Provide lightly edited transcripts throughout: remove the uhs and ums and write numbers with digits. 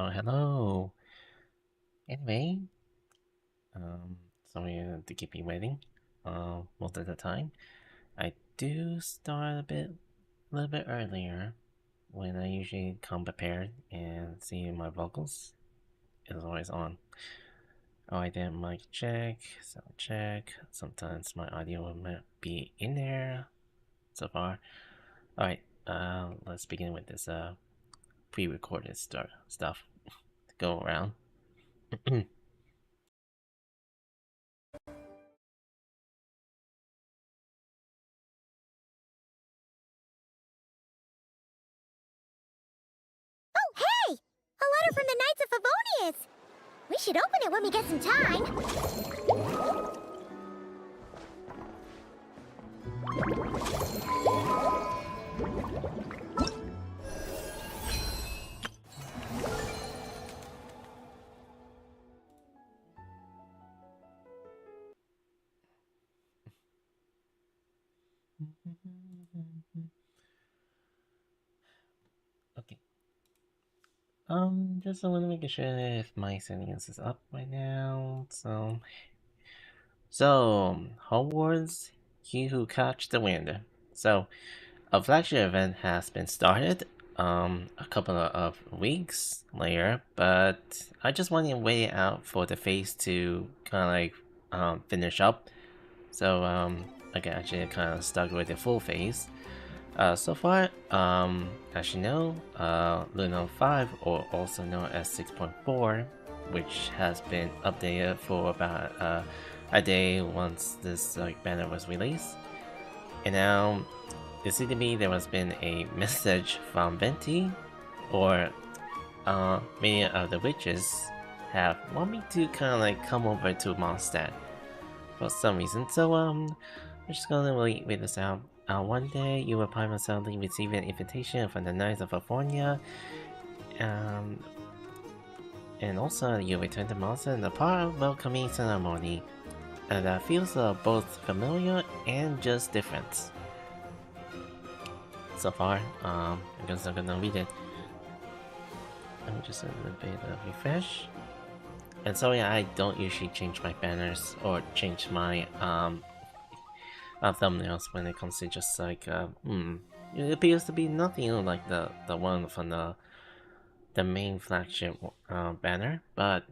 Oh, hello. Anyway, sorry to keep you waiting. Most of the time, I do start a little bit earlier when I usually come prepared and see my vocals is always on. Oh, I did mic check, sound check. Sometimes my audio might be in there. So far, all right. Let's begin with this pre-recorded stuff to go around. Oh, hey! A letter from the Knights of Favonius! We should open it when we get some time. Okay. Just want to make sure if my settings is up right now. Homeward's He Who Catch the Wind. So, a flagship event has been started. A couple of weeks later, but I just want to wait out for the phase to kind of finish up. So, I can actually kind of start with the full phase. So far, as you know, Luno 5, or also known as 6.4, which has been updated for about a day once this banner was released. And now, it seems to me there has been a message from Venti, or many of the witches have want me to kind of come over to Mondstadt for some reason. So we're just gonna wait this out. One day you will probably suddenly receive an invitation from the Knights of California, and also you return to Mondstadt in the part of welcoming ceremony, and that feels both familiar and just different. So far, I guess I'm gonna read it. Let me just a little bit of refresh. And sorry, I don't usually change my banners or change my thumbnails when it comes to just it appears to be nothing like the one from the main flagship banner, but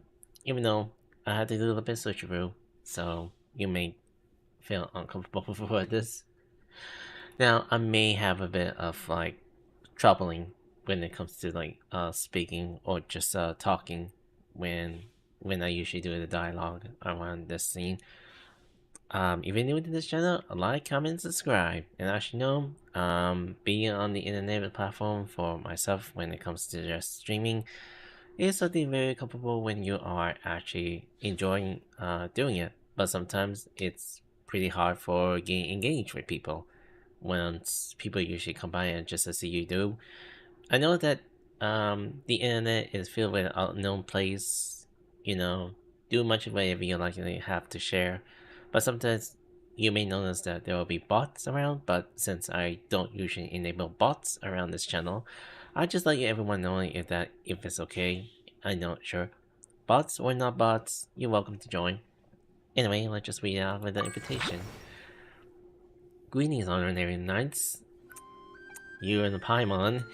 even though I had to do a little bit of switcheroo, so you may feel uncomfortable for this. Now I may have a bit of troubling when it comes to speaking or just talking when I usually do the dialogue around this scene. If you're new to this channel, like, comment, subscribe, and as you know, being on the internet platform for myself when it comes to just streaming is something very comfortable when you are actually enjoying doing it. But sometimes it's pretty hard for getting engaged with people once people usually come by and just to see you do. I know that the internet is filled with unknown place, do much of whatever you likely have to share. But sometimes you may notice that there will be bots around, but since I don't usually enable bots around this channel, I just let everyone know if it's okay. I'm not sure. Bots or not bots, you're welcome to join. Anyway, let's just read out with the invitation. Greetings, honorary knights. You and the Paimon.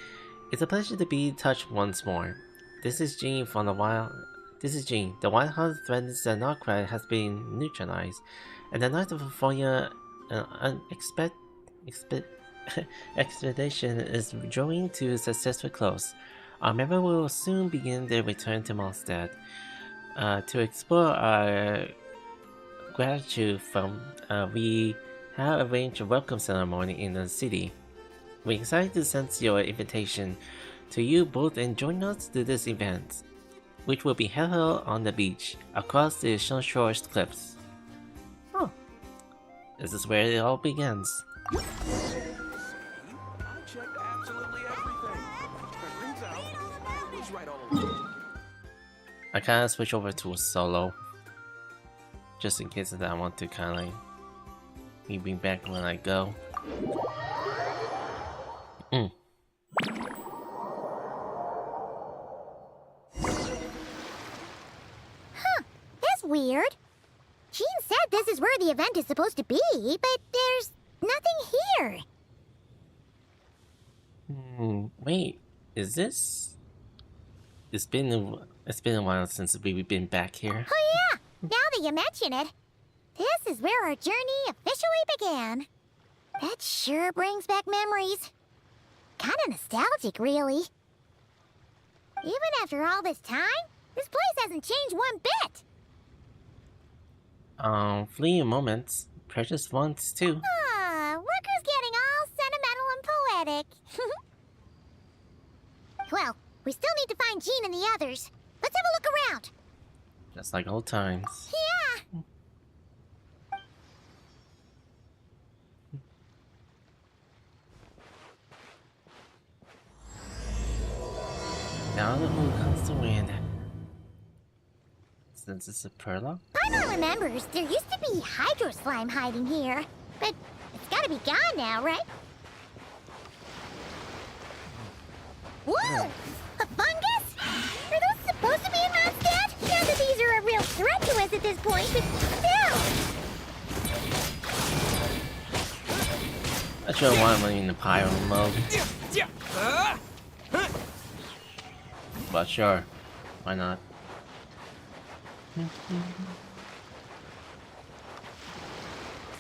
It's a pleasure to be touched once more. This is Jean from the Wild. This is Jean. The Wild Hunt threatens the Nod-Krai has been neutralized, and the Knights of California expedition is drawing to a successful close. Our member will soon begin their return to Mondstadt to explore our gratitude from. We have arranged a welcome ceremony in the city. We're excited to send your invitation to you both and join us to this event, which will be held on the beach across the Sunshore Cliffs. Oh, this is where it all begins. I checked absolutely everything. Turns out, it was right all along. I kind of switch over to a solo, just in case that I want to kind of be back when I go. is where the event is supposed to be, but there's nothing here. Wait, is this? It's been a while since we've been back here. Oh yeah, now that you mention it, this is where our journey officially began. That sure brings back memories. Kinda nostalgic, really. Even after all this time, this place hasn't changed one bit. Fleeting moments, precious ones too. Ah, look who's getting all sentimental and poetic. Well, we still need to find Jean and the others. Let's have a look around. Just like old times. Yeah. Now the moon comes to wind. Since it's a Prologue? Paimon remembers there used to be hydro slime hiding here, but it's gotta be gone now, right? Whoa! A fungus? Are those supposed to be in Mondstadt? Not that these are a real threat to us at this point, but still! I sure want money in the pyro mode. But sure, why not?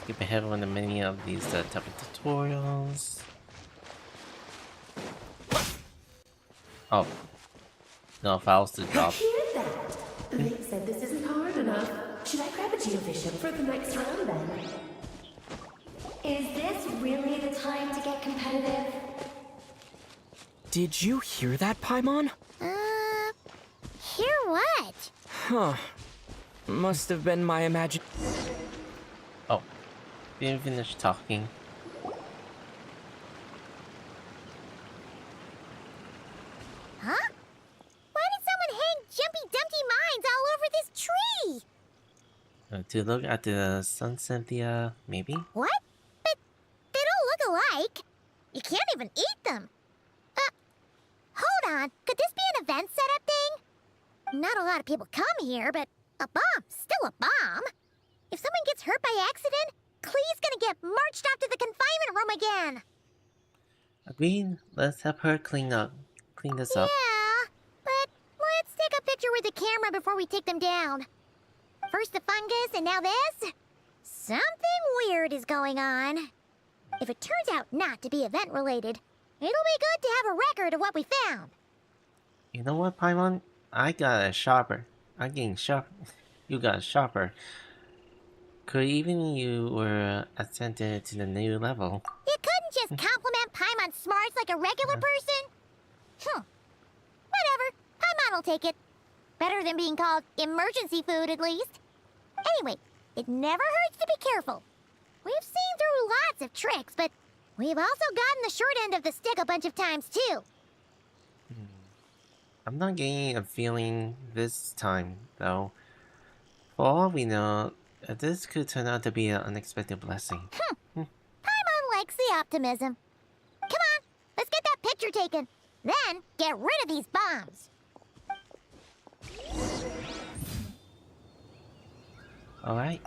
Skip ahead on the many of these type of tutorials. Oh, no files to drop. I hear that. They said this isn't hard enough. Should I grab a geovision for the next round then? Is this really the time to get competitive? Did you hear that, Paimon? Hear what? Huh. Must have been my imagine. Oh, didn't finish talking. Huh? Why did someone hang Jumpy Dumpty mines all over this tree? To look at the sun, Cynthia, maybe? What? But they don't look alike. You can't even eat them. Hold on. Could this be an event setup thing? Not a lot of people come here, but a bomb's still a bomb. If someone gets hurt by accident, Klee's gonna get marched off to the confinement room again. Agreed. Let's help her clean this up. Yeah, but let's take a picture with the camera before we take them down. First the fungus, and now this? Something weird is going on. If it turns out not to be event-related, it'll be good to have a record of what we found. You know what, Paimon? I got a sharper. I'm getting sharp. You got a sharper. Could even you were ascended to the new level? You couldn't just compliment Paimon's smarts like a regular person? Whatever. Paimon will take it. Better than being called emergency food, at least. Anyway, it never hurts to be careful. We've seen through lots of tricks, but we've also gotten the short end of the stick a bunch of times, too. I'm not getting a feeling this time, though. For all we know, this could turn out to be an unexpected blessing. Paimon likes the optimism. Come on, let's get that picture taken. Then, get rid of these bombs. Alright,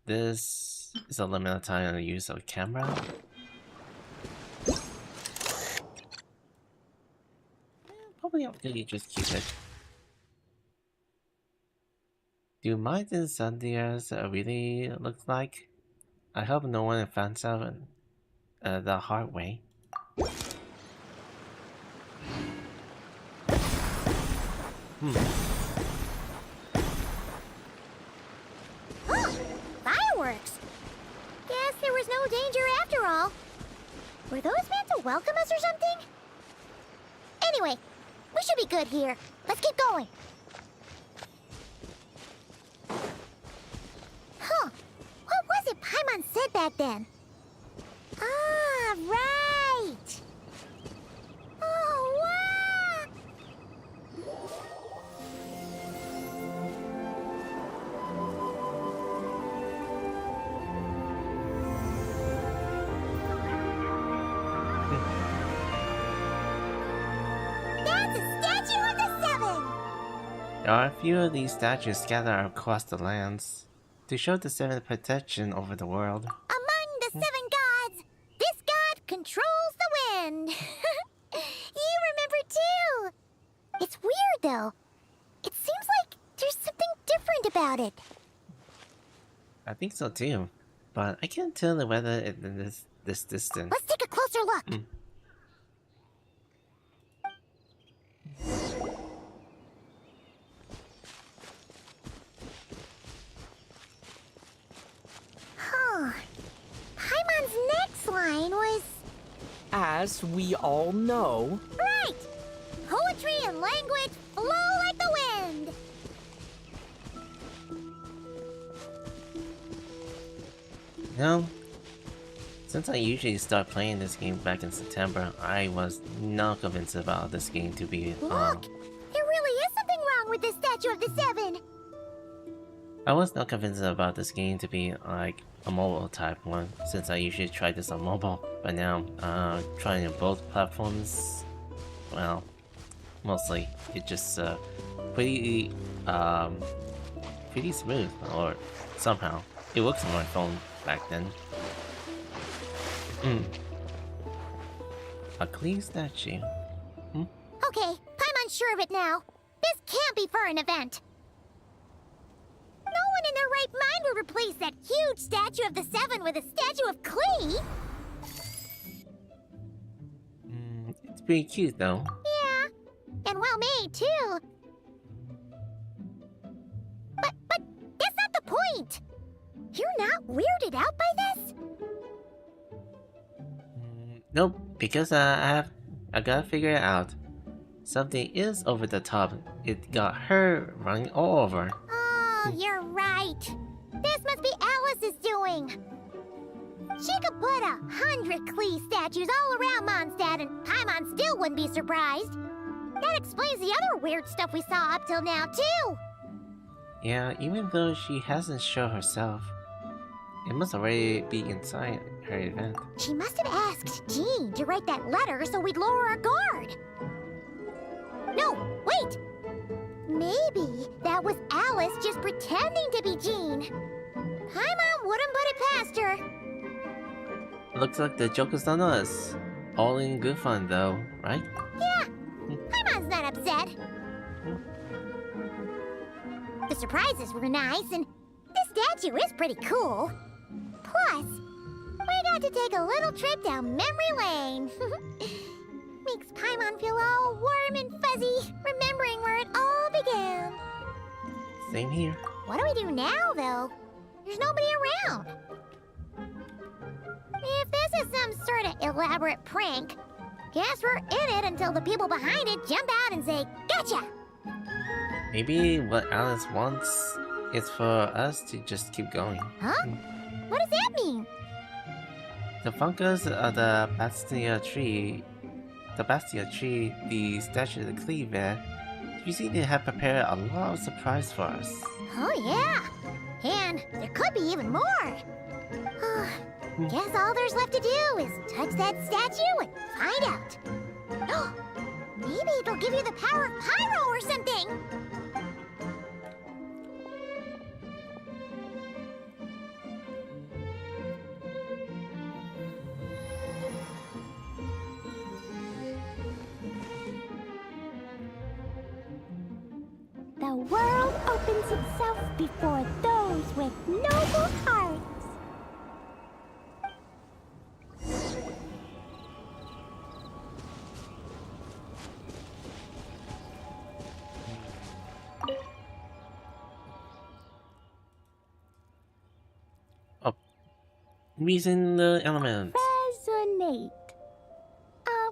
this is a limited time on the use of camera. Probably okay, just keep it. Do mines and Sundias really look like? I hope no one finds out the hard way. Fireworks! Guess there was no danger after all. Were those meant to welcome us or something? Anyway, we should be good here. Let's keep going. Huh. What was it Paimon said back then? Ah, right! Oh, wow! That's a statue of the Seven! There are a few of these statues scattered across the lands. to show the seven protection over the world. Among the 7 gods, this god controls the wind. You remember too. It's weird though. It seems like there's something different about it. I think so too, but I can't tell the weather in this distance. Let's take a closer look. Huh. Paimon's next line was... As we all know, Right! Poetry and language flow like the wind! No. Since I usually start playing this game back in September, I was not convinced about this game to be Look! There really is something wrong with this statue of the 7! I was not convinced about this game to be like a mobile type one, since I usually try this on mobile. But now, trying it both platforms, well, mostly it just pretty smooth, or somehow it works on my phone back then. A clean statue. Okay, Paimon's sure of it now. This can't be for an event. No one in their right mind would replace that huge statue of the 7 with a statue of Klee. It's pretty cute though. Yeah, and well made too. But that's not the point. You're not weirded out by this? Nope, because I gotta figure it out. Something is over the top. It got her running all over. Oh, you're right. This must be Alice's doing. She could put 100 Klee statues all around Mondstadt and Paimon still wouldn't be surprised. That explains the other weird stuff we saw up till now, too. Yeah, even though she hasn't shown herself, it must already be inside her event. She must have asked Jean to write that letter so we'd lower our guard. No, wait! Maybe that was Alice just pretending to be Jean. Paimon wouldn't put it past her. Looks like the joke is on us. All in good fun though, right? Yeah, Paimon's not upset. The surprises were nice, and this statue is pretty cool. Plus, we got to take a little trip down memory lane. Makes Paimon feel all warm and fuzzy, remembering where it all began. Same here. What do we do now, though? There's nobody around. If this is some sort of elaborate prank, guess we're in it until the people behind it jump out and say, "Gotcha!" Maybe what Alice wants is for us to just keep going. Huh? What does that mean? The fungus of the Bastia tree, the statue of the Klee there, you see they have prepared a lot of surprise for us. Oh, yeah. And there could be even more. Guess all there's left to do is touch that statue and find out. Maybe it'll give you the power of pyro or something. The world opens itself before those with noble hearts. Reason the element. Resonate.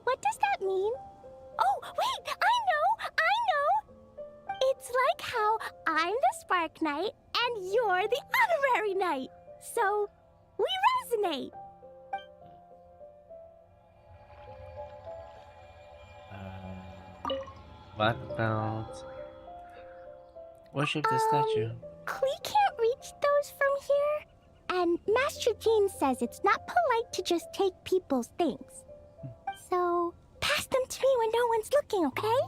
What does that mean? Oh, wait! I know! It's like how I'm the Spark Knight and you're the Honorary Knight. So, we resonate. What about worship the statue? Klee can't reach those from here. And Master Jean says it's not polite to just take people's things. So, pass them to me when no one's looking, okay?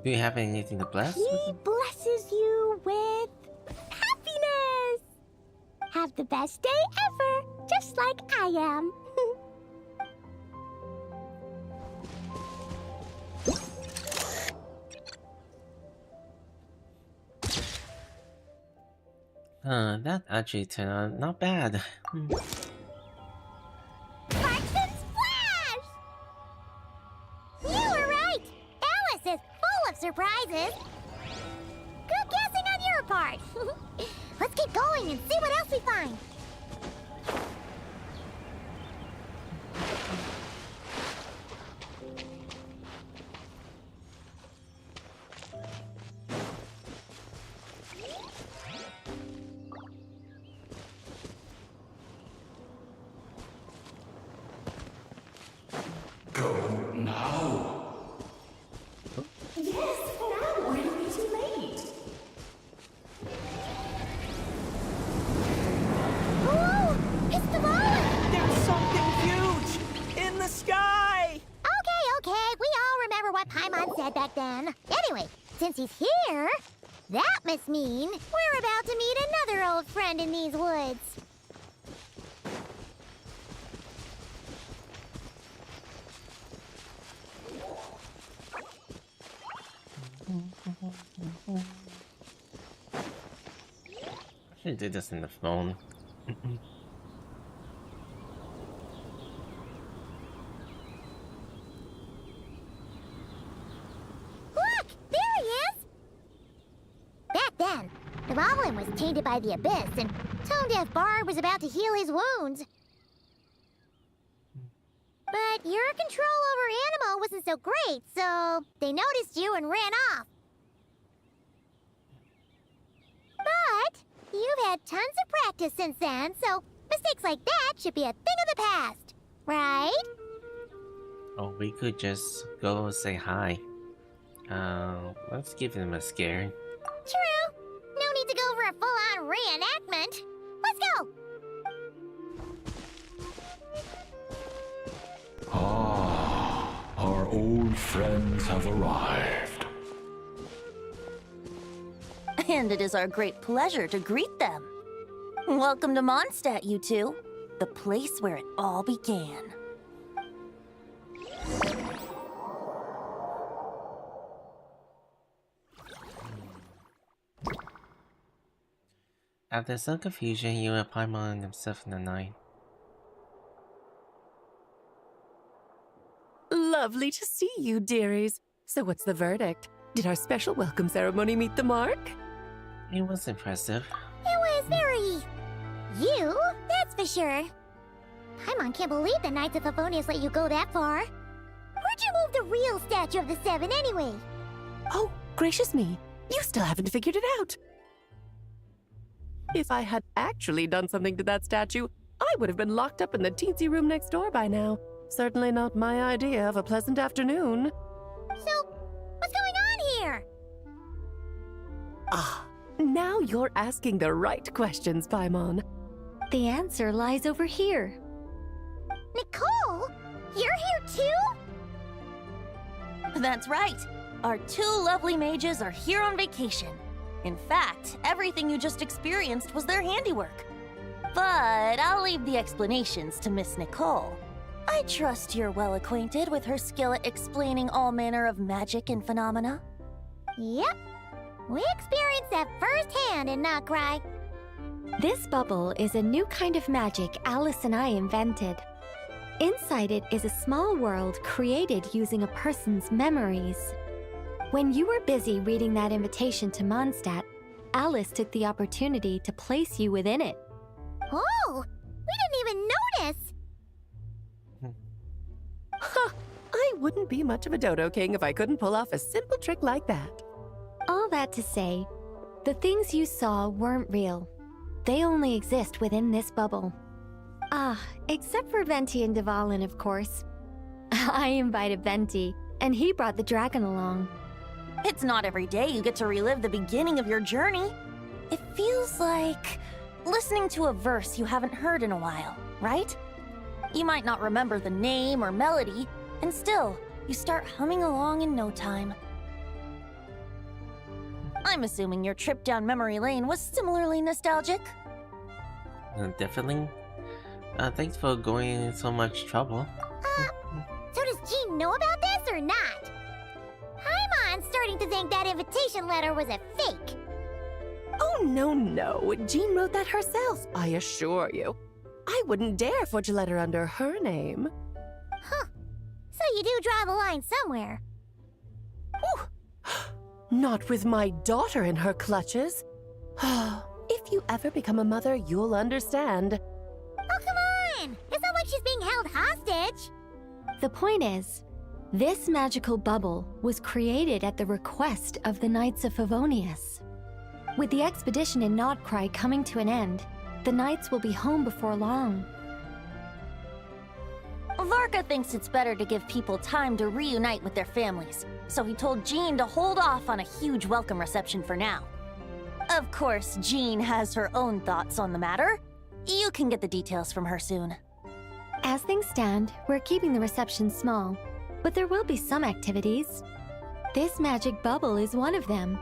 Do you have anything to bless? He blesses you with happiness. Have the best day ever, just like I am. That actually turned out not bad. Parsons Flash! You were right! Alice is full of surprises. Good guessing on your part. Let's keep going and see what else we find. Yes, now or it'll be too late. Ooh, it's the ball! There's something huge in the sky! Okay, we all remember what Paimon said back then. Anyway, since he's here, that must mean we're about to meet another old friend in these woods. I should do this in the phone. Look! There he is! Back then, the Goblin was tainted by the Abyss, and Tone-Deaf Bard was about to heal his wounds. But your control over Animo wasn't so great, so they noticed you and ran off. But you've had tons of practice since then, so mistakes like that should be a thing of the past, right? Oh, we could just go say hi. Let's give him a scare. True. No need to go for a full-on reenactment. Let's go! Ah, our old friends have arrived. And it is our great pleasure to greet them. Welcome to Mondstadt, you two. The place where it all began. After some confusion, you and Paimon himself in the night. Lovely to see you, dearies. So what's the verdict? Did our special welcome ceremony meet the mark? It was impressive. It was very... you, that's for sure. Paimon can't believe the Knights of Favonius let you go that far. Where'd you move the real statue of the Seven anyway? Oh, gracious me. You still haven't figured it out. If I had actually done something to that statue, I would have been locked up in the teensy room next door by now. Certainly not my idea of a pleasant afternoon. So, what's going on here? Ah, now you're asking the right questions, Paimon. The answer lies over here. Nicole? You're here too? That's right. Our two lovely mages are here on vacation. In fact, everything you just experienced was their handiwork. But I'll leave the explanations to Miss Nicole. I trust you're well acquainted with her skill at explaining all manner of magic and phenomena. Yep. We experienced that firsthand in Nod-Krai. This bubble is a new kind of magic Alice and I invented. Inside it is a small world created using a person's memories. When you were busy reading that invitation to Mondstadt, Alice took the opportunity to place you within it. Oh, we didn't even notice. Ha! I wouldn't be much of a dodo king if I couldn't pull off a simple trick like that. All that to say, the things you saw weren't real. They only exist within this bubble. Ah, except for Venti and Dvalin, of course. I invited Venti, and he brought the dragon along. It's not every day you get to relive the beginning of your journey. It feels like listening to a verse you haven't heard in a while, right? You might not remember the name or melody, and still, you start humming along in no time. I'm assuming your trip down memory lane was similarly nostalgic. Definitely. Thanks for going so much trouble. So does Jean know about this or not? Paimon's starting to think that invitation letter was a fake. Oh, no. Jean wrote that herself, I assure you. I wouldn't dare forge a letter under her name. Huh. So you do draw the line somewhere. Whew. Not with my daughter in her clutches. If you ever become a mother, you'll understand. Oh, come on! It's not like she's being held hostage. The point is, this magical bubble was created at the request of the Knights of Favonius. With the expedition in Nod-Krai coming to an end, the Knights will be home before long. Varka thinks it's better to give people time to reunite with their families, so he told Jean to hold off on a huge welcome reception for now. Of course, Jean has her own thoughts on the matter. You can get the details from her soon. As things stand, we're keeping the reception small, but there will be some activities. This magic bubble is one of them.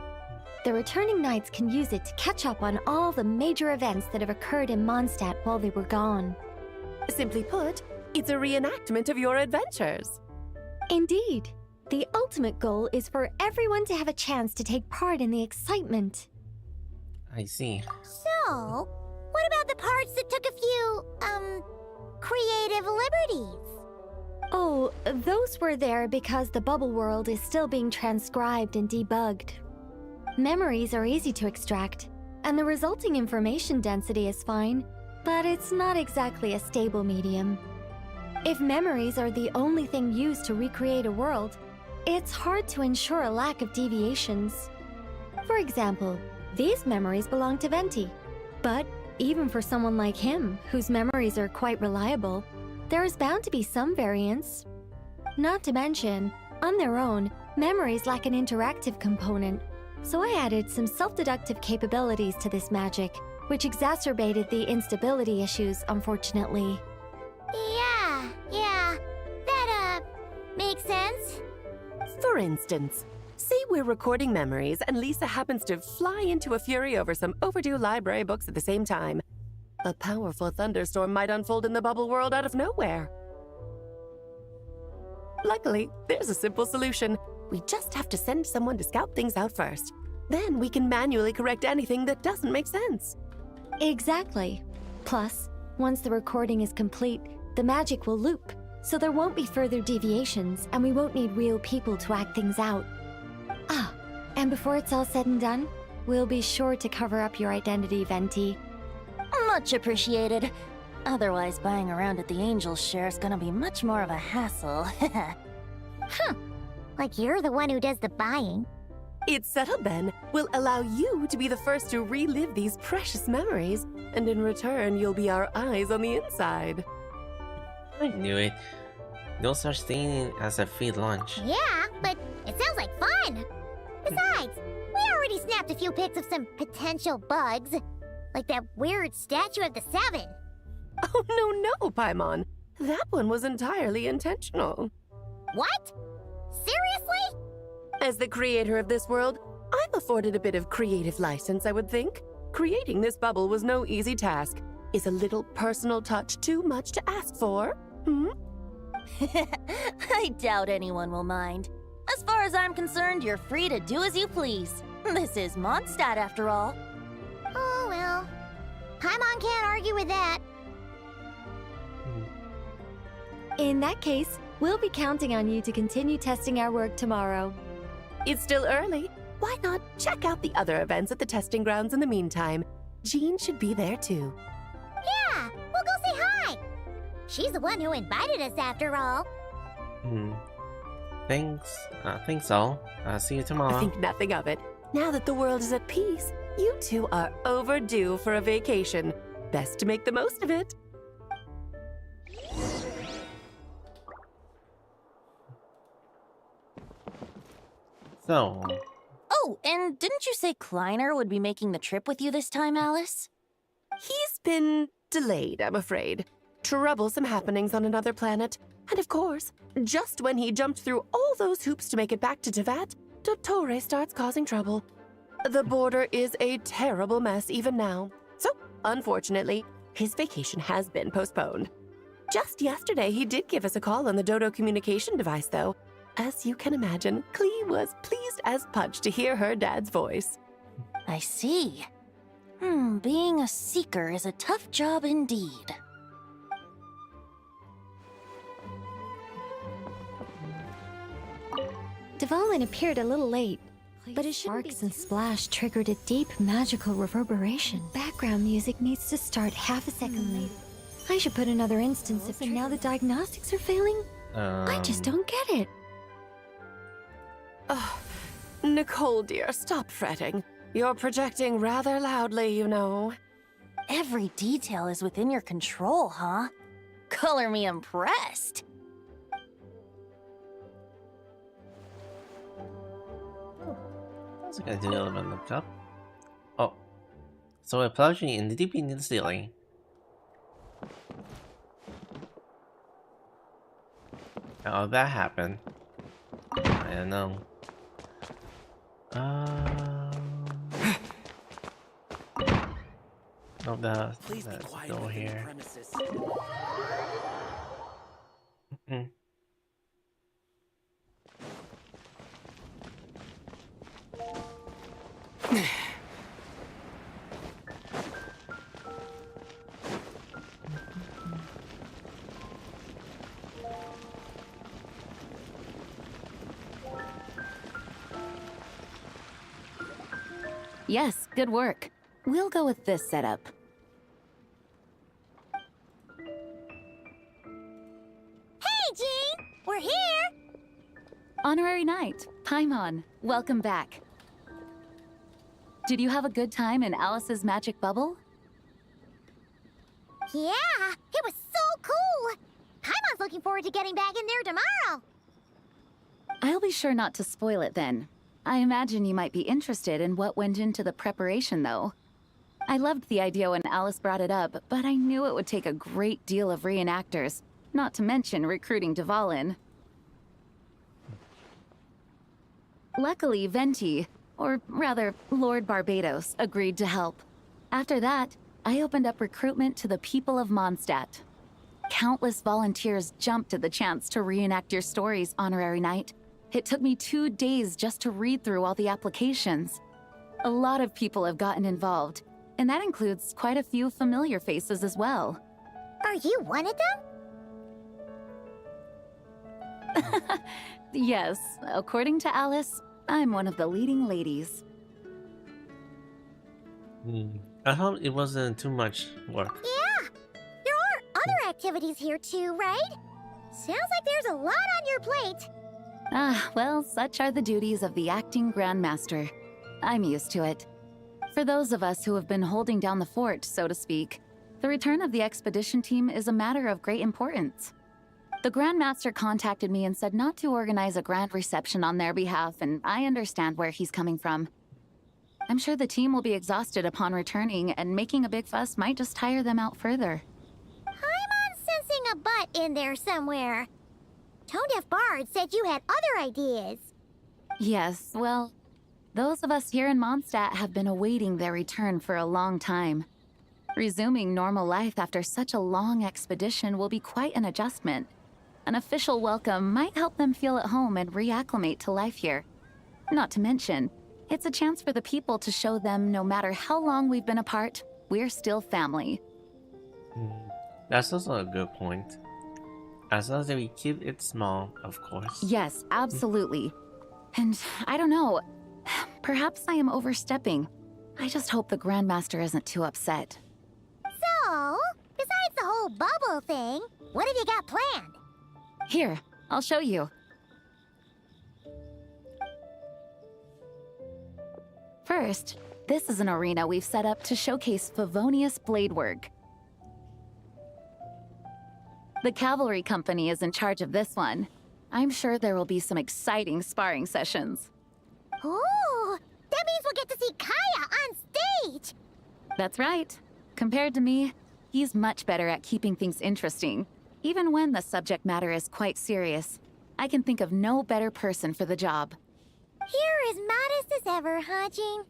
The returning Knights can use it to catch up on all the major events that have occurred in Mondstadt while they were gone. Simply put, it's a reenactment of your adventures. Indeed. The ultimate goal is for everyone to have a chance to take part in the excitement. I see. So, what about the parts that took a few, creative liberties? Oh, those were there because the bubble world is still being transcribed and debugged. Memories are easy to extract, and the resulting information density is fine, but it's not exactly a stable medium. If memories are the only thing used to recreate a world, it's hard to ensure a lack of deviations. For example, these memories belong to Venti, but even for someone like him, whose memories are quite reliable, there is bound to be some variance. Not to mention, on their own, memories lack an interactive component, so I added some self-deductive capabilities to this magic, which exacerbated the instability issues, unfortunately. Yeah, that, makes sense. For instance, say we're recording memories and Lisa happens to fly into a fury over some overdue library books at the same time. A powerful thunderstorm might unfold in the bubble world out of nowhere. Luckily, there's a simple solution. We just have to send someone to scout things out first. Then we can manually correct anything that doesn't make sense. Exactly. Plus, once the recording is complete, the magic will loop, so there won't be further deviations, and we won't need real people to act things out. Ah, and before it's all said and done, we'll be sure to cover up your identity, Venti. Much appreciated. Otherwise, buying around at the Angel's share is gonna be much more of a hassle. Huh. Like you're the one who does the buying. It's settled then. We'll allow you to be the first to relive these precious memories, and in return, you'll be our eyes on the inside. I knew it. No such thing as a free lunch. Yeah, but it sounds like fun. Besides, we already snapped a few pics of some potential bugs. Like that weird statue of the Seven. Oh, no, Paimon. That one was entirely intentional. What? Seriously? As the creator of this world, I'm afforded a bit of creative license, I would think. Creating this bubble was no easy task. Is a little personal touch too much to ask for? I doubt anyone will mind. As far as I'm concerned, you're free to do as you please. This is Mondstadt, after all. Oh, well. Paimon can't argue with that. In that case, we'll be counting on you to continue testing our work tomorrow. It's still early. Why not check out the other events at the testing grounds in the meantime? Jean should be there too. Yeah, we'll go say hi. She's the one who invited us after all. Thanks all. See you tomorrow. I think nothing of it. Now that the world is at peace, you two are overdue for a vacation. Best to make the most of it. So... Oh, and didn't you say Kleiner would be making the trip with you this time, Alice? He's been delayed, I'm afraid. Troublesome happenings on another planet. And of course, just when he jumped through all those hoops to make it back to Tevat, Dottore starts causing trouble. The border is a terrible mess even now. So, unfortunately, his vacation has been postponed. Just yesterday, he did give us a call on the Dodo communication device, though. As you can imagine, Klee was pleased as punch to hear her dad's voice. I see. Being a seeker is a tough job indeed. Dvalin appeared a little late, but his sparks and splash triggered a deep magical reverberation. Background music needs to start half a second late. I should put another instance if now the diagnostics are failing. I just don't get it. Oh, Nicole, dear, stop fretting. You're projecting rather loudly, you know. Every detail is within your control, huh? Color me impressed. What's it gonna do a little look up? Oh. So we're plunging in the deep into the ceiling. How did that happen? I don't know. No, that's still here. Yes, good work. We'll go with this setup. Hey, Jean! We're here! Honorary Knight, Paimon, welcome back. Did you have a good time in Alice's magic bubble? Yeah, it was so cool! Paimon's looking forward to getting back in there tomorrow! I'll be sure not to spoil it then. I imagine you might be interested in what went into the preparation, though. I loved the idea when Alice brought it up, but I knew it would take a great deal of reenactors, not to mention recruiting Dvalin. Luckily, Venti, or rather, Lord Barbados, agreed to help. After that, I opened up recruitment to the people of Mondstadt. Countless volunteers jumped at the chance to reenact your stories, Honorary Knight. It took me 2 days just to read through all the applications. A lot of people have gotten involved, and that includes quite a few familiar faces as well. Are you one of them? Yes, according to Alice, I'm one of the leading ladies. I hope it wasn't too much work. Yeah! There are other activities here too, right? Sounds like there's a lot on your plate. Ah, well, such are the duties of the acting Grandmaster. I'm used to it. For those of us who have been holding down the fort, so to speak, the return of the expedition team is a matter of great importance. The Grandmaster contacted me and said not to organize a grand reception on their behalf, and I understand where he's coming from. I'm sure the team will be exhausted upon returning, and making a big fuss might just tire them out further. I'm sensing a butt in there somewhere. Tone-Deaf Bard said you had other ideas. Yes, well, those of us here in Mondstadt have been awaiting their return for a long time. Resuming normal life after such a long expedition will be quite an adjustment. An official welcome might help them feel at home and reacclimate to life here. Not to mention, it's a chance for the people to show them no matter how long we've been apart, we're still family. That's also a good point. As long as we keep it small, of course. Yes, absolutely. And I don't know, perhaps I am overstepping. I just hope the Grandmaster isn't too upset. So, besides the whole bubble thing, what have you got planned? Here, I'll show you. First, this is an arena we've set up to showcase Favonius blade work. The cavalry company is in charge of this one. I'm sure there will be some exciting sparring sessions. Ooh, that means we'll get to see Kaya on stage! That's right. Compared to me, he's much better at keeping things interesting, even when the subject matter is quite serious. I can think of no better person for the job. You're as modest as ever, huh, Jean?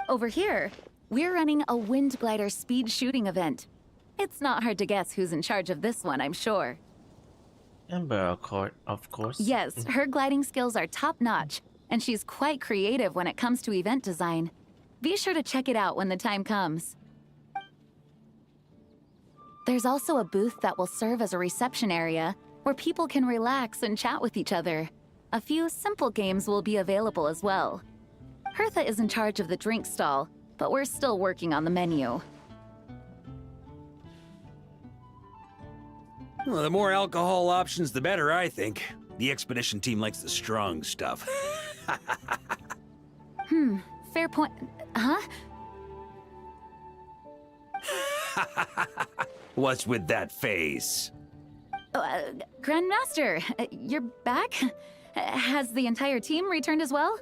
Over here, we're running a wind glider speed shooting event. It's not hard to guess who's in charge of this one, I'm sure. Ember, of course. Yes, her gliding skills are top-notch, and she's quite creative when it comes to event design. Be sure to check it out when the time comes. There's also a booth that will serve as a reception area where people can relax and chat with each other. A few simple games will be available as well. Hertha is in charge of the drink stall, but we're still working on the menu. Well, the more alcohol options, the better, I think. The expedition team likes the strong stuff. Fair point. Huh? What's with that face? Grandmaster, you're back? Has the entire team returned as well?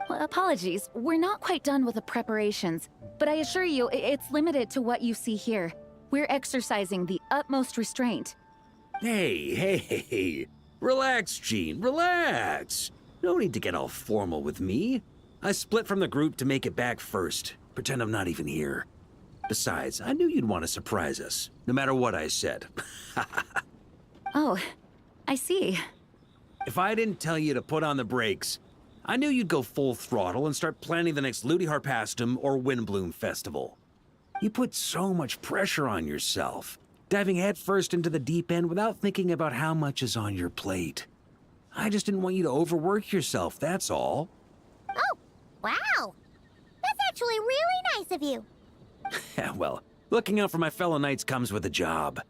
Well, apologies, we're not quite done with the preparations, but I assure you, it's limited to what you see here. We're exercising the utmost restraint. Hey. Relax, Jean, relax. No need to get all formal with me. I split from the group to make it back first. Pretend I'm not even here. Besides, I knew you'd want to surprise us, no matter what I said. Oh, I see. If I didn't tell you to put on the brakes, I knew you'd go full throttle and start planning the next Ludi Harpastum or Windbloom Festival. You put so much pressure on yourself, diving headfirst into the deep end without thinking about how much is on your plate. I just didn't want you to overwork yourself, that's all. Oh, wow. That's actually really nice of you. Well, looking out for my fellow knights comes with a job.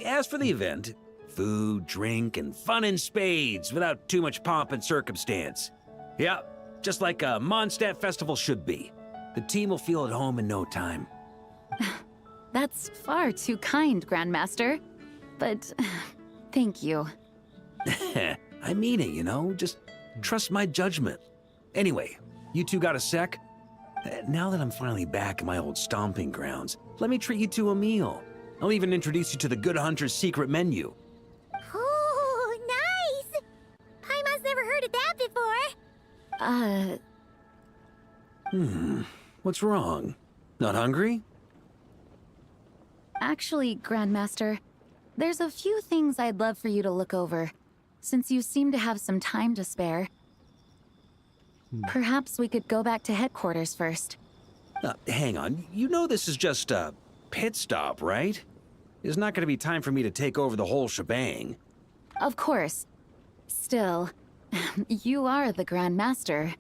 As for the event, food, drink, and fun in spades without too much pomp and circumstance. Yeah, just like a Mondstadt festival should be. The team will feel at home in no time. That's far too kind, Grandmaster. But thank you. I mean it, you know? Just trust my judgment. Anyway, you two got a sec? Now that I'm finally back in my old stomping grounds, let me treat you to a meal. I'll even introduce you to the Good Hunter's secret menu. Oh, nice! Paimon's never heard of that before. What's wrong? Not hungry? Actually, Grandmaster, there's a few things I'd love for you to look over, since you seem to have some time to spare. Perhaps we could go back to headquarters first. Hang on. You know this is just a pit stop, right? There's not going to be time for me to take over the whole shebang. Of course. Still, you are the Grandmaster.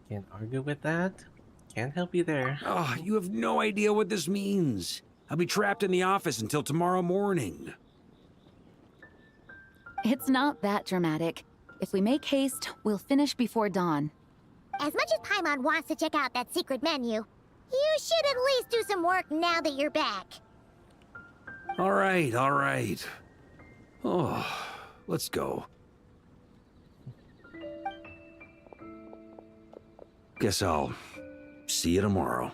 Can't argue with that. Can't help you there. Oh, you have no idea what this means. I'll be trapped in the office until tomorrow morning. It's not that dramatic. If we make haste, we'll finish before dawn. As much as Paimon wants to check out that secret menu, you should at least do some work now that you're back. All right. Oh, let's go. Guess I'll see you tomorrow.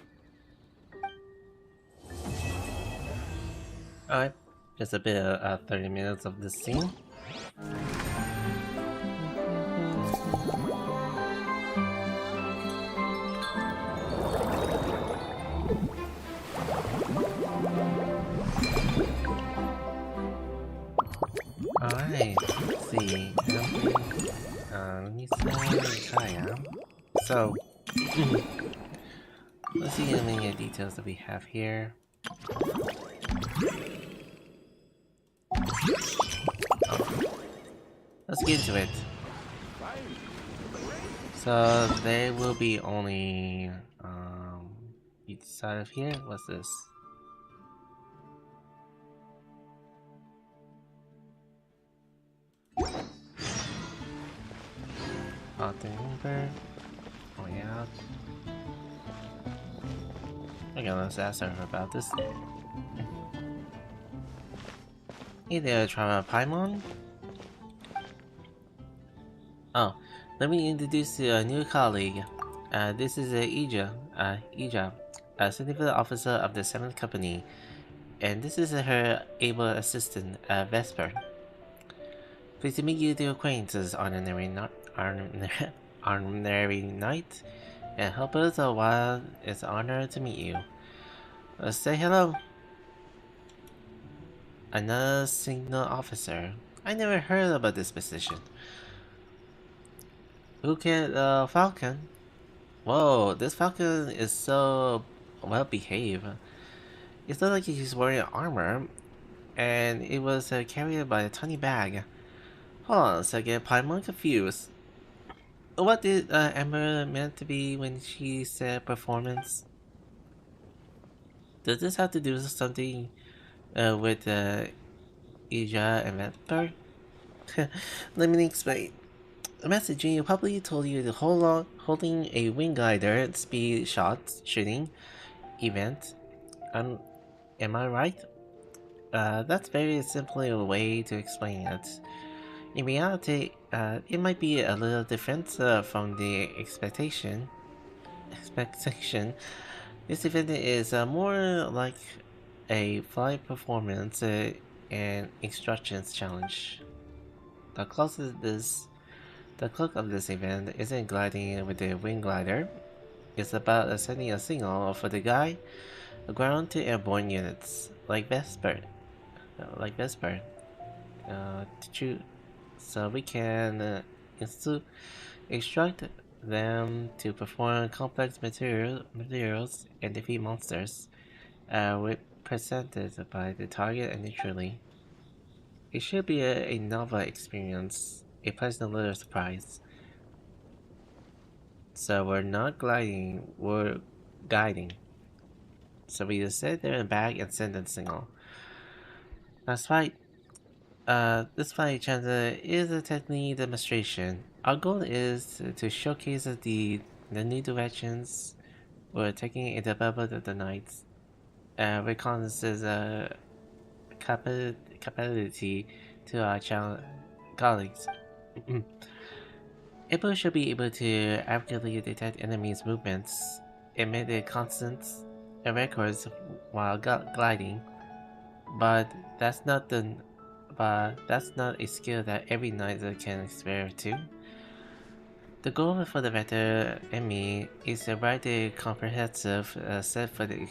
Alright, just a bit of 30 minutes of this scene. Alright, let's see. Let me see. So, let's see how many details that we have here. Let's get into it. So there will be only each side of here. What's this? Remember. Oh yeah. Okay, let's ask her about this. Hey there, Trauma Paimon. Oh, let me introduce you a new colleague. This is Ija, a significant officer of the 7th Company, and this is her able assistant, Vesper. Pleased to meet you, the acquaintances, honorary knight and help us a while. It's an honor to meet you. Say hello. Another signal officer. I never heard about this position. Who can Falcon? Whoa, this Falcon is so well behaved. It's not like he's wearing armor, and it was carried by a tiny bag. Hold on a second, I'm confused. What did Ember meant to be when she said performance? Does this have to do something with Ija and Vesper? Let me explain. A messaging probably told you to holding a wing glider speed shot shooting event. Am I right? That's very simply a way to explain it. In reality, it might be a little different from the expectation. This event is more like a flight performance and instructions challenge. The clock of this event isn't gliding with the wing glider. It's about sending a signal for the ground to airborne units like Vesper, to shoot, so we can instruct them to perform complex materials and defeat monsters presented by the target initially. It should be a novel experience, a pleasant little surprise. So we're not gliding, we're guiding. So we just sit there and back and send a signal. That's right. This flight challenge is a technique demonstration. Our goal is to showcase the new directions we're taking in the bubble of the nights. Recon's capability to our colleagues. Able should be able to accurately detect enemies' movements, emit the constant records while gliding, but that's not a skill that every knight can aspire to. The goal for the veteran and me is to write a comprehensive set for the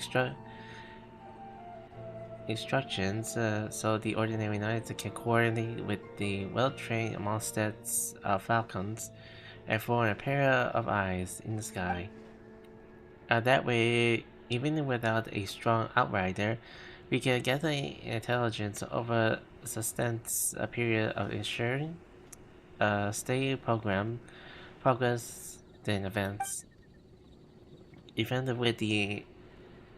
instructions so the ordinary knights can coordinate with the well-trained Mondstadt's Falcons and form a pair of eyes in the sky. That way, even without a strong outrider, we can gather intelligence over sustains a period of ensuring steady progress in events. Even with the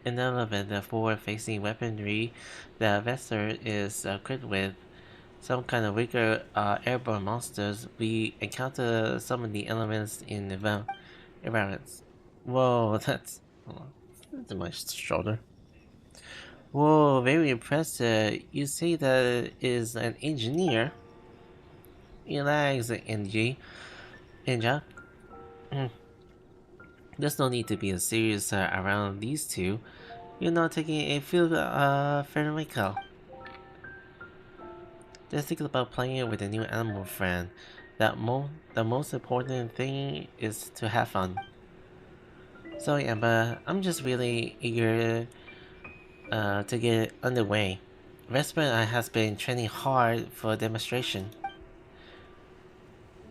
irrelevant forward-facing weaponry that Vesper is equipped with, some kind of weaker airborne monsters, we encounter some of the elements in the environments. Whoa, that's my shoulder. Whoa, very impressive. You say that is an engineer? Relax, Ninja. There's no need to be serious around these two. You're not taking a field fairly well. Just think about playing with a new animal friend. The most important thing is to have fun. Sorry, Amber, I'm just really eager to get underway. Vesper has been training hard for demonstration.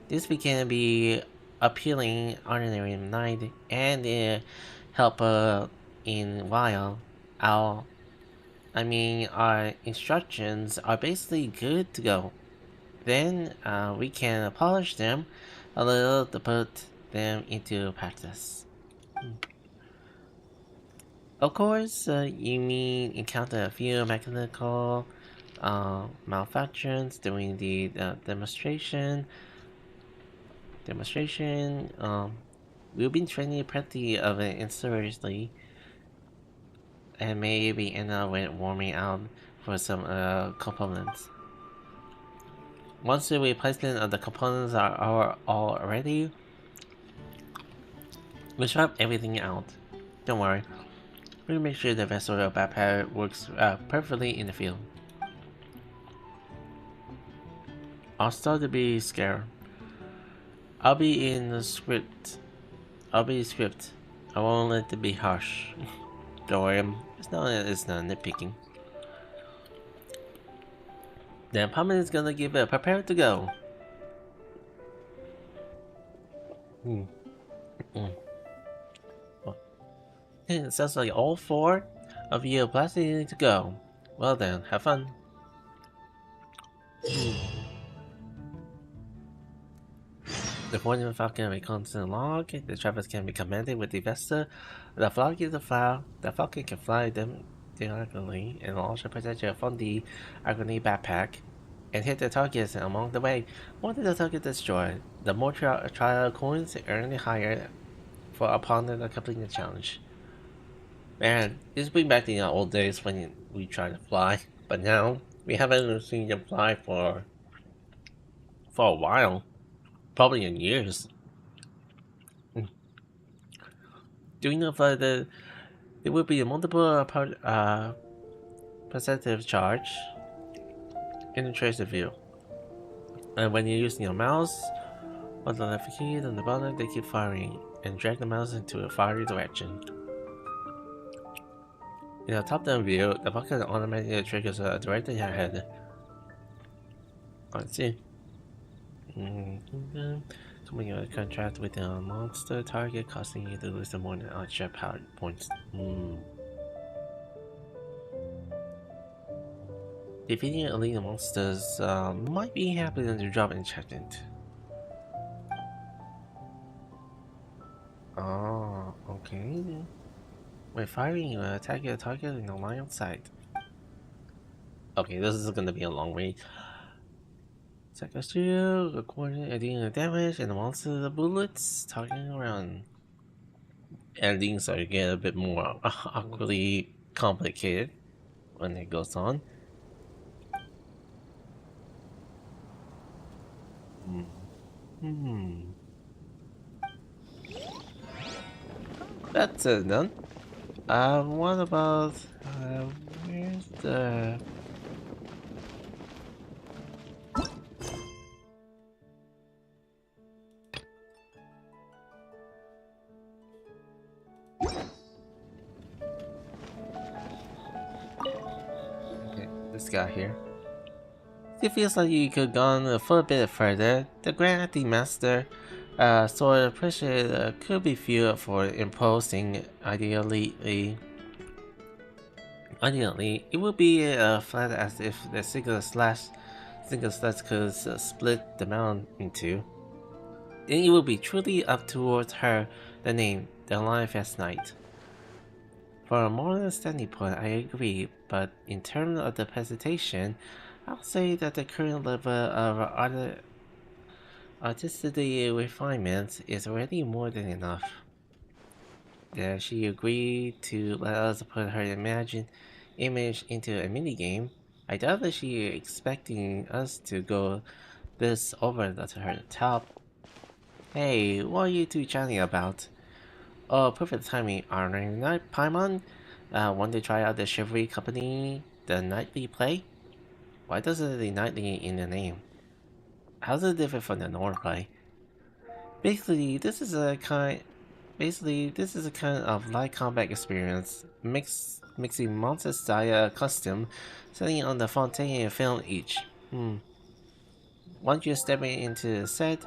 This weekend be appealing ordinary night and help in while our instructions are basically good to go. Then we can polish them a little to put them into practice. Of course, you mean encounter a few mechanical malfunctions during the demonstration. We've been training plenty of it seriously, and maybe end up with warming out for some components. Once the replacement of the components are all ready, we swap everything out. Don't worry, we'll make sure the vessel backpack works perfectly in the field. I'll start to be scared. I'll be in the script. I'll be script. I won't let it be harsh. Don't worry, it's not nitpicking. The apartment is gonna give it prepare to go. It sounds like all 4 of you are planning to go. Well then, have fun. The point of the Falcon may constant log. The travelers can be commanded with the Vesta. The Falcon can fly them diagonally and launch a projectile from the agony backpack and hit the targets along the way. Once the target destroyed, the more trial coins earn higher for opponent completing the challenge. Man, this brings back the old days when we tried to fly, but now we haven't seen them fly for a while. Probably in years. Doing the further, there will be a multiple percentage charge in the tracer view. And when you're using your mouse, on the left key and the button, they keep firing and drag the mouse into a fiery direction. In a top-down view, the bucket automatically triggers directly ahead. Let's see. Coming a contract with a monster target, costing you to lose more than extra power points. Defeating elite monsters might be happening to drop enchantment. Oh, okay. When firing, you attack your target in the line of sight. Okay, this is gonna be a long way. Second shield, according to dealing damage, and the monster bullets targeting around. Endings are get a bit more awkwardly complicated when it goes on. That's it done. What about where's the this guy here? It feels like you could have gone a full bit further. The Grand Acting Master sort of appreciate could be fueled for imposing. Ideally, it would be flat as if the single slash could split the mountain in two. Then it would be truly up towards her the name, the Lionfang Knight. For a moral standing point, I agree, but in terms of the presentation, I'll say that the current level of artistic refinement is already more than enough. That she agreed to let us put her image into a minigame. I doubt that she is expecting us to go this over to her top. Hey, what are you two chatting about? Oh, perfect timing, honoring Night Paimon. Want to try out the Chivalry Company, the nightly play? Why does it the nightly in the name? How's it different from the Nod-Krai? Basically, this is a kind of light combat experience, mixing monster style custom, setting on the fontaine and film each. Once you step into the set,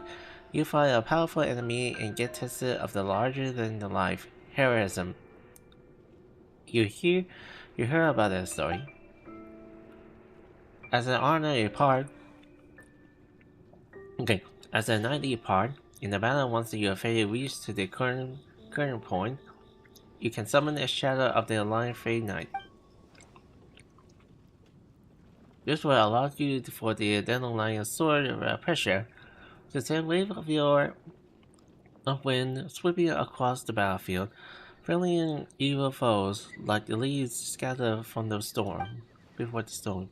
you fight a powerful enemy and get tested of the larger than the life heroism. You heard about that story. As an honorary part, as a nightly part, in the battle once your fate reaches to the current point, you can summon a shadow of the Lionfang Knight. This will allow you for the dandelion sword pressure to take wave of wind sweeping across the battlefield, felling evil foes like the leaves scattered from the storm before the storm.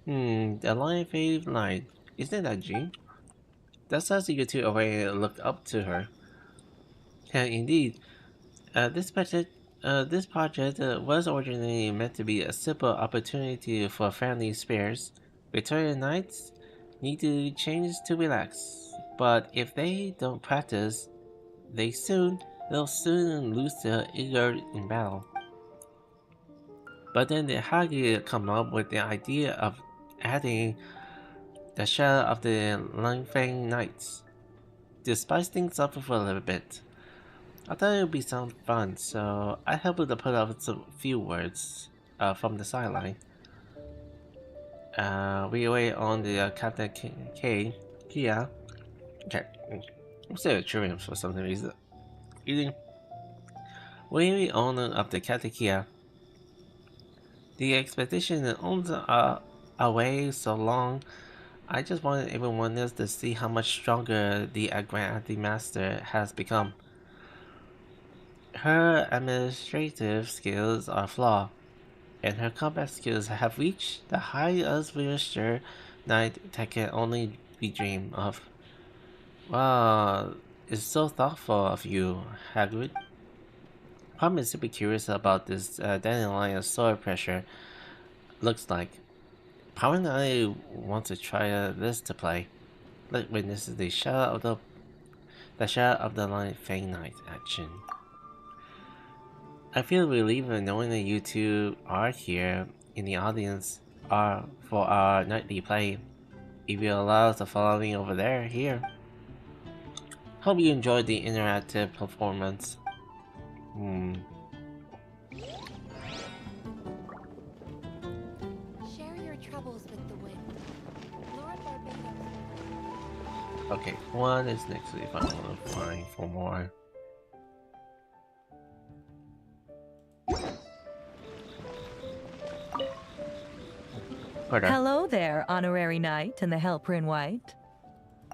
The Lionfang Knight, isn't that Jean? That sounds like you two already look up to her. And indeed, this project was originally meant to be a simple opportunity for family spares. Returning knights need to change to relax, But if they don't practice, they'll soon lose their eager in battle. But then the Hagi come up with the idea of adding the shadow of the Lionfang Knights to spice things up for a little bit. I thought it would be some fun, so I helped to put up some few words from the sideline. We wait on the Captain Kia. Okay, I'm still chewing for some reason. We wait on of the Captain Kia. The expedition is away so long. I just wanted everyone else to see how much stronger the Grand Master has become. Her administrative skills are flawed, and her combat skills have reached the height of Master Knight that can only be dreamed of. Wow, it's so thoughtful of you, Hagrid. I'm super curious about this dandelion sword pressure looks like. Probably I want to try this to play. Let's witness the shadow of the Lionfang Knight action. I feel relieved knowing that you two are here in the audience for our nightly play. If you allow us to follow me over here. Hope you enjoyed the interactive performance. Share your troubles with the wind. Lord Barbados. Okay, one is next week if I want to find for more. Hello there, Honorary Knight and the Helper in White.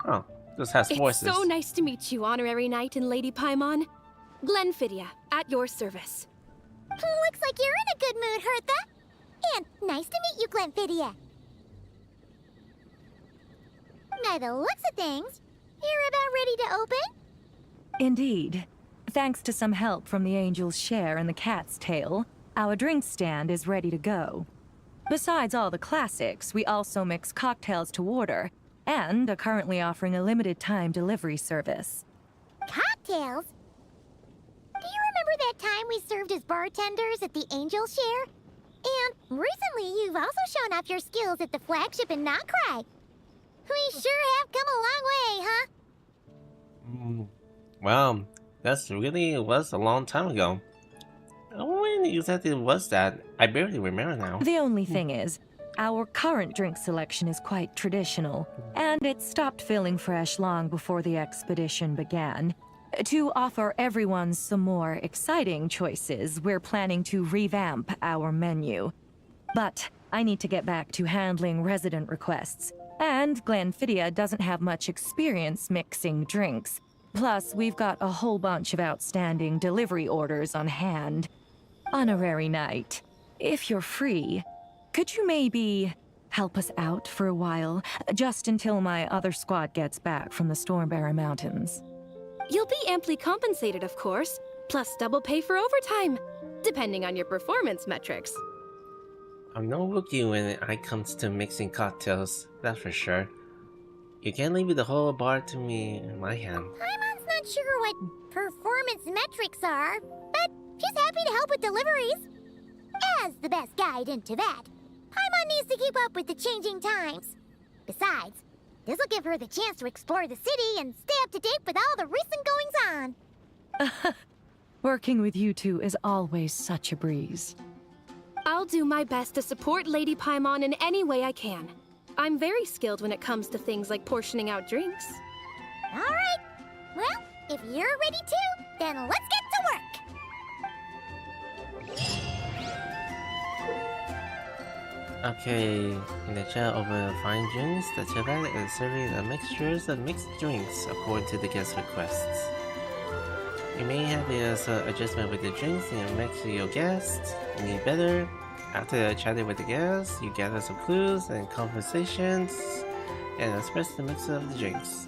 Oh, this has voices. It's so nice to meet you, Honorary Knight and Lady Paimon. Glenfiddia, at your service. Looks like you're in a good mood, Hertha. And nice to meet you, Glenfiddia. By the looks of things, you're about ready to open? Indeed. Thanks to some help from the Angel's Share and the Cat's Tail, our drink stand is ready to go. Besides all the classics, we also mix cocktails to order, and are currently offering a limited-time delivery service. Cocktails? Do you remember that time we served as bartenders at the Angel Share? And recently you've also shown off your skills at the Flagship in Nod-Krai. We sure have come a long way, huh? Well, that's really was a long time ago. When exactly was that? I barely remember now. The only thing is, our current drink selection is quite traditional, and it stopped feeling fresh long before the expedition began. To offer everyone some more exciting choices, we're planning to revamp our menu. But I need to get back to handling resident requests, and Glenfiddia doesn't have much experience mixing drinks. Plus, we've got a whole bunch of outstanding delivery orders on hand. Honorary Knight, if you're free, could you maybe help us out for a while, just until my other squad gets back from the Stormbearer Mountains? You'll be amply compensated, of course, plus double pay for overtime, depending on your performance metrics. I'm no rookie when it comes to mixing cocktails, that's for sure. You can't leave the whole bar to me in my hand. Paimon's not sure what performance metrics are, but she's happy to help with deliveries. As the best guide into that, Paimon needs to keep up with the changing times. Besides, this will give her the chance to explore the city and stay up to date with all the recent goings-on. Working with you two is always such a breeze. I'll do my best to support Lady Paimon in any way I can. I'm very skilled when it comes to things like portioning out drinks. All right. Well, if you're ready too, then let's get to work. Okay, in the chat over fine drinks, the Tibet is serving the mixtures of mixed drinks according to the guest requests. You may have an adjustment with the drinks and mix your guests. You need better. After chatting with the guests, you gather some clues and conversations and express the mix of the drinks.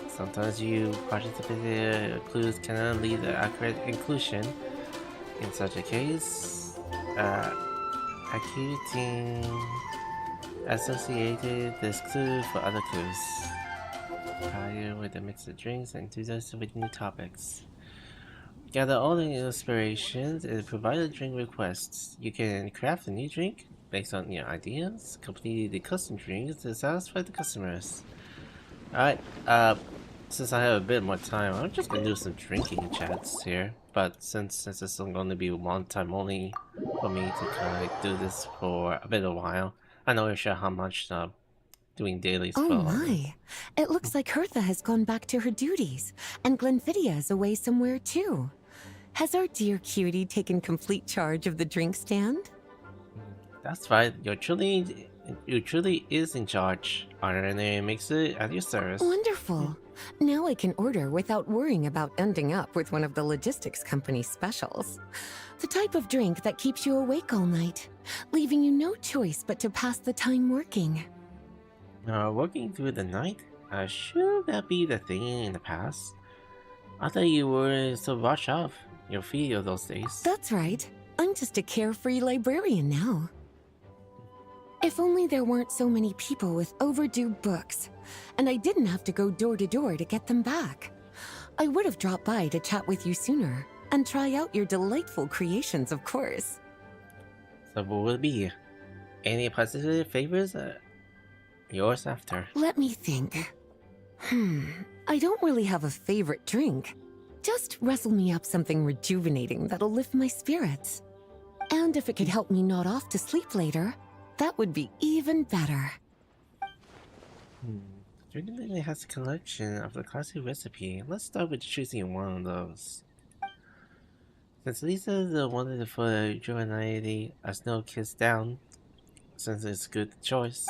Sometimes you participated clues cannot lead to accurate inclusion. In such a case, accusing associated this clue for other clues. Fire with a mix of drinks and enthusiasm with new topics. Gather all the inspirations and provide drink requests. You can craft a new drink based on your ideas, complete the custom drinks to satisfy the customers. Alright, since I have a bit more time, I'm just gonna do some drinking chats here. But since this is going to be one time only for me to kind of do this for a bit of a while, I'm not really sure how much doing dailies for. Oh my! It looks like Hertha has gone back to her duties, and Glenfiddia is away somewhere too. Has our dear cutie taken complete charge of the drink stand? That's right, you truly is in charge. RNA makes it at your service. Wonderful. Now I can order without worrying about ending up with one of the logistics company's specials. The type of drink that keeps you awake all night, leaving you no choice but to pass the time working. Working through the night? Should that be the thing in the past? I thought you were so rushed off your feet of those days. That's right. I'm just a carefree librarian now. If only there weren't so many people with overdue books, and I didn't have to go door to door to get them back. I would have dropped by to chat with you sooner, and try out your delightful creations, of course. So what will it be? Any particular favors? Yours after. Let me think. I don't really have a favorite drink. Just wrestle me up something rejuvenating that'll lift my spirits. And if it could help me nod off to sleep later, that would be even better. Drinking has a collection of the classic recipe. Let's start with choosing one of those. Since Lisa is the one for juvenility, a snow kiss down, since it's a good choice.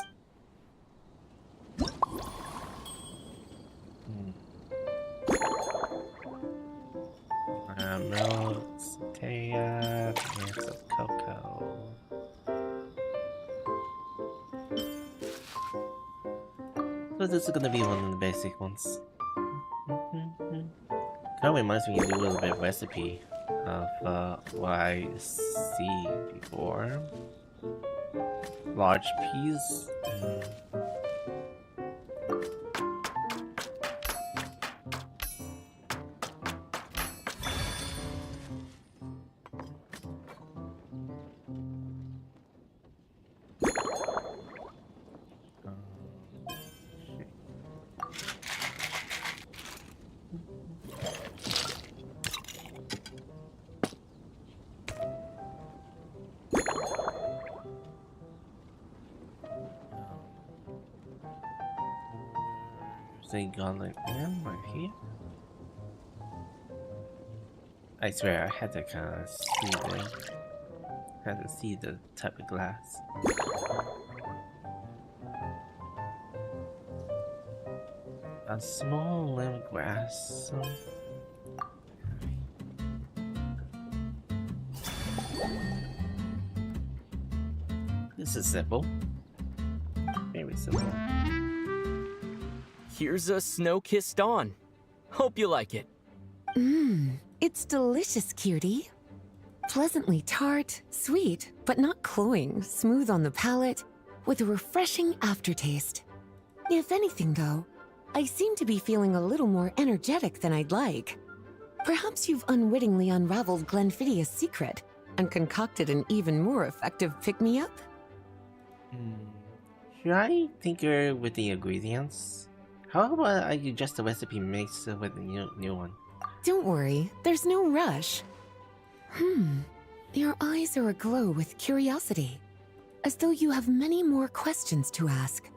Milk, Sataya, mix of cocoa. So this is gonna be one of the basic ones. Kind of reminds me of a little bit of recipe of what I see before. Large peas. They got like right here. I swear I had to kind of see the type of glass. A small lemongrass. This is simple. Very simple. Here's a snow-kissed dawn. Hope you like it. It's delicious, cutie. Pleasantly tart, sweet, but not cloying, smooth on the palate, with a refreshing aftertaste. If anything, though, I seem to be feeling a little more energetic than I'd like. Perhaps you've unwittingly unraveled Glenfiddia's secret and concocted an even more effective pick-me-up? Should I tinker with the ingredients? How about I adjust the recipe mix with the new one? Don't worry, there's no rush. Your eyes are aglow with curiosity, as though you have many more questions to ask.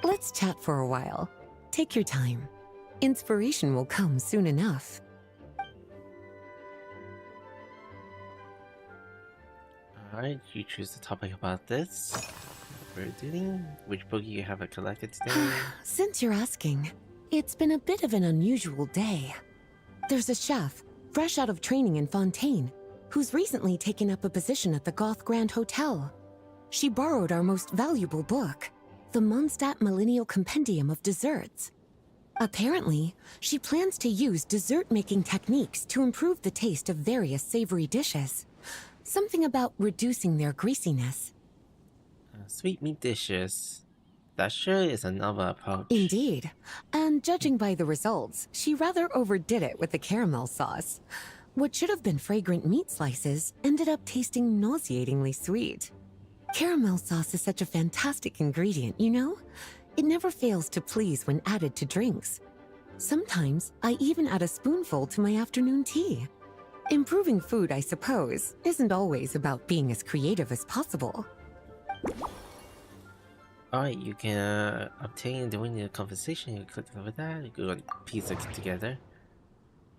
Let's chat for a while. Take your time. Inspiration will come soon enough. Alright, you choose the topic about this. We're doing which book you have collected today? Since you're asking, it's been a bit of an unusual day. There's a chef, fresh out of training in Fontaine, who's recently taken up a position at the Goth Grand Hotel. She borrowed our most valuable book, the Mondstadt Millennial Compendium of Desserts. Apparently, she plans to use dessert-making techniques to improve the taste of various savory dishes. Something about reducing their greasiness. Sweet meat dishes. That sure is a novel approach. Indeed. And judging by the results, she rather overdid it with the caramel sauce. What should have been fragrant meat slices ended up tasting nauseatingly sweet. Caramel sauce is such a fantastic ingredient, you know? It never fails to please when added to drinks. Sometimes I even add a spoonful to my afternoon tea. Improving food, I suppose, isn't always about being as creative as possible. Alright, you can obtain during the conversation. You click over that, you go piece it together.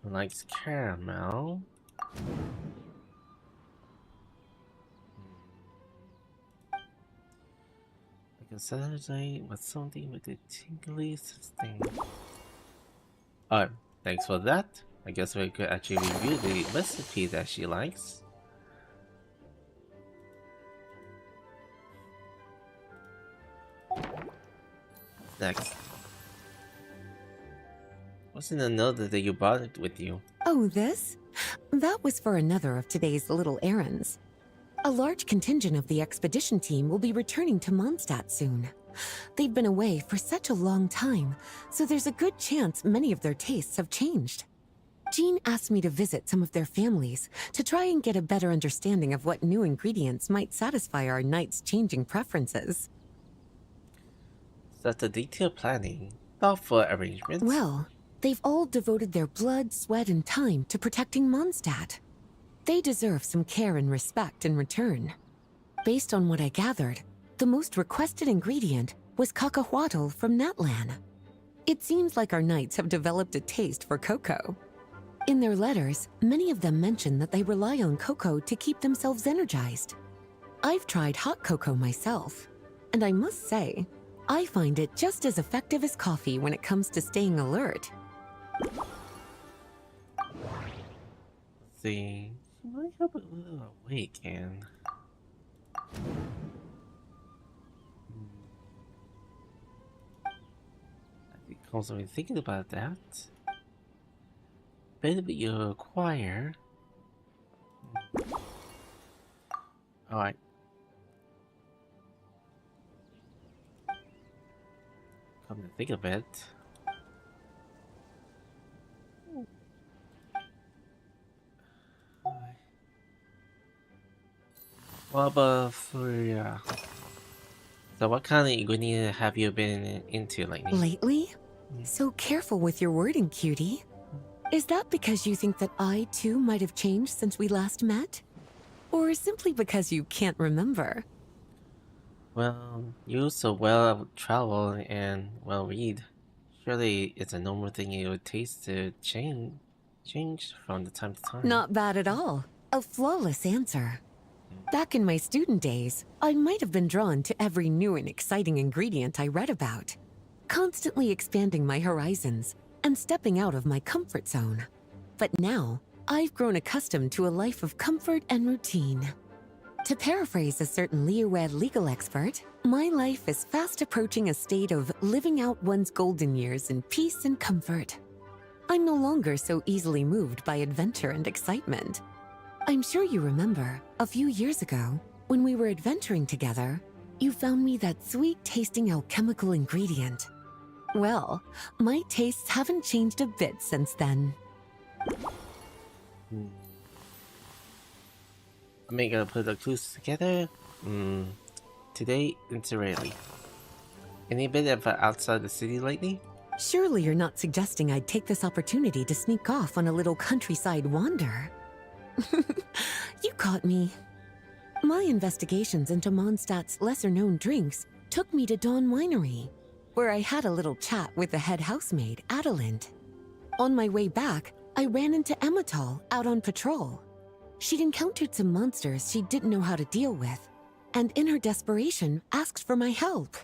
Likes caramel. I can celebrate with something with a tingly sustain. Alright, thanks for that. I guess we could actually review the recipe that she likes. Next. What's in the note that you brought it with you? Oh, this? That was for another of today's little errands. A large contingent of the expedition team will be returning to Mondstadt soon. They've been away for such a long time, so there's a good chance many of their tastes have changed. Jean asked me to visit some of their families to try and get a better understanding of what new ingredients might satisfy our knights' changing preferences. That's a detailed planning, thoughtful arrangements. Well, they've all devoted their blood, sweat, and time to protecting Mondstadt. They deserve some care and respect in return. Based on what I gathered, the most requested ingredient was cacahuatl from Natlan. It seems like our knights have developed a taste for cocoa. In their letters, many of them mention that they rely on cocoa to keep themselves energized. I've tried hot cocoa myself, and I must say, I find it just as effective as coffee when it comes to staying alert. See, she might help a little awake and. I think also when thinking about that, benefit you acquire. Alright. Come to think of it. Well, but for so what kind of ingredient have you been into lately? Lately? So careful with your wording, cutie. Is that because you think that I, too, might have changed since we last met? Or simply because you can't remember? Well, you're so well traveled and well read. Surely it's a normal thing you would taste to change from the time to time. Not bad at all. A flawless answer. Back in my student days, I might have been drawn to every new and exciting ingredient I read about, constantly expanding my horizons and stepping out of my comfort zone. But now, I've grown accustomed to a life of comfort and routine. To paraphrase a certain Leowed legal expert, my life is fast approaching a state of living out one's golden years in peace and comfort. I'm no longer so easily moved by adventure and excitement. I'm sure you remember, a few years ago, when we were adventuring together, you found me that sweet-tasting alchemical ingredient. Well, my tastes haven't changed a bit since then. I'm gonna put the clues together. Today, Interrally. Any bit of outside the city lately? Surely you're not suggesting I'd take this opportunity to sneak off on a little countryside wander? You caught me. My investigations into Mondstadt's lesser-known drinks took me to Dawn Winery, where I had a little chat with the head housemaid, Adelind. On my way back, I ran into Emmetall out on patrol. She'd encountered some monsters she didn't know how to deal with, and in her desperation, asked for my help.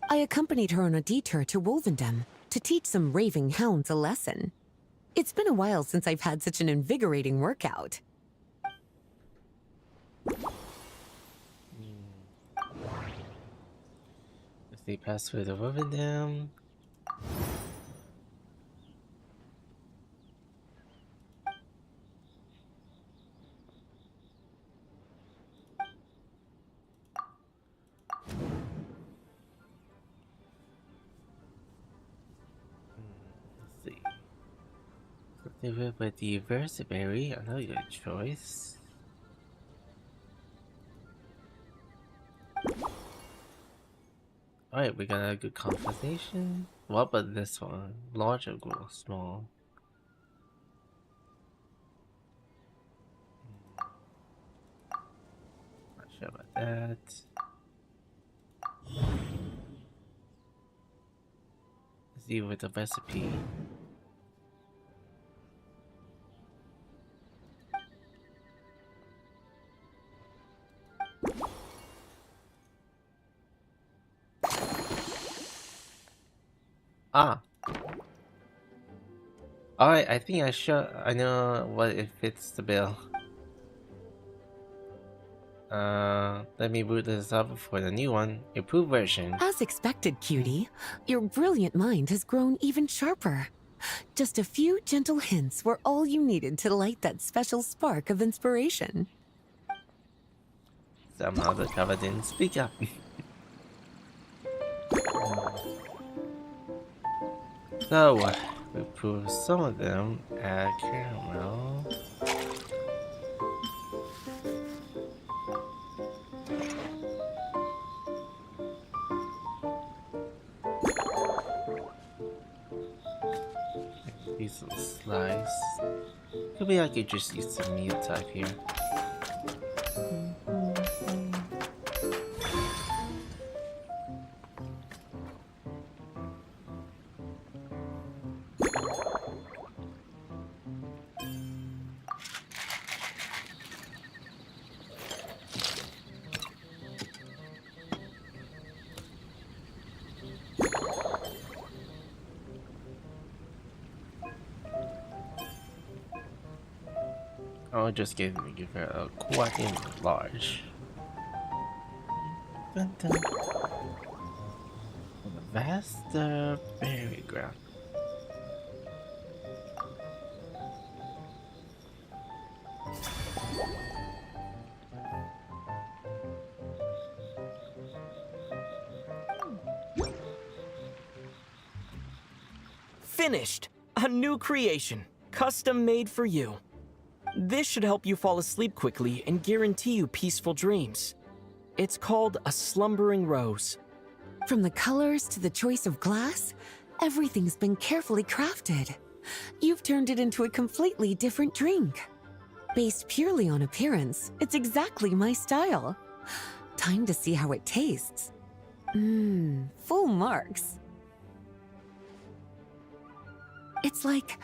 I accompanied her on a detour to Wolvendom to teach some raving hounds a lesson. It's been a while since I've had such an invigorating workout. If they pass through the Wolvendom. Live with the Versiberry, another good choice. Alright, we got a good conversation. What about this one? Large or small? Not sure about that. Let's see with the recipe. Ah. Alright, I think I know what it fits the bill. Let me boot this up for the new one, improved version. As expected, cutie, your brilliant mind has grown even sharper. Just a few gentle hints were all you needed to light that special spark of inspiration. Somehow the cover didn't speak up. So, we proved some of them at caramel. Piece of slice. Could be I could just use the meat type here. I'll just give her a quite large. Vast berry ground. Finished! A new creation, custom made for you. This should help you fall asleep quickly and guarantee you peaceful dreams. It's called a slumbering rose. From the colors to the choice of glass, everything's been carefully crafted. You've turned it into a completely different drink. Based purely on appearance, it's exactly my style. Time to see how it tastes. Full marks. It's like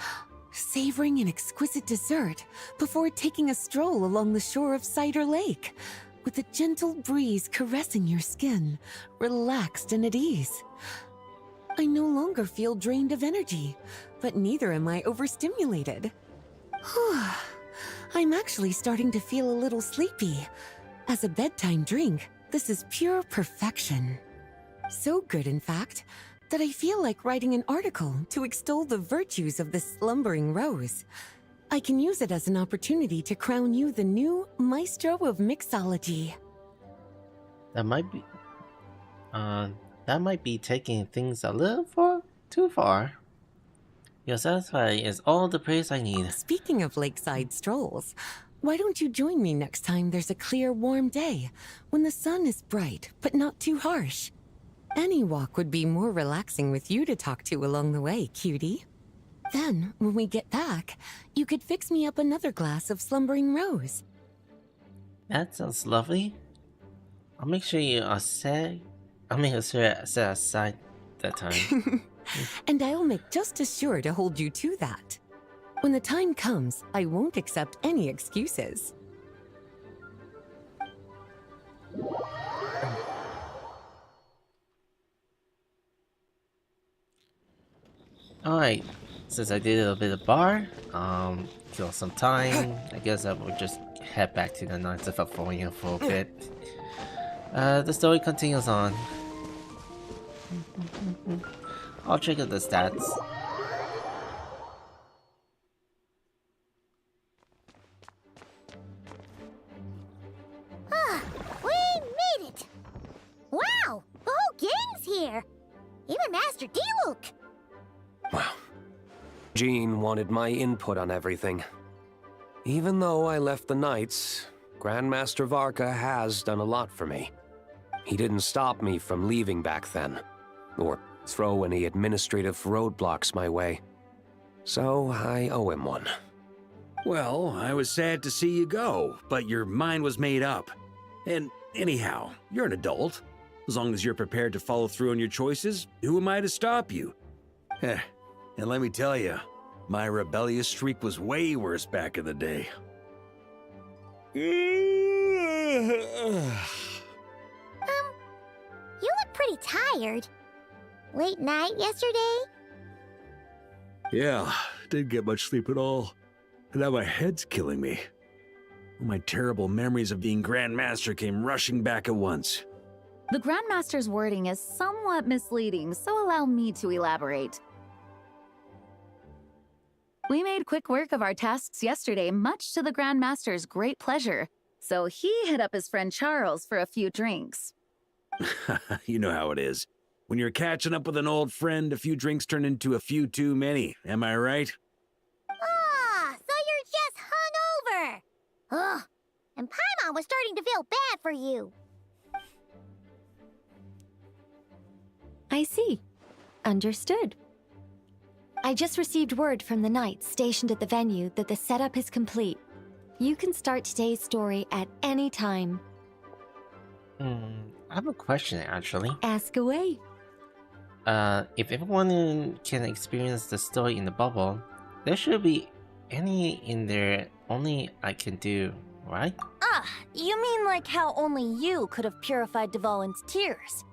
savoring an exquisite dessert before taking a stroll along the shore of Cider Lake, with a gentle breeze caressing your skin, relaxed and at ease. I no longer feel drained of energy, but neither am I overstimulated. I'm actually starting to feel a little sleepy. As a bedtime drink, this is pure perfection. So good, in fact, that I feel like writing an article to extol the virtues of the slumbering rose. I can use it as an opportunity to crown you the new maestro of mixology. That might be taking things a little too far. Your satisfying is all the praise I need. Speaking of lakeside strolls, why don't you join me next time there's a clear, warm day, when the sun is bright but not too harsh? Any walk would be more relaxing with you to talk to along the way, cutie. Then, when we get back, you could fix me up another glass of slumbering rose. That sounds lovely. I'll make sure you are set. I'll make sure set aside that time. And I'll make just as sure to hold you to that. When the time comes, I won't accept any excuses. Alright, since I did a bit of bar, kill some time, I guess I will just head back to the Knights of Favonius for a bit. The story continues on. I'll check out the stats. We made it! Wow, the whole gang's here! Even Master D-Luke! Wow. Jean wanted my input on everything. Even though I left the Knights, Grandmaster Varka has done a lot for me. He didn't stop me from leaving back then, or throw any administrative roadblocks my way. So I owe him one. Well, I was sad to see you go, but your mind was made up. And anyhow, you're an adult. As long as you're prepared to follow through on your choices, who am I to stop you? And let me tell you, my rebellious streak was way worse back in the day. You look pretty tired. Late night yesterday? Yeah, didn't get much sleep at all. And now my head's killing me. All my terrible memories of being Grandmaster came rushing back at once. The Grandmaster's wording is somewhat misleading, so allow me to elaborate. We made quick work of our tasks yesterday, much to the Grandmaster's great pleasure, so he hit up his friend Charles for a few drinks. You know how it is. When you're catching up with an old friend, a few drinks turn into a few too many, am I right? Ah, so you're just hungover! Ugh, and Paimon was starting to feel bad for you. I see. Understood. I just received word from the Knights stationed at the venue that the setup is complete. You can start today's story at any time. I have a question, actually. Ask away. If everyone can experience the story in the bubble, there should be any in there only I can do, right? Ah, you mean like how only you could have purified Dvalin's tears?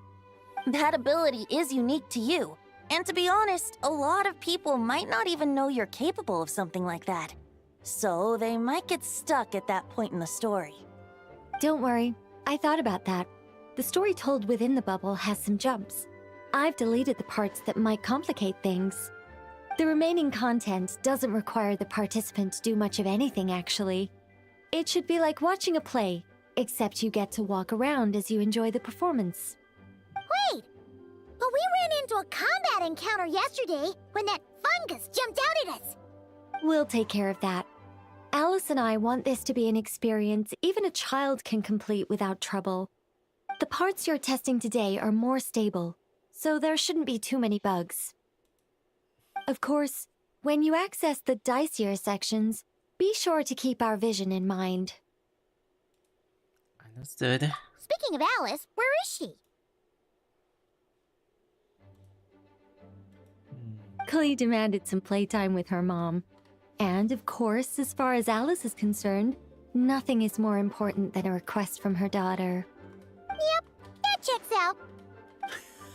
That ability is unique to you. And to be honest, a lot of people might not even know you're capable of something like that. So they might get stuck at that point in the story. Don't worry, I thought about that. The story told within the bubble has some jumps. I've deleted the parts that might complicate things. The remaining content doesn't require the participant to do much of anything, actually. It should be like watching a play, except you get to walk around as you enjoy the performance. Wait! But we ran into a combat encounter yesterday when that fungus jumped out at us! We'll take care of that. Alice and I want this to be an experience even a child can complete without trouble. The parts you're testing today are more stable, so there shouldn't be too many bugs. Of course, when you access the dicier sections, be sure to keep our vision in mind. Understood. Speaking of Alice, where is she? Klee demanded some playtime with her mom. And of course, as far as Alice is concerned, nothing is more important than a request from her daughter. Yep, that checks out.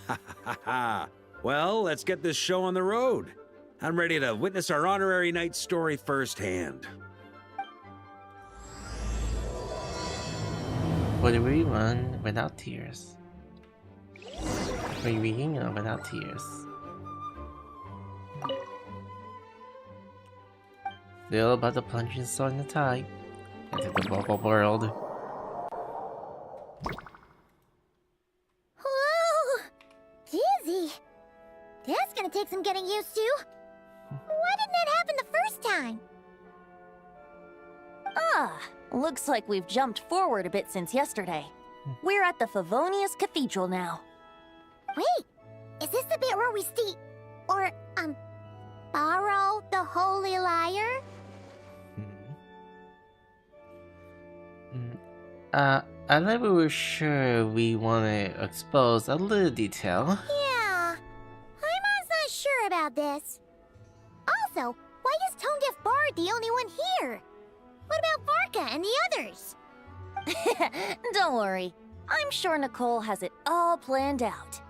Ha ha ha! Well, let's get this show on the road. I'm ready to witness our honorary knight story firsthand. For the rerun without tears. Rereading without tears. Still about to plunge inside the tide into the bubble world. Whoa! Dizzy! That's gonna take some getting used to. Why didn't that happen the first time? Ah, looks like we've jumped forward a bit since yesterday. We're at the Favonius Cathedral now. Wait, is this the bit where we borrow the Holy Lyre? I thought we were sure we want to expose a little detail. Yeah, Paimon's not sure about this. Also, why is Tone Deaf Bard the only one here? What about Varka and the others? Don't worry, I'm sure Nicole has it all planned out.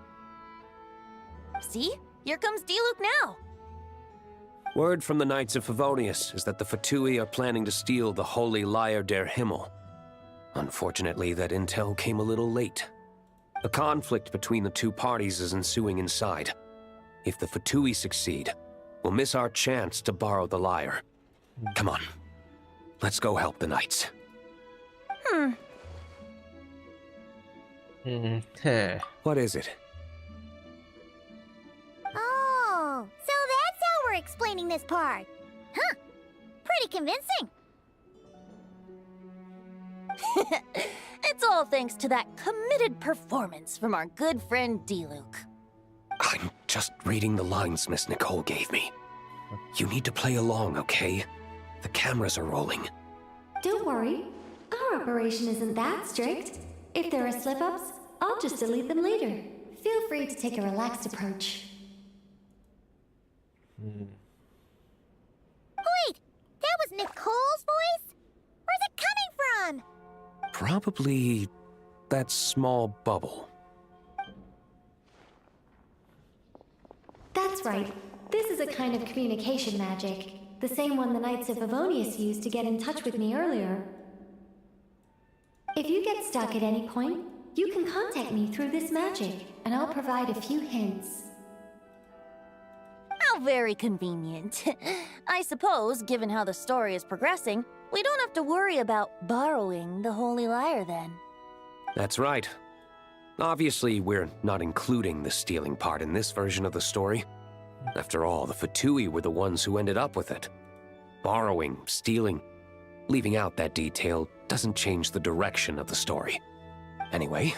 See? Here comes Diluc now. Word from the Knights of Favonius is that the Fatui are planning to steal the Holy Lyre der Himmel. Unfortunately, that intel came a little late. A conflict between the two parties is ensuing inside. If the Fatui succeed, we'll miss our chance to borrow the lyre. Come on, let's go help the Knights. What is it? Oh, so that's how we're explaining this part. Huh. Pretty convincing. It's all thanks to that committed performance from our good friend D-Luke. I'm just reading the lines Miss Nicole gave me. You need to play along, okay? The cameras are rolling. Don't worry. Our operation isn't that strict. If there are slip-ups, I'll just delete them later. Feel free to take a relaxed approach. Wait! That was Nicole's voice? Where's it coming from? Probably that small bubble. That's right. This is a kind of communication magic. The same one the Knights of Favonius used to get in touch with me earlier. If you get stuck at any point, you can contact me through this magic, and I'll provide a few hints. How very convenient. I suppose, given how the story is progressing, we don't have to worry about borrowing the Holy Lyre then. That's right. Obviously, we're not including the stealing part in this version of the story. After all, the Fatui were the ones who ended up with it. Borrowing, stealing, leaving out that detail doesn't change the direction of the story. Anyway,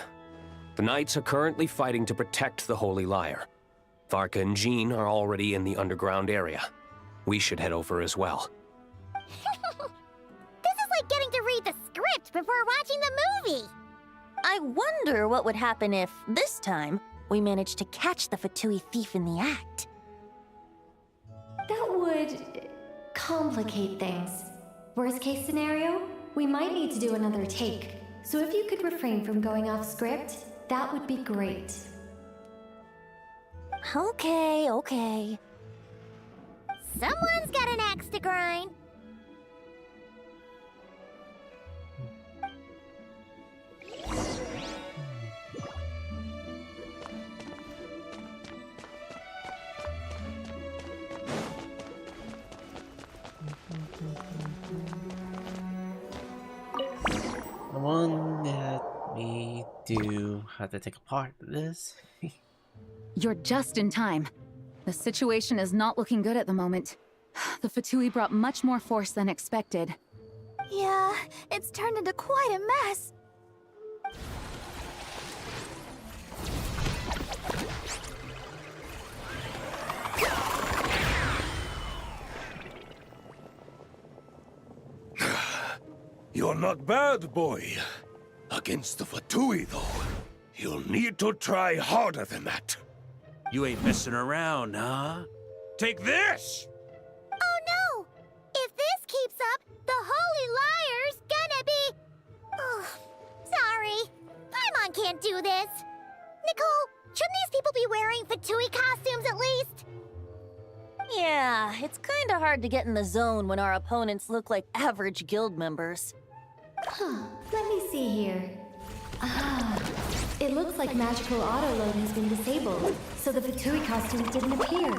the Knights are currently fighting to protect the Holy Lyre. Varka and Jean are already in the underground area. We should head over as well. This is like getting to read the script before watching the movie. I wonder what would happen if, this time, we managed to catch the Fatui thief in the act. That would complicate things. Worst case scenario, we might need to do another take. So if you could refrain from going off script, that would be great. Okay. Someone's got an axe to grind. The one that we do have to take apart this. You're just in time. The situation is not looking good at the moment. The Fatui brought much more force than expected. Yeah, it's turned into quite a mess. You're not bad, boy. Against the Fatui, though, you'll need to try harder than that. You ain't messing around, huh? Take this! Oh no! If this keeps up, the Holy Lyre's gonna be... Oh, sorry. Paimon can't do this. Nicole, shouldn't these people be wearing Fatui costumes at least? Yeah, it's kinda hard to get in the zone when our opponents look like average guild members. Let me see here. It looks like magical autoload has been disabled, so the Fatui costumes didn't appear.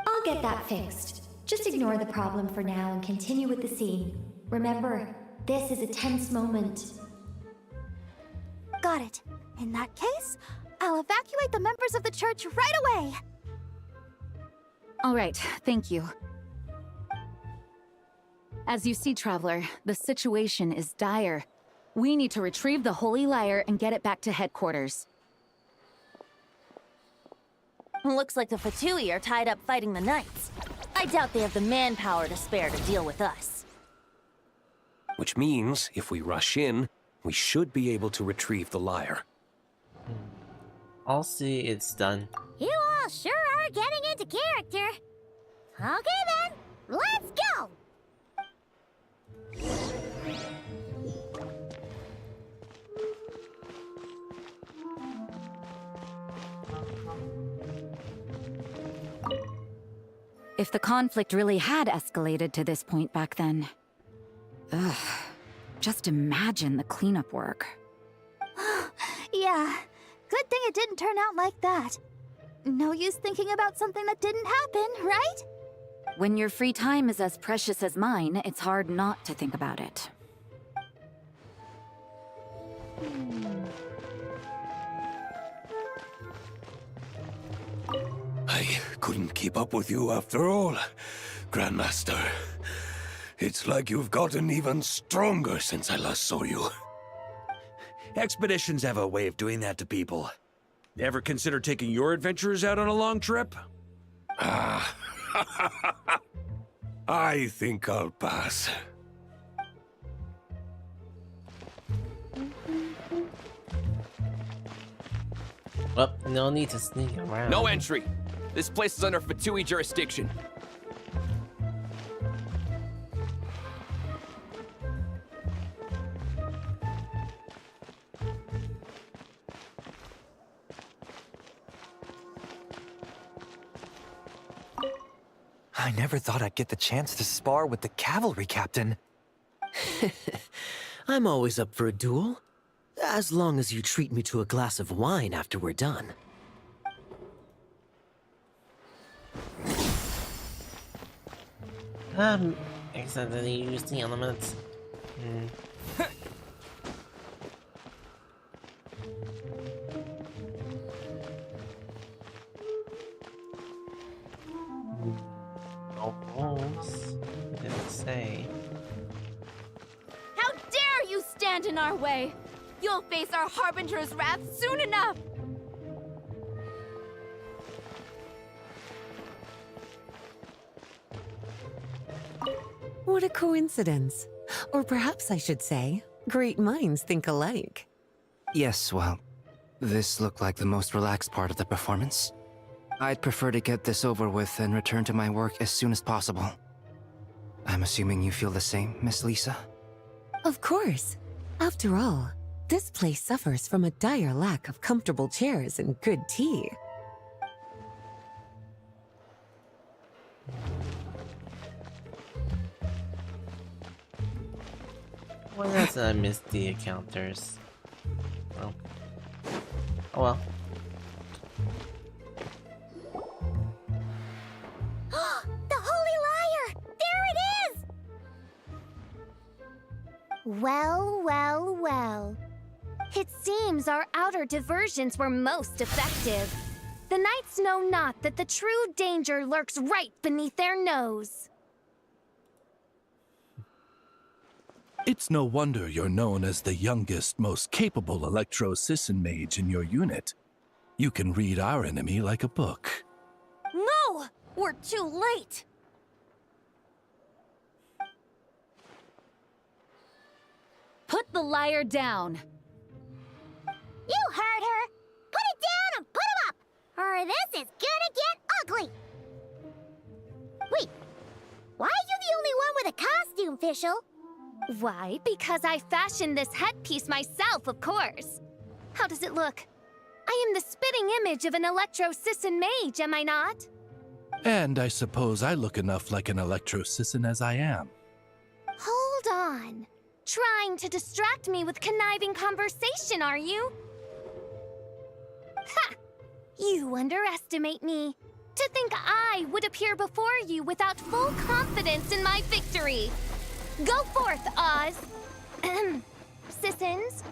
I'll get that fixed. Just ignore the problem for now and continue with the scene. Remember, this is a tense moment. Got it. In that case, I'll evacuate the members of the church right away. All right, thank you. As you see, Traveler, the situation is dire. We need to retrieve the Holy Lyre and get it back to headquarters. Looks like the Fatui are tied up fighting the Knights. I doubt they have the manpower to spare to deal with us. Which means, if we rush in, we should be able to retrieve the lyre. I'll see it's done. You all sure are getting into character. Okay then, let's go! If the conflict really had escalated to this point back then... Ugh. Just imagine the cleanup work. Yeah, good thing it didn't turn out like that. No use thinking about something that didn't happen, right? When your free time is as precious as mine, it's hard not to think about it. I couldn't keep up with you after all, Grandmaster. It's like you've gotten even stronger since I last saw you. Expeditions have a way of doing that to people. Ever consider taking your adventurers out on a long trip? Ah, I think I'll pass. Well, no need to sneak around. No entry. This place is under Fatui jurisdiction. I never thought I'd get the chance to spar with the cavalry captain. I'm always up for a duel. As long as you treat me to a glass of wine after we're done. Accidentally use the elements. No rules. Didn't say. How dare you stand in our way! You'll face our Harbinger's wrath soon enough! What a coincidence. Or perhaps I should say, great minds think alike. Yes, well, this looked like the most relaxed part of the performance. I'd prefer to get this over with and return to my work as soon as possible. I'm assuming you feel the same, Miss Lisa? Of course. After all, this place suffers from a dire lack of comfortable chairs and good tea. Why does I miss the encounters? Oh. Oh well. The Holy Liar! There it is! Well, well, well. It seems our outer diversions were most effective. The knights know not that the true danger lurks right beneath their nose. It's no wonder you're known as the youngest, most capable electro-Sisson mage in your unit. You can read our enemy like a book. No! We're too late! Put the liar down. You heard her! Put it down and put him up! Or this is gonna get ugly! Wait, why are you the only one with a costume, Fischl? Why, because I fashioned this headpiece myself, of course. How does it look? I am the spitting image of an electro-Sisson mage, am I not? And I suppose I look enough like an electro-Sisson as I am. Hold on. Trying to distract me with conniving conversation, are you? Ha! You underestimate me. To think I would appear before you without full confidence in my victory. Go forth, Oz. Sissons,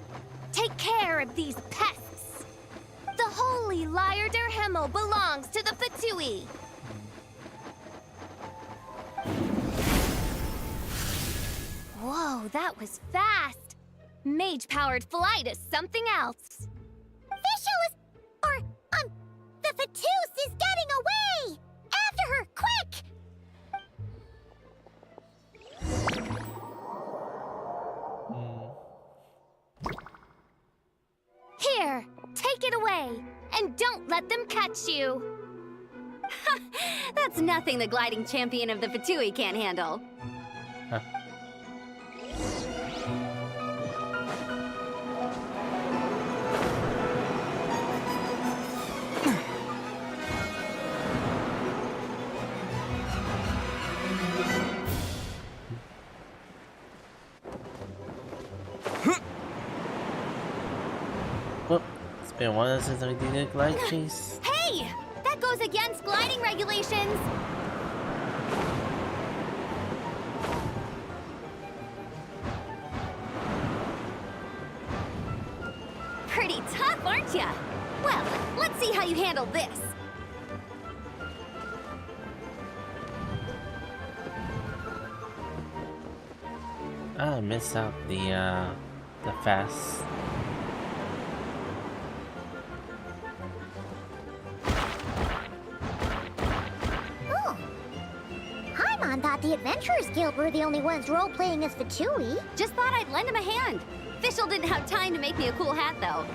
take care of these pests. The Holy Liar der Himmel belongs to the Fatui. Whoa, that was fast. Mage-powered flight is something else. Fischl is... the Fatus is getting away! After her, quick! Here, take it away, and don't let them catch you. That's nothing the gliding champion of the Fatui can't handle. Huh. Well, it's been a while since I did a glide chase. Hey! That goes against gliding regulations! Pretty tough, aren't ya? Well, let's see how you handle this. I missed out the fast. Oh. Paimon thought the Adventurers Guild were the only ones role-playing as Fatui. Just thought I'd lend him a hand. Fischl didn't have time to make me a cool hat, though.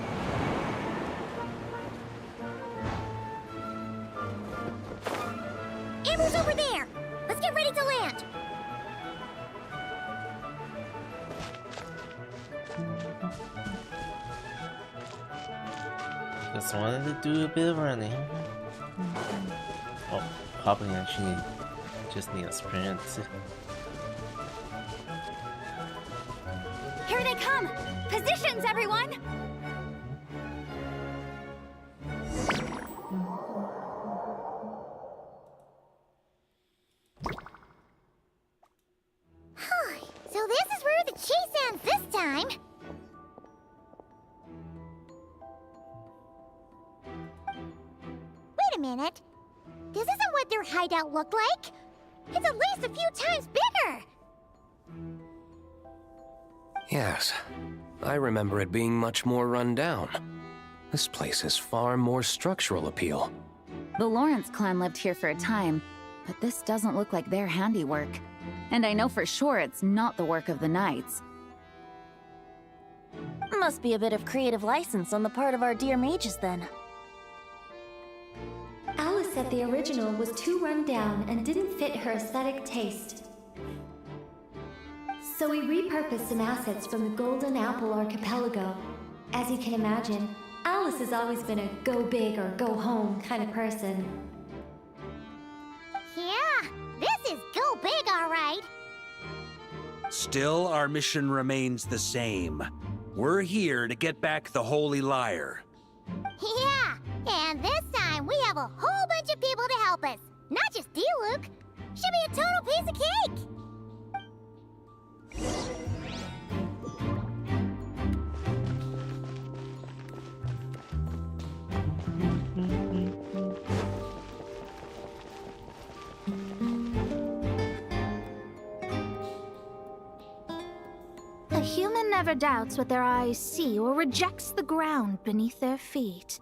Amber's over there! Let's get ready to land! Just wanted to do a bit of running. Oh, probably actually just need a sprint. Here they come! Positions, everyone! So this is where the chase ends this time. Wait a minute. This isn't what their hideout looked like. It's at least a few times bigger. Yes, I remember it being much more run down. This place has far more structural appeal. The Lawrence clan lived here for a time, but this doesn't look like their handiwork. And I know for sure it's not the work of the Knights. Must be a bit of creative license on the part of our dear mages, then. Alice said the original was too run down and didn't fit her aesthetic taste. So we repurposed some assets from the Golden Apple Archipelago. As you can imagine, Alice has always been a go big or go home kind of person. Yeah, this is go big, all right. Still, our mission remains the same. We're here to get back the Holy Lyre. Yeah, and this time we have a whole bunch of people to help us. Not just you, Luke. Should be a total piece of cake. A human never doubts what their eyes see or rejects the ground beneath their feet.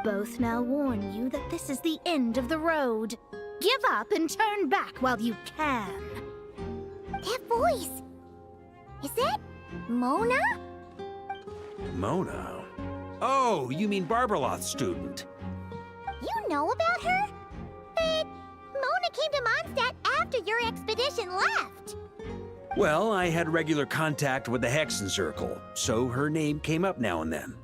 Both now warn you that this is the end of the road. Give up and turn back while you can. That voice. Is that Mona? Mona? Oh, you mean Barbarloth's student. You know about her? But Mona came to Mondstadt after your expedition left. Well, I had regular contact with the Hexen Circle, so her name came up now and then.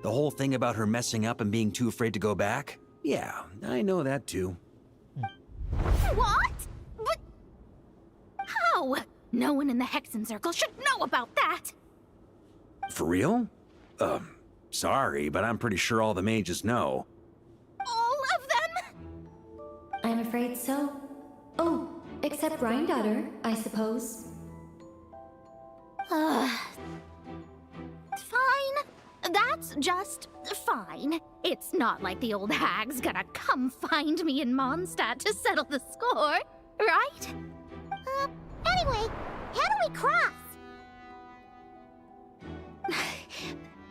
The whole thing about her messing up and being too afraid to go back? Yeah, I know that too. What? But how? No one in the Hexen Circle should know about that. For real? Sorry, but I'm pretty sure all the mages know. All of them? I'm afraid so. Oh, except Granddaughter, I suppose. Fine. That's just fine. It's not like the old hag's gonna come find me in Mondstadt to settle the score, right? Anyway, how do we cross?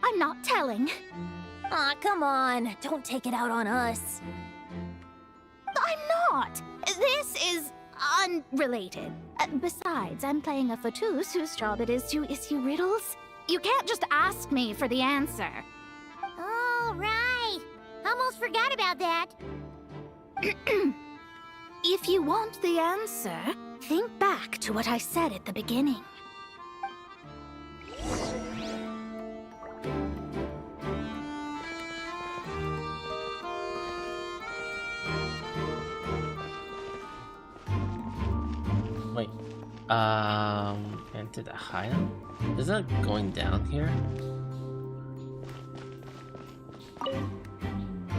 I'm not telling. Aw, come on. Don't take it out on us. I'm not. This is unrelated. Besides, I'm playing a Fatus whose job it is to issue riddles. You can't just ask me for the answer. All right. Almost forgot about that. If you want the answer, think back to what I said at the beginning. Wait, enter the hideout? Is that going down here?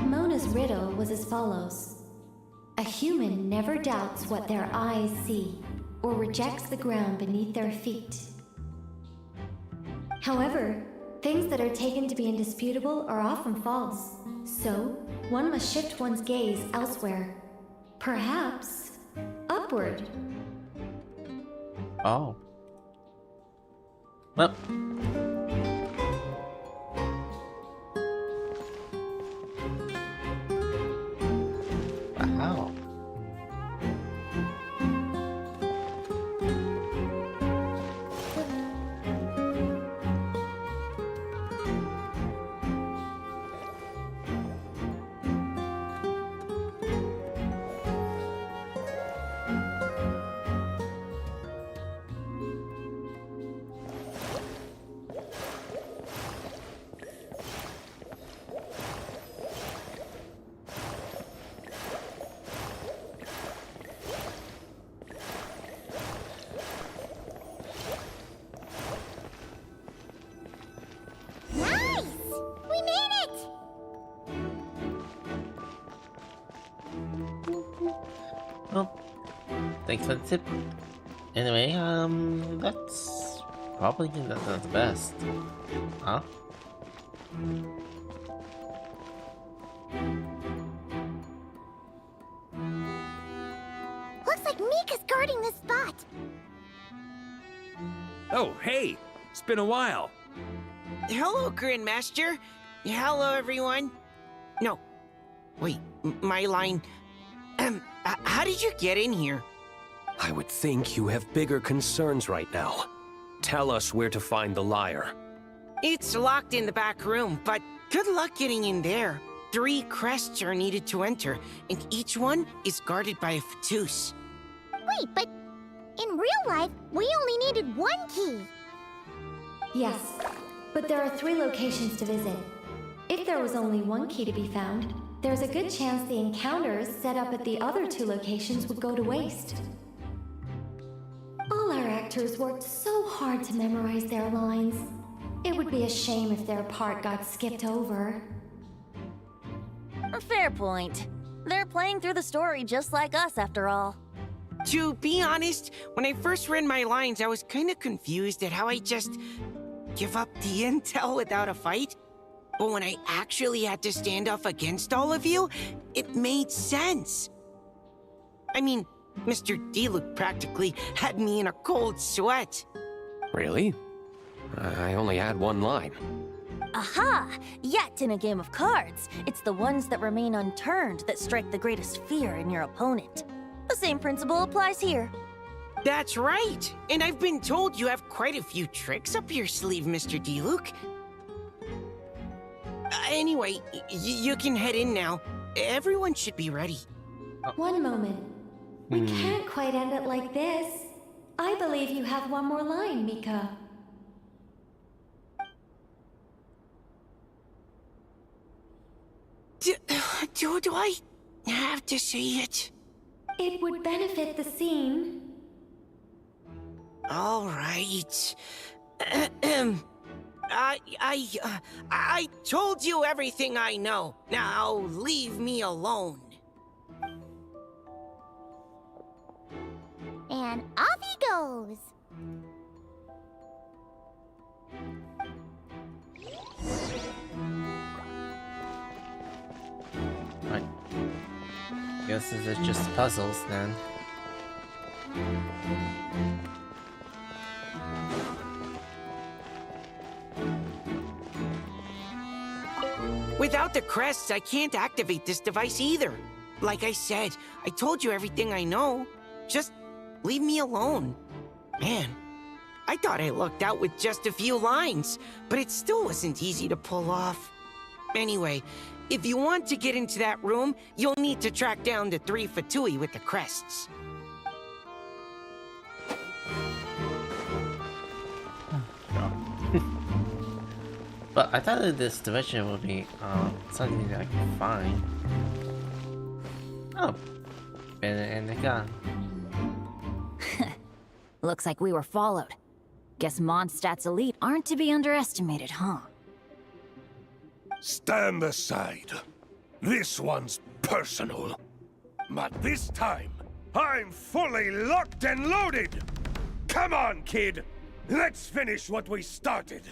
Mona's riddle was as follows. A human never doubts what their eyes see, or rejects the ground beneath their feet. However, things that are taken to be indisputable are often false, so one must shift one's gaze elsewhere. Perhaps upward. Oh. Well. Wow. Well, thanks for the tip. Anyway, that's probably not the best. Huh? Looks like Mika's guarding this spot. Oh, hey! It's been a while. Hello, Grandmaster. Hello, everyone. No. Wait, my line... how did you get in here? I would think you have bigger concerns right now. Tell us where to find the lyre. It's locked in the back room, but good luck getting in there. 3 crests are needed to enter, and each one is guarded by a Fatus. Wait, but in real life, we only needed 1 key. Yes, but there are 3 locations to visit. If there was only 1 key to be found, there's a good chance the encounters set up at the other 2 locations would go to waste. All our actors worked so hard to memorize their lines. It would be a shame if their part got skipped over. A fair point. They're playing through the story just like us, after all. To be honest, when I first read my lines, I was kind of confused at how I just give up the intel without a fight. But when I actually had to stand up against all of you, it made sense. I mean, Mr. Diluc practically had me in a cold sweat. Really? I only had 1 line. Aha! Yet in a game of cards, it's the ones that remain unturned that strike the greatest fear in your opponent. The same principle applies here. That's right! And I've been told you have quite a few tricks up your sleeve, Mr. Diluc. Anyway, you can head in now. Everyone should be ready. 1 moment. We can't quite end it like this. I believe you have 1 more line, Mika. Do I have to say it? It would benefit the scene. All right. I told you everything I know. Now leave me alone. And off he goes. Right. Guess this is just puzzles then. Without the crests, I can't activate this device either. Like I said, I told you everything I know. Just leave me alone. Man, I thought I lucked out with just a few lines, but it still wasn't easy to pull off. Anyway, if you want to get into that room, you'll need to track down the 3 Fatui with the crests. But I thought that this division would be something that I can find. Oh, and they got. Looks like we were followed. Guess Mondstadt's elite aren't to be underestimated, huh? Stand aside. This one's personal. But this time, I'm fully locked and loaded! Come on, kid! Let's finish what we started!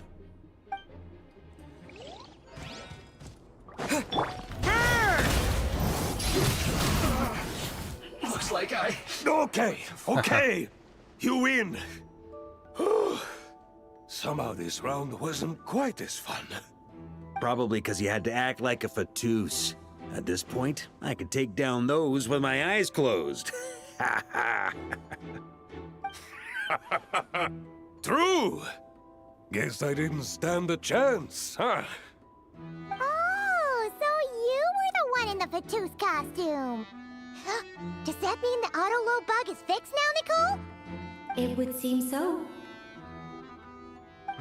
Looks like I... Okay. You win. Somehow this round wasn't quite as fun. Probably because you had to act like a Fatous. At this point, I could take down those with my eyes closed. Ha ha! True! Guess I didn't stand a chance, huh? Oh, so you were the one in the Fatous costume. Does that mean the auto-low bug is fixed now, Nicole? It would seem so.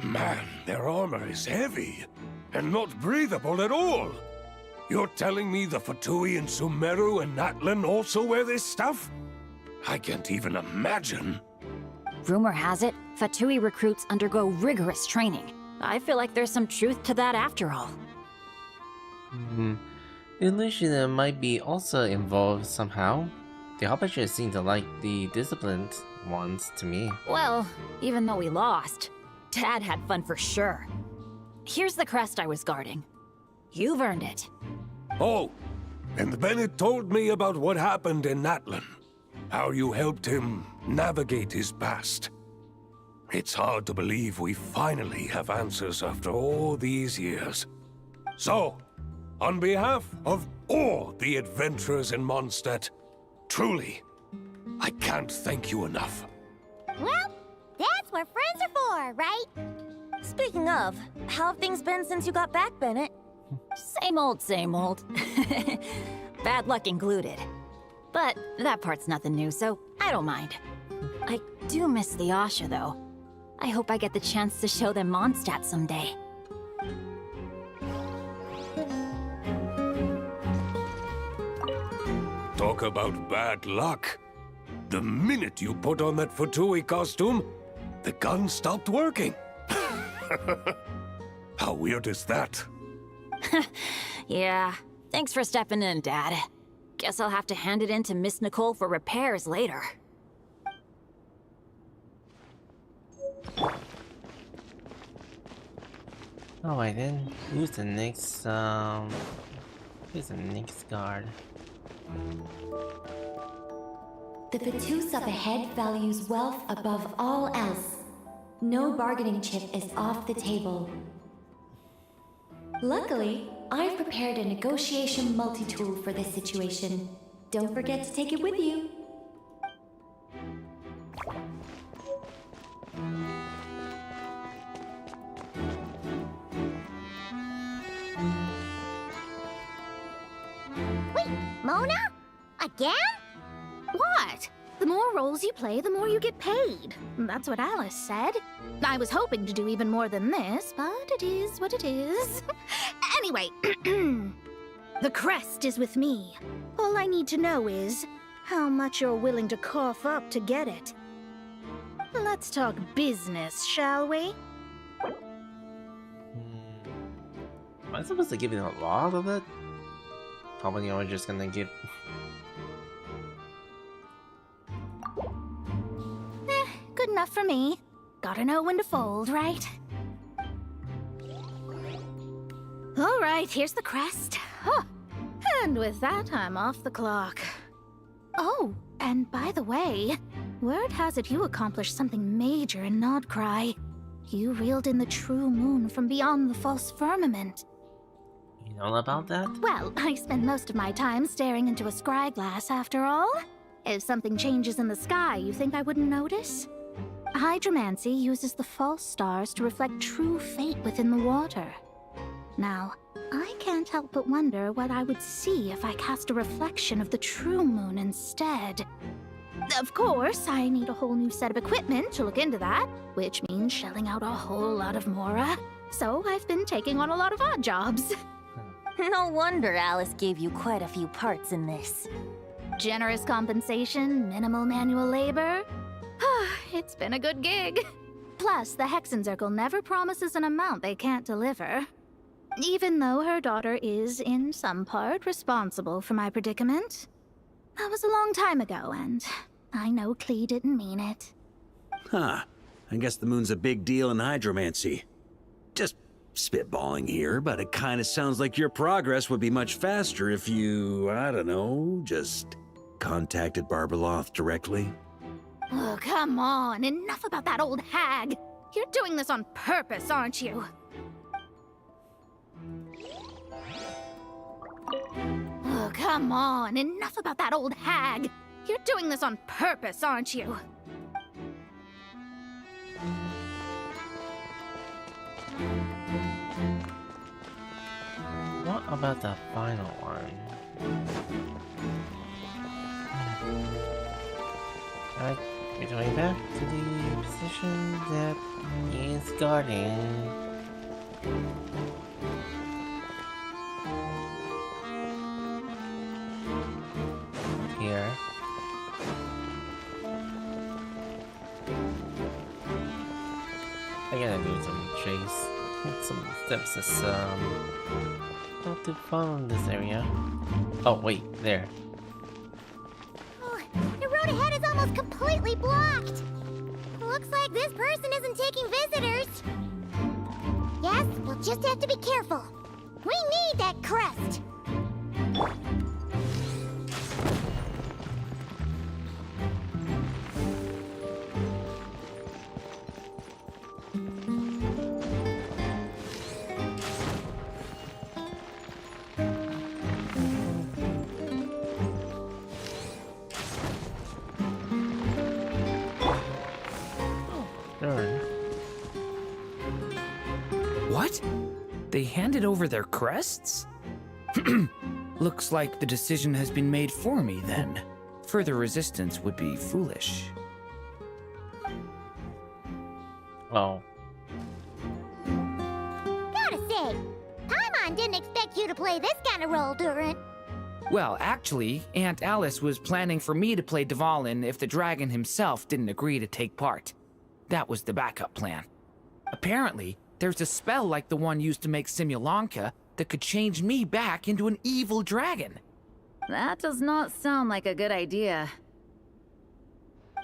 Man, their armor is heavy, and not breathable at all. You're telling me the Fatui in Sumeru and Natlan also wear this stuff? I can't even imagine. Rumor has it, Fatui recruits undergo rigorous training. I feel like there's some truth to that after all. The illusion might be also involved somehow. The Harbingers seem to like the disciplined ones to me. Well, even though we lost, Dad had fun for sure. Here's the crest I was guarding. You've earned it. Oh, and Bennett told me about what happened in Natlan. How you helped him navigate his past. It's hard to believe we finally have answers after all these years. So, on behalf of all the adventurers in Mondstadt, truly, I can't thank you enough. Well, that's what friends are for, right? Speaking of, how have things been since you got back, Bennett? Same old, same old. Bad luck included. But that part's nothing new, so I don't mind. I do miss the Asha, though. I hope I get the chance to show them Mondstadt someday. Talk about bad luck. The minute you put on that Fatui costume, the gun stopped working. How weird is that? Yeah, thanks for stepping in, Dad. Guess I'll have to hand it in to Miss Nicole for repairs later. Alright then, who's the next guard? The Fatous up ahead values wealth above all else. No bargaining chip is off the table. Luckily, I've prepared a negotiation multi-tool for this situation. Don't forget to take it with you. Wait, Mona? Again? What? The more roles you play, the more you get paid. That's what Alice said. I was hoping to do even more than this, but it is what it is. Anyway, the crest is with me. All I need to know is how much you're willing to cough up to get it. Let's talk business, shall we? Am I supposed to give you a lot of it? Probably I'm just gonna give... Good enough for me. Gotta know when to fold, right? All right, here's the crest. Huh. And with that, I'm off the clock. Oh, and by the way, word has it you accomplished something major in Nod-Krai. You reeled in the true moon from beyond the false firmament. You know about that? Well, I spend most of my time staring into a scry glass after all. If something changes in the sky, you think I wouldn't notice? Hydromancy uses the false stars to reflect true fate within the water. Now, I can't help but wonder what I would see if I cast a reflection of the true moon instead. Of course, I need a whole new set of equipment to look into that, which means shelling out a whole lot of mora. So I've been taking on a lot of odd jobs. No wonder Alice gave you quite a few parts in this. Generous compensation, minimal manual labor. It's been a good gig. Plus, the Hexenzirkel never promises an amount they can't deliver. Even though her daughter is, in some part, responsible for my predicament. That was a long time ago, and I know Klee didn't mean it. Huh. I guess the moon's a big deal in hydromancy. Just spitballing here, but it kind of sounds like your progress would be much faster if you, I don't know, just contacted Barbeloth directly. Oh, come on. Enough about that old hag. You're doing this on purpose, aren't you? Oh, come on. Enough about that old hag. You're doing this on purpose, aren't you? What about the final one? Alright, returning back to the position that he is guarding. Here. I gotta do some chase. Some steps is not too far in this area. Oh wait, there. Oh, the road ahead is almost completely blocked. Looks like this person isn't taking visitors. Yes, we'll just have to be careful. We need that crest. What? They handed over their crests? Looks like the decision has been made for me, then. Further resistance would be foolish. Oh. Gotta say, Paimon didn't expect you to play this kind of role, Durin. Well, actually, Aunt Alice was planning for me to play Dvalin if the dragon himself didn't agree to take part. That was the backup plan. Apparently, there's a spell like the one used to make Simulanka that could change me back into an evil dragon. That does not sound like a good idea.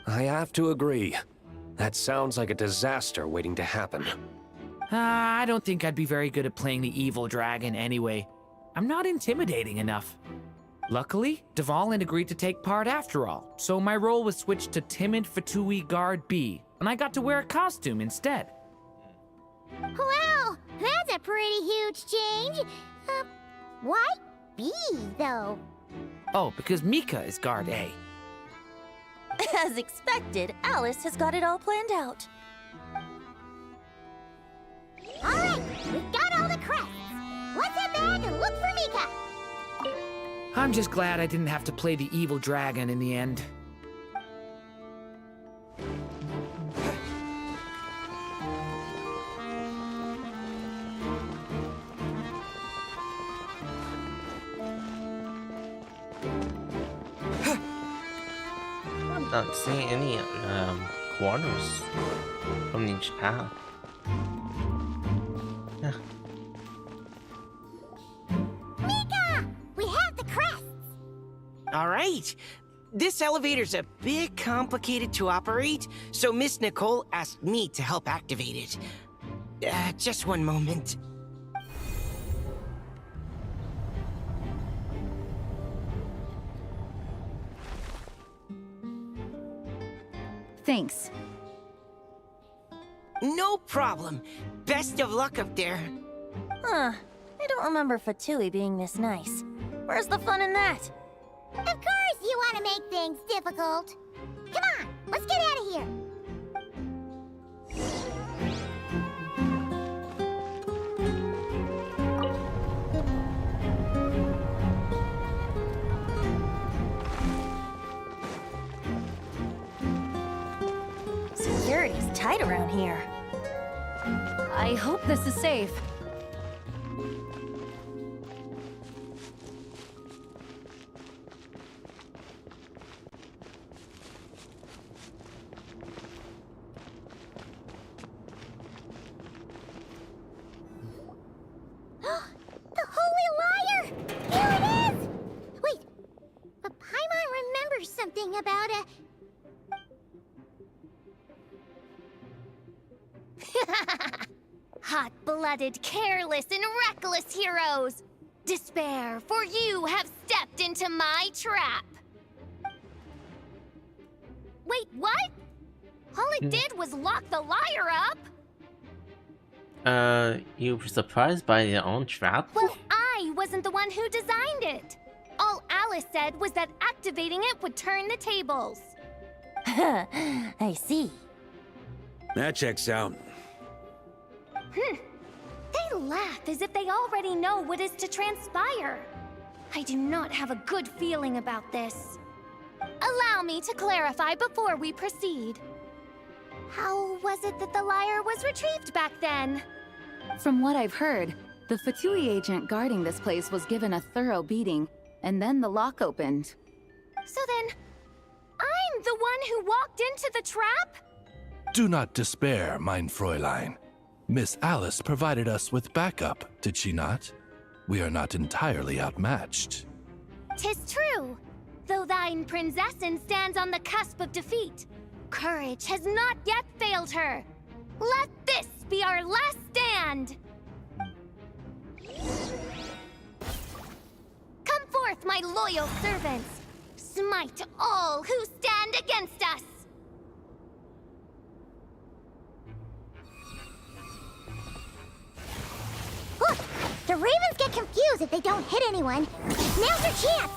I have to agree. That sounds like a disaster waiting to happen. I don't think I'd be very good at playing the evil dragon anyway. I'm not intimidating enough. Luckily, Dvalin agreed to take part after all, so my role was switched to timid Fatui Guard B, and I got to wear a costume instead. Wow, that's a pretty huge change. Why B, though? Oh, because Mika is Guard A. As expected, Alice has got it all planned out. All right, we've got all the crests. Let's head back and look for Mika. I'm just glad I didn't have to play the evil dragon in the end. I'm not seeing any corners from each path. Mika! We have the crests! All right. This elevator's a bit complicated to operate, so Miss Nicole asked me to help activate it. Just one moment. Thanks. No problem. Best of luck up there. Huh. I don't remember Fatui being this nice. Where's the fun in that? Of course you want to make things difficult. Come on, let's get out of here. Security's tight around here. I hope this is safe. The Holy Liar! Here it is! Wait, but Paimon remembers something about a... Hot-blooded, careless, and reckless heroes! Despair, for you have stepped into my trap! Wait, what? All it did was lock the liar up? You were surprised by your own trap? Well, I wasn't the one who designed it. All Alice said was that activating it would turn the tables. I see. That checks out. They laugh as if they already know what is to transpire. I do not have a good feeling about this. Allow me to clarify before we proceed. How was it that the lyre was retrieved back then? From what I've heard, the Fatui agent guarding this place was given a thorough beating, and then the lock opened. So then, I'm the one who walked into the trap? Do not despair, mein Fräulein. Miss Alice provided us with backup, did she not? We are not entirely outmatched. 'Tis true. Though thine Prinzessin stands on the cusp of defeat, courage has not yet failed her. Let this be our last stand! Come forth, my loyal servants! Smite all who stand against us! Look! The Ravens get confused if they don't hit anyone. Now's your chance!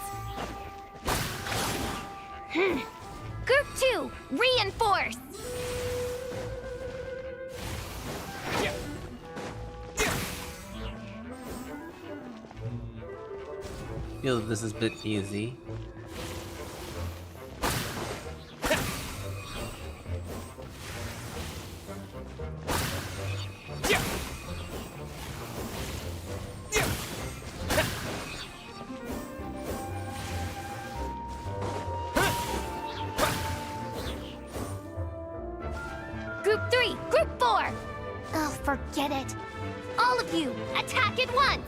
Group 2, reinforce! Feel this is a bit easy. Group 3, Group 4! Oh, forget it. All of you, attack at once!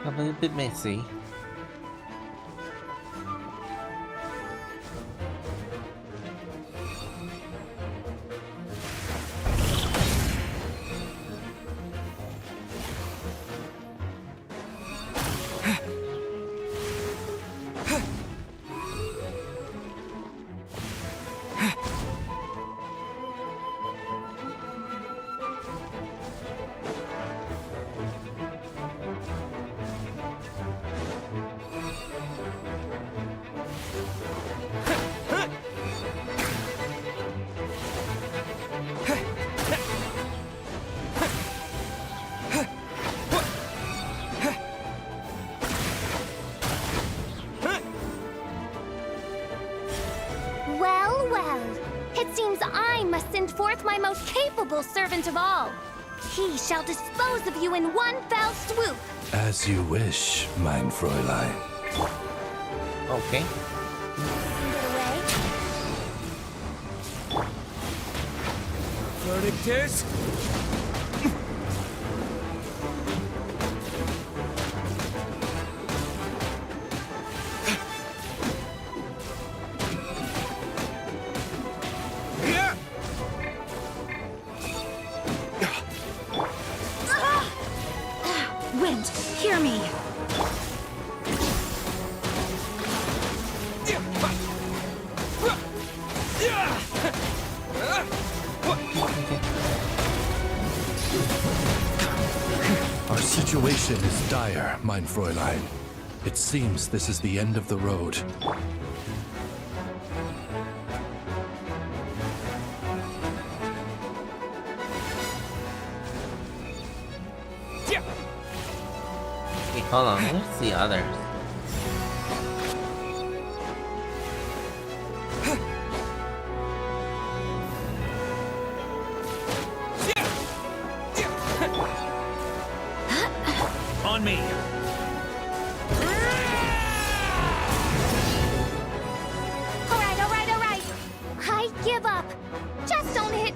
A bit messy. Forth my most capable servant of all. He shall dispose of you in one fell swoop. As you wish, mein Fräulein. Okay. Verdict is... Wind, hear me. Our situation is dire, mein Fräulein. It seems this is the end of the road. Hold on, let's see others. On me. All right. I give up. Just don't hit.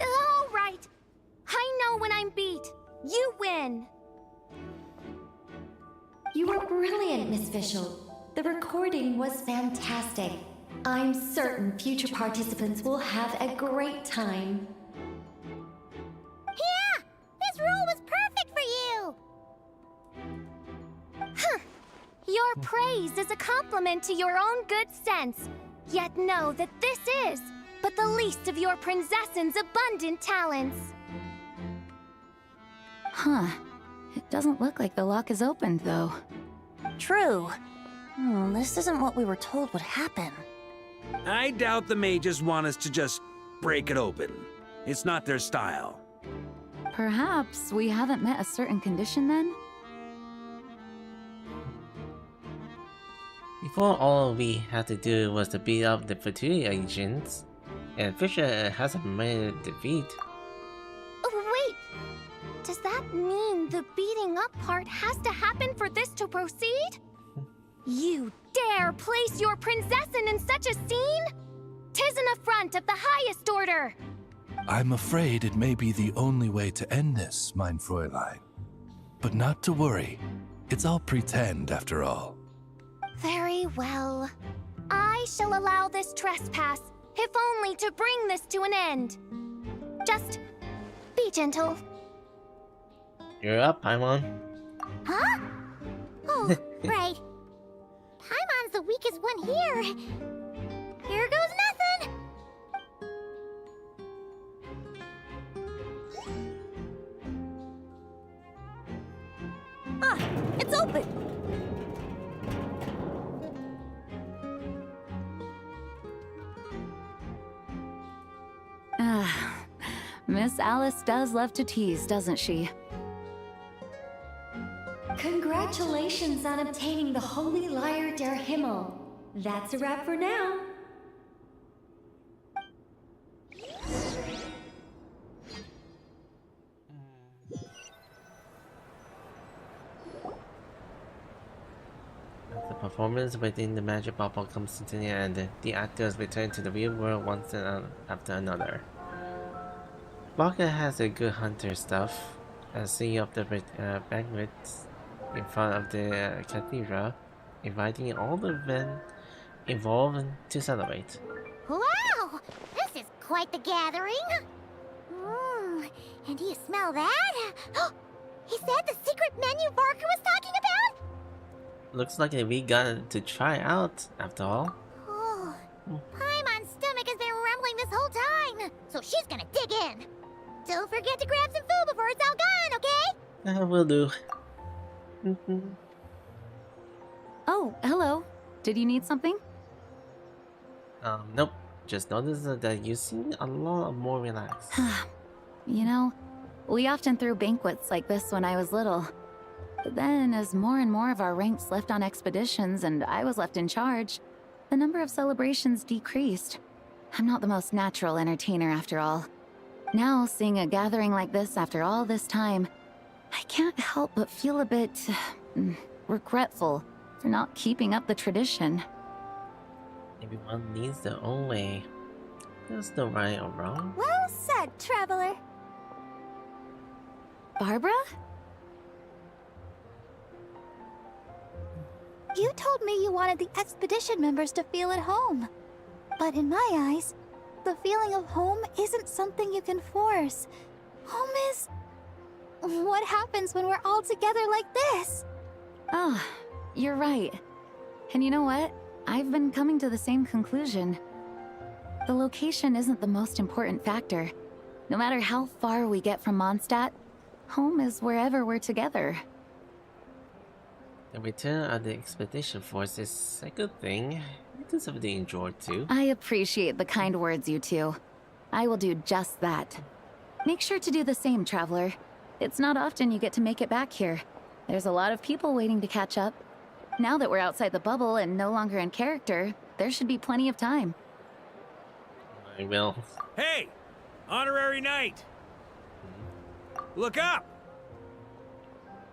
All right. I know when I'm beat. You win. You were brilliant, Miss Fischl. The recording was fantastic. I'm certain future participants will have a great time. Yeah! This role was perfect for you! Huh. Your praise is a compliment to your own good sense. Yet know that this is but the least of your princess's abundant talents. Huh. It doesn't look like the lock is opened, though. True. This isn't what we were told would happen. I doubt the mages want us to just break it open. It's not their style. Perhaps we haven't met a certain condition then? Before, all we had to do was to beat up the Fatui agents, and Fisher hasn't made a defeat. Oh, wait! Does that mean the beating up part has to happen for this to proceed? You dare place your princessin in such a scene? 'Tis an affront of the highest order! I'm afraid it may be the only way to end this, mein Fräulein. But not to worry. It's all pretend, after all. Very well. I shall allow this trespass, if only to bring this to an end. Just be gentle. You're up, Paimon. Huh? Oh, right. Paimon's the weakest one here. Here goes nothing! Ah, it's open! Miss Alice does love to tease, doesn't she? Congratulations on obtaining the Holy Lyre der Himmel. That's a wrap for now. The performance within the magic bubble comes to the end. The actors return to the real world one after another. Varka has a good hunter stuff. Setting up the banquets in front of the cathedral, inviting all the men involved to celebrate. Wow! This is quite the gathering! And do you smell that? Is that the secret menu Varka was talking about? Looks like we got to try out, after all. Oh, Paimon's stomach has been rumbling this whole time, so she's gonna dig in. Don't forget to grab some food before it's all gone, okay? Will do. Oh, hello. Did you need something? Nope. Just noticed that you seem a lot more relaxed. You know, we often threw banquets like this when I was little. But then, as more and more of our ranks left on expeditions and I was left in charge, the number of celebrations decreased. I'm not the most natural entertainer after all. Now, seeing a gathering like this after all this time, I can't help but feel a bit regretful for not keeping up the tradition. Everyone needs their own way. There's no right or wrong. Well said, traveler. Barbara? You told me you wanted the expedition members to feel at home. But in my eyes, the feeling of home isn't something you can force. Home is... what happens when we're all together like this? Oh, you're right. And you know what? I've been coming to the same conclusion. The location isn't the most important factor. No matter how far we get from Mondstadt, home is wherever we're together. The return of the expedition force is a good thing. It is something to enjoy too. I appreciate the kind words, you two. I will do just that. Make sure to do the same, traveler. It's not often you get to make it back here. There's a lot of people waiting to catch up. Now that we're outside the bubble and no longer in character, there should be plenty of time. I will. Hey! Honorary knight! Look up!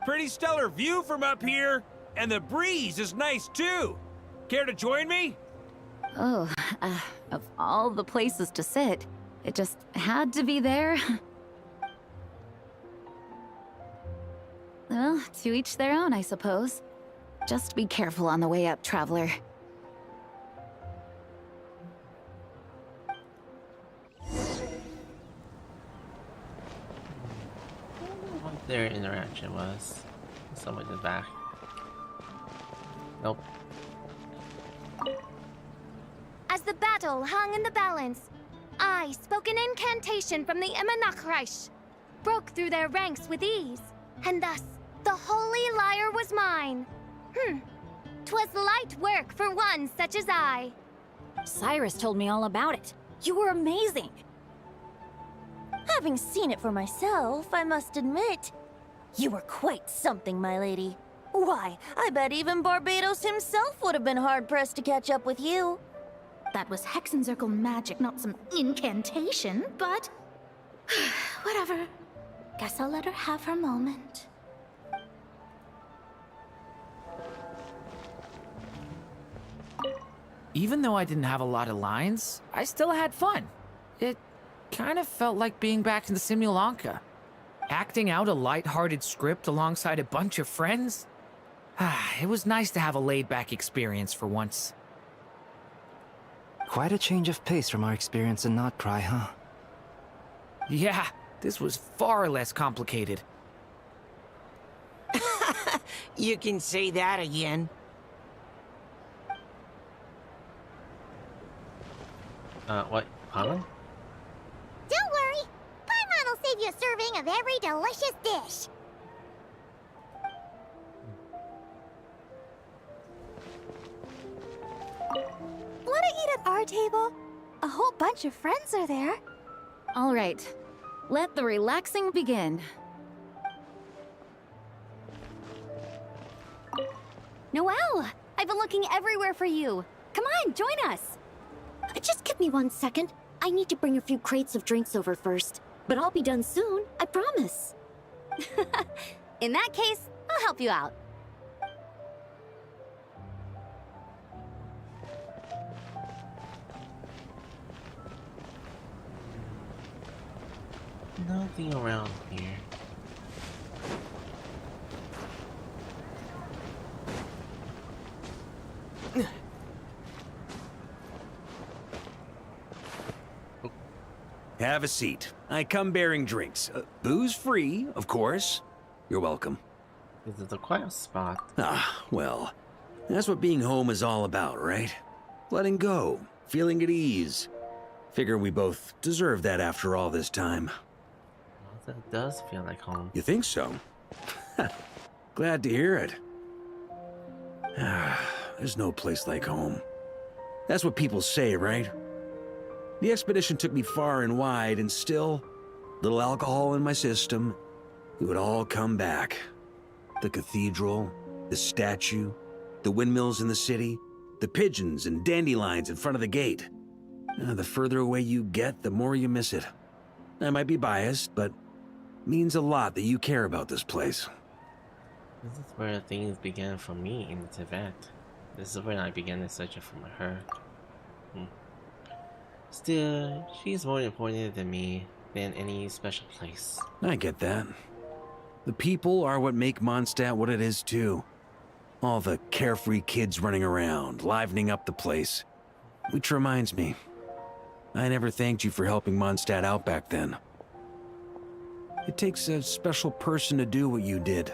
Pretty stellar view from up here, and the breeze is nice too. Care to join me? Oh, of all the places to sit, it just had to be there. Well, to each their own, I suppose. Just be careful on the way up, traveler. their interaction was. Someone in the back. Nope. As the battle hung in the balance, I spoke an incantation from the Nod-Krai, broke through their ranks with ease, and thus the holy lyre was mine. 'Twas light work for one such as I. Cyrus told me all about it. You were amazing. Having seen it for myself, I must admit, you were quite something, my lady. Why, I bet even Barbados himself would have been hard-pressed to catch up with you. That was Hexencircle magic, not some incantation, but... whatever. Guess I'll let her have her moment. Even though I didn't have a lot of lines, I still had fun. It kind of felt like being back in the Simulanka. Acting out a light-hearted script alongside a bunch of friends. It was nice to have a laid-back experience for once. Quite a change of pace from our experience in Nod-Krai, huh? Yeah, this was far less complicated. You can say that again. What? Paimon? Don't worry. Paimon will save you a serving of every delicious dish. Wanna eat at our table? A whole bunch of friends are there. All right, let the relaxing begin. Noelle, I've been looking everywhere for you. Come on, join us. Just give me 1 second. I need to bring a few crates of drinks over first. But I'll be done soon, I promise. In that case, I'll help you out. Nothing around here. Have a seat. I come bearing drinks. Booze free, of course. You're welcome. This is a quiet spot. Ah, well, that's what being home is all about, right? Letting go, feeling at ease. Figure we both deserve that after all this time. Well, that does feel like home. You think so? Glad to hear it. There's no place like home. That's what people say, right? The expedition took me far and wide, and still, little alcohol in my system, it would all come back. The cathedral, the statue, the windmills in the city, the pigeons and dandelions in front of the gate. The further away you get, the more you miss it. I might be biased, but it means a lot that you care about this place. This is where things began for me in this event. This is when I began to search for her. Still, she's more important than me than any special place. I get that. The people are what make Mondstadt what it is too. All the carefree kids running around, livening up the place. Which reminds me, I never thanked you for helping Mondstadt out back then. It takes a special person to do what you did.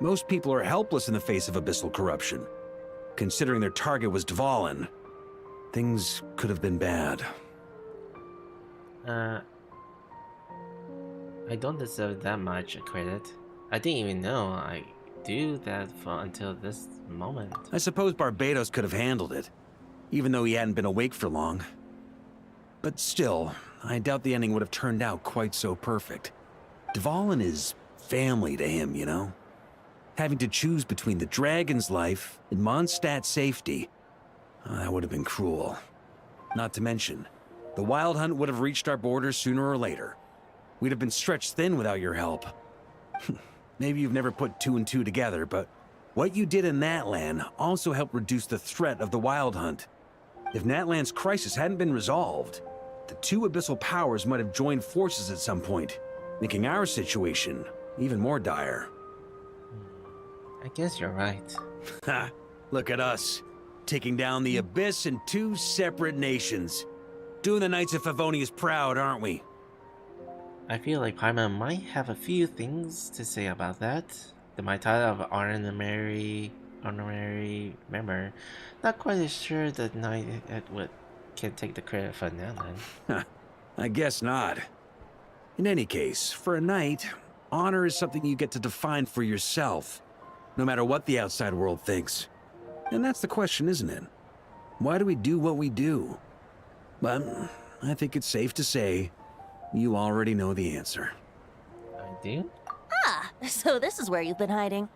Most people are helpless in the face of abyssal corruption. Considering their target was Dvalin, things could have been bad. I don't deserve that much credit. I didn't even know I do that until this moment. I suppose Barbados could have handled it, even though he hadn't been awake for long. But still, I doubt the ending would have turned out quite so perfect. Dvalin is family to him, you know? Having to choose between the dragon's life and Mondstadt's safety, that would have been cruel. Not to mention, the Wild Hunt would have reached our borders sooner or later. We'd have been stretched thin without your help. Maybe you've never put 2 and 2 together, but what you did in Natlan also helped reduce the threat of the Wild Hunt. If Natlan's crisis hadn't been resolved, the 2 abyssal powers might have joined forces at some point, making our situation even more dire. I guess you're right. Ha! Look at us, taking down the Abyss in 2 separate nations. Doing the Knights of Favonius proud, aren't we? I feel like Paimon might have a few things to say about that. My title of honorary member. Not quite as sure that Knight Edward can take the credit for that then. I guess not. In any case, for a knight, honor is something you get to define for yourself, no matter what the outside world thinks. And that's the question, isn't it? Why do we do what we do? But I think it's safe to say you already know the answer. I do? Ah, so this is where you've been hiding.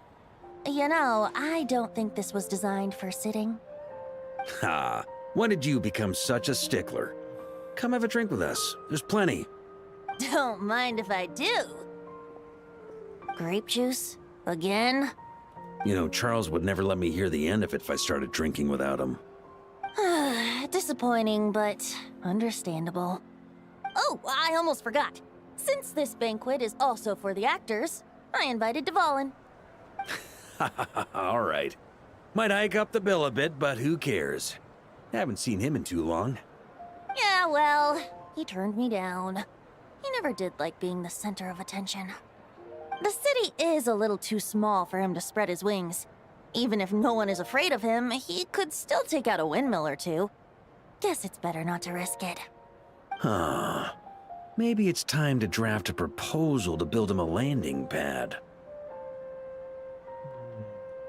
You know, I don't think this was designed for sitting. Ha! When did you become such a stickler? Come have a drink with us. There's plenty. Don't mind if I do. Grape juice? Again? You know, Charles would never let me hear the end of it if I started drinking without him. Disappointing, but understandable. Oh, I almost forgot. Since this banquet is also for the actors, I invited Dvalin. All right. Might hike up the bill a bit, but who cares? Haven't seen him in too long. Yeah, well, he turned me down. He never did like being the center of attention. The city is a little too small for him to spread his wings. Even if no one is afraid of him, he could still take out a windmill or two. Guess it's better not to risk it. Huh. Maybe it's time to draft a proposal to build him a landing pad.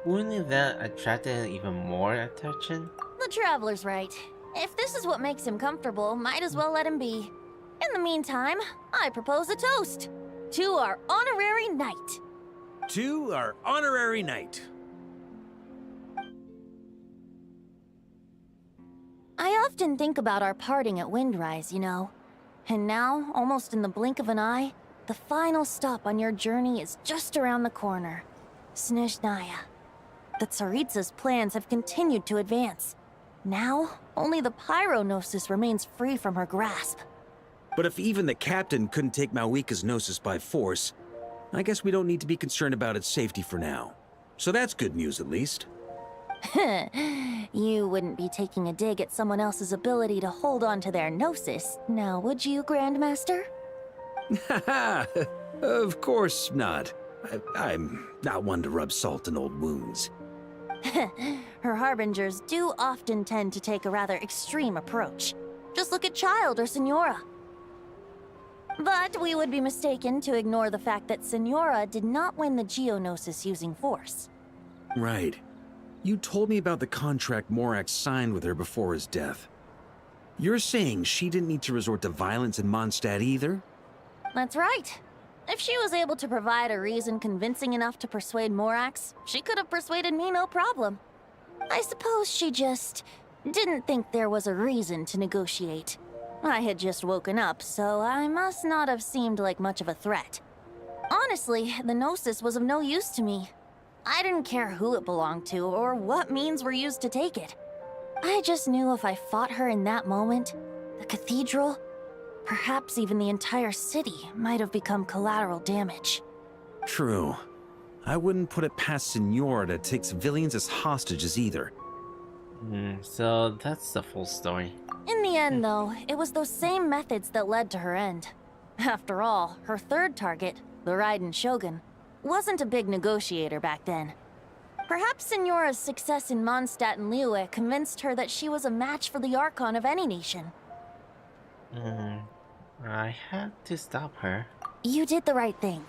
Wouldn't that attract even more attention? The Traveler's right. If this is what makes him comfortable, might as well let him be. In the meantime, I propose a toast to our honorary knight. To our honorary knight. I often think about our parting at Windrise, you know. And now, almost in the blink of an eye, the final stop on your journey is just around the corner. Snezhnaya. The Tsaritsa's plans have continued to advance. Now, only the Pyro-Gnosis remains free from her grasp. But if even the captain couldn't take Malwika's Gnosis by force, I guess we don't need to be concerned about its safety for now. So that's good news, at least. You wouldn't be taking a dig at someone else's ability to hold on to their Gnosis, now would you, Grandmaster? Haha, of course not. I'm not one to rub salt in old wounds. Her harbingers do often tend to take a rather extreme approach. Just look at Child or Senora. But we would be mistaken to ignore the fact that Senora did not win the Geonosis using force. Right. You told me about the contract Morak signed with her before his death. You're saying she didn't need to resort to violence in Mondstadt either? That's right. If she was able to provide a reason convincing enough to persuade Morax, she could have persuaded me no problem. I suppose she just didn't think there was a reason to negotiate. I had just woken up, so I must not have seemed like much of a threat. Honestly, the Gnosis was of no use to me. I didn't care who it belonged to or what means were used to take it. I just knew if I fought her in that moment, the cathedral, perhaps even the entire city, might have become collateral damage. True. I wouldn't put it past Senora to take civilians as hostages either. So that's the full story. In the end, though, it was those same methods that led to her end. After all, her third target, the Raiden Shogun, wasn't a big negotiator back then. Perhaps Senora's success in Mondstadt and Liyue convinced her that she was a match for the Archon of any nation. I had to stop her. You did the right thing.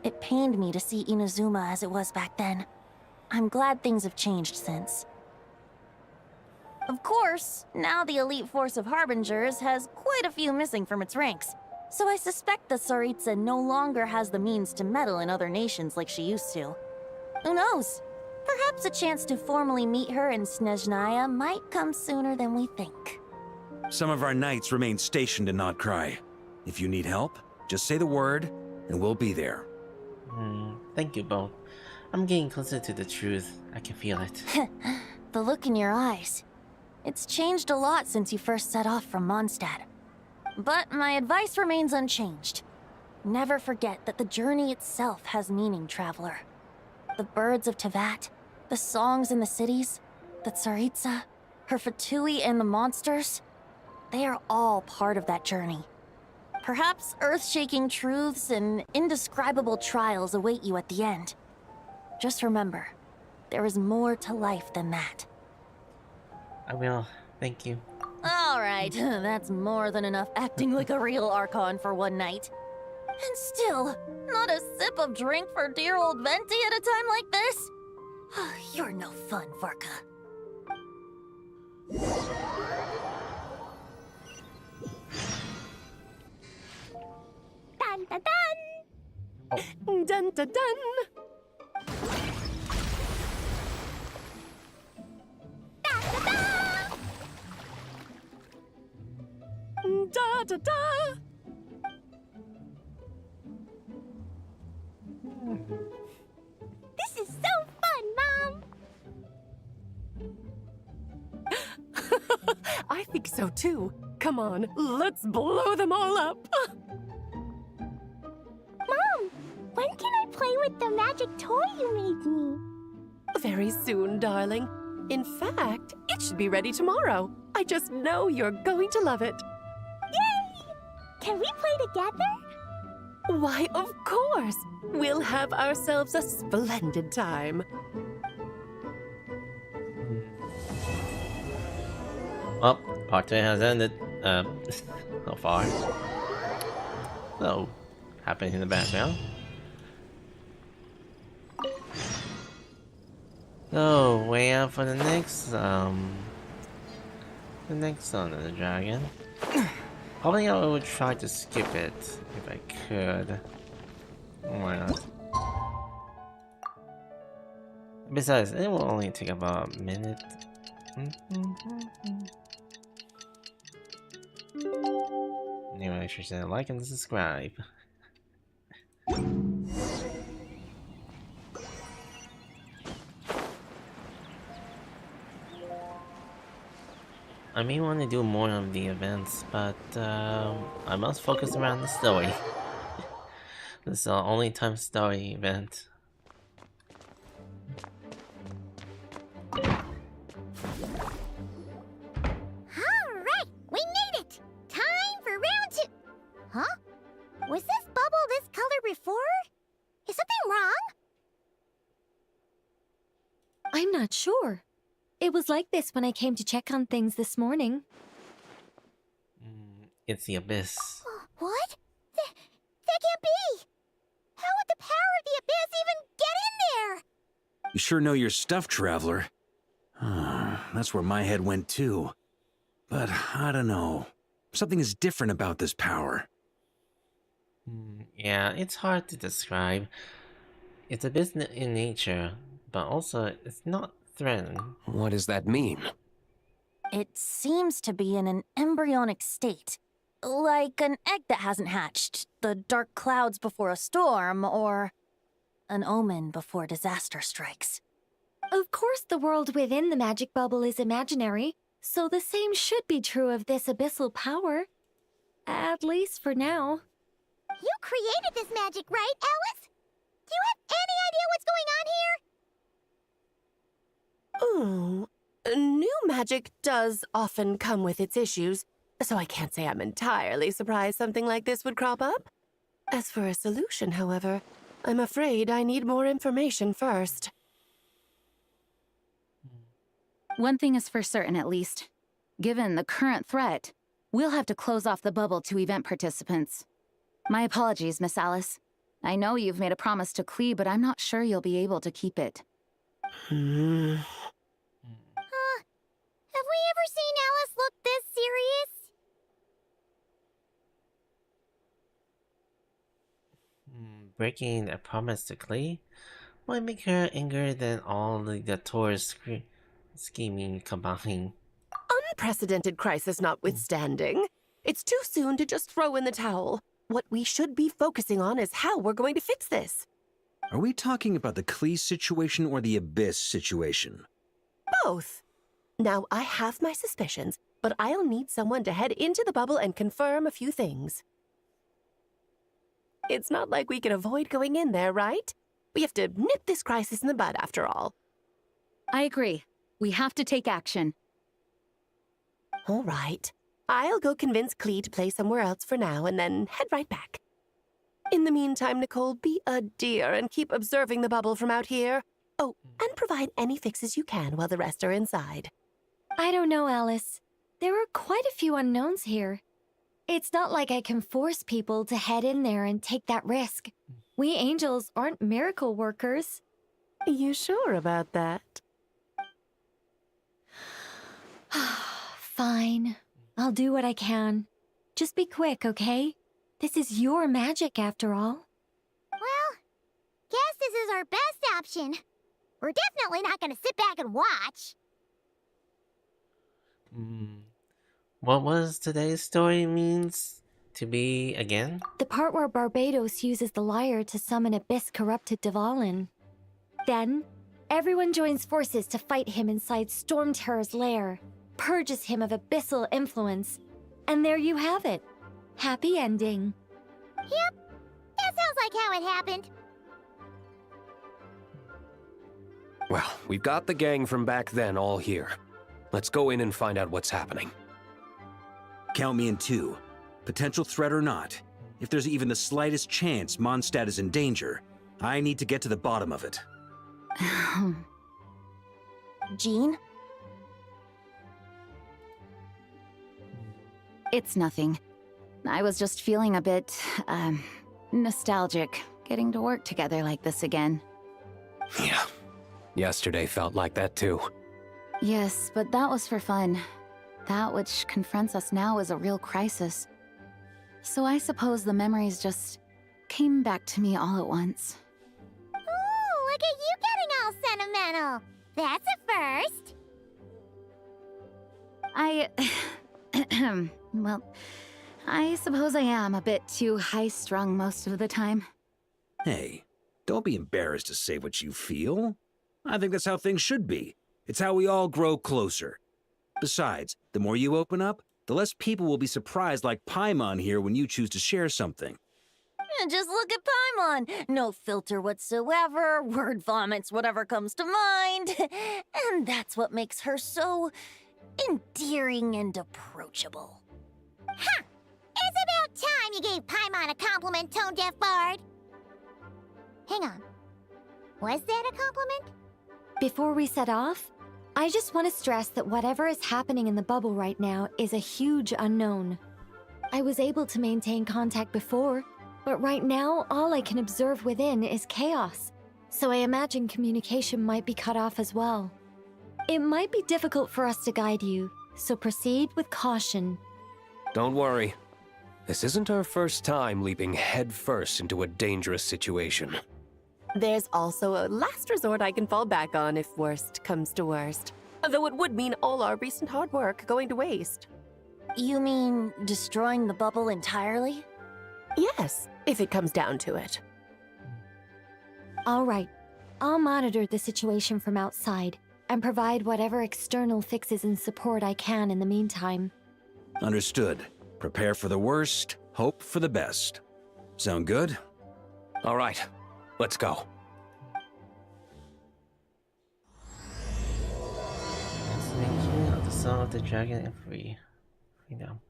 It pained me to see Inazuma as it was back then. I'm glad things have changed since. Of course, now the elite force of Harbingers has quite a few missing from its ranks, so I suspect the Tsaritsa no longer has the means to meddle in other nations like she used to. Who knows? Perhaps a chance to formally meet her in Snezhnaya might come sooner than we think. Some of our knights remain stationed in Nod-Krai. If you need help, just say the word, and we'll be there. Thank you both. I'm getting closer to the truth. I can feel it. The look in your eyes. It's changed a lot since you first set off from Mondstadt. But my advice remains unchanged. Never forget that the journey itself has meaning, traveler. The birds of Teyvat, the songs in the cities, the Tsaritsa, her Fatui and the monsters, they are all part of that journey. Perhaps earth-shaking truths and indescribable trials await you at the end. Just remember, there is more to life than that. I will. Thank you. Alright, that's more than enough acting like a real Archon for one night. And still, not a sip of drink for dear old Venti at a time like this? You're no fun, Varka. Dun dun dun! Oh. Dun dun dun! Da da da! This is so fun, Mom! I think so too. Come on, let's blow them all up! Mom, when can I play with the magic toy you made me? Very soon, darling. In fact, it should be ready tomorrow. I just know you're going to love it. Yay! Can we play together? Why, of course! We'll have ourselves a splendid time. Well, part 2 has ended, so far. So, happening in the background. So, way out for the next Son of the Dragon. Probably I would try to skip it if I could. Why not? Besides, it will only take about a minute. Anyway, I should say like and subscribe. I may want to do more of the events, but I must focus around the story. This is the only time story event. Alright, we made it! Time for round 2! Huh? Was this bubble this color before? Is something wrong? I'm not sure. It was like this when I came to check on things this morning. It's the Abyss. What? That can't be! How would the power of the Abyss even get in there? You sure know your stuff, Traveler. That's where my head went too. But I don't know. Something is different about this power. Yeah, it's hard to describe. It's Abyss in nature, but also it's not threatened. What does that mean? It seems to be in an embryonic state. Like an egg that hasn't hatched, the dark clouds before a storm, or an omen before disaster strikes. Of course, the world within the magic bubble is imaginary, so the same should be true of this abyssal power. At least for now. You created this magic, right, Alice? Do you have any idea what's going on here? Ooh, new magic does often come with its issues, so I can't say I'm entirely surprised something like this would crop up. As for a solution, however, I'm afraid I need more information first. One thing is for certain, at least. Given the current threat, we'll have to close off the bubble to event participants. My apologies, Miss Alice. I know you've made a promise to Klee, but I'm not sure you'll be able to keep it. Have we ever seen Alice look this serious? Breaking a promise to Klee might make her angrier than all the tourist scheming combined. Unprecedented crisis notwithstanding, it's too soon to just throw in the towel. What we should be focusing on is how we're going to fix this. Are we talking about the Klee situation or the Abyss situation? Both. Now, I have my suspicions, but I'll need someone to head into the bubble and confirm a few things. It's not like we can avoid going in there, right? We have to nip this crisis in the bud, after all. I agree. We have to take action. All right. I'll go convince Klee to play somewhere else for now and then head right back. In the meantime, Nicole, be a dear and keep observing the bubble from out here. Oh, and provide any fixes you can while the rest are inside. I don't know, Alice. There are quite a few unknowns here. It's not like I can force people to head in there and take that risk. We angels aren't miracle workers. You sure about that? Fine. I'll do what I can. Just be quick, okay? This is your magic, after all. Well, guess this is our best option. We're definitely not gonna sit back and watch. What was today's story means to be again? The part where Barbados uses the lyre to summon abyss-corrupted Dvalin. Then, everyone joins forces to fight him inside Storm Terror's lair, purges him of abyssal influence, and there you have it. Happy ending. Yep, that sounds like how it happened. Well, we've got the gang from back then all here. Let's go in and find out what's happening. Count me in 2. Potential threat or not, if there's even the slightest chance Mondstadt is in danger, I need to get to the bottom of it. Jean? It's nothing. I was just feeling a bit, nostalgic, getting to work together like this again. Yeah. Yesterday felt like that too. Yes, but that was for fun. That which confronts us now is a real crisis. So I suppose the memories just came back to me all at once. Ooh, look at you getting all sentimental. That's a first. Well, I suppose I am a bit too high-strung most of the time. Hey, don't be embarrassed to say what you feel. I think that's how things should be. It's how we all grow closer. Besides, the more you open up, the less people will be surprised like Paimon here when you choose to share something. And just look at Paimon. No filter whatsoever, word vomits whatever comes to mind. And that's what makes her so endearing and approachable. Huh! It's about time you gave Paimon a compliment, tone-deaf bard. Hang on. Was that a compliment? Before we set off, I just want to stress that whatever is happening in the bubble right now is a huge unknown. I was able to maintain contact before, but right now all I can observe within is chaos, so I imagine communication might be cut off as well. It might be difficult for us to guide you, so proceed with caution. Don't worry. This isn't our first time leaping headfirst into a dangerous situation. There's also a last resort I can fall back on if worst comes to worst. Though it would mean all our recent hard work going to waste. You mean destroying the bubble entirely? Yes, if it comes down to it. All right, I'll monitor the situation from outside and provide whatever external fixes and support I can in the meantime. Understood. Prepare for the worst, hope for the best. Sound good? All right, let's go. Destination of the Son of the Dragon and free. Freedom.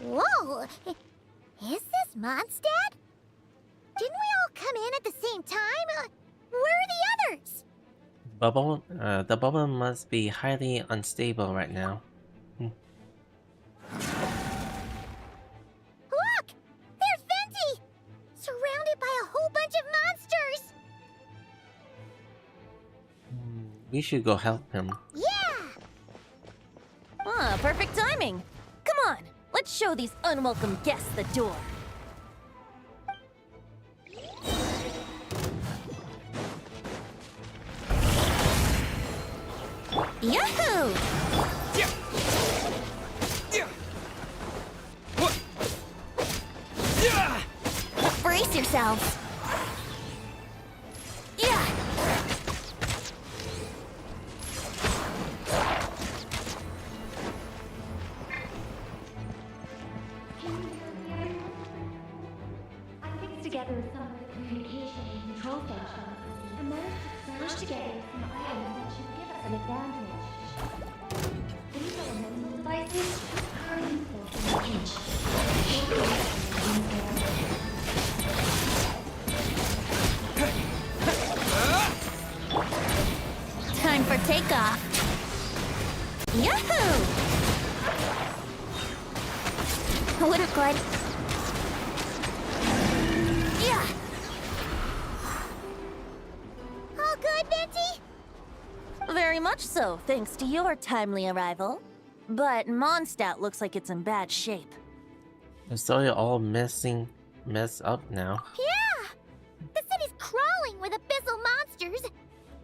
Whoa! Is this Mondstadt? Didn't we all come in at the same time? Where are the others? The bubble must be highly unstable right now. Look! There's Venti! Surrounded by a whole bunch of monsters! We should go help him. Yeah! Ah, perfect timing. Come on, let's show these unwelcome guests the door. Yahoo! Brace yourselves. Yeah. take off. Yahoo! Wouldn't good. Yeah. All good, Venti? Very much so, thanks to your timely arrival. But Mondstadt looks like it's in bad shape. So you're all messed up now. Yeah! The city's crawling with abyssal monsters.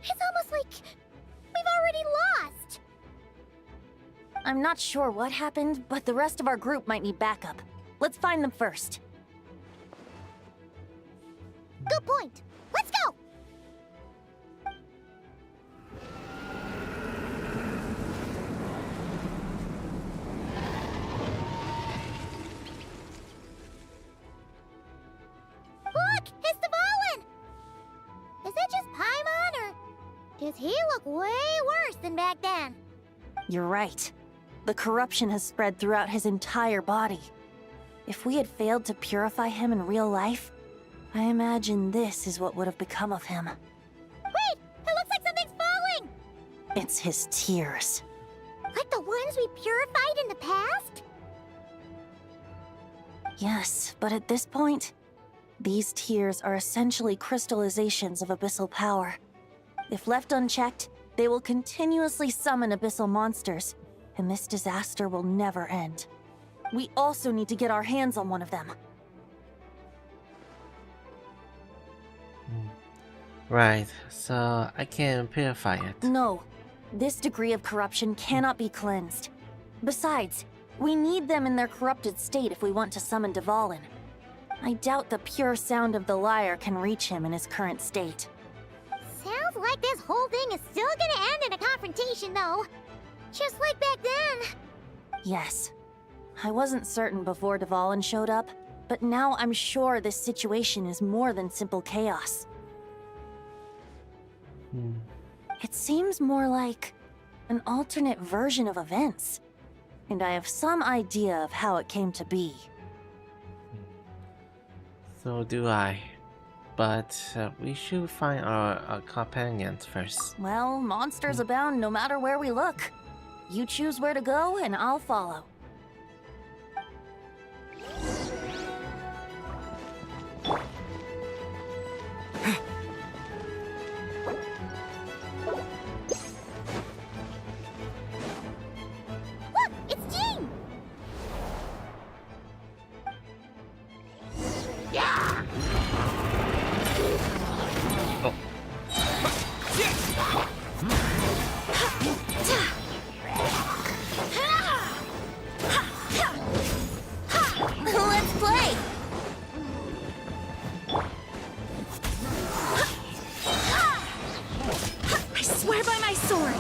It's almost like we've already lost. I'm not sure what happened, but the rest of our group might need backup. Let's find them first. Good point. Let's go! Look! It's Dvalin! Is that just Paimon, or does he look way worse than back then? You're right. The corruption has spread throughout his entire body. If we had failed to purify him in real life, I imagine this is what would have become of him. Wait! It looks like something's falling! It's his tears. Like the ones we purified in the past? Yes, but at this point, these tears are essentially crystallizations of abyssal power. If left unchecked, they will continuously summon abyssal monsters, and this disaster will never end. We also need to get our hands on one of them. Right, so I can purify it. No, this degree of corruption cannot be cleansed. Besides, we need them in their corrupted state if we want to summon Dvalin. I doubt the pure sound of the lyre can reach him in his current state. Sounds like this whole thing is still gonna end in a confrontation, though. Just like back then. Yes. I wasn't certain before Dvalin showed up, but now I'm sure this situation is more than simple chaos. It seems more like an alternate version of events, and I have some idea of how it came to be. So do I. But we should find our companions first. Well, monsters abound no matter where we look. You choose where to go, and I'll follow. Look, it's Jean! Yeah! Oh. Let's play! I swear by my sword!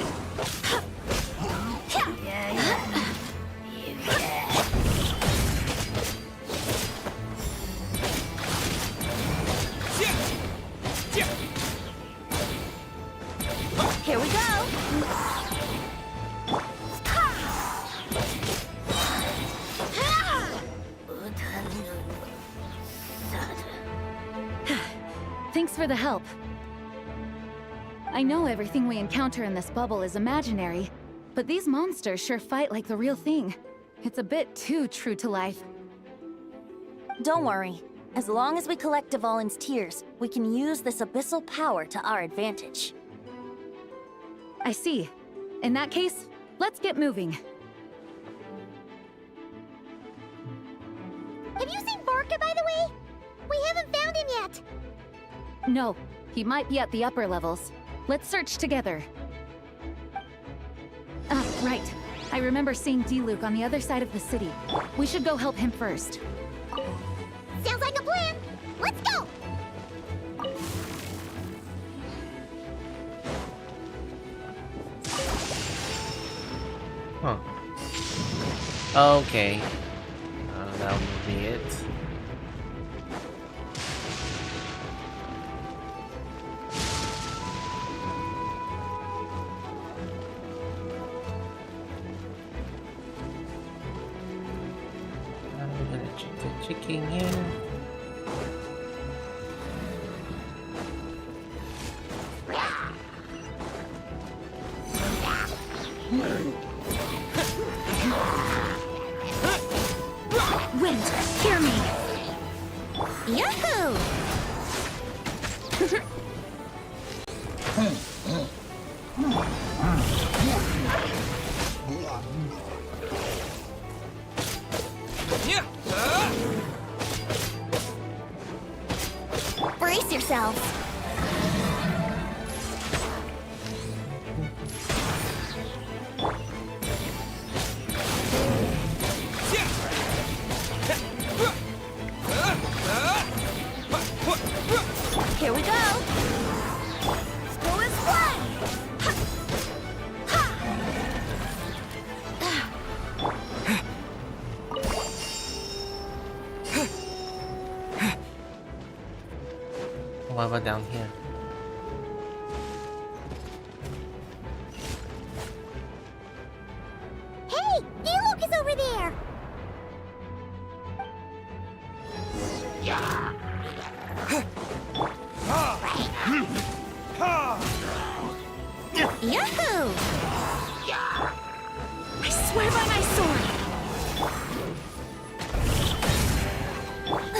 Here we go! Thanks for the help. I know everything we encounter in this bubble is imaginary, but these monsters sure fight like the real thing. It's a bit too true to life. Don't worry. As long as we collect Dvalin's tears, we can use this abyssal power to our advantage. I see. In that case, let's get moving. Have you seen Varka, by the way? We haven't found him yet. No, he might be at the upper levels. Let's search together. Ah, right. I remember seeing D-Luke on the other side of the city. We should go help him first. Sounds like a plan. Let's go! Huh. Okay. That would be it. I'm gonna check the chicken here. yourselves. Here we go. School is play. What about down here? Hey, Diluc is over there. Yahoo! I swear by my sword.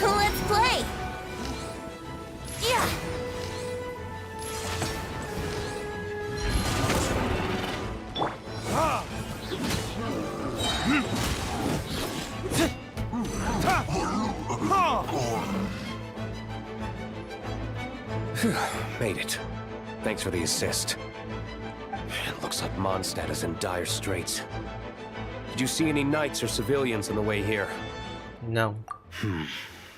Let's play. Yeah. Made it. Thanks for the assist. It looks like Mondstadt is in dire straits. Did you see any knights or civilians on the way here? No.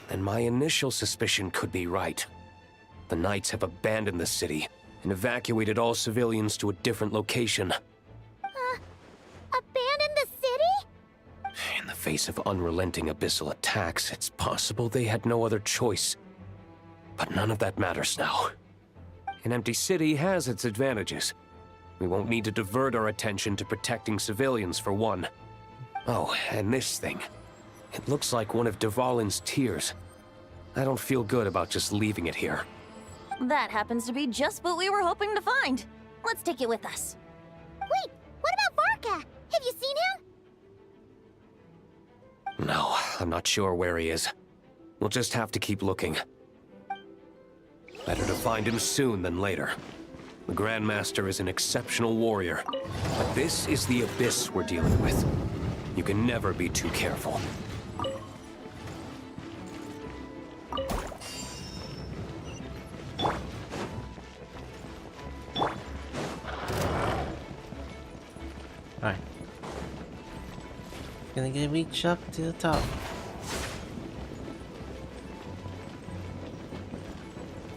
Then my initial suspicion could be right. The knights have abandoned the city and evacuated all civilians to a different location. Abandon the city? In the face of unrelenting abyssal attacks, it's possible they had no other choice. But none of that matters now. An empty city has its advantages. We won't need to divert our attention to protecting civilians, for one. Oh, and this thing. It looks like one of Dvalin's tears. I don't feel good about just leaving it here. That happens to be just what we were hoping to find. Let's take it with us. Wait, what about Varka? Have you seen him? No, I'm not sure where he is. We'll just have to keep looking. Better to find him soon than later. The Grandmaster is an exceptional warrior, but this is the abyss we're dealing with. You can never be too careful. Alright. Gonna get reach up to the top.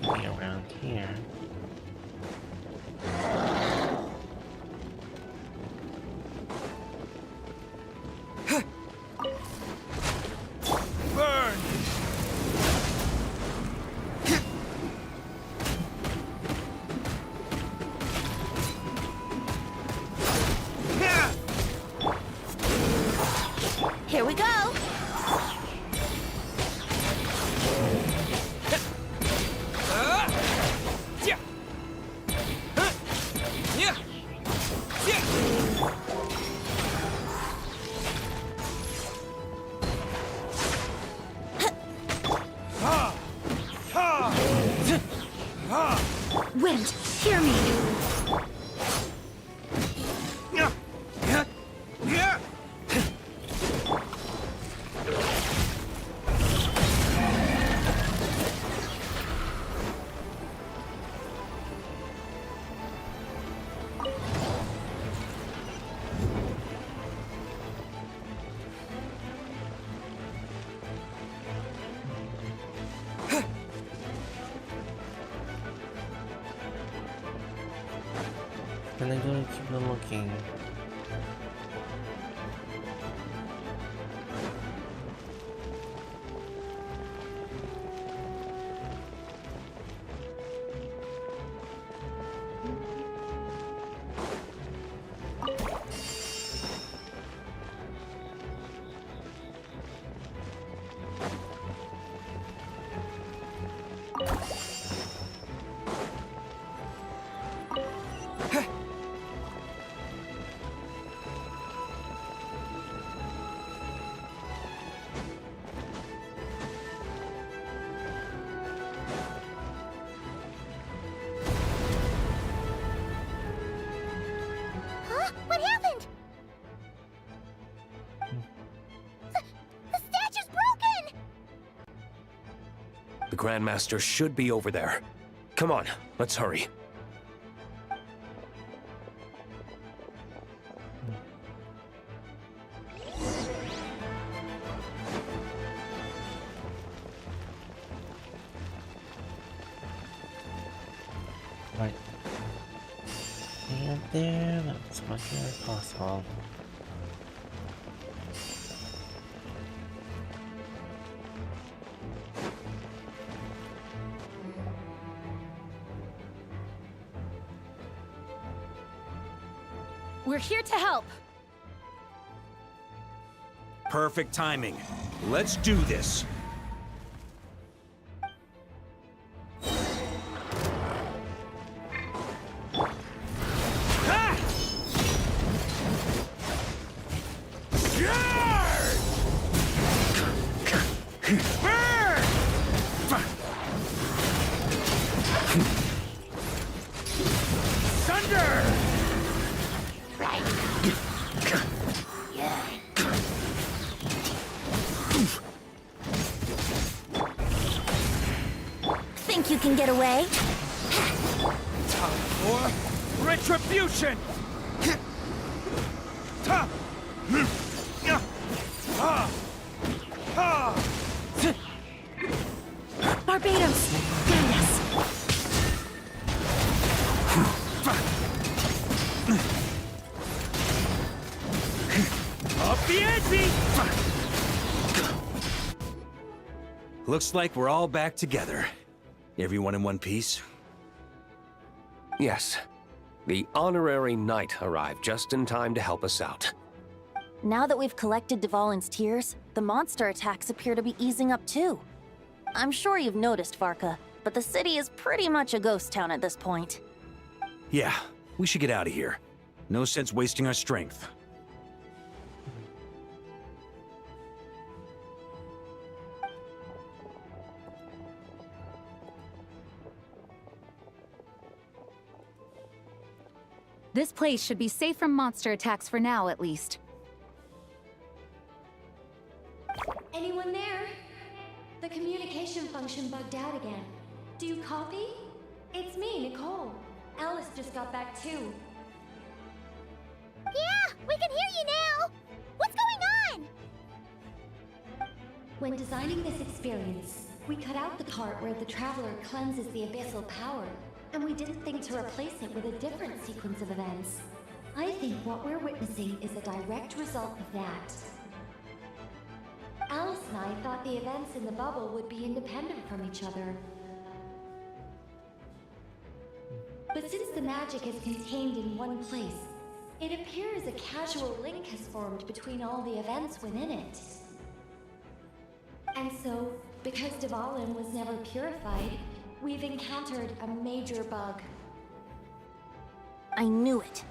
Maybe around here. Burn! Here we go. Wind, hear me. And I'm gonna keep on looking. The Grandmaster should be over there. Come on, let's hurry. Right. Get there, that's as much as possible. We're here to help. Perfect timing. Let's do this. Think you can get away? Time for retribution! Barbados, guide us. Up the ante! Looks like we're all back together. Everyone in one piece? Yes. The honorary knight arrived just in time to help us out. Now that we've collected Dvalin's tears, the monster attacks appear to be easing up too. I'm sure you've noticed, Varka, but the city is pretty much a ghost town at this point. Yeah, we should get out of here. No sense wasting our strength. This place should be safe from monster attacks for now, at least. Anyone there? The communication function bugged out again. Do you copy? It's me, Nicole. Alice just got back too. Yeah, we can hear you now! What's going on? When designing this experience, we cut out the part where the Traveler cleanses the abyssal power, and we didn't think to replace it with a different sequence of events. I think what we're witnessing is a direct result of that. Alice and I thought the events in the bubble would be independent from each other. But since the magic is contained in one place, it appears a casual link has formed between all the events within it. And so, because Dvalin was never purified, we've encountered a major bug. I knew it.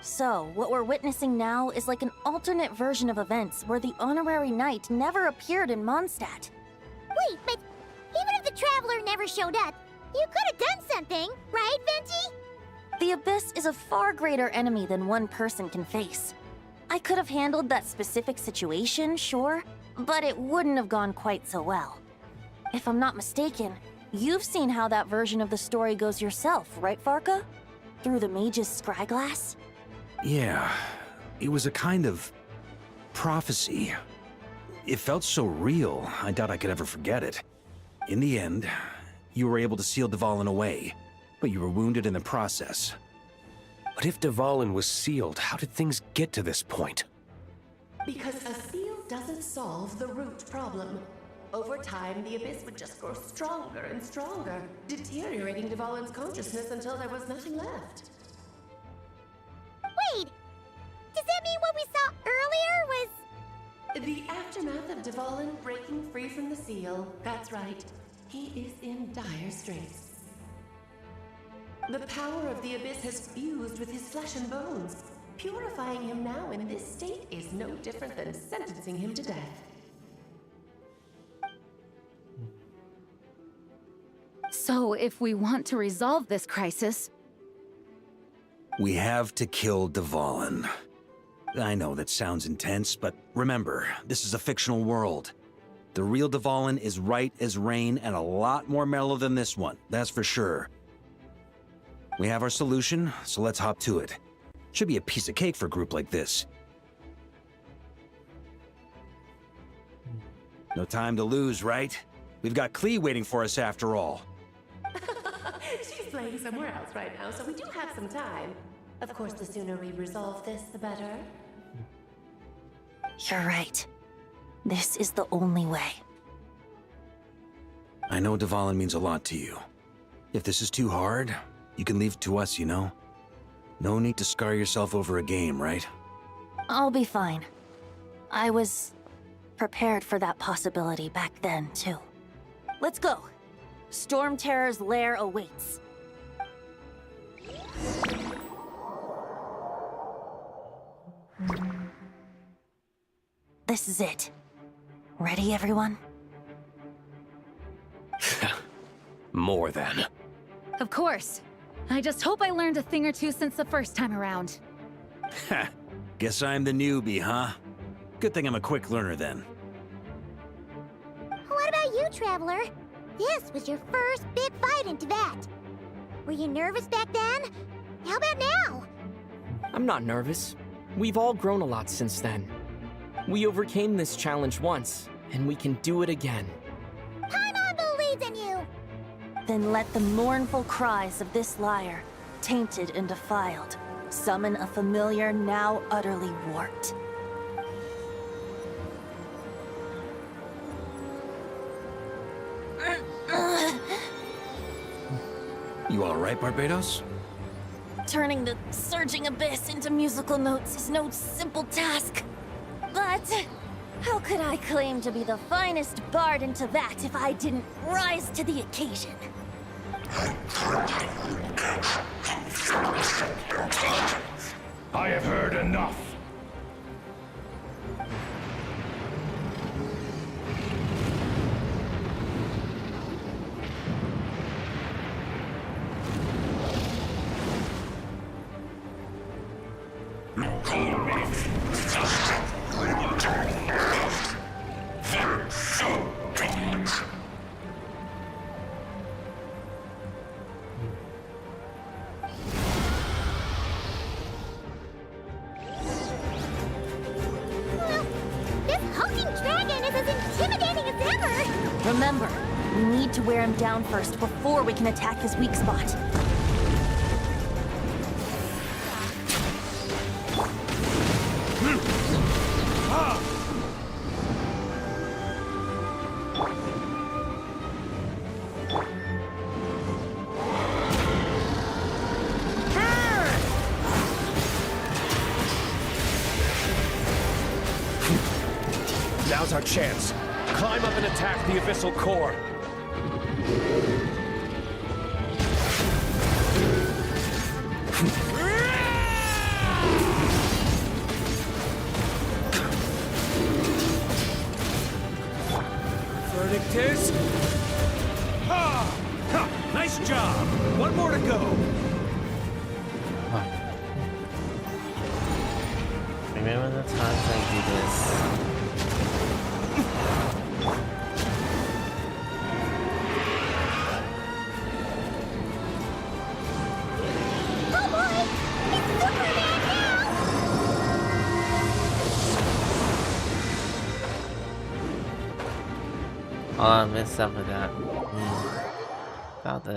So, what we're witnessing now is like an alternate version of events where the honorary knight never appeared in Mondstadt. Wait, but even if the Traveler never showed up, you could have done something, right, Venti? The Abyss is a far greater enemy than one person can face. I could have handled that specific situation, sure, but it wouldn't have gone quite so well. If I'm not mistaken, you've seen how that version of the story goes yourself, right, Varka? Through the mage's scryglass? Yeah, it was a kind of prophecy. It felt so real, I doubt I could ever forget it. In the end, you were able to seal Dvalin away, but you were wounded in the process. But if Dvalin was sealed, how did things get to this point? Because a seal doesn't solve the root problem. Over time, the Abyss would just grow stronger and stronger, deteriorating Dvalin's consciousness until there was nothing left. Wait! Does that mean what we saw earlier was... The aftermath of Dvalin breaking free from the seal. That's right. He is in dire straits. The power of the Abyss has fused with his flesh and bones. Purifying him now in this state is no different than sentencing him to death. So, if we want to resolve this crisis... We have to kill Dvalin. I know that sounds intense, but remember, this is a fictional world. The real Dvalin is right as rain and a lot more mellow than this one, that's for sure. We have our solution, so let's hop to it. Should be a piece of cake for a group like this. No time to lose, right? We've got Klee waiting for us after all. She's playing somewhere else right now, so we do have some time. Of course, the sooner we resolve this, the better. You're right. This is the only way. I know Dvalin means a lot to you. If this is too hard, you can leave it to us, you know? No need to scar yourself over a game, right? I'll be fine. I was prepared for that possibility back then, too. Let's go. Storm Terror's lair awaits. This is it. Ready, everyone? More than. Of course. I just hope I learned a thing or two since the first time around. Ha! Guess I'm the newbie, huh? Good thing I'm a quick learner then. What about you, Traveler? This was your first big fight into that. Were you nervous back then? How about now? I'm not nervous. We've all grown a lot since then. We overcame this challenge once, and we can do it again. Paimon believes in you! Then let the mournful cries of this lyre, tainted and defiled, summon a familiar now utterly warped. You alright, Barbados? Turning the surging abyss into musical notes is no simple task. But how could I claim to be the finest bard into that if I didn't rise to the occasion? I have heard enough. Remember, we need to wear him down first before we can attack his weak spot. Now's our chance. Climb up and attack the Abyssal Core. Verdict is... Ha! Ha! Nice job! One more to go! Remember the times I do this? Oh, I messed up with that. About the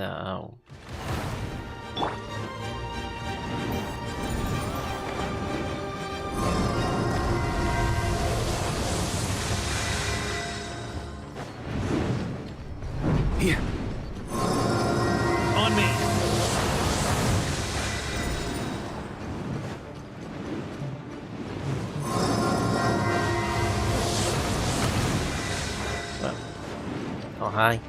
Here. On me. Oh, hi.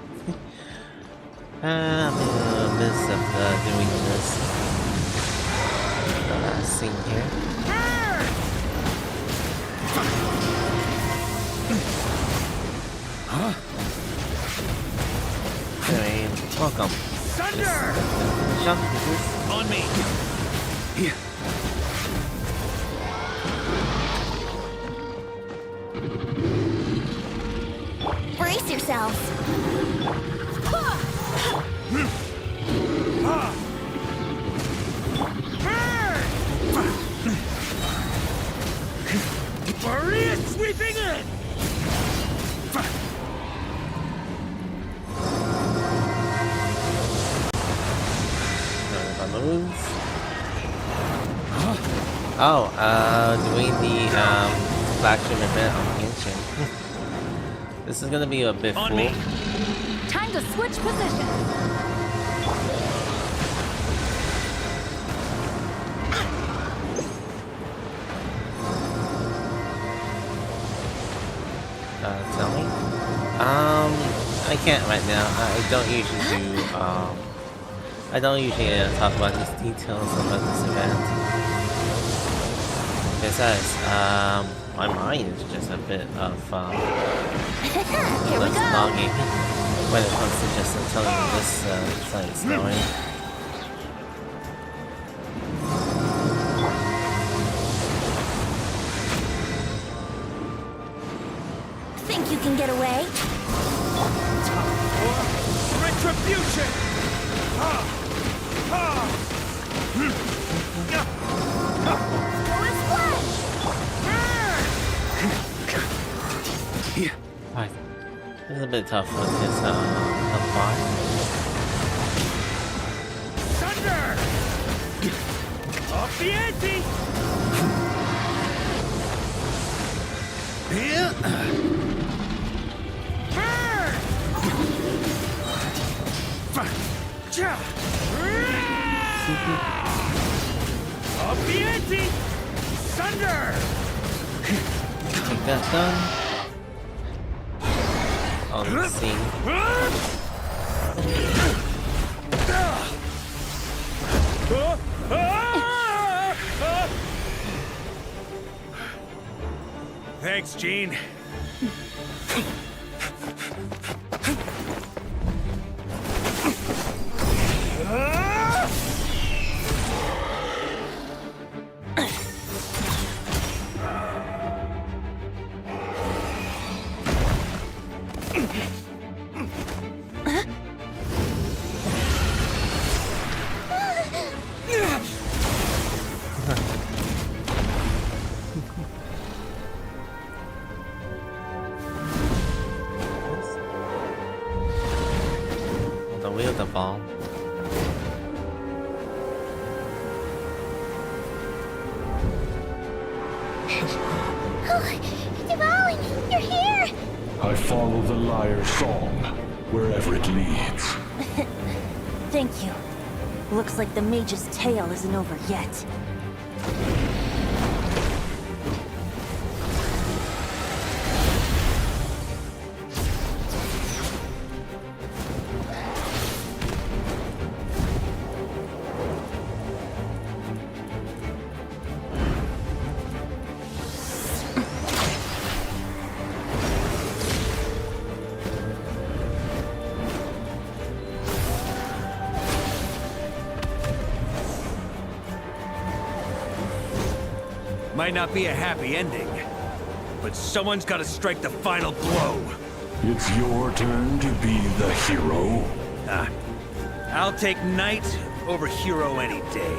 I'm in the midst of doing this scene here. Huh? Anyway, welcome. Thunder! Jump to this. On me. Here. Brace yourselves. Maria sweeping in! Balloons. Oh, doing the flagship event on Ancient. This is gonna be a bit full. Time to switch positions. Tell me. I can't right now. I don't usually do. I don't usually talk about these details about this event. Besides, my mind is just a bit of Here we go. foggy when it comes to just telling you this side story. Think you can get away? Retribution! Right. This is a bit tough with his health bar. Thunder! Off the ante! Off the ante! Thunder! Take that done. On the scene. Thanks, Gene. The wheel, the ball. Devouring, you're here! I follow the liar's song, wherever it leads. Thank you. Looks like the mage's tale isn't over yet. Might not be a happy ending, but someone's got to strike the final blow. It's your turn to be the hero. I'll take knight over hero any day.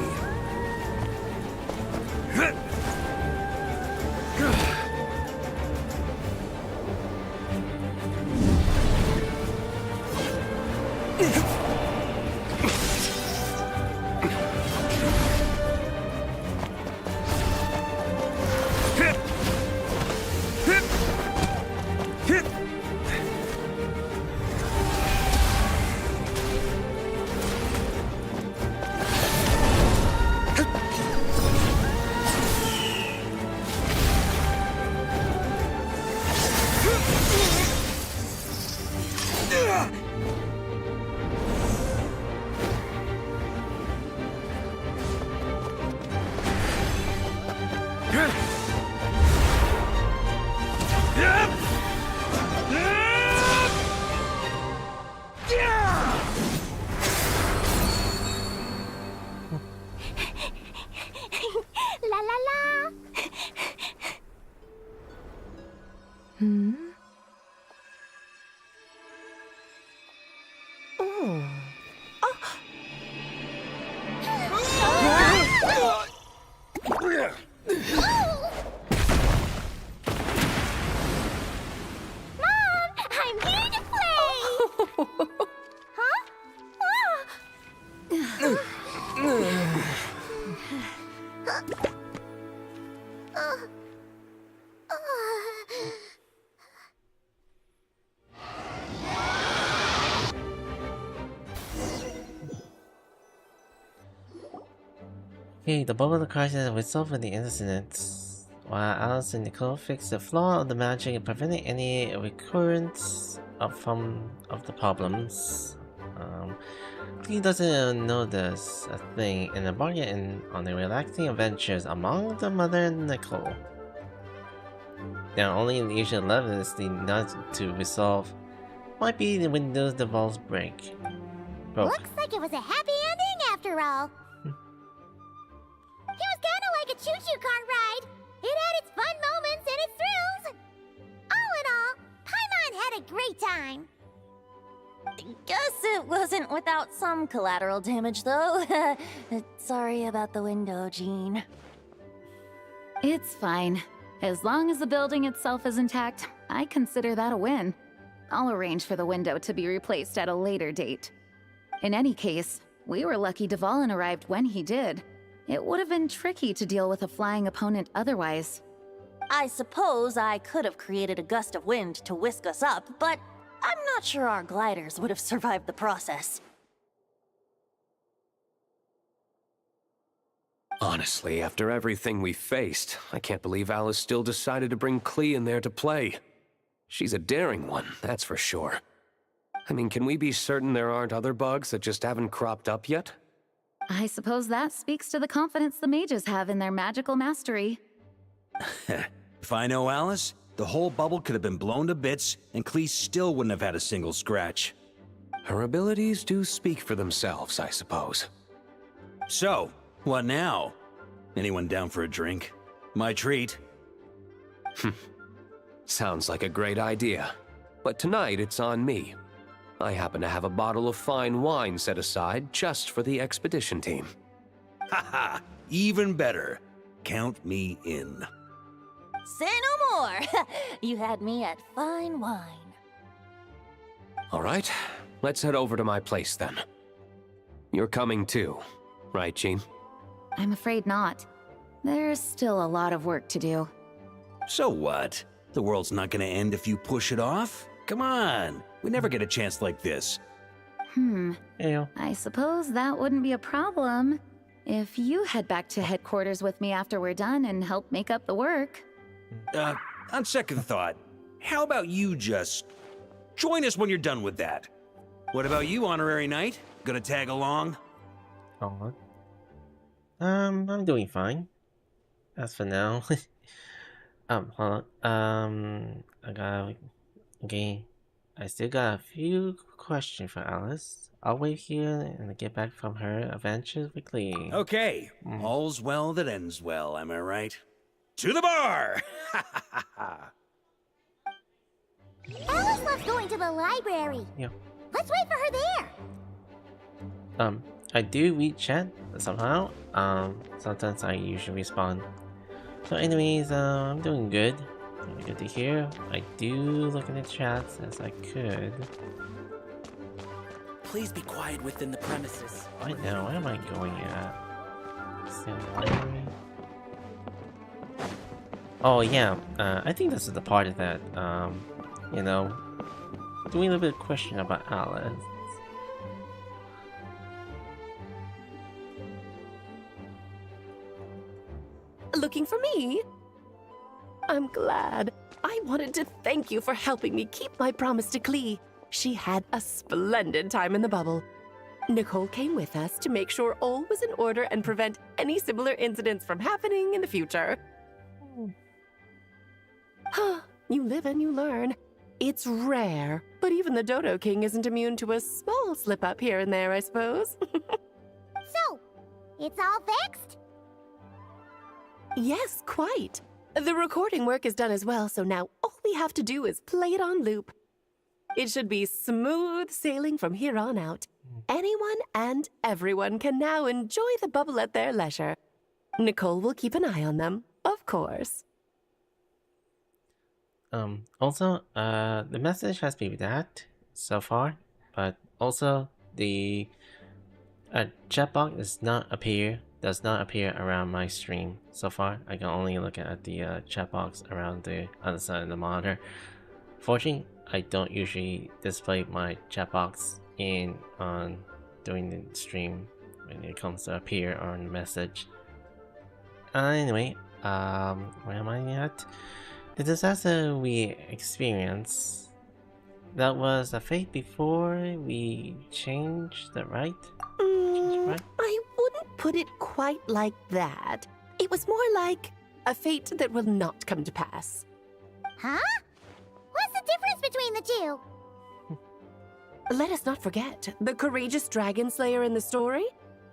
La la la! Okay, the bubble crisis resolved with the incident. While Alice and Nicole fixed the flaw of the magic and preventing any recurrence of the problems. He doesn't notice a thing and embark on the relaxing adventures among the mother and Nicole. Now, only in the usual levels the nut to resolve might be the Windows devolves break. Looks like it was a happy ending after all. It was kinda like a choo-choo cart ride. It had its fun moments and its thrills. All in all, Paimon had a great time. Guess it wasn't without some collateral damage, though. Sorry about the window, Jean. It's fine. As long as the building itself is intact, I consider that a win. I'll arrange for the window to be replaced at a later date. In any case, we were lucky Dvalin arrived when he did. It would have been tricky to deal with a flying opponent otherwise. I suppose I could have created a gust of wind to whisk us up, but I'm not sure our gliders would have survived the process. Honestly, after everything we faced, I can't believe Alice still decided to bring Klee in there to play. She's a daring one, that's for sure. I mean, can we be certain there aren't other bugs that just haven't cropped up yet? I suppose that speaks to the confidence the mages have in their magical mastery. If I know Alice, the whole bubble could have been blown to bits, and Klee still wouldn't have had a single scratch. Her abilities do speak for themselves, I suppose. So, what now? Anyone down for a drink? My treat. Sounds like a great idea. But tonight it's on me. I happen to have a bottle of fine wine set aside just for the expedition team. Haha, even better. Count me in. Say no more! You had me at fine wine. All right, let's head over to my place then. You're coming too, right, Jean? I'm afraid not. There's still a lot of work to do. So what? The world's not gonna end if you push it off? Come on, we never get a chance like this. I suppose that wouldn't be a problem if you head back to headquarters with me after we're done and help make up the work. On second thought, how about you just join us when you're done with that? What about you, Honorary Knight? Gonna tag along? Oh, I'm doing fine. As for now. Hold on. I still got a few questions for Alice. I'll wait here and get back from her adventures quickly. Okay, all's well that ends well, am I right? To the bar! Alice loves going to the library. Yeah. Let's wait for her there. I do read chat somehow. Sometimes I usually respond. So anyways, I'm doing good. Good to hear. I do look in the chats as I could. Please be quiet within the premises. Right now, where am I going at? Library. Oh yeah, I think this is the part of that, you know, doing a little bit of question about Alice. Looking for me? I'm glad. I wanted to thank you for helping me keep my promise to Klee. She had a splendid time in the bubble. Nicole came with us to make sure all was in order and prevent any similar incidents from happening in the future. You live and you learn. It's rare, but even the Dodo King isn't immune to a small slip-up here and there, I suppose. So, it's all fixed? Yes, quite. The recording work is done as well, so now all we have to do is play it on loop. It should be smooth sailing from here on out. Anyone and everyone can now enjoy the bubble at their leisure. Nicole will keep an eye on them, of course. Also, the message has been that so far, but also the chat box does not appear around my stream so far. I can only look at the chat box around the other side of the monitor. Fortunately, I don't usually display my chat box during the stream when it comes to appear on the message. Anyway, where am I at? The disaster we experienced, that was a fate before we changed the right? I wouldn't put it quite like that. It was more like a fate that will not come to pass. Huh? What's the difference between the two? Let us not forget the courageous dragon slayer in the story.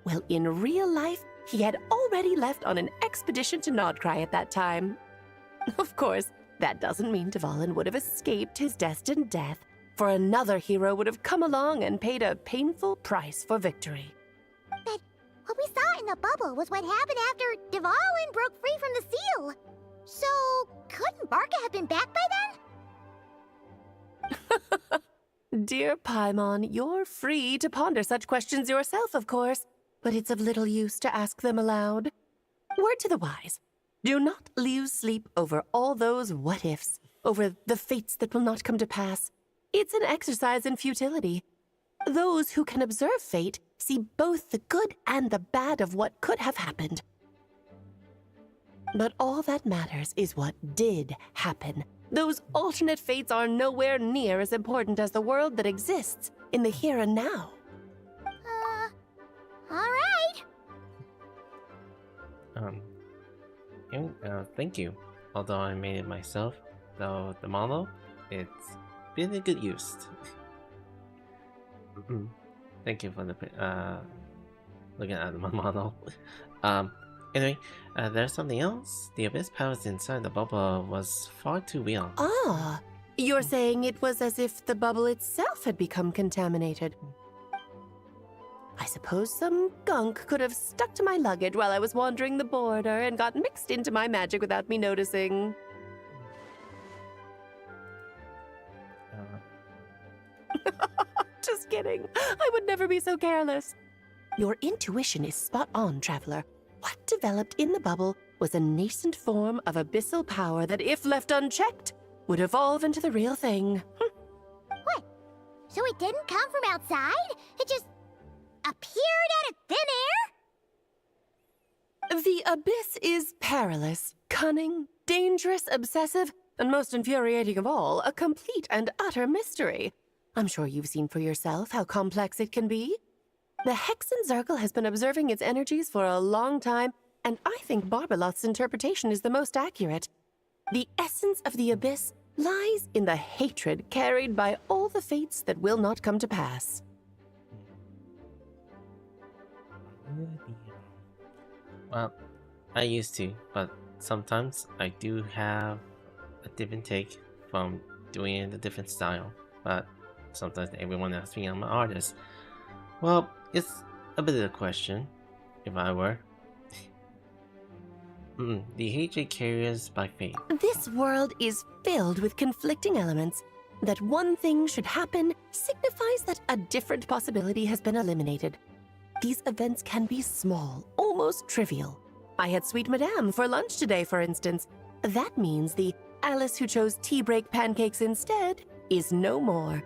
Well, in real life, he had already left on an expedition to Nod-Krai at that time. Of course, that doesn't mean Dvalin would have escaped his destined death, for another hero would have come along and paid a painful price for victory. But what we saw in the bubble was what happened after Dvalin broke free from the seal. So, couldn't Varka have been back by then? Dear Paimon, you're free to ponder such questions yourself, of course, but it's of little use to ask them aloud. Word to the wise, do not lose sleep over all those what-ifs, over the fates that will not come to pass. It's an exercise in futility. Those who can observe fate see both the good and the bad of what could have happened. But all that matters is what did happen. Those alternate fates are nowhere near as important as the world that exists in the here and now. Alright. Thank you. Although I made it myself, though the model, it's been a good use. Thank you for the looking at my model. Anyway, there's something else. The abyss powers inside the bubble was far too real. Ah, you're saying it was as if the bubble itself had become contaminated. I suppose some gunk could have stuck to my luggage while I was wandering the border and got mixed into my magic without me noticing. Just kidding. I would never be so careless. Your intuition is spot on, Traveler. What developed in the bubble was a nascent form of abyssal power that, if left unchecked, would evolve into the real thing. What? So it didn't come from outside? It just appeared out of thin air? The abyss is perilous, cunning, dangerous, obsessive, and most infuriating of all, a complete and utter mystery. I'm sure you've seen for yourself how complex it can be. The Hexen Zircle has been observing its energies for a long time, and I think Barbalot's interpretation is the most accurate. The essence of the abyss lies in the hatred carried by all the fates that will not come to pass. Well, I used to, but sometimes I do have a different take from doing it in a different style. But sometimes everyone asks me I'm an artist. Well, it's a bit of a question, if I were. The hatred carriers by fate. This world is filled with conflicting elements. That one thing should happen signifies that a different possibility has been eliminated. These events can be small, almost trivial. I had Sweet Madame for lunch today, for instance. That means the Alice who chose tea break pancakes instead is no more.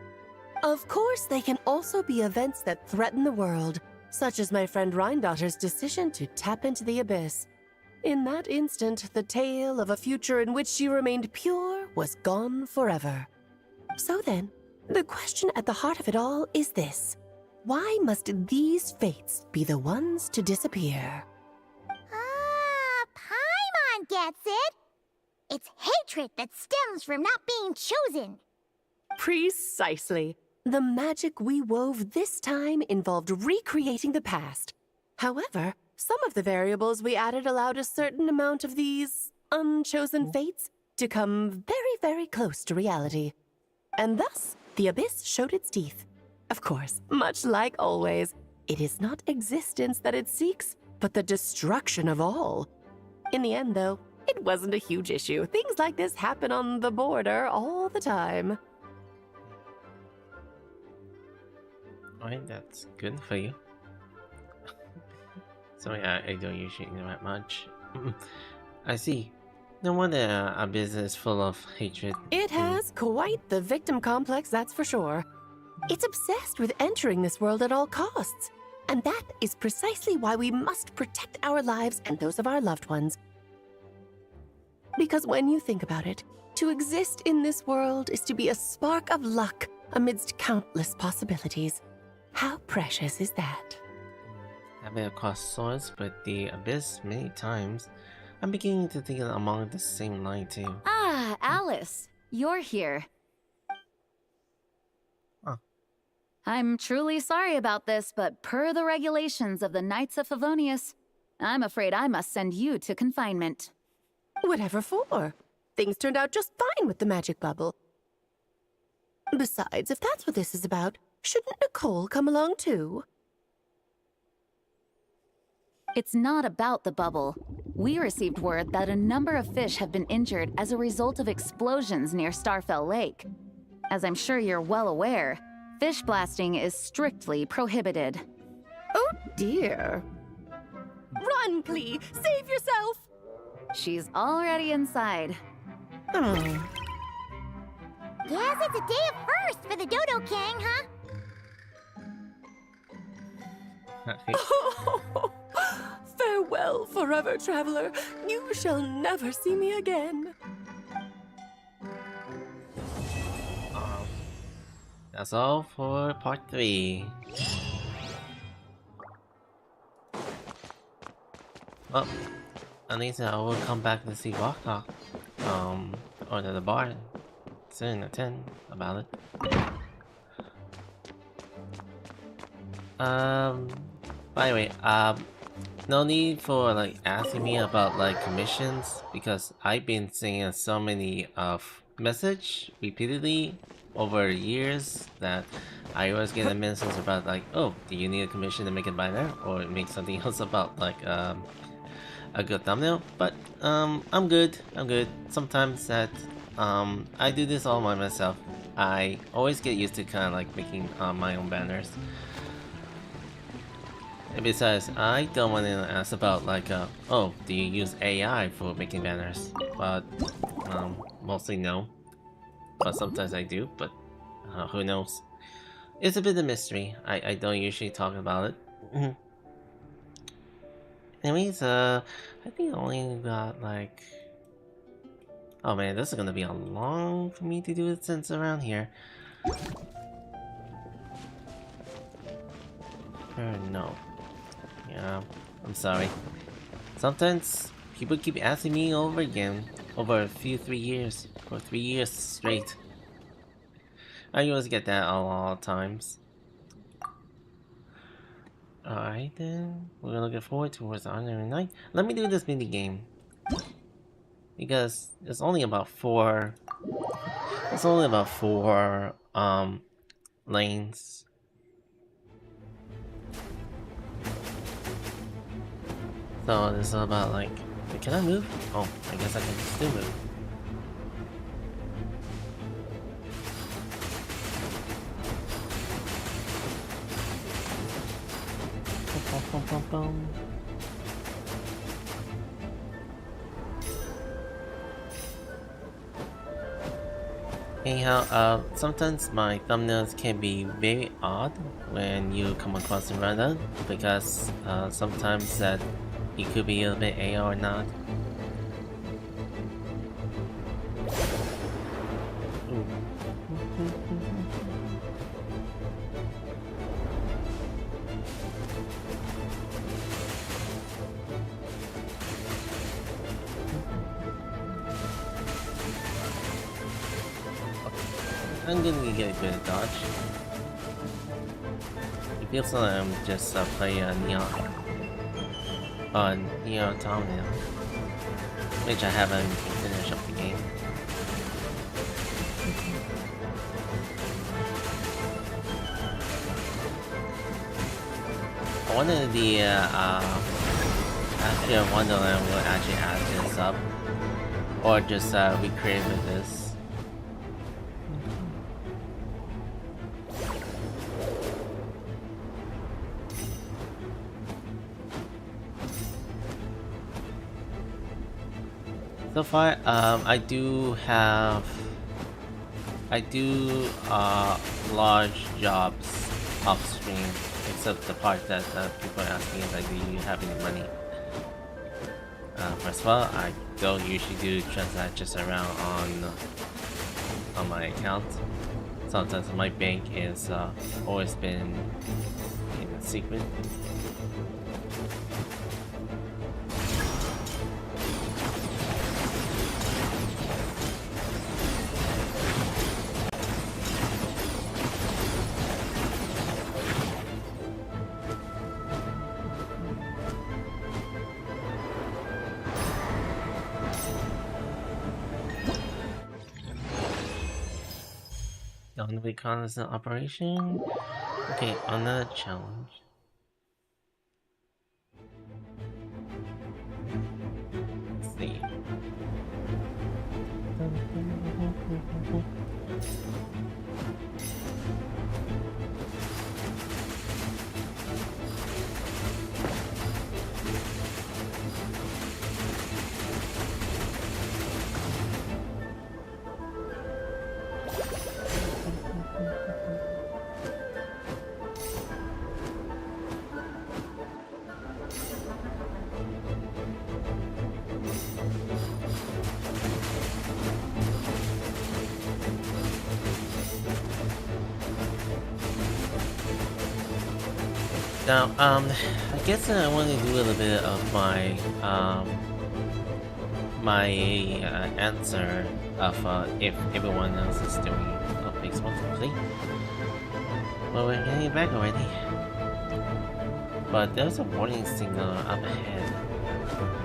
Of course, they can also be events that threaten the world, such as my friend Rhindotter's decision to tap into the abyss. In that instant, the tale of a future in which she remained pure was gone forever. So then, the question at the heart of it all is this. Why must these fates be the ones to disappear? Ah, Paimon gets it. It's hatred that stems from not being chosen. Precisely. The magic we wove this time involved recreating the past. However, some of the variables we added allowed a certain amount of these unchosen fates to come very, very close to reality. And thus, the abyss showed its teeth. Of course, much like always, it is not existence that it seeks, but the destruction of all. In the end, though, it wasn't a huge issue. Things like this happen on the border all the time. Alright, that's good for you. Sorry, I don't usually interact much. I see. No wonder our business is full of hatred. It has quite the victim complex, that's for sure. It's obsessed with entering this world at all costs. And that is precisely why we must protect our lives and those of our loved ones. Because when you think about it, to exist in this world is to be a spark of luck amidst countless possibilities. How precious is that? Having crossed swords with the Abyss many times, I'm beginning to think along the same line too. Ah, Alice, you're here. Oh. I'm truly sorry about this, but per the regulations of the Knights of Favonius, I'm afraid I must send you to confinement. Whatever for? Things turned out just fine with the magic bubble. Besides, if that's what this is about, shouldn't Nicole come along too? It's not about the bubble. We received word that a number of fish have been injured as a result of explosions near Starfell Lake. As I'm sure you're well aware, fish blasting is strictly prohibited. Oh dear. Run, Klee! Save yourself! She's already inside. Guess it's a day of first for the Dodo King, huh? Farewell, forever traveler. You shall never see me again. That's all for part 3. Well, at least I will come back to see Varka, or to the bar soon at 10 about it. By the way, no need for like asking me about like commissions, because I've been seeing so many message repeatedly over years that I always get a message about like, oh, do you need a commission to make a banner or make something else about like a good thumbnail? But I'm good. Sometimes that I do this all by myself. I always get used to kind of like making my own banners. And besides, I don't want to ask about like, oh, do you use AI for making banners? But mostly no. But sometimes I do, but who knows? It's a bit of a mystery. I don't usually talk about it. Anyways, I think I only got like... Oh man, this is gonna be a long for me to do it since around here. No. Yeah, I'm sorry. Sometimes people keep asking me over again, over 3 years, for 3 years straight. I always get that a lot of times. Alright then, we're looking forward towards the Honorary Night. Let me do this mini game. Because it's only about 4... It's only about 4 lanes. So this is about like... Wait, can I move? Oh, I guess I can still move. Bum, bum, bum. Anyhow, sometimes my thumbnails can be very odd when you come across them random, because sometimes that it could be a bit AI or not. I'm gonna get a good dodge. It feels like I'm just playing a Neon Automata, which I haven't finished up the game. One of the actually I wonder if I will actually add this up, or just recreate with this. So far, I do large jobs off stream, except the part that people are asking is like, do you have any money? First of all, I don't usually do transactions around on my account. Sometimes my bank is always been in secret. On the reconnaissance operation. Okay, another challenge. Let's see. Now, I guess I want to do a little bit of my answer of if everyone else is doing a baseball complete. Well, we're getting back already. But there's a warning signal up ahead.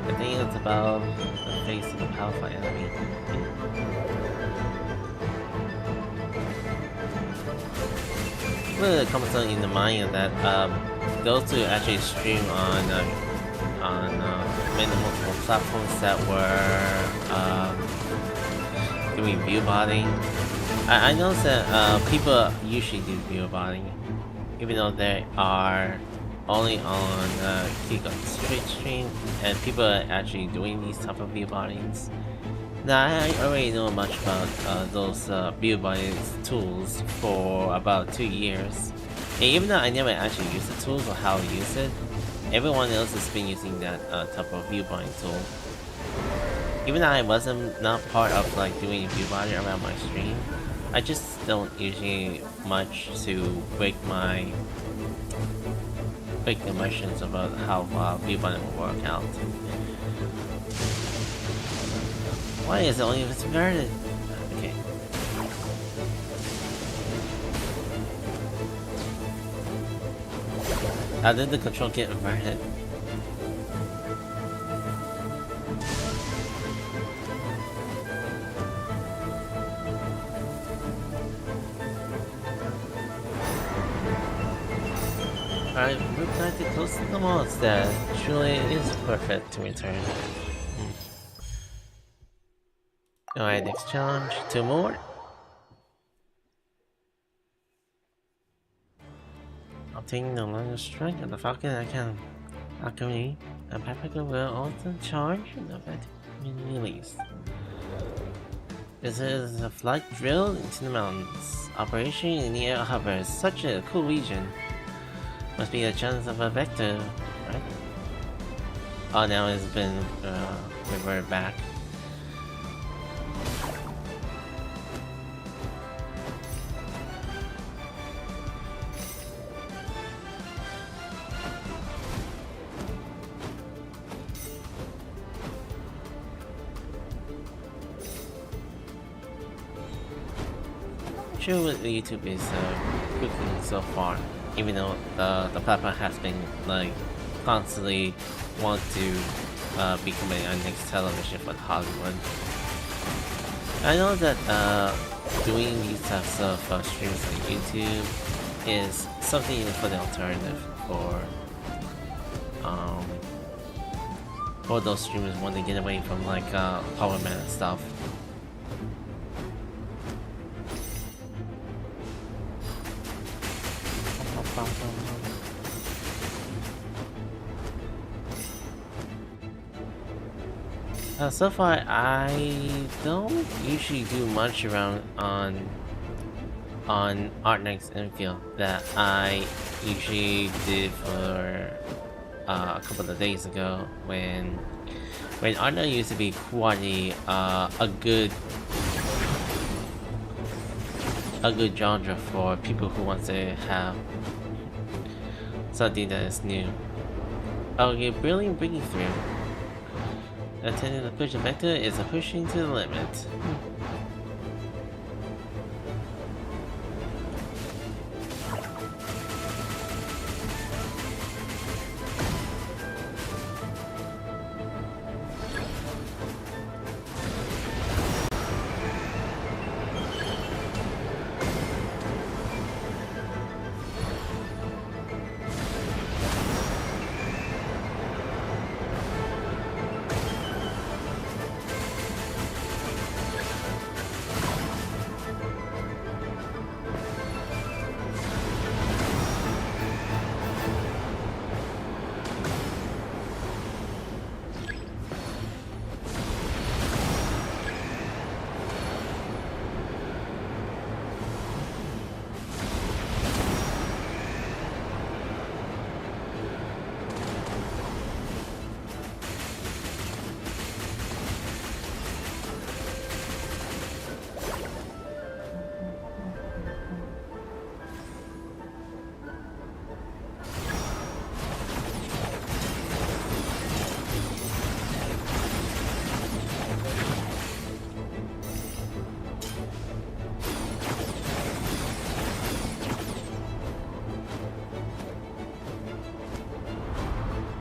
I think it's about the face of a powerful enemy. Well, it comes in the mind that those who actually stream on many multiple platforms that were doing view botting. I know that people usually do view botting, even though they are only on Kiko's straight stream, and people are actually doing these type of view bottings. Now, I already know much about those view botting tools for about 2 years. And even though I never actually used the tools or how to use it, everyone else has been using that type of view botting tool. Even though I wasn't not part of like doing view botting around my stream, I just don't usually much to break the immersions about how view botting will work out. Why is it only if it's inverted? Okay. How did the control get inverted? Alright, we're back to close to the Mondstadt. Truly it is perfect to return. Alright, next challenge. 2 more. Obtaining the longest strike of the Falcon, I can alchemy. A Paprika will also charge the effect release. This is a flight drill into the mountains. Operation in the air hovers. Such a cool region. Must be a chance of a vector, right? Oh, now it's been reverted back. I'm sure what YouTube is cooking so far. Even though the platform has been like constantly want to become a next television for Hollywood. I know that doing these types of streams on YouTube is something for the alternative for those streamers when they get away from like Power Man and stuff. So far, I don't usually do much around on on Art Next Infield that I usually did for a couple of days ago when Art Next used to be quite a good genre for people who want to have something that is new. Oh, you're brilliant breaking through. Attending the push vector is a pushing to the limit.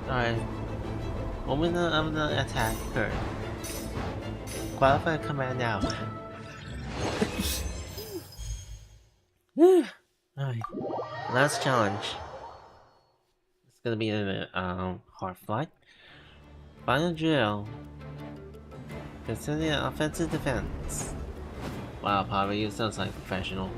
Alright. Moment of the attack occurred. Qualify command now. Alright. Last challenge. It's gonna be a hard flight. Final drill. Consider an offensive defense. Wow, Power, you sounds like professional.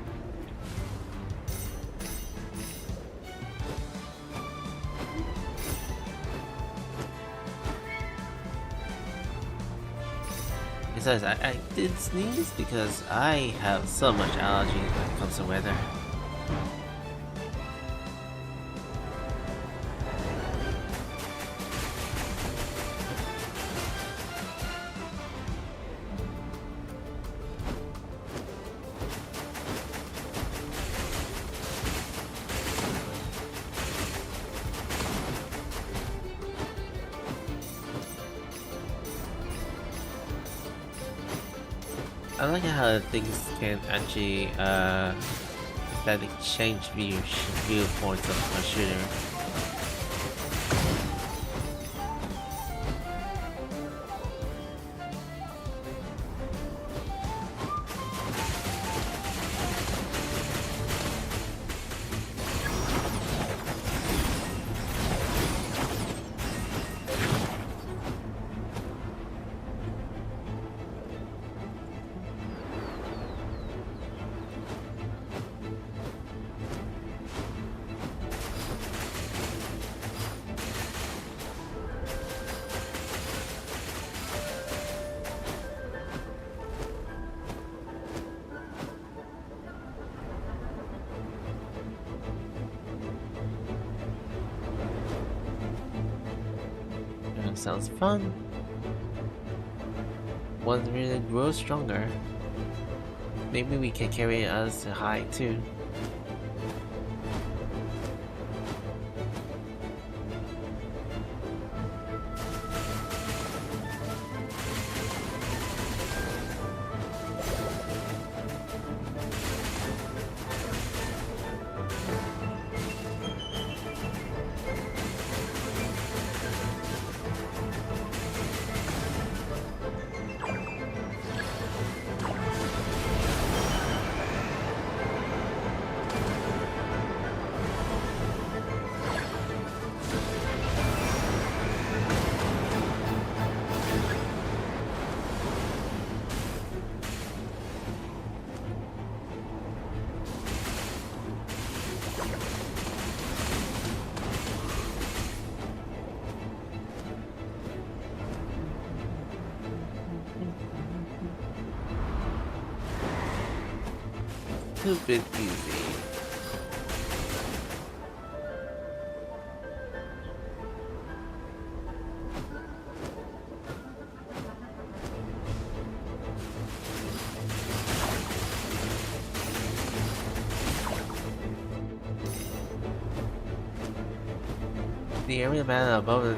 Besides, I did sneeze because I have so much allergy when it comes to weather. I like how things can actually that change viewpoints of a shooter. Sounds fun. One really grows stronger. Maybe we can carry us to high too. little bit easy. The area battle above it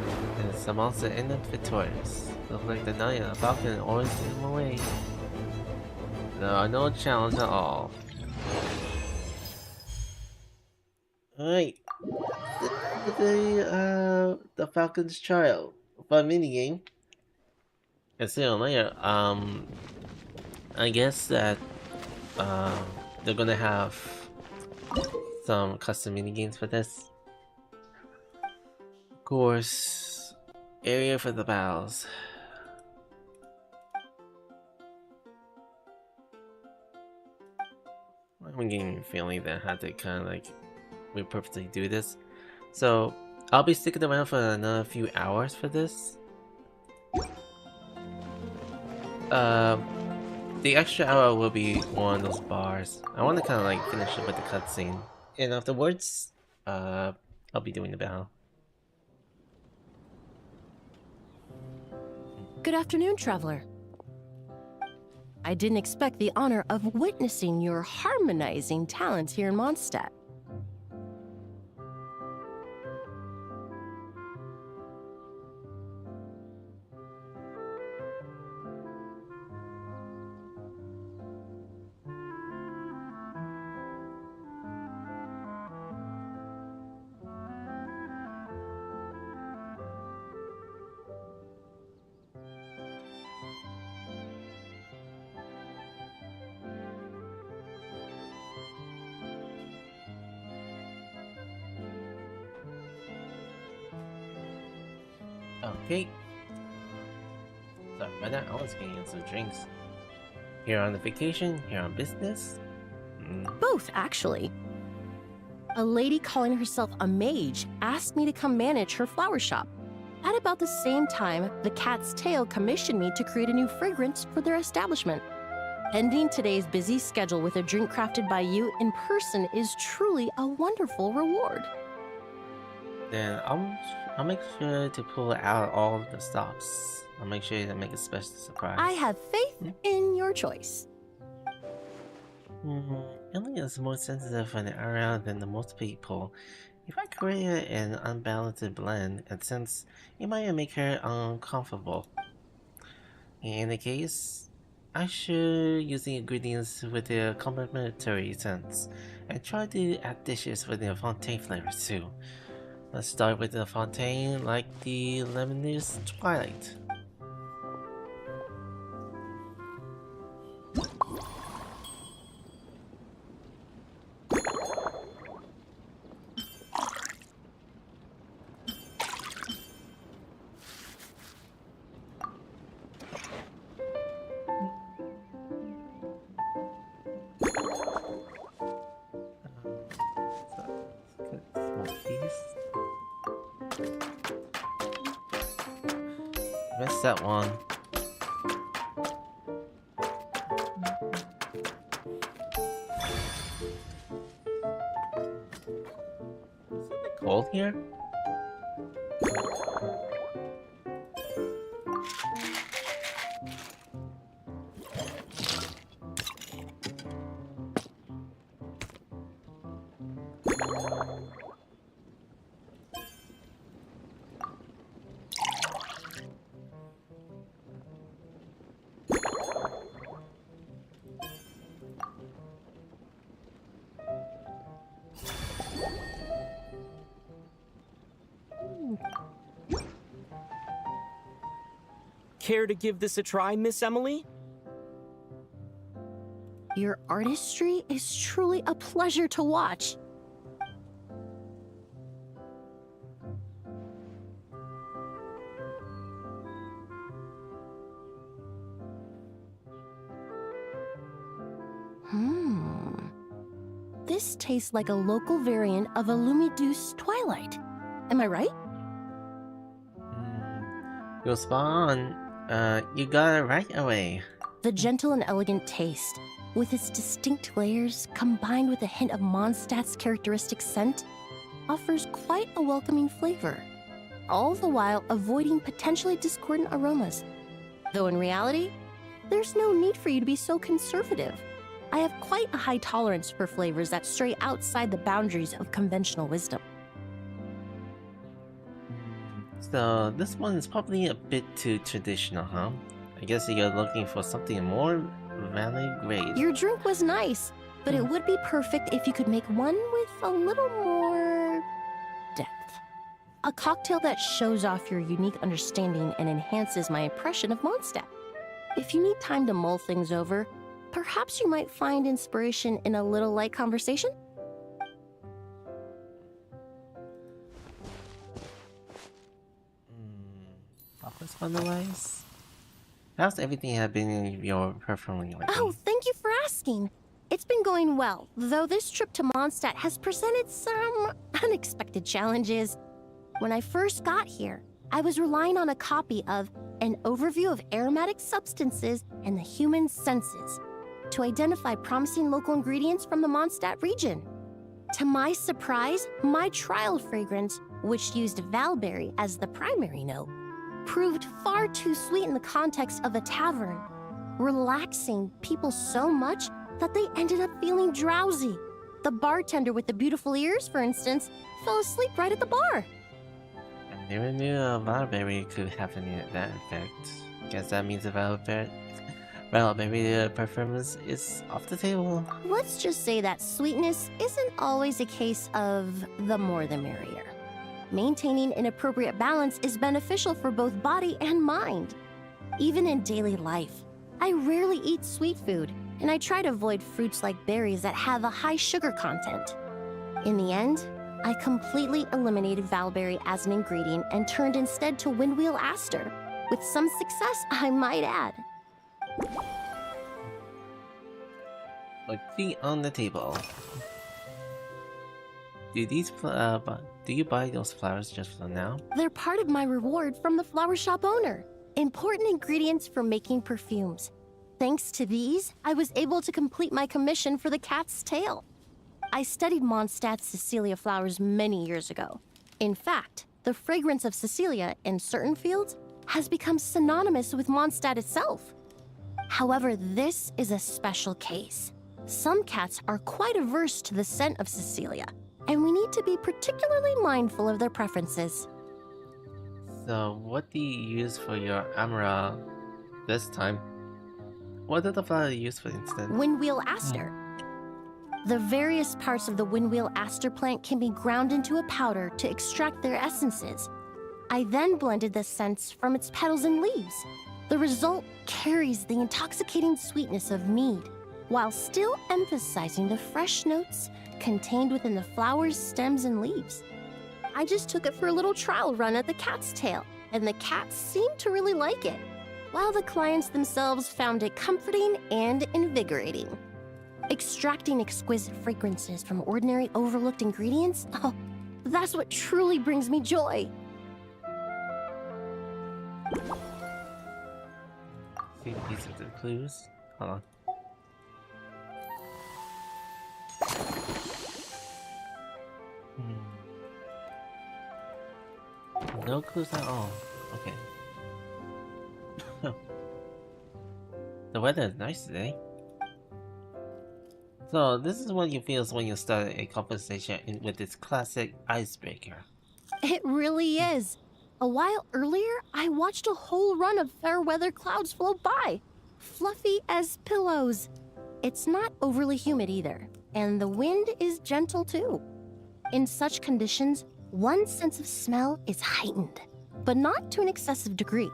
is a monster in victorious. Looks like the knight and the Falcon always lead them away. There are no challenges at all. Alright. The Falcon's trial. Fun minigame. And see you later. I guess that they're gonna have some custom minigames for this. Of course, area for the battles. I'm getting a feeling that I had to kind of like repurposely do this. So I'll be sticking around for another few hours for this. The extra hour will be one of those bars. I want to kind of like finish it with the cutscene, and afterwards, I'll be doing the battle. Good afternoon, traveler. I didn't expect the honor of witnessing your harmonizing talents here in Mondstadt. Okay. Sorry about that, I was getting some drinks. Here on the vacation, here on business. Both, actually. A lady calling herself a mage asked me to come manage her flower shop. At about the same time, the Cat's Tail commissioned me to create a new fragrance for their establishment. Ending today's busy schedule with a drink crafted by you in person is truly a wonderful reward. Then I'll make sure to pull out all the stops. I'll make sure to make a special surprise. I have faith in your choice. Ellie is more sensitive and area than the most people. If I create an unbalanced blend, and since it might make her uncomfortable. In any case, I should use the ingredients with their complementary scents, and try to add dishes with their Fontaine flavors too. Let's start with the Fontaine like the Lemonade Twilight. Missed that one. Is it cold here? Care to give this a try, Miss Emily? Your artistry is truly a pleasure to watch. This tastes like a local variant of a Lumideuse Twilight. Am I right? You're spot on. You got it right away. The gentle and elegant taste, with its distinct layers combined with a hint of Mondstadt's characteristic scent, offers quite a welcoming flavor, all the while avoiding potentially discordant aromas. Though in reality, there's no need for you to be so conservative. I have quite a high tolerance for flavors that stray outside the boundaries of conventional wisdom. So this one is probably a bit too traditional, huh? I guess you're looking for something more valley grade. Your drink was nice, but it would be perfect if you could make one with a little more depth. A cocktail that shows off your unique understanding and enhances my impression of Mondstadt. If you need time to mull things over, perhaps you might find inspiration in a little light conversation? Office otherwise? How's everything have been in your performing lately? Oh, thank you for asking. It's been going well, though this trip to Mondstadt has presented some unexpected challenges. When I first got here, I was relying on a copy of An Overview of Aromatic Substances and the Human Senses to identify promising local ingredients from the Mondstadt region. To my surprise, my trial fragrance, which used Valberry as the primary note, proved far too sweet in the context of a tavern, relaxing people so much that they ended up feeling drowsy. The bartender with the beautiful ears, for instance, fell asleep right at the bar. I never knew a Valberry could have that effect. Guess that means the Valberry performance is off the table. Let's just say that sweetness isn't always a case of the more the merrier. Maintaining an appropriate balance is beneficial for both body and mind. Even in daily life, I rarely eat sweet food, and I try to avoid fruits like berries that have a high sugar content. In the end, I completely eliminated Valberry as an ingredient and turned instead to Windwheel Aster, with some success, I might add. Like feet on the table. Do you buy those flowers just for now? They're part of my reward from the flower shop owner. Important ingredients for making perfumes. Thanks to these, I was able to complete my commission for the cat's tail. I studied Mondstadt's Cecilia flowers many years ago. In fact, the fragrance of Cecilia in certain fields has become synonymous with Mondstadt itself. However, this is a special case. Some cats are quite averse to the scent of Cecilia, and we need to be particularly mindful of their preferences. So, what do you use for your Amara this time? What did the flower you use for instance? Windwheel Aster. The various parts of the Windwheel Aster plant can be ground into a powder to extract their essences. I then blended the scents from its petals and leaves. The result carries the intoxicating sweetness of mead, while still emphasizing the fresh notes contained within the flowers, stems, and leaves. I just took it for a little trial run at the cat's tail, and the cats seemed to really like it, while the clients themselves found it comforting and invigorating. Extracting exquisite fragrances from ordinary overlooked ingredients? Oh, that's what truly brings me joy. See the piece of the clues? Hold on. No clues at all. Okay. The weather is nice today. So this is what you feel when you start a conversation with this classic icebreaker. It really is. A while earlier, I watched a whole run of fair weather clouds float by, fluffy as pillows. It's not overly humid either, and the wind is gentle too. In such conditions, one's sense of smell is heightened, but not to an excessive degree.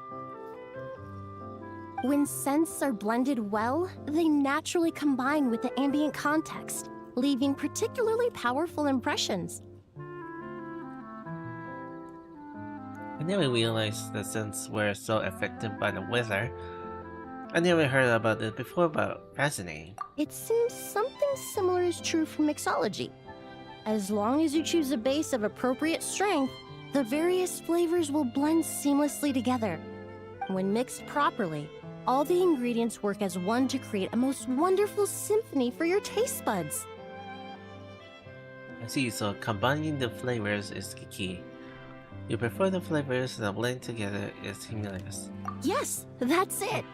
When scents are blended well, they naturally combine with the ambient context, leaving particularly powerful impressions. I never realized that since we're so affected by the weather, I never heard about it before, but fascinating. It seems something similar is true for mixology. As long as you choose a base of appropriate strength, the various flavors will blend seamlessly together. When mixed properly, all the ingredients work as one to create a most wonderful symphony for your taste buds. I see, so combining the flavors is the key. You prefer the flavors that blend together is humorous. Yes, that's it.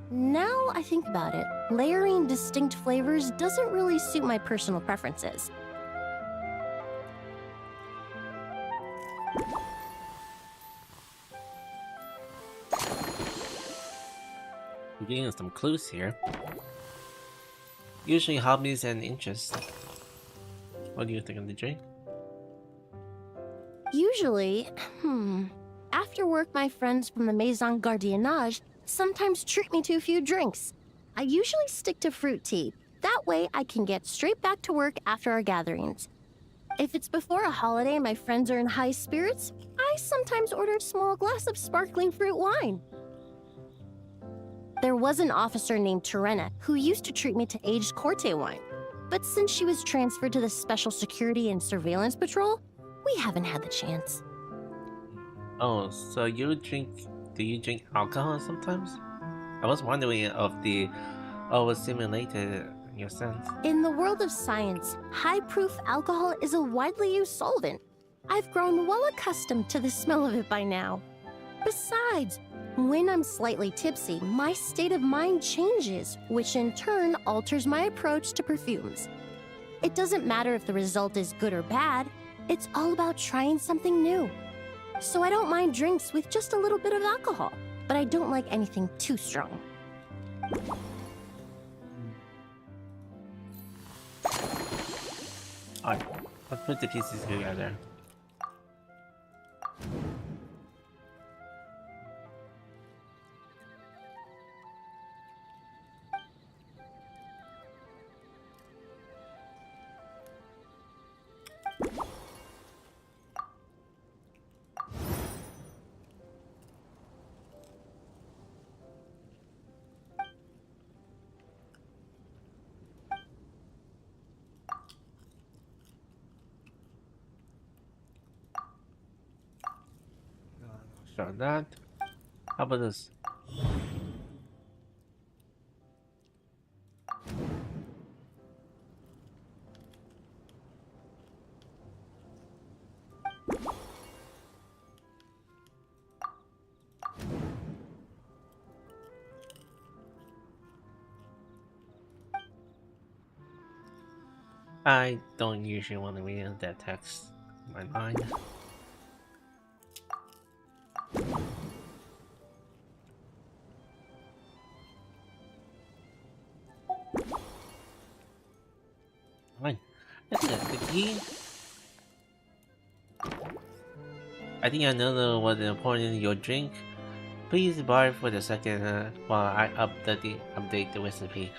Now I think about it, layering distinct flavors doesn't really suit my personal preferences. We're getting some clues here. Usually hobbies and interests. What do you think of the drink? Usually, after work my friends from the Maison Gardiennage sometimes treat me to a few drinks. I usually stick to fruit tea. That way I can get straight back to work after our gatherings. If it's before a holiday and my friends are in high spirits, I sometimes order a small glass of sparkling fruit wine. There was an officer named Terena who used to treat me to aged Corte wine. But since she was transferred to the Special Security and Surveillance Patrol, we haven't had the chance. Oh, so do you drink alcohol sometimes? I was wondering if the overstimulated your sense. In the world of science, high-proof alcohol is a widely used solvent. I've grown well accustomed to the smell of it by now. Besides, when I'm slightly tipsy, my state of mind changes, which in turn alters my approach to perfumes. It doesn't matter if the result is good or bad, it's all about trying something new. So I don't mind drinks with just a little bit of alcohol, but I don't like anything too strong. Alright, let's put the pieces together. Sure that. How about this? I don't usually want to read that text in my mind. Fine. That's the key. I think I know what's important in your drink. Please bar for the second while I update the recipe.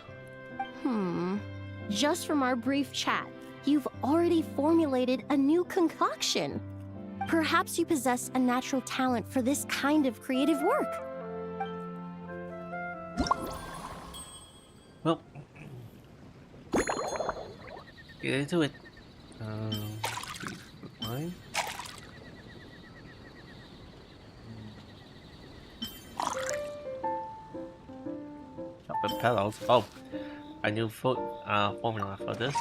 Just from our brief chat, you've already formulated a new concoction. Perhaps you possess a natural talent for this kind of creative work. Well, get into it. Fine. Chocolate petals. Oh, a new formula for this.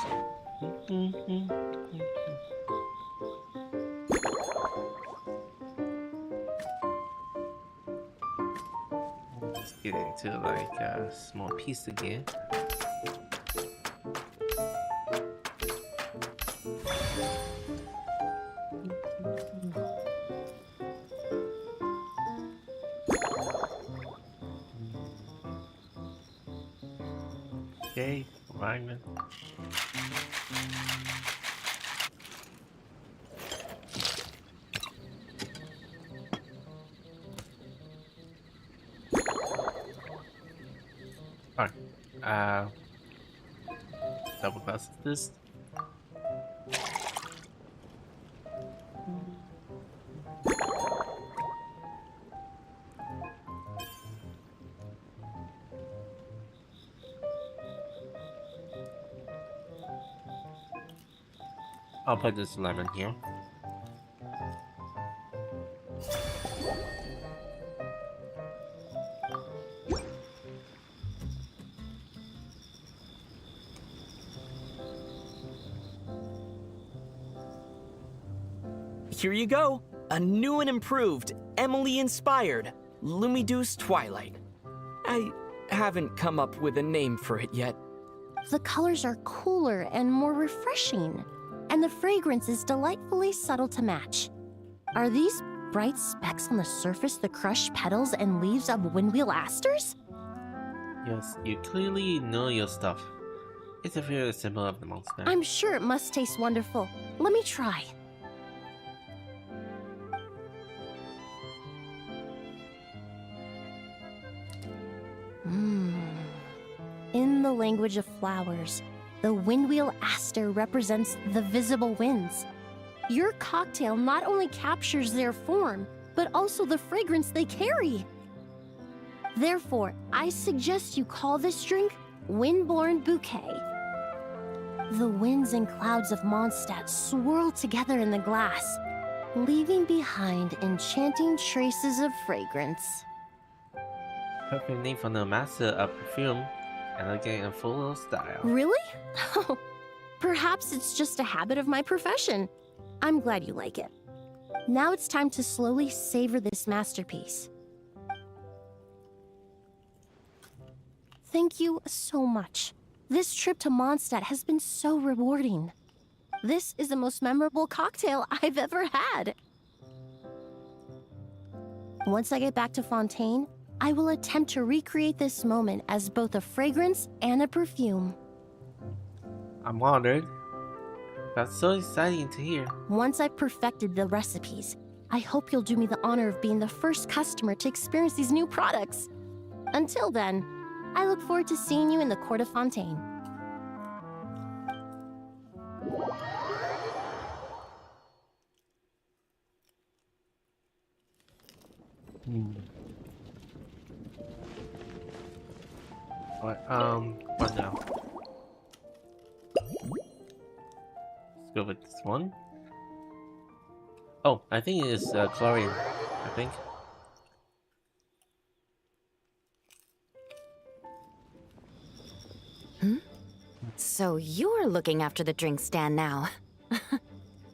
Let's get into like a small piece again. Okay, alignment. Alright, double glass this. I'll put this lemon here. Here you go. A new and improved, Emily-inspired Lumiduce Twilight. I haven't come up with a name for it yet. The colors are cooler and more refreshing, and the fragrance is delightfully subtle to match. Are these bright specks on the surface the crushed petals and leaves of windwheel asters? Yes, you clearly know your stuff. It's a very symbol of the monster. I'm sure it must taste wonderful. Let me try. In the language of flowers, the windwheel aster represents the visible winds. Your cocktail not only captures their form, but also the fragrance they carry. Therefore, I suggest you call this drink Windborne Bouquet. The winds and clouds of Mondstadt swirl together in the glass, leaving behind enchanting traces of fragrance. Perfect name for the master of perfume, elegant and full of style. Really? Oh, perhaps it's just a habit of my profession. I'm glad you like it. Now it's time to slowly savor this masterpiece. Thank you so much. This trip to Mondstadt has been so rewarding. This is the most memorable cocktail I've ever had. Once I get back to Fontaine, I will attempt to recreate this moment as both a fragrance and a perfume. I'm honored. That's so exciting to hear. Once I've perfected the recipes, I hope you'll do me the honor of being the first customer to experience these new products. Until then, I look forward to seeing you in the Court of Fontaine. What now? Let's go with this one. Oh, I think it is chlorine. I think. So you're looking after the drink stand now.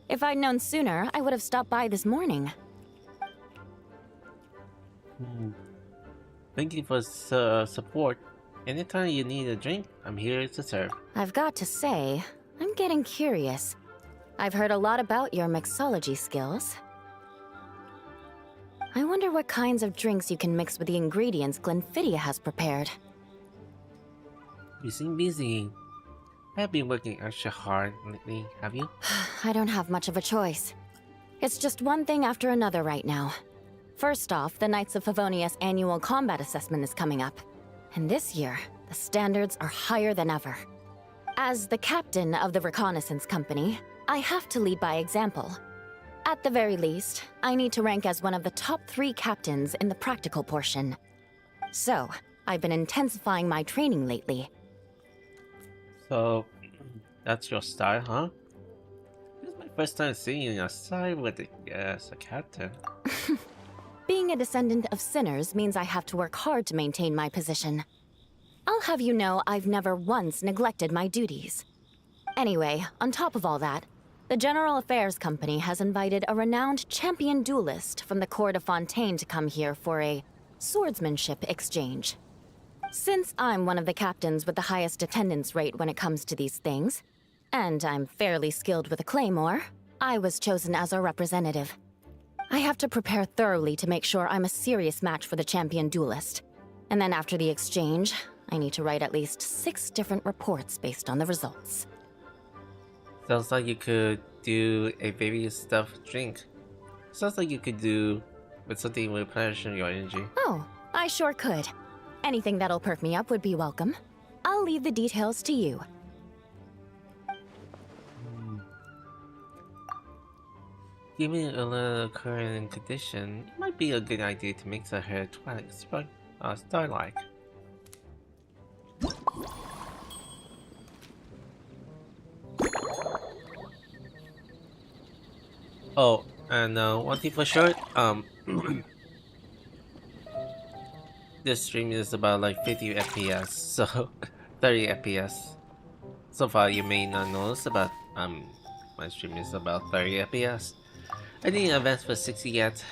If I'd known sooner, I would have stopped by this morning. Thank you for support. Anytime you need a drink, I'm here to serve. I've got to say, I'm getting curious. I've heard a lot about your mixology skills. I wonder what kinds of drinks you can mix with the ingredients Glenfiddich has prepared. You seem busy. I've been working extra hard lately, have you? I don't have much of a choice. It's just one thing after another right now. First off, the Knights of Favonius annual combat assessment is coming up. And this year, the standards are higher than ever. As the captain of the reconnaissance company, I have to lead by example. At the very least, I need to rank as one of the top 3 captains in the practical portion. So, I've been intensifying my training lately. So, that's your style, huh? This is my first time seeing you outside with as a captain. Being a descendant of sinners means I have to work hard to maintain my position. I'll have you know I've never once neglected my duties. Anyway, on top of all that, the General Affairs Company has invited a renowned champion duelist from the Court of Fontaine to come here for a swordsmanship exchange. Since I'm one of the captains with the highest attendance rate when it comes to these things, and I'm fairly skilled with a claymore, I was chosen as a representative. I have to prepare thoroughly to make sure I'm a serious match for the champion duelist. And then after the exchange, I need to write at least 6 different reports based on the results. Sounds like you could do a very stuffed drink. Sounds like you could do with something with replenishing your energy. Oh, I sure could. Anything that'll perk me up would be welcome. I'll leave the details to you. Given a little current condition, it might be a good idea to mix her Twilight Starlight. Oh, and one thing for sure, this stream is about like 50 FPS, so 30 FPS. So far, you may not notice, but my stream is about 30 FPS. I didn't invest for 60 yet.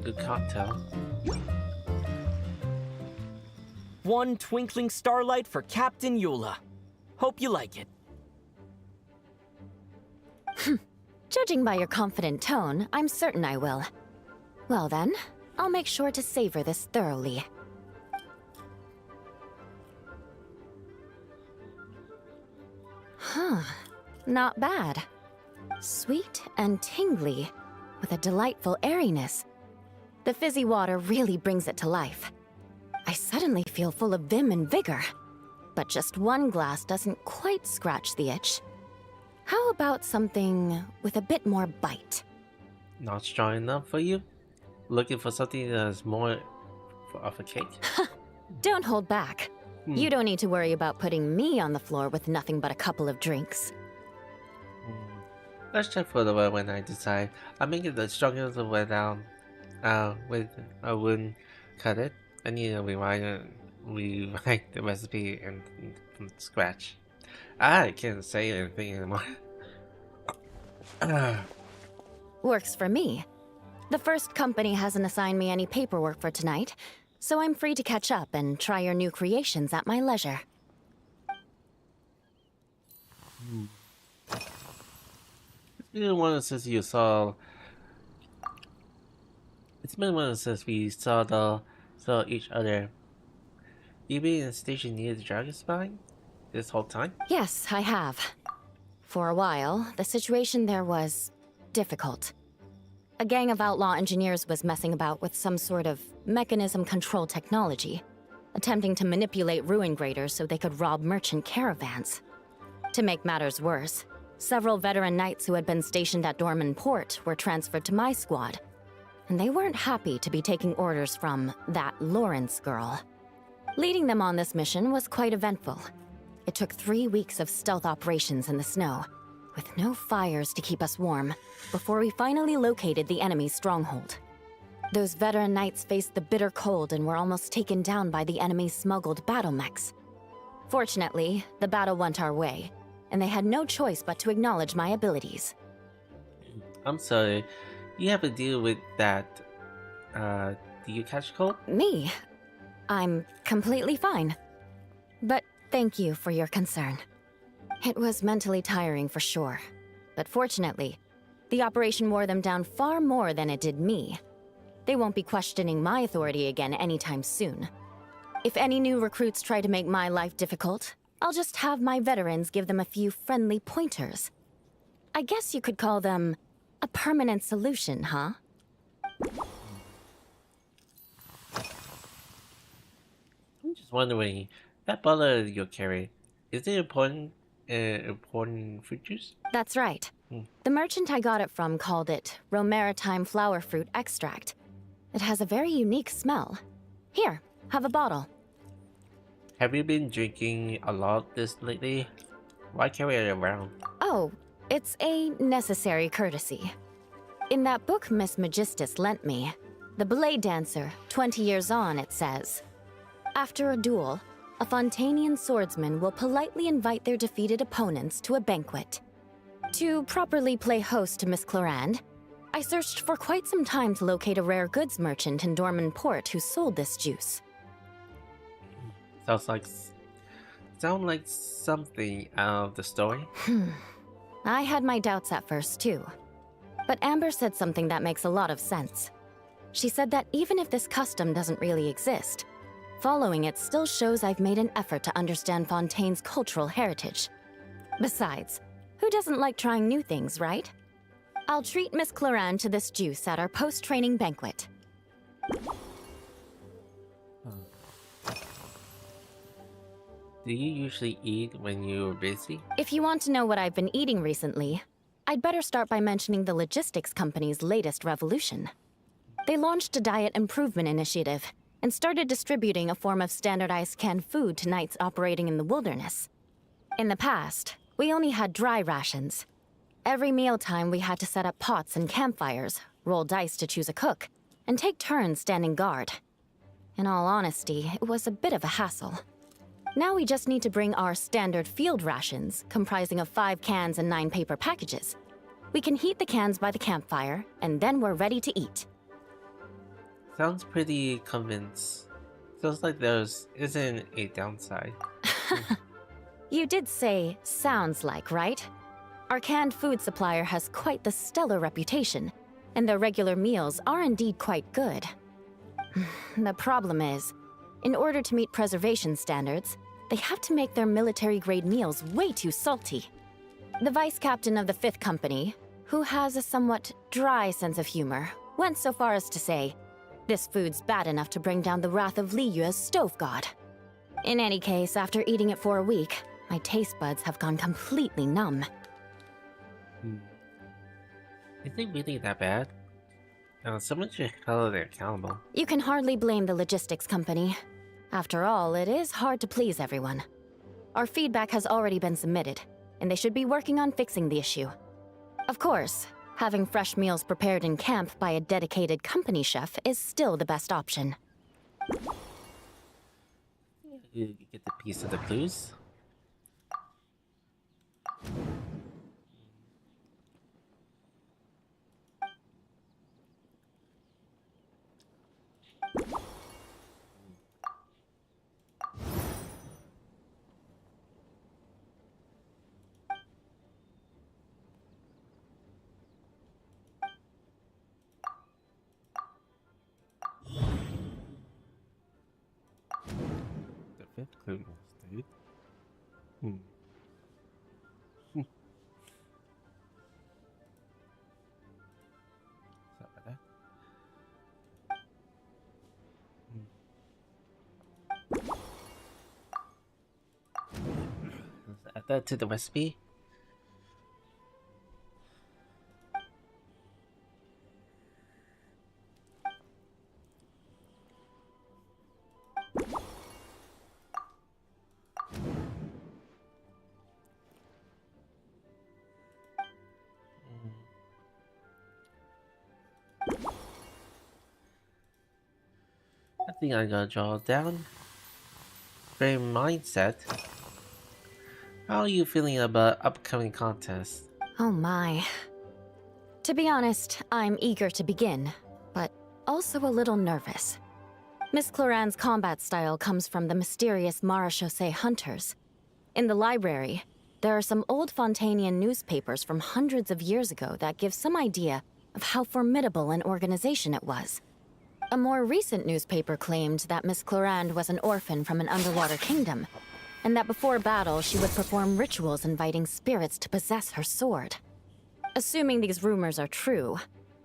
Good cocktail. One twinkling starlight for Captain Eula. Hope you like it. Judging by your confident tone, I'm certain I will. Well then, I'll make sure to savor this thoroughly. Huh, not bad. Sweet and tingly, with a delightful airiness. The fizzy water really brings it to life. I suddenly feel full of vim and vigor. But just one glass doesn't quite scratch the itch. How about something with a bit more bite? Not strong enough for you? Looking for something that's more of a cake? Don't hold back. You don't need to worry about putting me on the floor with nothing but a couple of drinks. Let's check for the word when I decide. I'll make it the strongest without with I wouldn't cut it. I need to rewrite the recipe from scratch. I can't say anything anymore. Works for me. The first company hasn't assigned me any paperwork for tonight, so I'm free to catch up and try your new creations at my leisure. It's been one since you saw. It's been one since we saw each other. You been in the station near the Dragon Spine this whole time? Yes, I have. For a while, the situation there was difficult. A gang of outlaw engineers was messing about with some sort of mechanism control technology, attempting to manipulate ruin graders so they could rob merchant caravans. To make matters worse, several veteran knights who had been stationed at Dorman Port were transferred to my squad, and they weren't happy to be taking orders from that Lawrence girl. Leading them on this mission was quite eventful. It took 3 weeks of stealth operations in the snow, with no fires to keep us warm, before we finally located the enemy's stronghold. Those veteran knights faced the bitter cold and were almost taken down by the enemy's smuggled battle mechs. Fortunately, the battle went our way, and they had no choice but to acknowledge my abilities. I'm sorry, you have to deal with that. Do you catch cold? Me? I'm completely fine. But thank you for your concern. It was mentally tiring for sure, but fortunately, the operation wore them down far more than it did me. They won't be questioning my authority again anytime soon. If any new recruits try to make my life difficult, I'll just have my veterans give them a few friendly pointers. I guess you could call them a permanent solution, huh? I'm just wondering, that bottle you carry, is it important fruit juice? That's right. The merchant I got it from called it Romaritime flower fruit extract. It has a very unique smell. Here, have a bottle. Have you been drinking a lot this lately? Why carry it around? Oh, it's a necessary courtesy. In that book Miss Magistus lent me, The Blade Dancer, 20 Years On, it says, after a duel, a Fontanian swordsman will politely invite their defeated opponents to a banquet. To properly play host to Miss Clorand, I searched for quite some time to locate a rare goods merchant in Dorman Port who sold this juice. Sounds like something out of the story. I had my doubts at first too. But Amber said something that makes a lot of sense. She said that even if this custom doesn't really exist, Following it still shows I've made an effort to understand Fontaine's cultural heritage. Besides, who doesn't like trying new things, right? I'll treat Miss Cloran to this juice at our post-training banquet. Do you usually eat when you're busy? If you want to know what I've been eating recently, I'd better start by mentioning the logistics company's latest revolution. They launched a diet improvement initiative and started distributing a form of standardized canned food to knights operating in the wilderness. In the past, we only had dry rations. Every mealtime we had to set up pots and campfires, roll dice to choose a cook, and take turns standing guard. In all honesty, it was a bit of a hassle. Now we just need to bring our standard field rations, comprising of 5 cans and 9 paper packages. We can heat the cans by the campfire, and then we're ready to eat. Sounds pretty convinced. Feels like there's isn't a downside. You did say, sounds like, right? Our canned food supplier has quite the stellar reputation, and their regular meals are indeed quite good. The problem is, in order to meet preservation standards, they have to make their military-grade meals way too salty. The vice captain of the 5th Company, who has a somewhat dry sense of humor, went so far as to say, "This food's bad enough to bring down the wrath of Li Yue's stove god." In any case, after eating it for a week, my taste buds have gone completely numb. Is it really that bad? Someone should hold it accountable. You can hardly blame the logistics company. After all, it is hard to please everyone. Our feedback has already been submitted, and they should be working on fixing the issue. Of course, having fresh meals prepared in camp by a dedicated company chef is still the best option. You get the piece of the clues. The 5th clue, dude. Sorry about that. Let's add that to the recipe. I think I gotta draw down. Very mindset. How are you feeling about upcoming contests? Oh my. To be honest, I'm eager to begin, but also a little nervous. Miss Cloran's combat style comes from the mysterious Marechaussee hunters. In the library, there are some old Fontainian newspapers from hundreds of years ago that give some idea of how formidable an organization it was. A more recent newspaper claimed that Miss Cloran was an orphan from an underwater kingdom, and that before battle she would perform rituals inviting spirits to possess her sword. Assuming these rumors are true,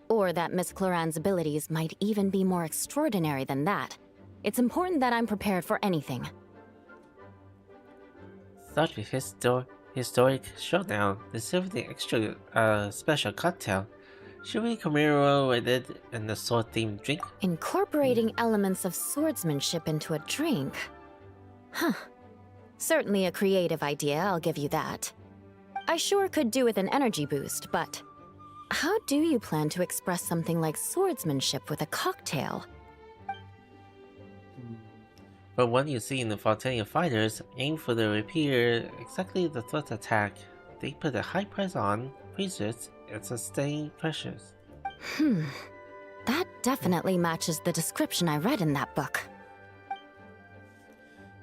or that Miss Cloran's abilities might even be more extraordinary than that, it's important that I'm prepared for anything. Such a historic showdown deserves the extra special cocktail. Should we commemorate it in a sword-themed drink? Incorporating elements of swordsmanship into a drink? Huh. Certainly a creative idea, I'll give you that. I sure could do with an energy boost, but how do you plan to express something like swordsmanship with a cocktail? But when you see in the Fontaine fighters aim for the rapier exactly the threat attack, they put a high price on, freezes, and sustain pressures. That definitely matches the description I read in that book.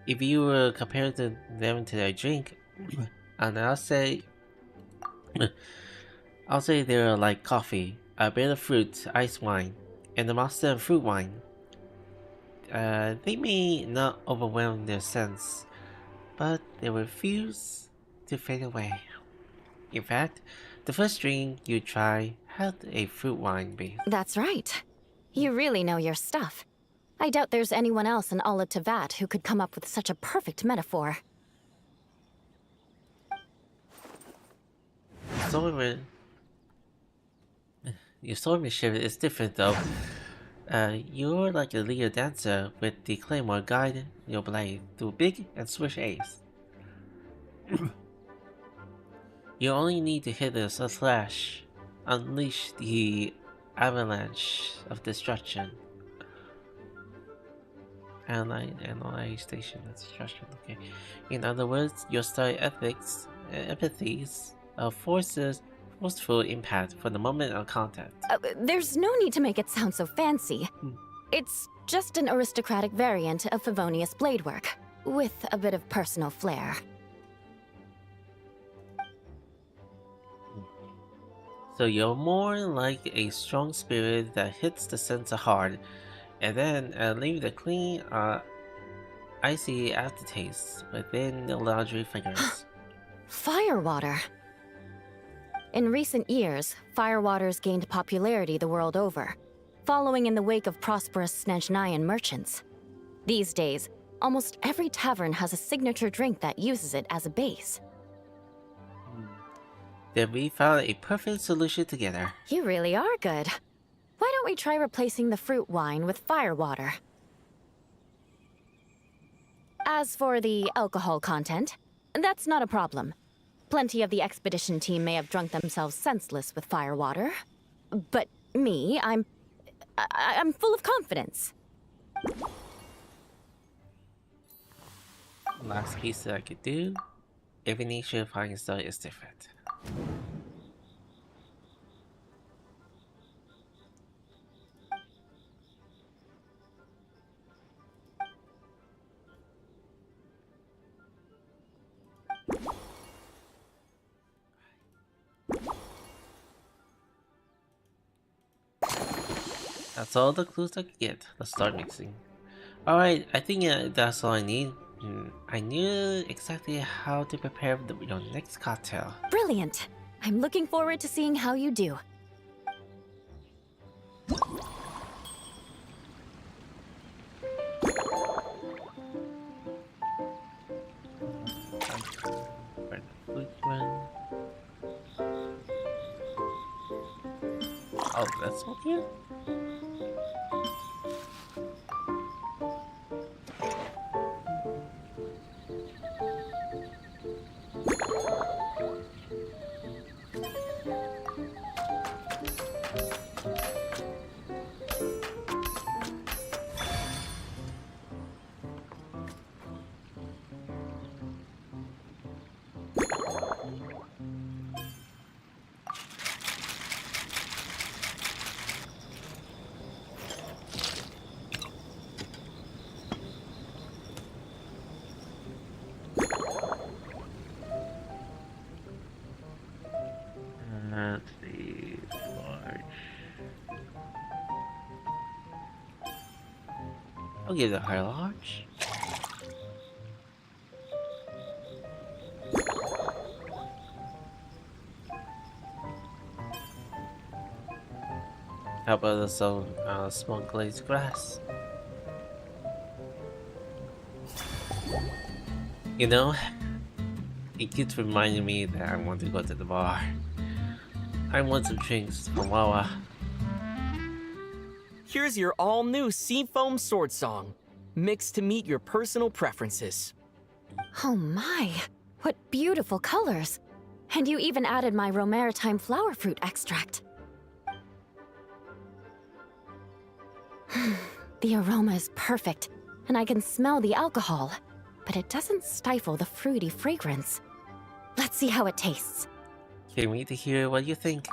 If you were comparing them to their drink, and I'll say they're like coffee, a bit of fruit, ice wine, and a monster of fruit wine. They may not overwhelm their sense, but they refuse to fade away. In fact, the first drink you try had a fruit wine base. That's right. You really know your stuff. I doubt there's anyone else in all of Teyvat who could come up with such a perfect metaphor. Your swordsmanship is different though. You're like a leader dancer with the claymore guide your blade through big and swish A's. You only need to hit a slash, unleash the avalanche of destruction. Analyze station of destruction. Okay. In other words, your style empathies of forceful impact for the moment of contact. There's no need to make it sound so fancy. It's just an aristocratic variant of Favonius blade work, with a bit of personal flair. So you're more like a strong spirit that hits the center hard, and then leave the clean, icy aftertaste within the laundry fingers. Firewater. In recent years, firewaters gained popularity the world over, following in the wake of prosperous Snezhnayan merchants. These days, almost every tavern has a signature drink that uses it as a base. Then we found a perfect solution together. You really are good. Why don't we try replacing the fruit wine with firewater? As for the alcohol content, that's not a problem. Plenty of the expedition team may have drunk themselves senseless with firewater. But me, I'm full of confidence. Last piece that I could do. Every nature of fighting style is different. That's all the clues I could get. Let's start mixing. Alright, I think that's all I need. I knew exactly how to prepare your next cocktail. Brilliant! I'm looking forward to seeing how you do. Oh, that's what you? I'll give it her large. How about some small glazed grass? You know, it keeps reminding me that I want to go to the bar. I want some drinks from Wawa. Here's your all-new Seafoam Sword Song, mixed to meet your personal preferences. Oh my, what beautiful colors! And you even added my Romaritime flower fruit extract. The aroma is perfect, and I can smell the alcohol, but it doesn't stifle the fruity fragrance. Let's see how it tastes. Can't wait to hear what you think.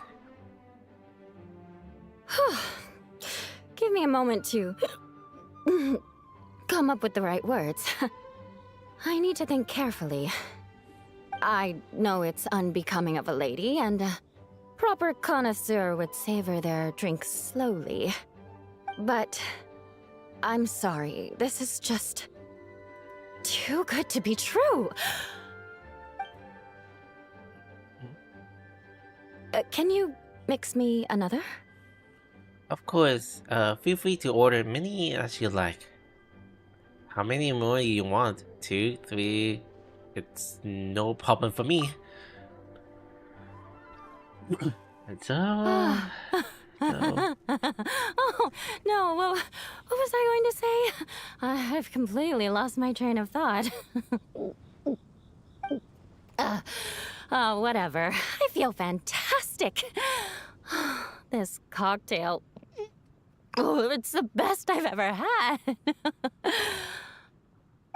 Give me a moment to come up with the right words. I need to think carefully. I know it's unbecoming of a lady, and a proper connoisseur would savor their drinks slowly. But I'm sorry. This is just too good to be true. Can you mix me another? Of course, feel free to order many as you like. How many more you want? 2, 3? It's no problem for me. So... Oh, no, what was I going to say? I've completely lost my train of thought. Whatever. I feel fantastic. This cocktail... Oh, it's the best I've ever had.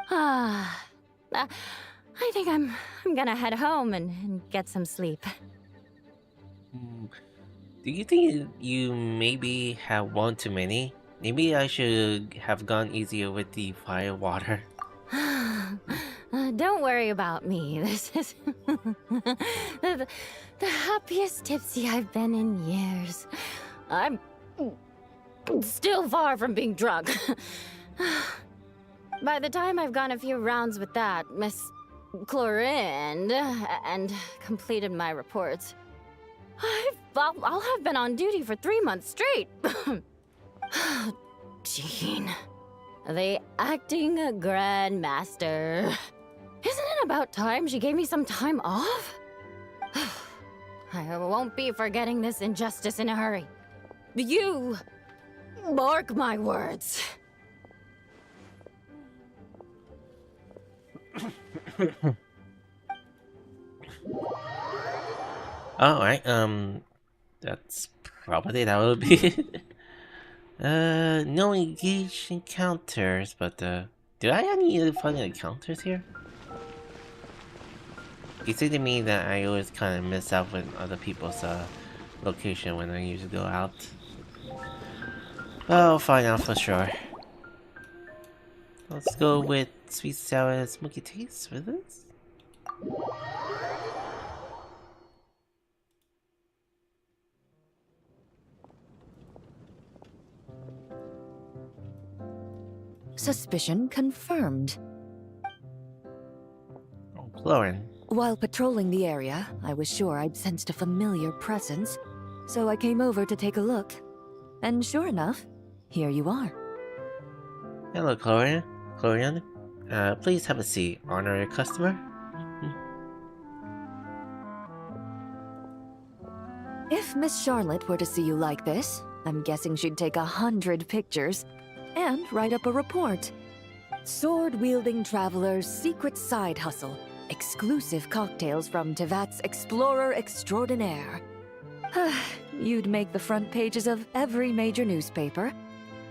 I think I'm gonna head home and get some sleep. Do you think you maybe have one too many? Maybe I should have gone easier with the fire water. Don't worry about me. This is the happiest tipsy I've been in years. I'm still far from being drunk. By the time I've gone a few rounds with that Miss Chlorine and completed my reports, I'll have been on duty for 3 months straight. Jean, the acting grandmaster. Isn't it about time she gave me some time off? I won't be forgetting this injustice in a hurry. You mark my words. Alright, that's probably that would be it. No engaged encounters, but, do I have any funny encounters here? It seems to me that I always kind of miss out with other people's, location when I usually go out. I'll find out for sure. Let's go with sweet, sour, smoky taste for this. Suspicion confirmed. Oh, Lauren. While patrolling the area, I was sure I'd sensed a familiar presence, so I came over to take a look. And sure enough, here you are. Hello, Chlorian. Please have a seat. Honorary customer. If Miss Charlotte were to see you like this, I'm guessing she'd take 100 pictures and write up a report. Sword-wielding traveler's secret side hustle. Exclusive cocktails from Tevat's Explorer Extraordinaire. You'd make the front pages of every major newspaper,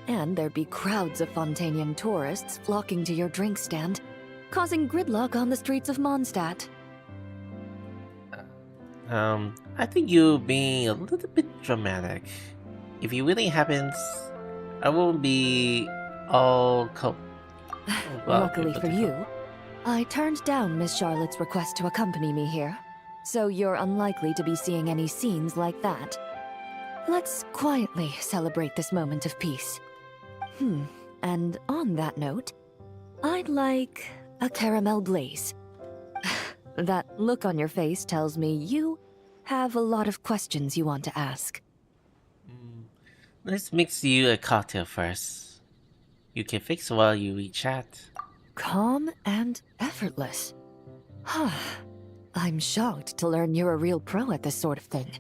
and there'd be crowds of Fontanian tourists flocking to your drink stand, causing gridlock on the streets of Mondstadt. I think you're being a little bit dramatic. If it really happens, I won't be all Luckily for you, I turned down Miss Charlotte's request to accompany me here, so you're unlikely to be seeing any scenes like that. Let's quietly celebrate this moment of peace. And on that note, I'd like a caramel blaze. That look on your face tells me you have a lot of questions you want to ask. Let's mix you a cocktail first. You can fix while we chat. Calm and effortless. I'm shocked to learn you're a real pro at this sort of thing.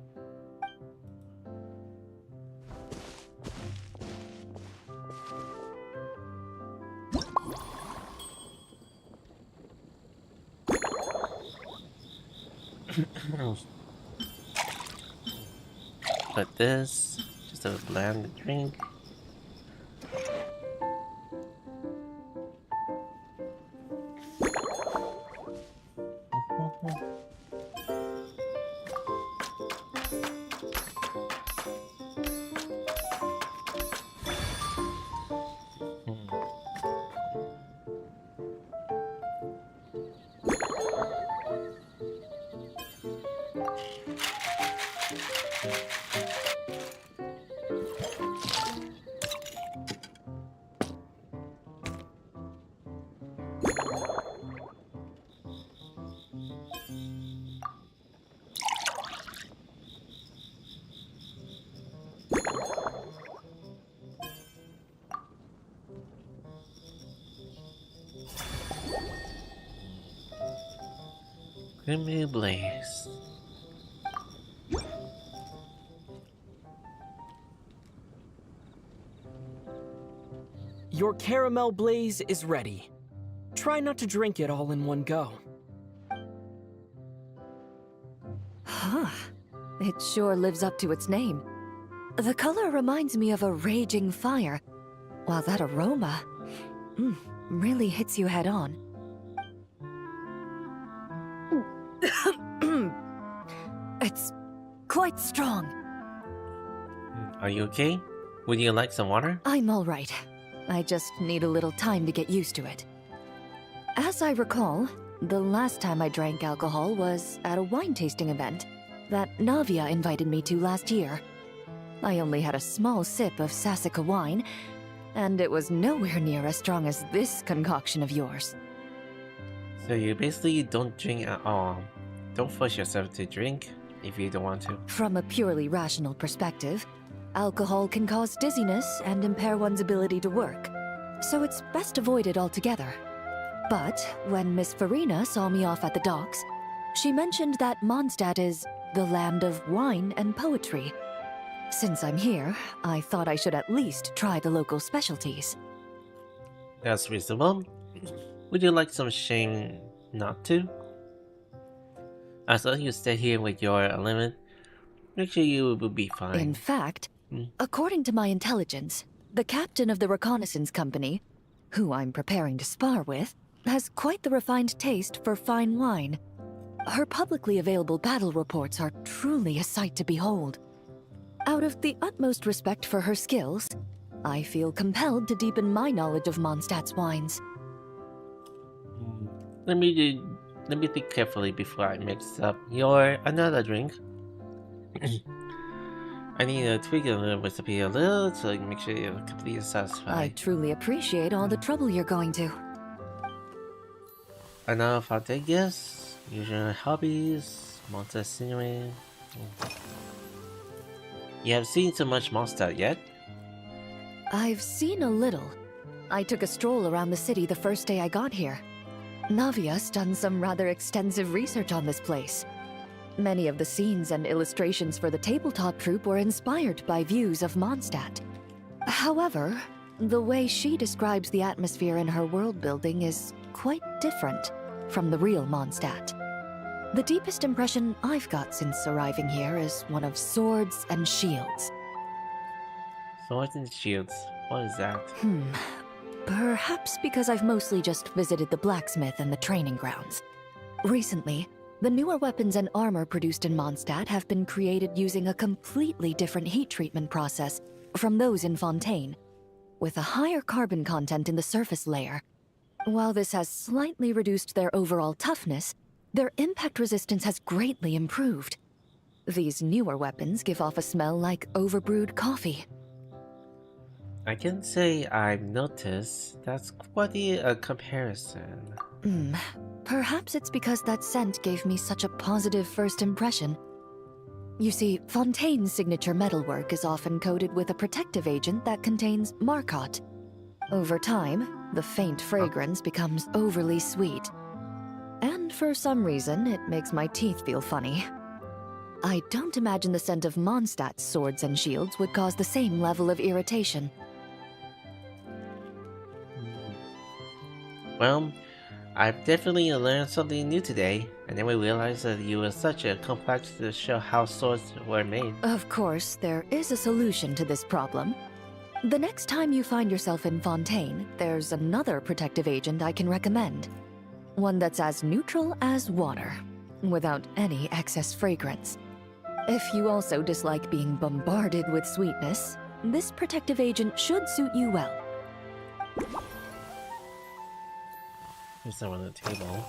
But this, just a bland drink. Creamy Blaze. Your caramel blaze is ready. Try not to drink it all in one go. Huh. It sure lives up to its name. The color reminds me of a raging fire, while that aroma really hits you head on. It's quite strong. Are you okay? Would you like some water? I'm all right. I just need a little time to get used to it. As I recall, the last time I drank alcohol was at a wine tasting event that Navia invited me to last year. I only had a small sip of Sassica wine, and it was nowhere near as strong as this concoction of yours. So you basically don't drink at all. Don't force yourself to drink if you don't want to. From a purely rational perspective, alcohol can cause dizziness and impair one's ability to work, so it's best avoided altogether. But when Miss Farina saw me off at the docks, she mentioned that Mondstadt is the land of wine and poetry. Since I'm here, I thought I should at least try the local specialties. That's reasonable. Would you like some shame not to? As long as you stay here with your limit, make sure you will be fine. In fact, according to my intelligence, the captain of the reconnaissance company, who I'm preparing to spar with, has quite the refined taste for fine wine. Her publicly available battle reports are truly a sight to behold. Out of the utmost respect for her skills, I feel compelled to deepen my knowledge of Mondstadt's wines. Let me think carefully before I mix up your another drink. I need to tweak the recipe a little to make sure you're completely satisfied. I truly appreciate all the trouble you're going to. Enough I'll take this. Usual hobbies, monster scenery. You have seen so much Mondstadt yet? I've seen a little. I took a stroll around the city the first day I got here. Navia's done some rather extensive research on this place. Many of the scenes and illustrations for the tabletop troupe were inspired by views of Mondstadt. However, the way she describes the atmosphere in her world building is quite different from the real Mondstadt. The deepest impression I've got since arriving here is one of swords and shields. Swords and shields? What is that? Perhaps because I've mostly just visited the blacksmith and the training grounds. Recently, the newer weapons and armor produced in Mondstadt have been created using a completely different heat treatment process from those in Fontaine, with a higher carbon content in the surface layer. While this has slightly reduced their overall toughness, their impact resistance has greatly improved. These newer weapons give off a smell like overbrewed coffee. I can say I've noticed that's quite a comparison. Perhaps it's because that scent gave me such a positive first impression. You see, Fontaine's signature metalwork is often coated with a protective agent that contains Marcotte. Over time, the faint fragrance becomes overly sweet. And for some reason, it makes my teeth feel funny. I don't imagine the scent of Mondstadt's swords and shields would cause the same level of irritation. Well, I've definitely learned something new today. I never realized that you were such a complex to show how swords were made. Of course, there is a solution to this problem. The next time you find yourself in Fontaine, there's another protective agent I can recommend. One that's as neutral as water, without any excess fragrance. If you also dislike being bombarded with sweetness, this protective agent should suit you well. There's some on the table.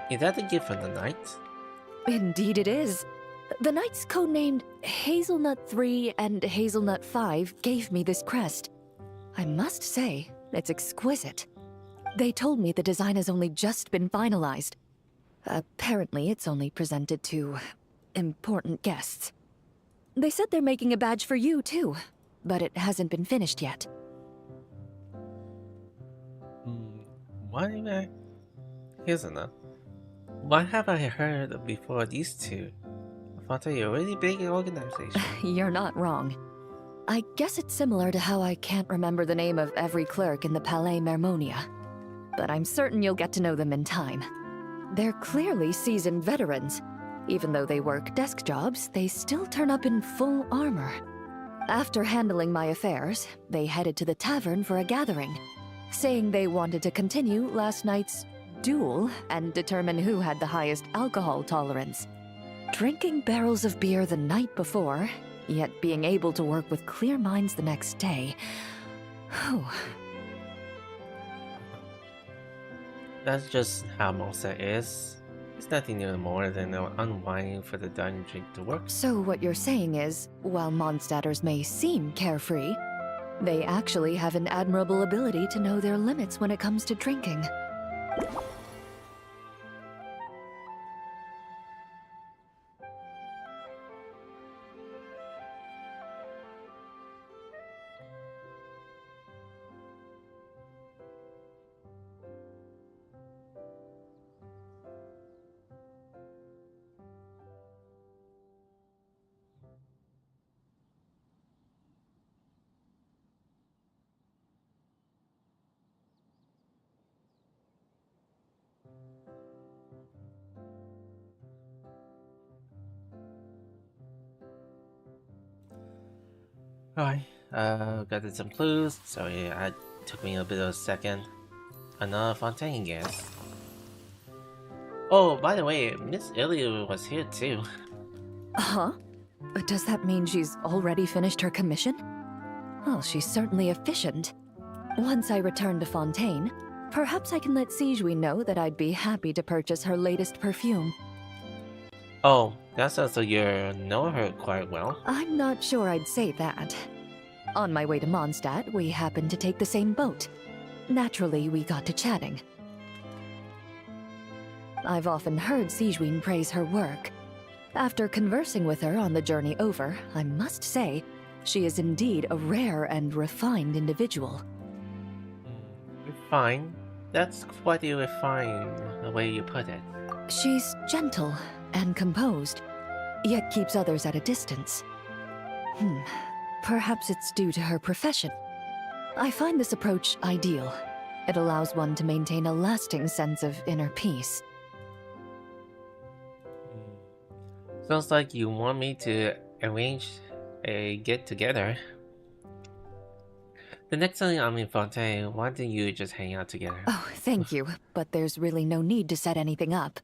Is that the gift for the night? Indeed it is. The knights codenamed Hazelnut 3 and Hazelnut 5 gave me this crest. I must say, It's exquisite. They told me the design has only just been finalized. Apparently, it's only presented to important guests. They said they're making a badge for you, too, but it hasn't been finished yet. Why have I heard before these two? I thought they were a really big organization. You're not wrong. I guess it's similar to how I can't remember the name of every clerk in the Palais Mermonia. But I'm certain you'll get to know them in time. They're clearly seasoned veterans. Even though they work desk jobs, they still turn up in full armor. After handling my affairs, they headed to the tavern for a gathering, saying they wanted to continue last night's duel and determine who had the highest alcohol tolerance. Drinking barrels of beer the night before, yet being able to work with clear minds the next day. Whew. That's just how Mondstadt is. It's nothing more than unwinding for the dining drink to work. So what you're saying is, while Mondstadters may seem carefree, they actually have an admirable ability to know their limits when it comes to drinking. Alright, got some clues. So yeah, it took me a bit of a second. Another Fontaine guess. Oh, by the way, Miss Ilya was here too. Huh? Does that mean she's already finished her commission? Well, she's certainly efficient. Once I return to Fontaine, perhaps I can let Sigewin know that I'd be happy to purchase her latest perfume. Oh, that sounds like you know her quite well. I'm not sure I'd say that. On my way to Mondstadt, we happened to take the same boat. Naturally, we got to chatting. I've often heard Sigewin praise her work. After conversing with her on the journey over, I must say, she is indeed a rare and refined individual. Refined? That's quite a refined the way you put it. She's gentle and composed, yet keeps others at a distance. Perhaps it's due to her profession. I find this approach ideal. It allows one to maintain a lasting sense of inner peace. Sounds like you want me to arrange a get-together. The next time I'm in Fontaine, why don't you just hang out together? Oh, thank you, but there's really no need to set anything up.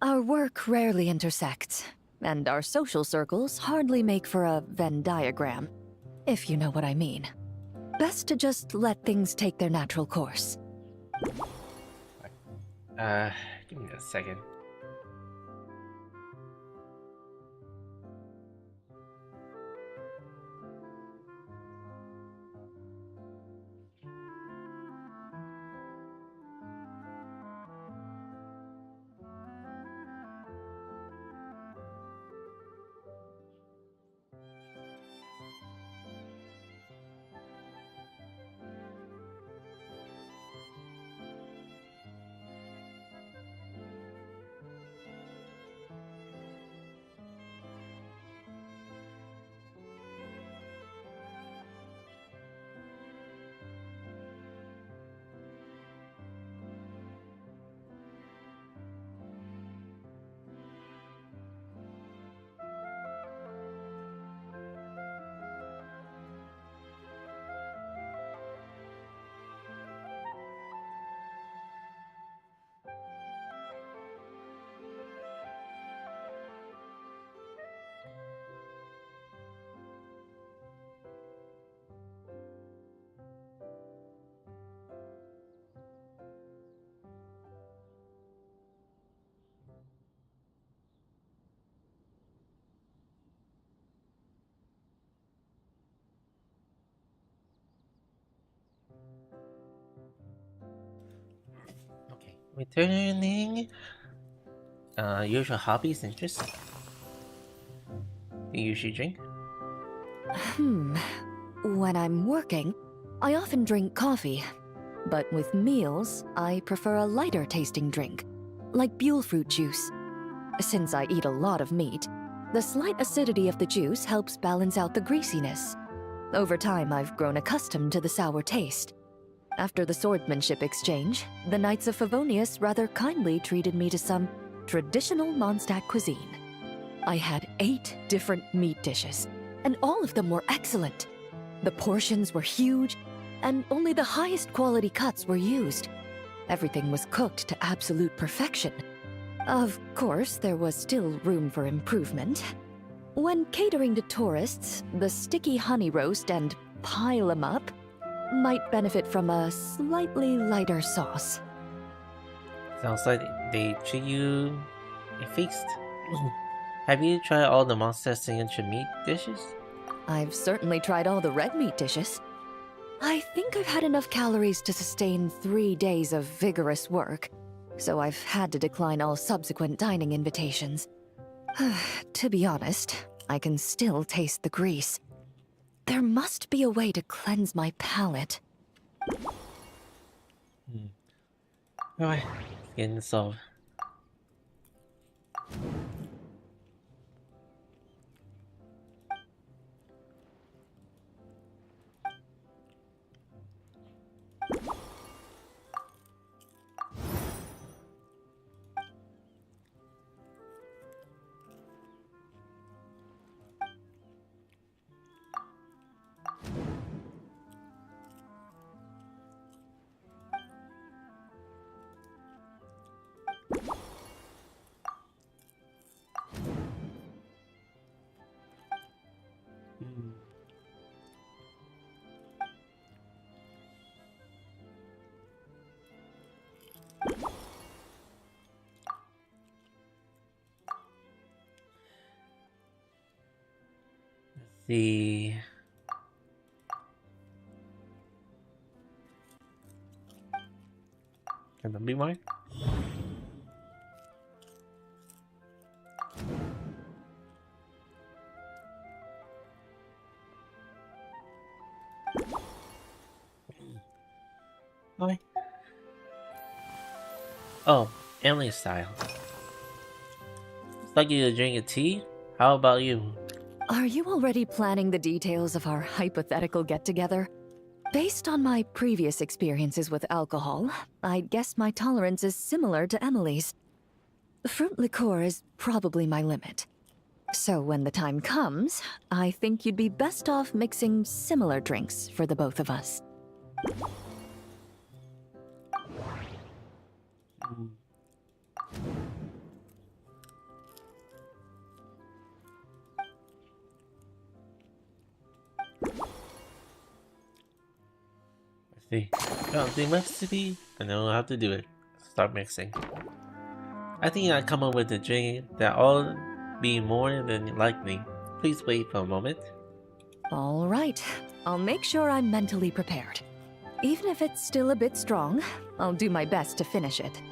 Our work rarely intersects, and our social circles hardly make for a Venn diagram, if you know what I mean. Best to just let things take their natural course. Give me a second. Returning. Usual hobbies, interests. You usually drink? When I'm working, I often drink coffee. But with meals, I prefer a lighter tasting drink, like Buell fruit juice. Since I eat a lot of meat, the slight acidity of the juice helps balance out the greasiness. Over time, I've grown accustomed to the sour taste. After the swordsmanship exchange, the Knights of Favonius rather kindly treated me to some traditional Mondstadt cuisine. I had 8 different meat dishes, and all of them were excellent. The portions were huge, and only the highest quality cuts were used. Everything was cooked to absolute perfection. Of course, there was still room for improvement. When catering to tourists, the sticky honey roast and pile 'em up might benefit from a slightly lighter sauce. Sounds like they treat you a feast. Have you tried all the Mondstadt signature meat dishes? I've certainly tried all the red meat dishes. I think I've had enough calories to sustain 3 days of vigorous work, so I've had to decline all subsequent dining invitations. To be honest, I can still taste the grease. There must be a way to cleanse my palate. Alright, getting solved. See. Can that be mine? Hi. Oh, Emily style. It's like you to drink a tea? How about you? Are you already planning the details of our hypothetical get-together? Based on my previous experiences with alcohol, I'd guess my tolerance is similar to Emily's. Fruit liqueur is probably my limit. So when the time comes, I think you'd be best off mixing similar drinks for the both of us. See. Oh, the recipe? I know how to do it. Start mixing. I think I come up with a drink that all be more than likely. Please wait for a moment. All right. I'll make sure I'm mentally prepared. Even if it's still a bit strong, I'll do my best to finish it.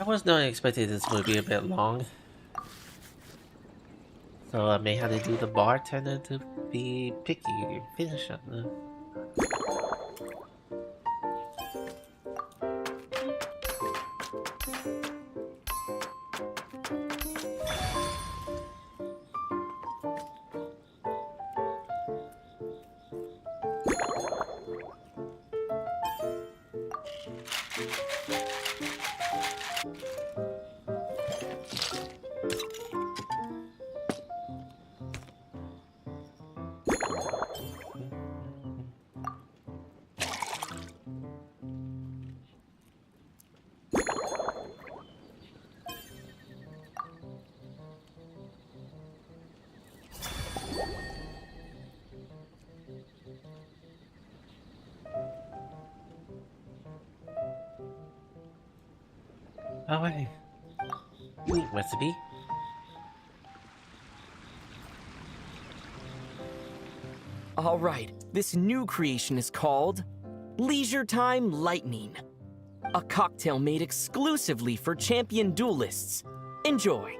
I was not expecting this would be a bit long. So I may have to do the bartender to be picky and finish it. Alright. Recipe. Alright, this new creation is called Leisure Time Lightning. A cocktail made exclusively for champion duelists. Enjoy.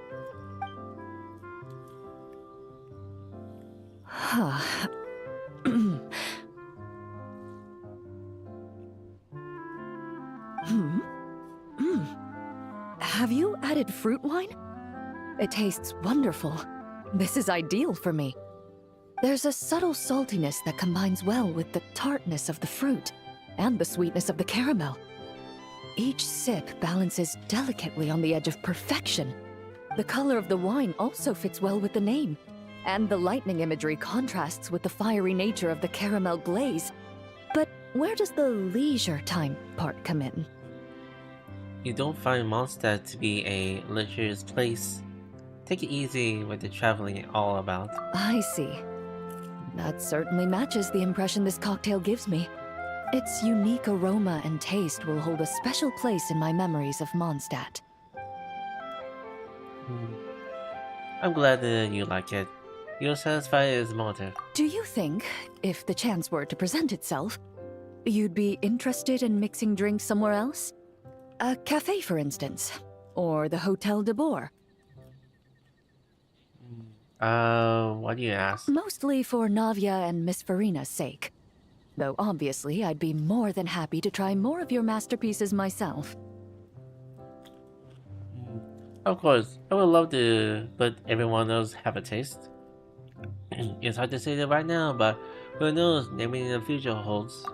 Have you added fruit wine? It tastes wonderful. This is ideal for me. There's a subtle saltiness that combines well with the tartness of the fruit and the sweetness of the caramel. Each sip balances delicately on the edge of perfection. The color of the wine also fits well with the name, and the lightning imagery contrasts with the fiery nature of the caramel glaze. But where does the leisure time part come in? You don't find Mondstadt to be a luxurious place. Take it easy with the traveling all about. I see. That certainly matches the impression this cocktail gives me. Its unique aroma and taste will hold a special place in my memories of Mondstadt. I'm glad that you like it. You'll satisfy his motive. Do you think, if the chance were to present itself, you'd be interested in mixing drinks somewhere else? A cafe, for instance, or the Hotel de Boer. Why do you ask? Mostly for Navia and Miss Farina's sake. Though obviously I'd be more than happy to try more of your masterpieces myself. Of course, I would love to let everyone else have a taste. It's hard to say that right now, but who knows, maybe the future holds.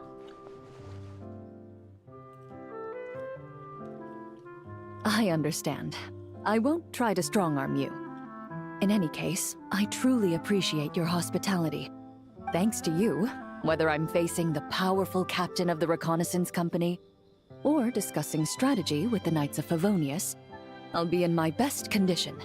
I understand. I won't try to strong-arm you. In any case, I truly appreciate your hospitality. Thanks to you, whether I'm facing the powerful captain of the reconnaissance company, or discussing strategy with the Knights of Favonius, I'll be in my best condition.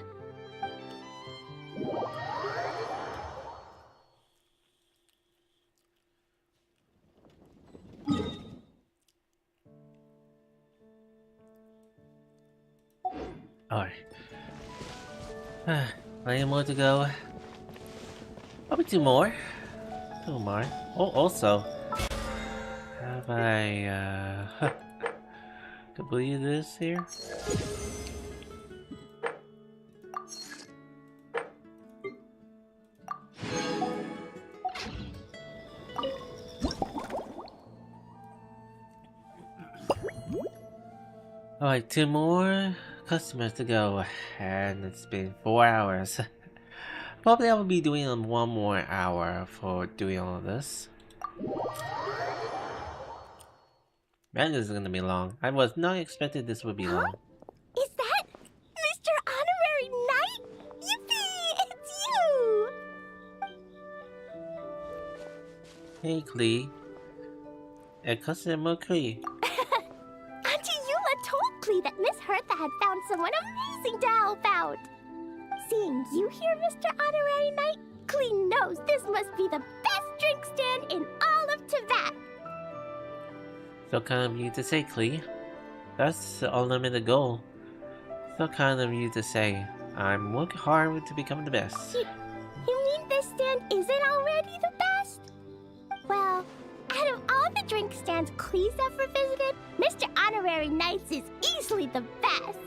Alright. Plenty more to go. Probably two more. Two more. Oh, also, have I completed this here? Alright, two more customers to go, and it's been 4 hours. Probably I will be doing one more hour for doing all of this. Man, this is gonna be long. I was not expecting this would be long. Is that Mr. Honorary Knight? Yippee! It's you! Hey, Klee. A customer Klee. Auntie Eula told Klee that Miss Hertha had found someone amazing to help out. Seeing you here, Mr. Honorary Knight, Klee knows this must be the best drink stand in all of Teyvat. So kind of you to say, Klee. That's the unlimited goal. So kind of you to say. I'm working hard to become the best. You mean this stand isn't already the best? Well, out of all the drink stands Klee's ever visited, Mr. Honorary Knight's is easily the best.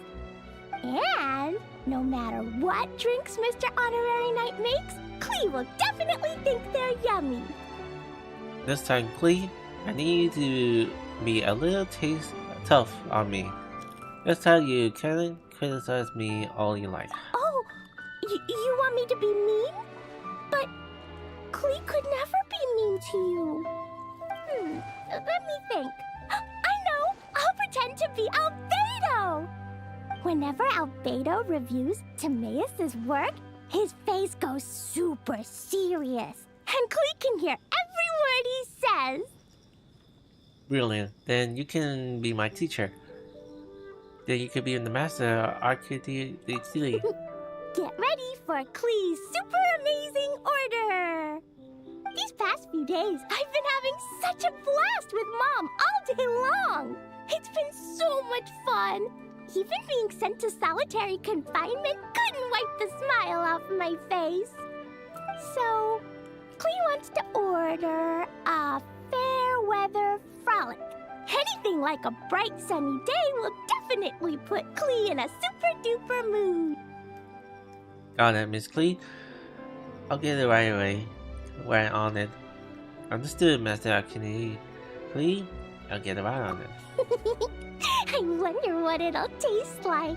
And no matter what drinks Mr. Honorary Knight makes, Klee will definitely think they're yummy. This time, Klee, I need you to be a little tough on me. This time you can criticize me all you like. Oh, you want me to be mean? But Klee could never be mean to you. Let me think. I know! I'll pretend to be Albedo! Whenever Albedo reviews Timaeus' work, his face goes super serious, and Klee can hear every word he says. Brilliant. Then you can be my teacher. Then you could be in the master architect. Get ready for Klee's super amazing order! These past few days, I've been having such a blast with Mom all day long! It's been so much fun! Even being sent to solitary confinement couldn't wipe the smile off my face. So, Klee wants to order a fair weather frolic. Anything like a bright sunny day will definitely put Klee in a super duper mood. Got it, Miss Klee. I'll get it right away. Right on it. Understood, Master Akini. Klee, I'll get right on it. I wonder what it'll taste like.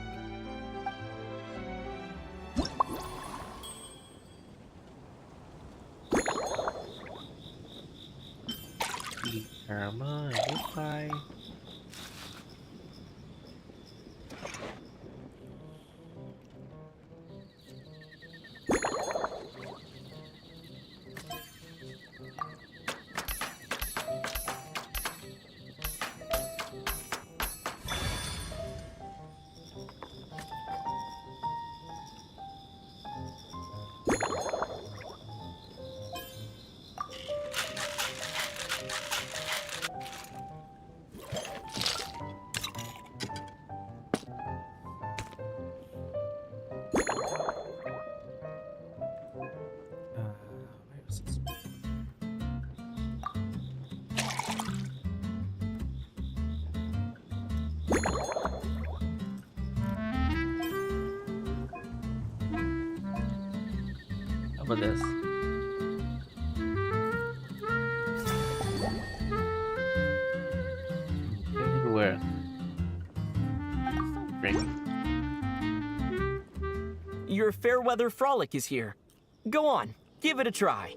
Karma, Nod-Krai. How about this? Where? Your Fairweather Frolic is here. Go on, give it a try.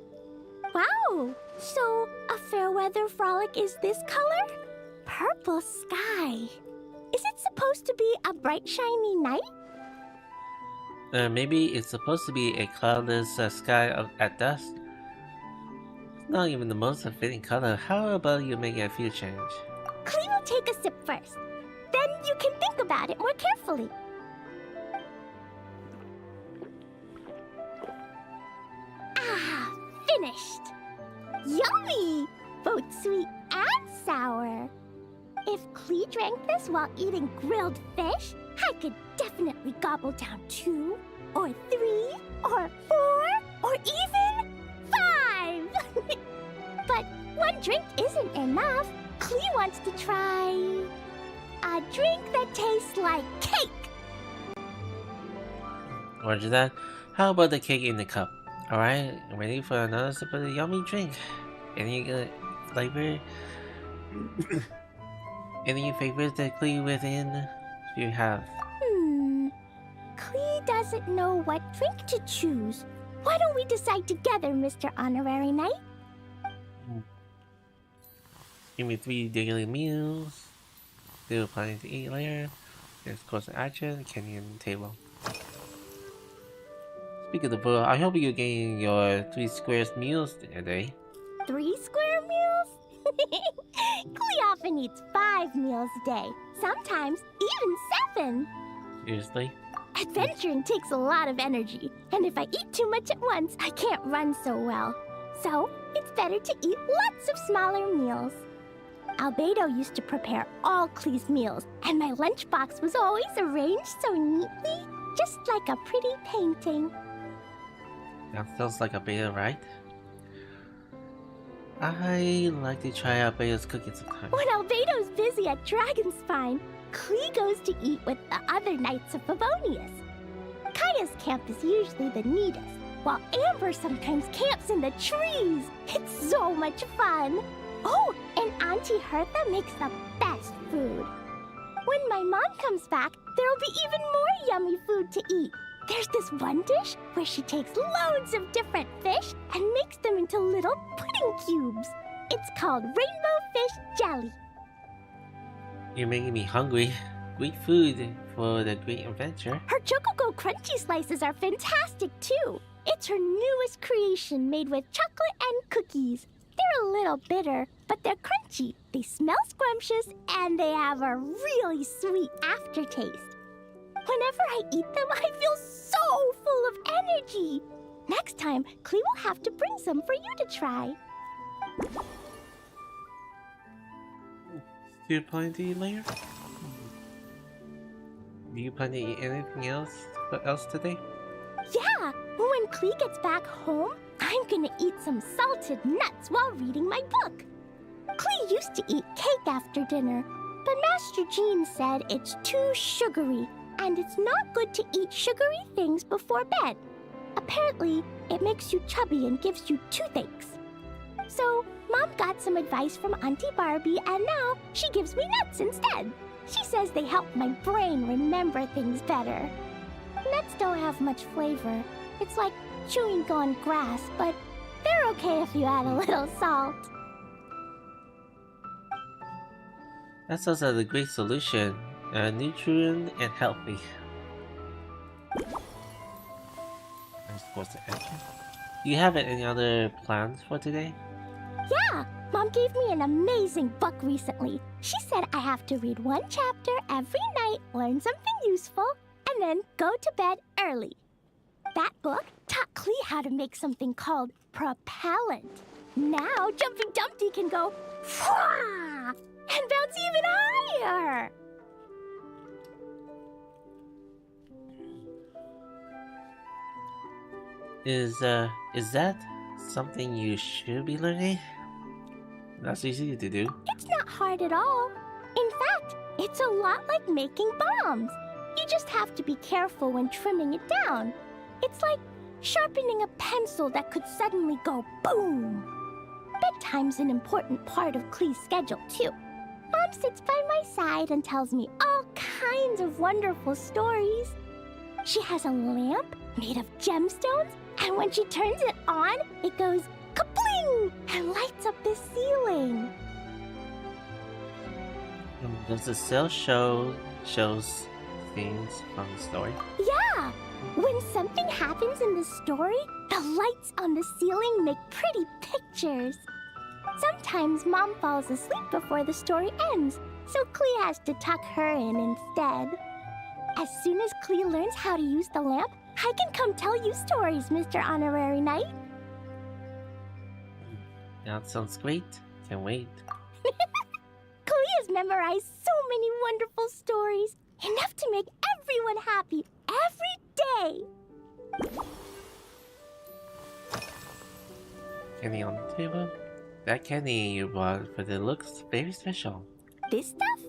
Wow! So, a fair weather frolic is this color? Purple sky. Is it supposed to be a bright, shiny night? Maybe it's supposed to be a cloudless sky at dusk. It's not even the most fitting color. How about you make a few change? Klee will take a sip first. Then you can think about it more carefully. Ah, finished! Yummy! Both sweet and sour. If Klee drank this while eating grilled fish, I could definitely gobble down 2, or 3, or 4, or even 5! But one drink isn't enough. Klee wants to try a drink that tastes like cake. Roger that. How about the cake in the cup? Alright, ready for another sip of the yummy drink. Any good flavor? Any favorites that Klee within you have? Klee doesn't know what drink to choose. Why don't we decide together, Mr. Honorary Knight? Give me 3 daily meals. Do planning to eat later. There's course of action, canyon table. Speaking of the food, I hope you're getting your 3 squares meals today. 3 square meals? Klee often eats 5 meals a day. Sometimes even 7. Seriously? Adventuring takes a lot of energy, and if I eat too much at once, I can't run so well. So, it's better to eat lots of smaller meals. Albedo used to prepare all Klee's meals, and my lunchbox was always arranged so neatly, just like a pretty painting. That sounds like a beta, right? I like to try Albedo's cooking sometimes. When Albedo's busy at Dragonspine, Klee goes to eat with the other Knights of Favonius. Kaya's camp is usually the neatest, while Amber sometimes camps in the trees. It's so much fun. Oh, and Auntie Hertha makes the best food. When my mom comes back, there'll be even more yummy food to eat. There's this one dish where she takes loads of different fish and makes them into little pudding cubes. It's called Rainbow Fish Jelly. You're making me hungry. Great food for the great adventure. Her Chocogo Crunchy Slices are fantastic too. It's her newest creation made with chocolate and cookies. They're a little bitter, but they're crunchy. They smell scrumptious, and they have a really sweet aftertaste. Whenever I eat them, I feel so full of energy. Next time, Klee will have to bring some for you to try. Do you plan to eat later? Do you plan to eat anything else today? Yeah, when Klee gets back home, I'm gonna eat some salted nuts while reading my book. Klee used to eat cake after dinner, but Master Jean said it's too sugary, and it's not good to eat sugary things before bed. Apparently, it makes you chubby and gives you toothaches. So, Mom got some advice from Auntie Barbie, and now she gives me nuts instead. She says they help my brain remember things better. Nuts don't have much flavor. It's like chewing on grass, but they're okay if you add a little salt. That sounds like a great solution. Nutrient and healthy. I'm supposed to enter. Do you have any other plans for today? Yeah, Mom gave me an amazing book recently. She said I have to read one chapter every night, learn something useful, and then go to bed early. That book taught Klee how to make something called propellant. Now Jumping Dumpty can go Fwah! And bounce even higher. Is that something you should be learning? That's easy to do. It's not hard at all. In fact, it's a lot like making bombs. You just have to be careful when trimming it down. It's like sharpening a pencil that could suddenly go boom. Bedtime's an important part of Klee's schedule, too. Mom sits by my side and tells me all kinds of wonderful stories. She has a lamp made of gemstones, and when she turns it on, it goes kabling and lights up the ceiling. Does the cell shows scenes from the story? Yeah! When something happens in the story, the lights on the ceiling make pretty pictures. Sometimes Mom falls asleep before the story ends, so Klee has to tuck her in instead. As soon as Klee learns how to use the lamp, I can come tell you stories, Mr. Honorary Knight. That sounds great. Can't wait. Klee has memorized so many wonderful stories, enough to make everyone happy every day. Candy on the table. That candy you bought, but it looks very special. This stuff?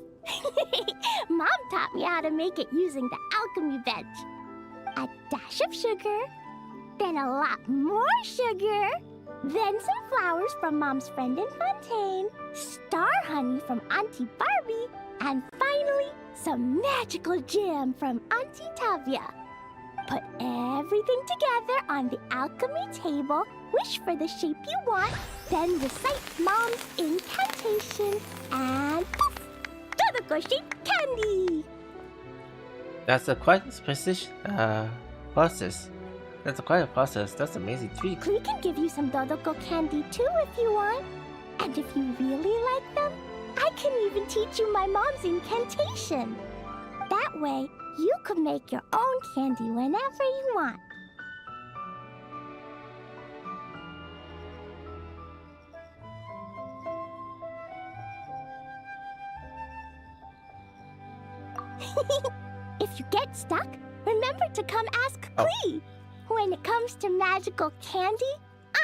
Mom taught me how to make it using the alchemy bench. A dash of sugar, then a lot more sugar, then some flowers from Mom's friend in Fontaine, star honey from Auntie Barbie, and finally, some magical jam from Auntie Tavia. Put everything together on the alchemy table, wish for the shape you want, then recite Mom's incantation, and poof! Dodoco-shaped candy! That's a quite process. That's quite a process. That's amazing treat. Klee can give you some Dodoco candy too if you want. And if you really like them, I can even teach you my mom's incantation. That way, you could make your own candy whenever you want. If you get stuck, remember to come ask Klee. When it comes to magical candy,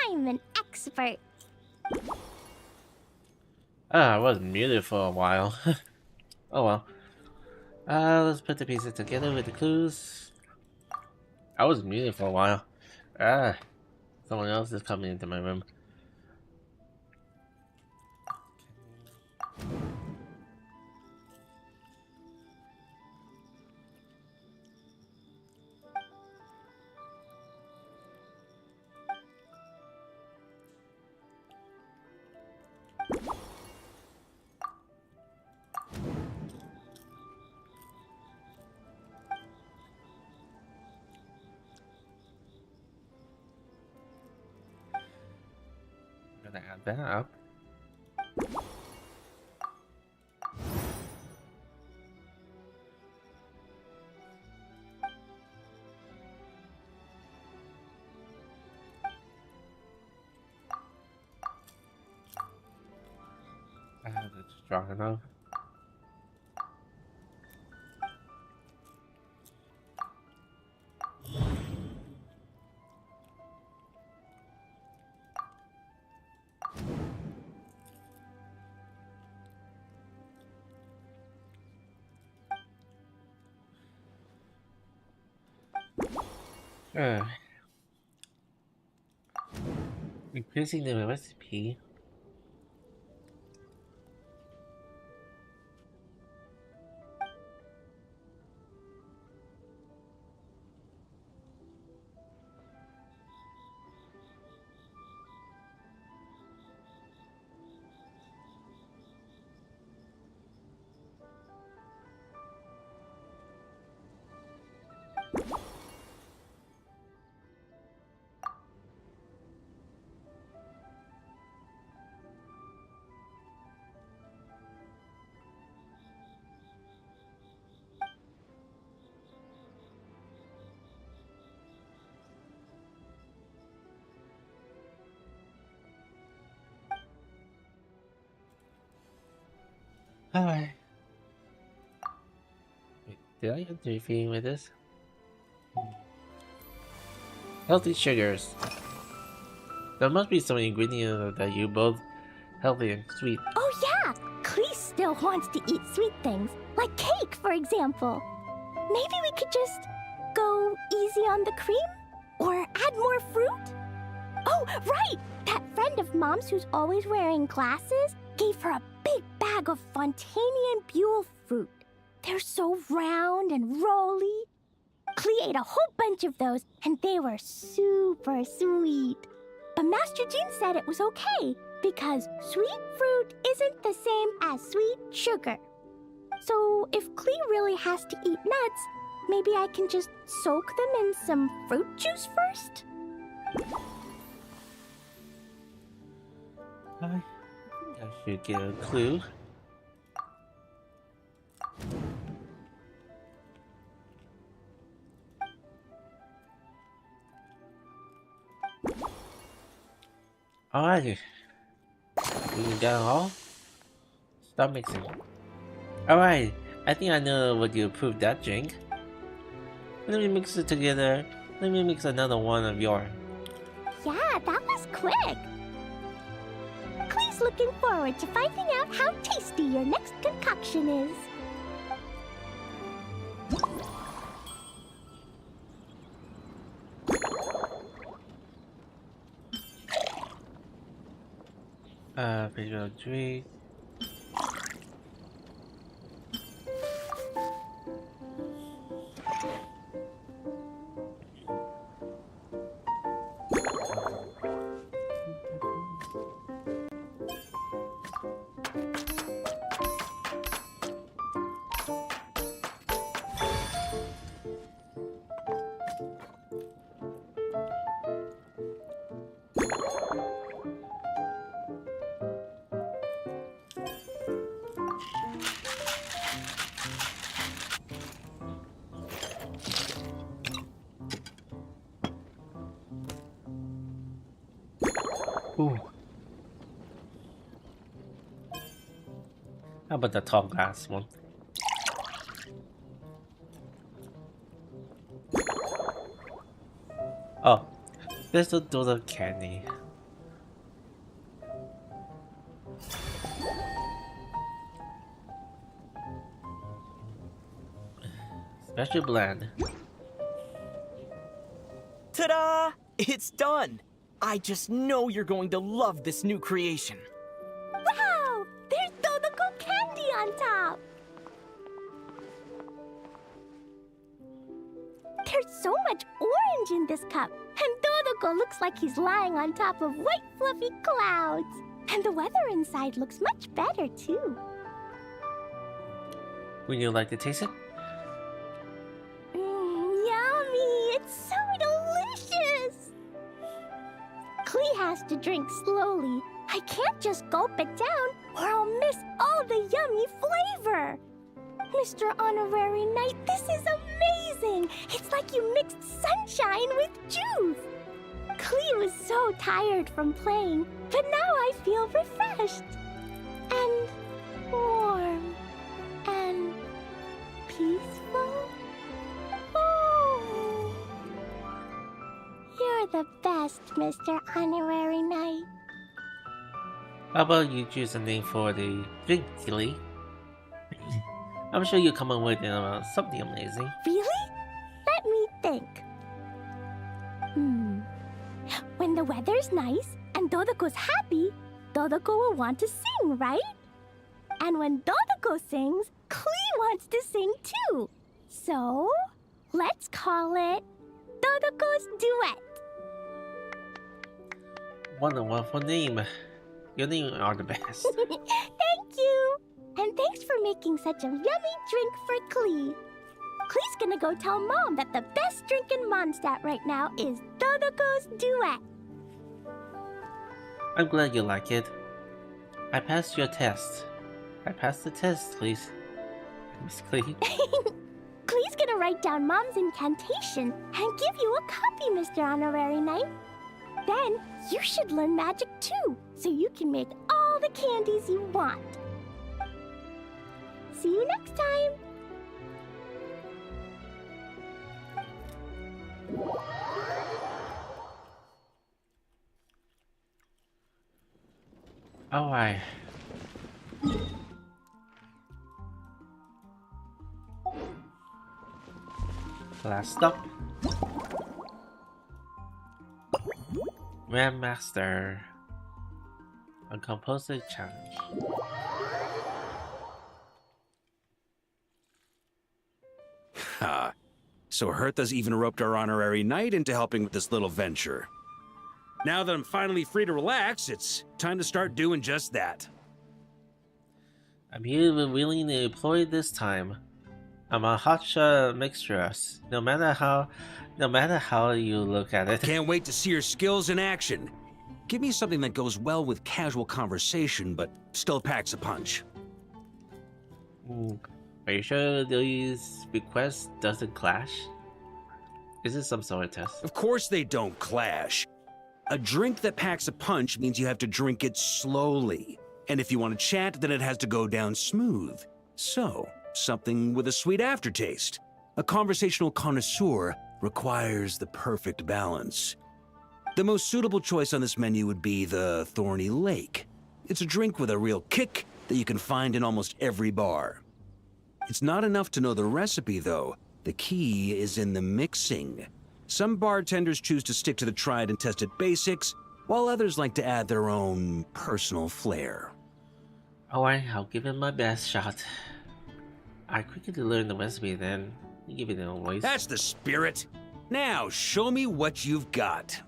I'm an expert. I was muted for a while. Oh well. Let's put the pieces together with the clues. I was muted for a while. Someone else is coming into my room. Gonna add that up. It's strong enough. Increasing the recipe. Alright. Did I get anything with this? Healthy sugars. There must be some ingredients that you both healthy and sweet. Oh yeah! Klee still wants to eat sweet things, like cake, for example. Maybe we could just go easy on the cream? Or add more fruit? Oh, right! That friend of Mom's who's always wearing glasses gave her a big bag of Fontanian Buell fruit. They're so round and rolly. Klee ate a whole bunch of those, and they were super sweet. But Master Jean said it was okay, because sweet fruit isn't the same as sweet sugar. So if Klee really has to eat nuts, maybe I can just soak them in some fruit juice first? I should get a clue. Alright. We got it all? Stop mixing. Alright, I think I know what you approved that drink. Let me mix it together. Let me mix another one of yours. Yeah, that was quick. Klee's looking forward to finding out how tasty your next concoction is. Visual tree. Ooh. How about the tall glass one? Oh, there's a doodle candy. Special blend. Ta-da! It's done! I just know you're going to love this new creation. Wow! There's Dodoko candy on top! There's so much orange in this cup, and Dodoko looks like he's lying on top of white fluffy clouds. And the weather inside looks much better, too. Would you like to taste it? Yummy! It's so delicious! Klee has to drink slowly. I can't just gulp it down, or I'll miss all the yummy flavor. Mr. Honorary Knight, this is amazing! It's like you mixed sunshine with juice! Klee was so tired from playing, but now I feel refreshed. And warm. And peaceful. Oh! You're the best, Mr. Honorary Knight. How about you choose a name for the drink, Tilly? I'm sure you'll come up with something amazing. Really? Let me think. When the weather's nice and Dodoko's happy, Dodoko will want to sing, right? And when Dodoko sings, Klee wants to sing too. So, let's call it Dodoko's Duet. What a wonderful name. Your names are the best. Thank you. And thanks for making such a yummy drink for Klee. Klee's gonna go tell Mom that the best drink in Mondstadt right now is Dodoko's Duet. I'm glad you like it. I passed your test. I passed the test, please. Miss Klee. Klee's gonna write down Mom's incantation and give you a copy, Mr. Honorary Knight. Then you should learn magic too, so you can make all the candies you want. See you next time! Alright. Last stop. Grandmaster. A composite challenge. Ha. So Hertha's even roped our honorary knight into helping with this little venture. Now that I'm finally free to relax, it's time to start doing just that. I'm even willing to employ this time. I'm a hotshot mixtress. No matter how you look at it. Can't wait to see your skills in action. Give me something that goes well with casual conversation, but still packs a punch. Are you sure these requests doesn't clash? Is it some sort of test? Of course they don't clash. A drink that packs a punch means you have to drink it slowly. And if you want to chat, then it has to go down smooth. So, something with a sweet aftertaste. A conversational connoisseur requires the perfect balance. The most suitable choice on this menu would be the Thorny Lake. It's a drink with a real kick that you can find in almost every bar. It's not enough to know the recipe, though. The key is in the mixing. Some bartenders choose to stick to the tried and tested basics, while others like to add their own personal flair. Alright, I'll give it my best shot. I quickly learn the recipe, then give it a voice. That's the spirit. Now, show me what you've got.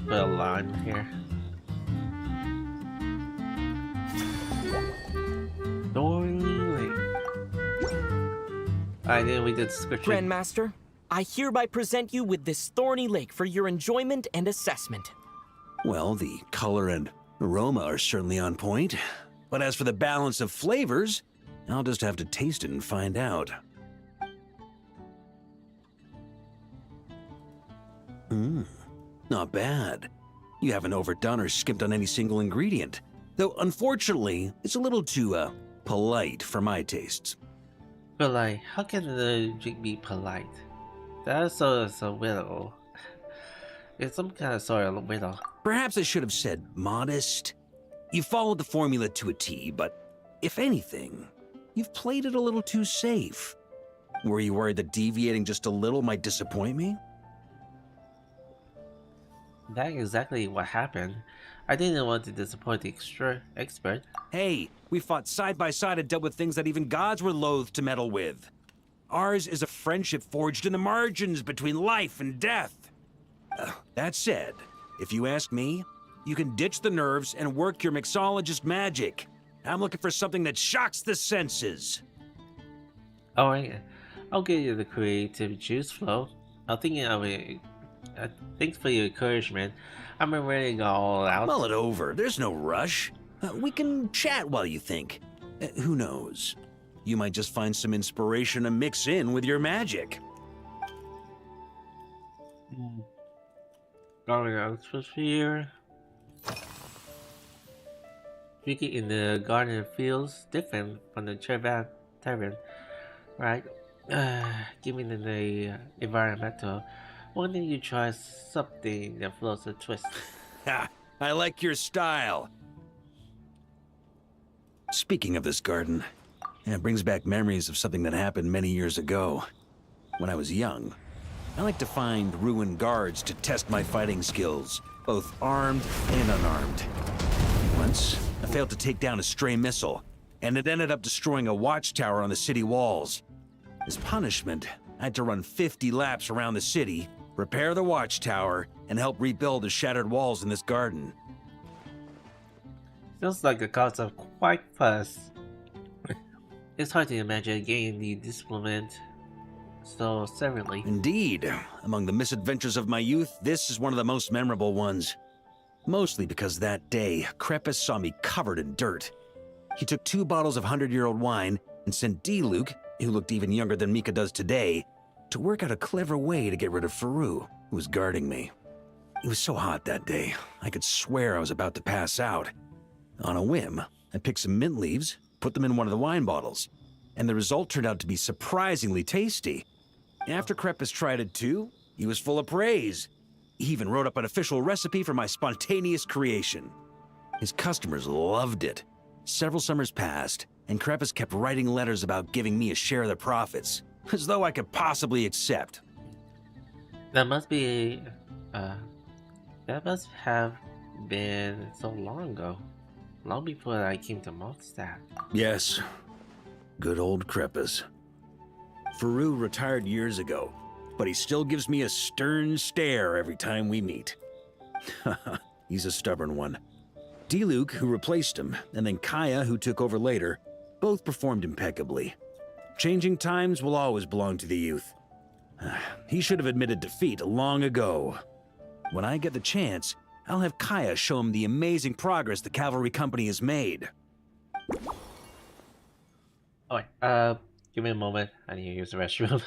Put a lime here. Thorny Lake. I knew we did description. Grandmaster, I hereby present you with this Thorny Lake for your enjoyment and assessment. Well, the color and aroma are certainly on point. But as for the balance of flavors, I'll just have to taste it and find out. Not bad. You haven't overdone or skimped on any single ingredient. Though, unfortunately, it's a little too, polite for my tastes. But like, how can the drink be polite? That's a riddle. It's some kind of sort of riddle. Perhaps I should have said modest. You followed the formula to a T, but if anything, you've played it a little too safe. Were you worried that deviating just a little might disappoint me? That's exactly what happened. I didn't want to disappoint the expert. Hey, we fought side by side and dealt with things that even gods were loath to meddle with. Ours is a friendship forged in the margins between life and death. That said, if you ask me, you can ditch the nerves and work your mixologist magic. I'm looking for something that shocks the senses. Alright, I'll give you the creative juice flow. I'm thinking of it. Thanks for your encouragement. I'm ready to go all out. Mull it over. There's no rush. We can chat while you think. Who knows? You might just find some inspiration to mix in with your magic. Garden atmosphere. Drinking in the garden feels different from the tavern, right? Given the environmental, why don't you try something that flows a twist? Ha! I like your style. Speaking of this garden, it brings back memories of something that happened many years ago. When I was young, I like to find ruined guards to test my fighting skills, both armed and unarmed. Once, I failed to take down a stray missile, and it ended up destroying a watchtower on the city walls. As punishment, I had to run 50 laps around the city, repair the watchtower, and help rebuild the shattered walls in this garden. Feels like the cause of quite fast. It's hard to imagine a game you implement so severely. Indeed. Among the misadventures of my youth, this is one of the most memorable ones. Mostly because that day, Krepus saw me covered in dirt. He took 2 bottles of 100-year-old wine and sent D-Luke, who looked even younger than Mika does today, to work out a clever way to get rid of Faru, who was guarding me. It was so hot that day, I could swear I was about to pass out. On a whim, I picked some mint leaves, put them in one of the wine bottles, and the result turned out to be surprisingly tasty. After Krepus tried it too, he was full of praise. He even wrote up an official recipe for my spontaneous creation. His customers loved it. Several summers passed, and Krepus kept writing letters about giving me a share of the profits, as though I could possibly accept. That must be that must have been so long ago. Long before I came to Mondstadt. Yes. Good old Krepus. Faru retired years ago, but he still gives me a stern stare every time we meet. He's a stubborn one. D-Luke, who replaced him, and then Kaya, who took over later, both performed impeccably. Changing times will always belong to the youth. He should have admitted defeat long ago. When I get the chance, I'll have Kaya show him the amazing progress the cavalry company has made. Alright, give me a moment. I need to use the restroom.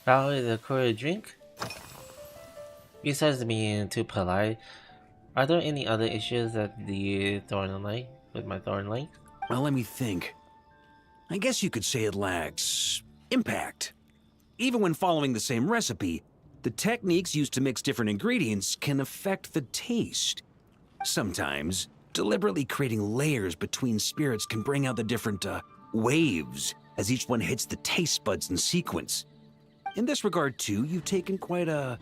Probably the courier drink? Besides being too polite, are there any other issues that the thorn link with my thorn link? Well, let me think. I guess you could say it lacks impact. Even when following the same recipe, The techniques used to mix different ingredients can affect the taste. Sometimes, deliberately creating layers between spirits can bring out the different waves as each one hits the taste buds in sequence. In this regard, too, you've taken quite a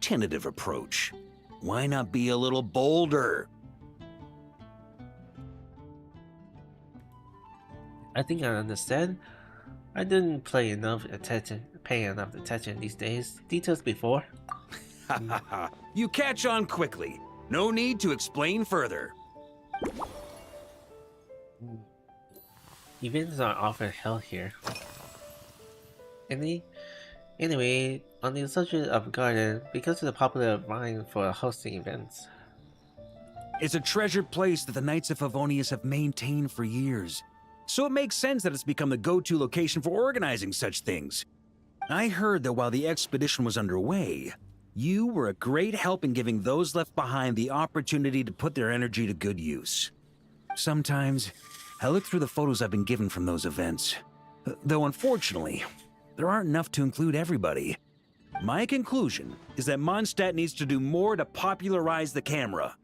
tentative approach. Why not be a little bolder? I think I understand. I didn't pay enough attention these days. Details before. You catch on quickly. No need to explain further. Events are often held here. Anyway, on the subject of garden, because of the popular vine for hosting events. It's a treasured place that the Knights of Favonius have maintained for years. So it makes sense that it's become the go-to location for organizing such things. I heard that while the expedition was underway, you were a great help in giving those left behind the opportunity to put their energy to good use. Sometimes, I look through the photos I've been given from those events. Though unfortunately, there aren't enough to include everybody. My conclusion is that Mondstadt needs to do more to popularize the camera.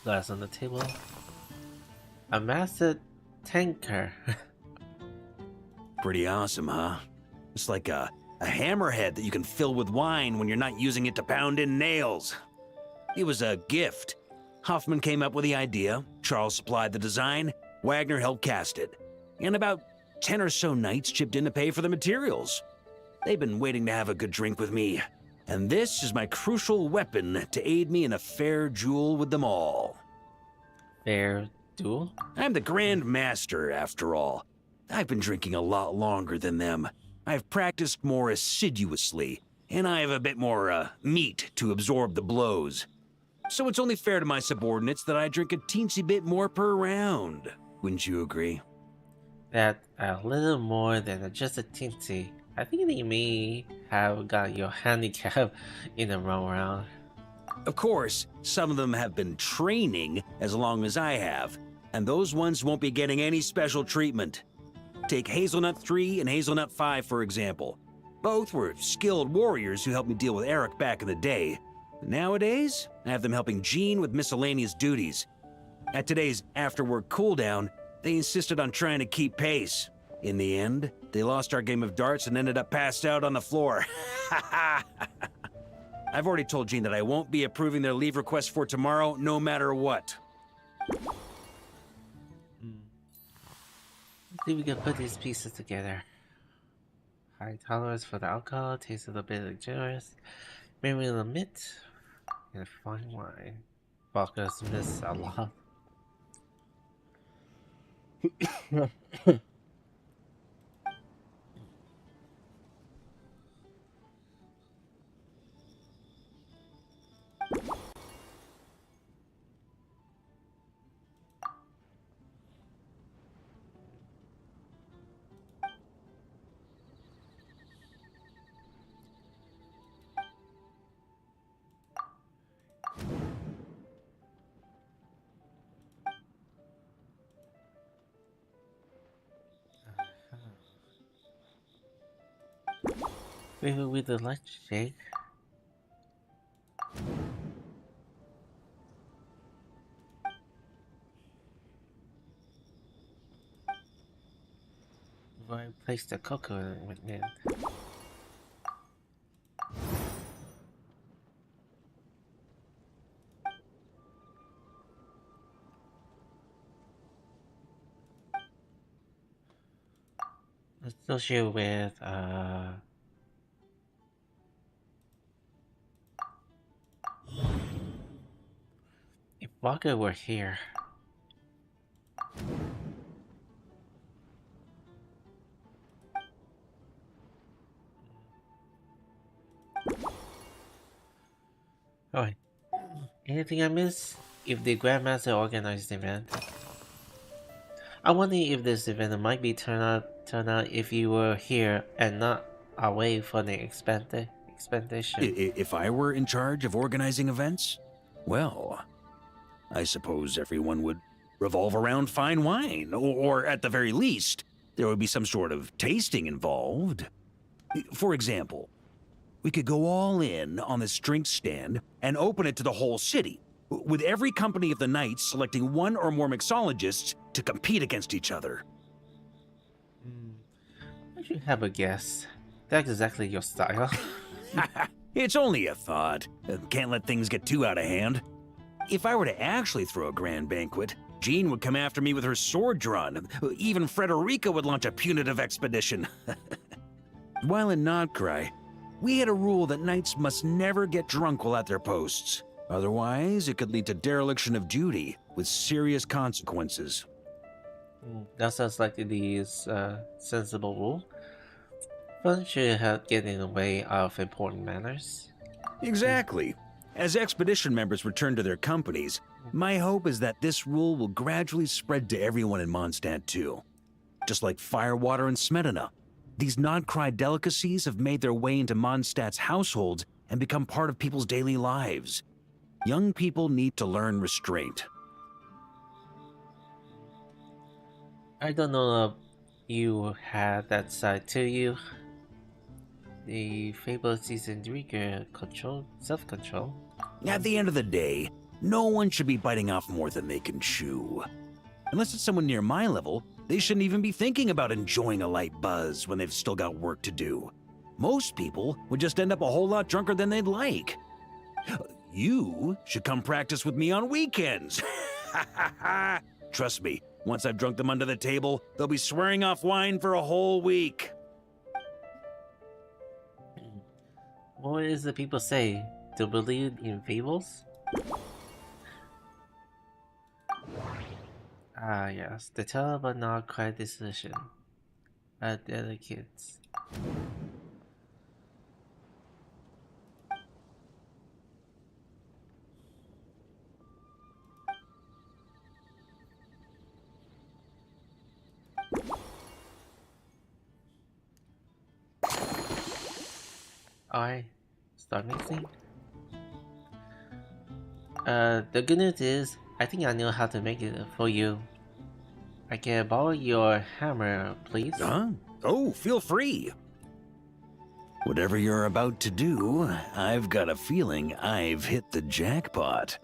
Glass on the table. A massive tanker. Pretty awesome, huh? It's like a hammerhead that you can fill with wine when you're not using it to pound in nails. It was a gift. Hoffman came up with the idea, Charles supplied the design, Wagner helped cast it. And about 10 or so knights chipped in to pay for the materials. They've been waiting to have a good drink with me. And this is my crucial weapon to aid me in a fair duel with them all. Fair duel? I'm the Grand Master, after all. I've been drinking a lot longer than them. I've practiced more assiduously, and I have a bit more, meat to absorb the blows. So it's only fair to my subordinates that I drink a teensy bit more per round. Wouldn't you agree? That a little more than just a teensy. I think that you may have got your handicap in the wrong round. Of course, some of them have been training as long as I have, and those ones won't be getting any special treatment. Take Hazelnut 3 and Hazelnut 5, for example. Both were skilled warriors who helped me deal with Eric back in the day. Nowadays, I have them helping Jean with miscellaneous duties. At today's after-work cooldown, they insisted on trying to keep pace. In the end, they lost our game of darts and ended up passed out on the floor. I've already told Jean that I won't be approving their leave request for tomorrow, no matter what. I think we can put these pieces together. High tolerance for the alcohol, tastes a little bit generous. Maybe a little mint, and fine wine. Varka's miss a lot. Maybe with the light shake. Where I place the cocoa with mint. Associated with if Varka were here. Alright. Anything I missed? If the Grandmaster organized the event. I wonder if this event might be turn out if you were here and not away for the expedition. If I were in charge of organizing events? Well, I suppose everyone would revolve around fine wine, or at the very least, there would be some sort of tasting involved. For example, we could go all in on this drink stand and open it to the whole city, with every company of the Knights selecting one or more mixologists to compete against each other. I should have a guess. That's exactly your style. It's only a thought. Can't let things get too out of hand. If I were to actually throw a grand banquet, Jean would come after me with her sword drawn. Even Frederica would launch a punitive expedition. While in Nod-Krai, we had a rule that knights must never get drunk while at their posts. Otherwise, it could lead to dereliction of duty, with serious consequences. That sounds like the sensible rule. Fun should get in the way of important manners. Exactly. As expedition members return to their companies, my hope is that this rule will gradually spread to everyone in Mondstadt too. Just like firewater and Smedina, these Nod-Krai delicacies have made their way into Mondstadt's households and become part of people's daily lives. Young people need to learn restraint. I don't know if you had that side to you. The fabled seasoned drinker self-control. At the end of the day, no one should be biting off more than they can chew. Unless it's someone near my level, they shouldn't even be thinking about enjoying a light buzz when they've still got work to do. Most people would just end up a whole lot drunker than they'd like. You should come practice with me on weekends. Trust me, once I've drunk them under the table, they'll be swearing off wine for a whole week. What is the people say? To believe in fables? Ah yes, the tale about Nod-Krai decision. They're the kids. Alright, start mixing. The good news is, I think I know how to make it for you. I can borrow your hammer, please? Huh? Oh, feel free. Whatever you're about to do, I've got a feeling I've hit the jackpot.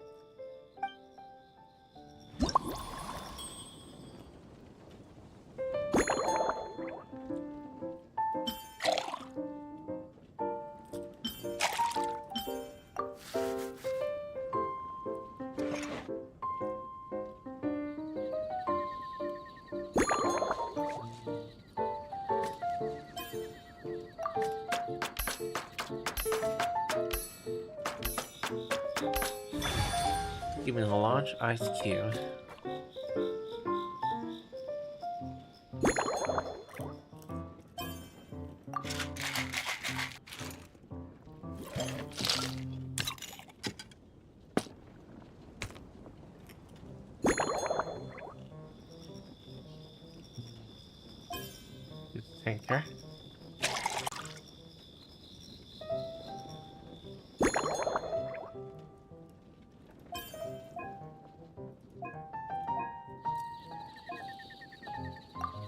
Give me a large ice cube. Tanker.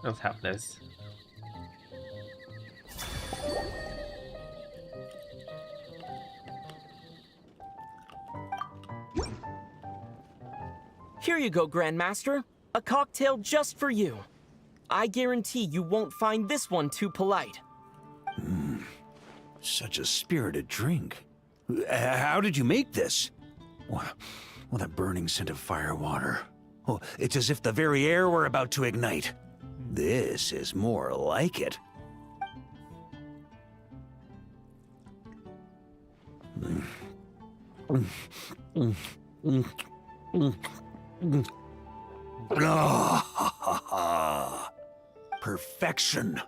Let's have this. Here you go, Grandmaster. A cocktail just for you. I guarantee you won't find this one too polite. Such a spirited drink. How did you make this? Well, that burning scent of firewater. Oh, it's as if the very air were about to ignite. This is more like it. Perfection.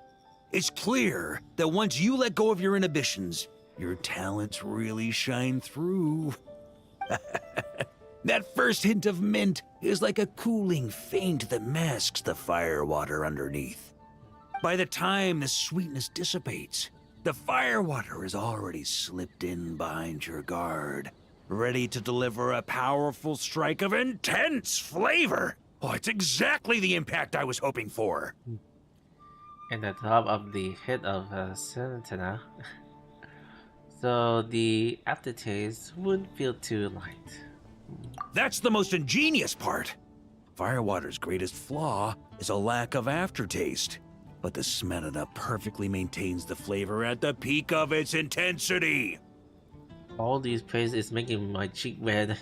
It's clear that once you let go of your inhibitions, your talents really shine through. That first hint of mint is like a cooling feint that masks the firewater underneath. By the time the sweetness dissipates, the firewater is already slipped in behind your guard, ready to deliver a powerful strike of intense flavor. Oh, it's exactly the impact I was hoping for. and the top of the head of Sentinel. So the aftertaste wouldn't feel too light. That's the most ingenious part. Firewater's greatest flaw is a lack of aftertaste, but the Smetana perfectly maintains the flavor at the peak of its intensity. All these praise is making my cheek red.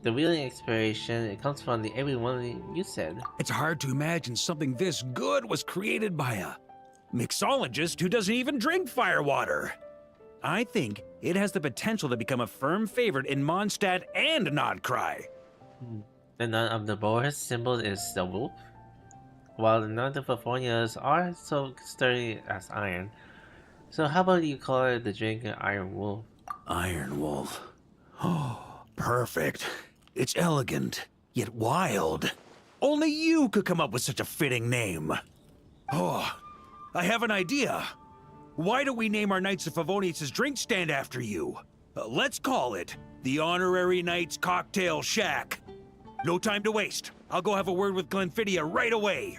The real inspiration, it comes from the everyone you said. It's hard to imagine something this good was created by a mixologist who doesn't even drink firewater. I think it has the potential to become a firm favorite in Mondstadt and Nod-Krai. The none of the boar's symbol is the wolf, while none of the Favonius are so sturdy as iron. So how about you call it the drink Iron Wolf? Iron Wolf. Oh, perfect. It's elegant, yet wild. Only you could come up with such a fitting name. Oh, I have an idea. Why don't we name our Knights of Favonius' drink stand after you? Let's call it the Honorary Knights Cocktail Shack. No time to waste. I'll go have a word with Glenfiddich right away.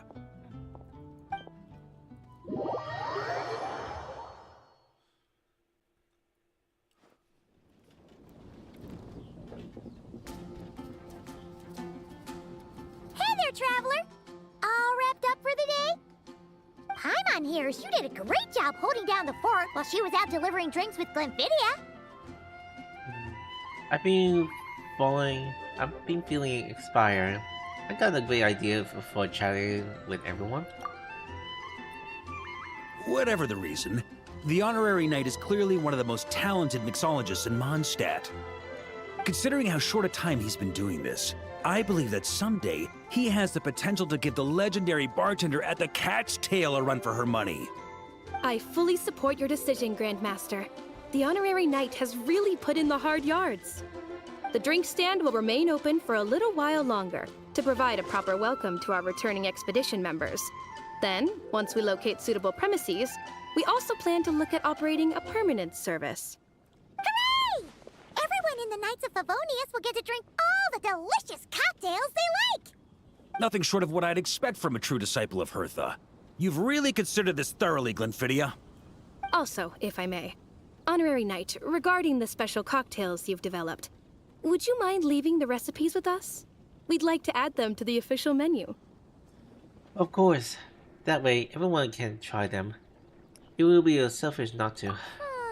Hey there, traveler! All wrapped up for the day? Paimon hears you did a great job holding down the fort while she was out delivering drinks with Glenfiddich. I've been feeling inspired. I got a great idea for chatting with everyone. Whatever the reason, the Honorary Knight is clearly one of the most talented mixologists in Mondstadt. Considering how short a time he's been doing this, I believe that someday he has the potential to give the legendary bartender at the Cat's Tail a run for her money. I fully support your decision, Grandmaster. The Honorary Knight has really put in the hard yards. The drink stand will remain open for a little while longer to provide a proper welcome to our returning expedition members. Then, once we locate suitable premises, we also plan to look at operating a permanent service. Hooray! Everyone in the Knights of Favonius will get to drink all the delicious cocktails they like! Nothing short of what I'd expect from a true disciple of Hertha. You've really considered this thoroughly, Glenfiddich. Also, if I may, Honorary Knight, regarding the special cocktails you've developed, would you mind leaving the recipes with us? We'd like to add them to the official menu. Of course. That way, everyone can try them. It will be selfish not to.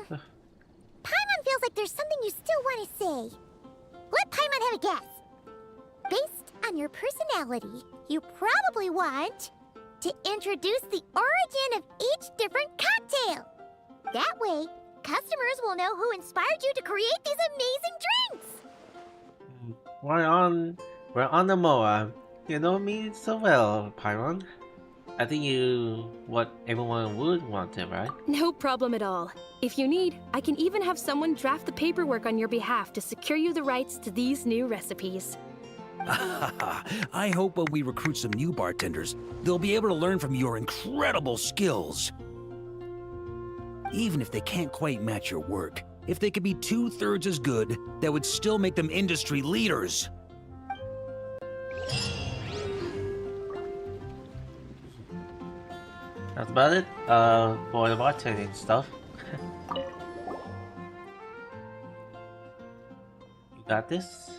Paimon feels like there's something you still want to say. Let Paimon have a guess. Based on your personality, you probably want to introduce the origin of each different cocktail. That way, customers will know who inspired you to create these amazing drinks. We're on the Moa. You know me so well, Paimon. I think what everyone would want it, right? No problem at all. If you need, I can even have someone draft the paperwork on your behalf to secure you the rights to these new recipes. I hope when we recruit some new bartenders, they'll be able to learn from your incredible skills. Even if they can't quite match your work, if they could be 2/3 as good, that would still make them industry leaders. That's about it for the bartending stuff. You got this?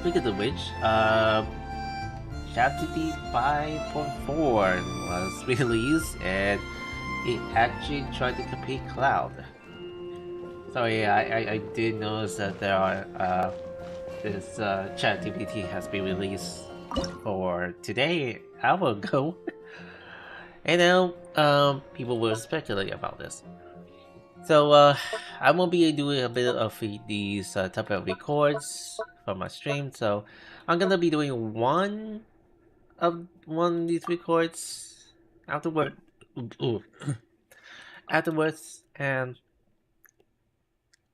Speaking of which, ChatGPT 5.4 was released and it actually tried to compete Cloud. So yeah, I did notice that there are this ChatGPT has been released for today, an hour ago. And now people will speculate about this. So I will be doing a bit of these type of records for my stream. So I'm gonna be doing one of these records afterwards, and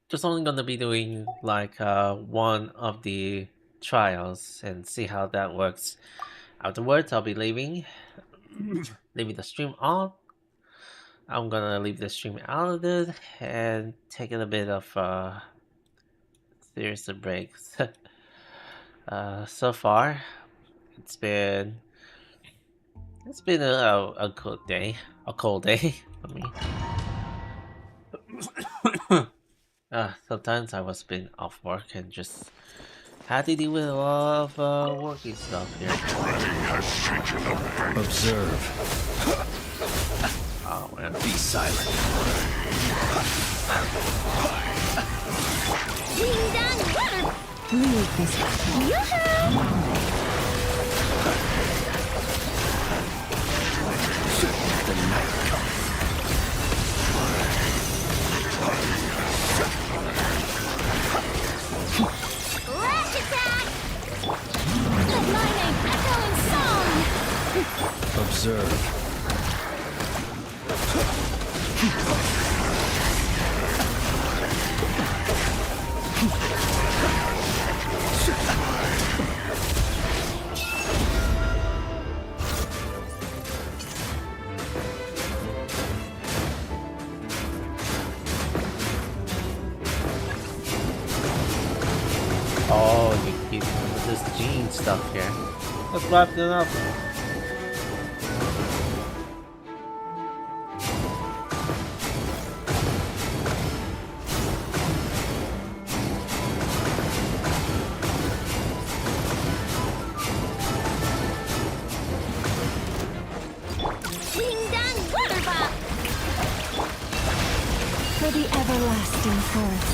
just only gonna be doing like one of the trials and see how that works. Afterwards, I'll be leaving the stream on. I'm gonna leave the stream out of it and take a bit of serious breaks. So far, it's been a cold day, for me. Sometimes I was been off work and just had to deal with a lot of working stuff here. Observe. Oh man. Be silent. Leave this. The night comes. Lash attack! The lightning echoing song! Observe. Oh, you keep with this gene stuff here. Let's wrap it up. Ding dong water pop! For the everlasting forest.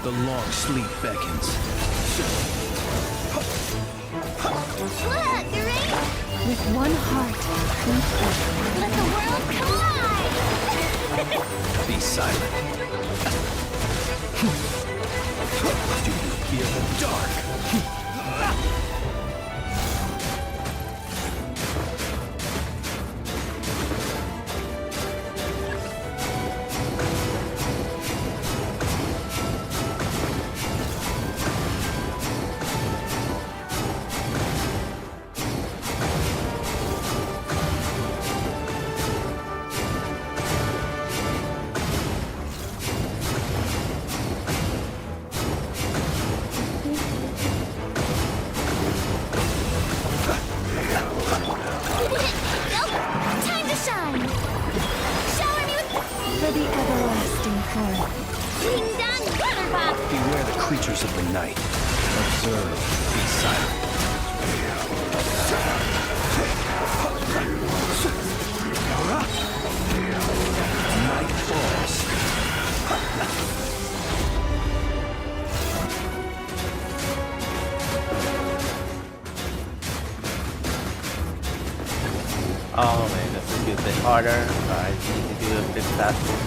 The long sleep beckons. Look, Gary! With one heart, Let the world collide! Be silent. Do you fear the dark? Time to shine! Shower me with... for the everlasting forest. Ding dong water pop! Beware the creatures of the night. Observe. Be silent. Night falls. Oh man, this is a bit harder. I need to do it a bit faster.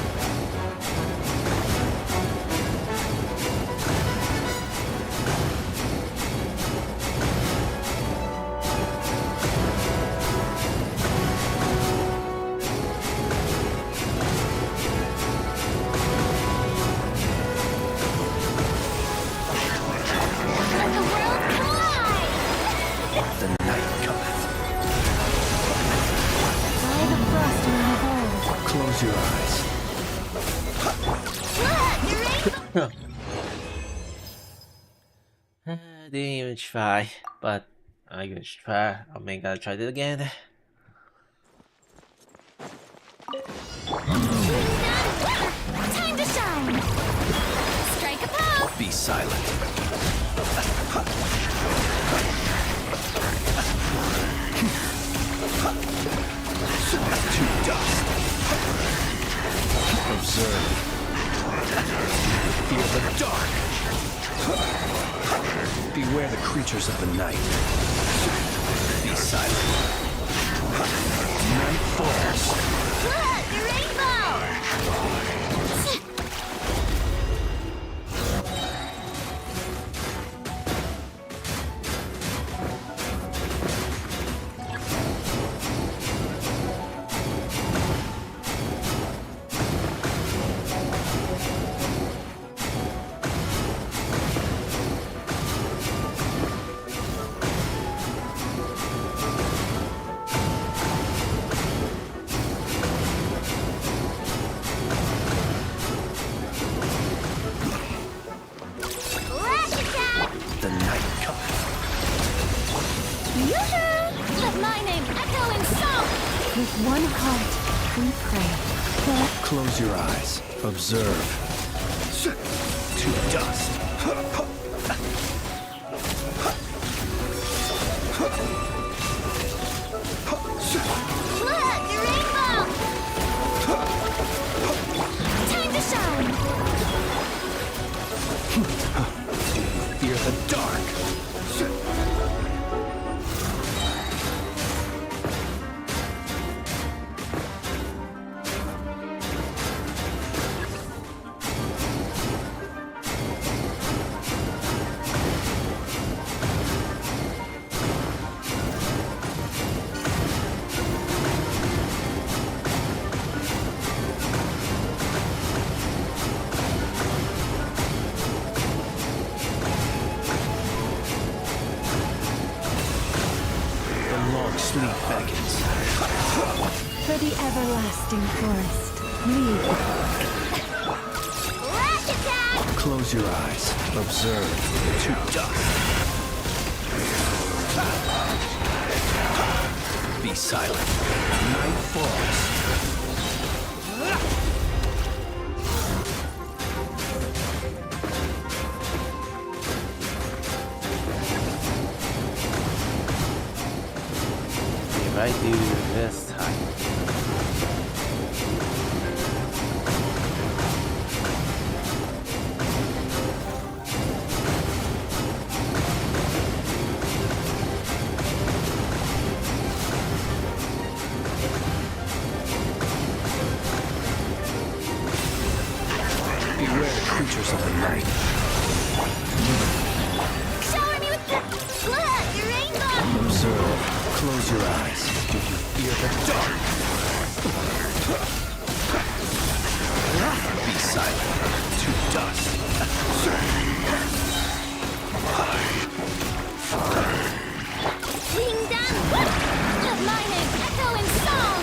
Let the world collide! The night cometh. By the frost in the hold. Close your eyes. I didn't even try, but I'm gonna try. I may gotta try it again. Time to shine! Strike a pose! Be silent. To dust. Observe. Fear the dark. Beware the creatures of the night. Be silent. Night falls. Look, the rainbow! With one heart, we pray. Close your eyes. Observe. To dust. Look, your rainbow! Time to shine! Fear the dark. Sleep beckons. For the everlasting forest, lead. Rash attack! Close your eyes. Observe. To dust. Be silent. Night falls. If I do this time. Beware the creatures of the night. Shower me with the... Look, your rainbow! Observe. Close your eyes. Do you fear the dark? Be silent. To dust. Ding dong! Lightning, echo and song!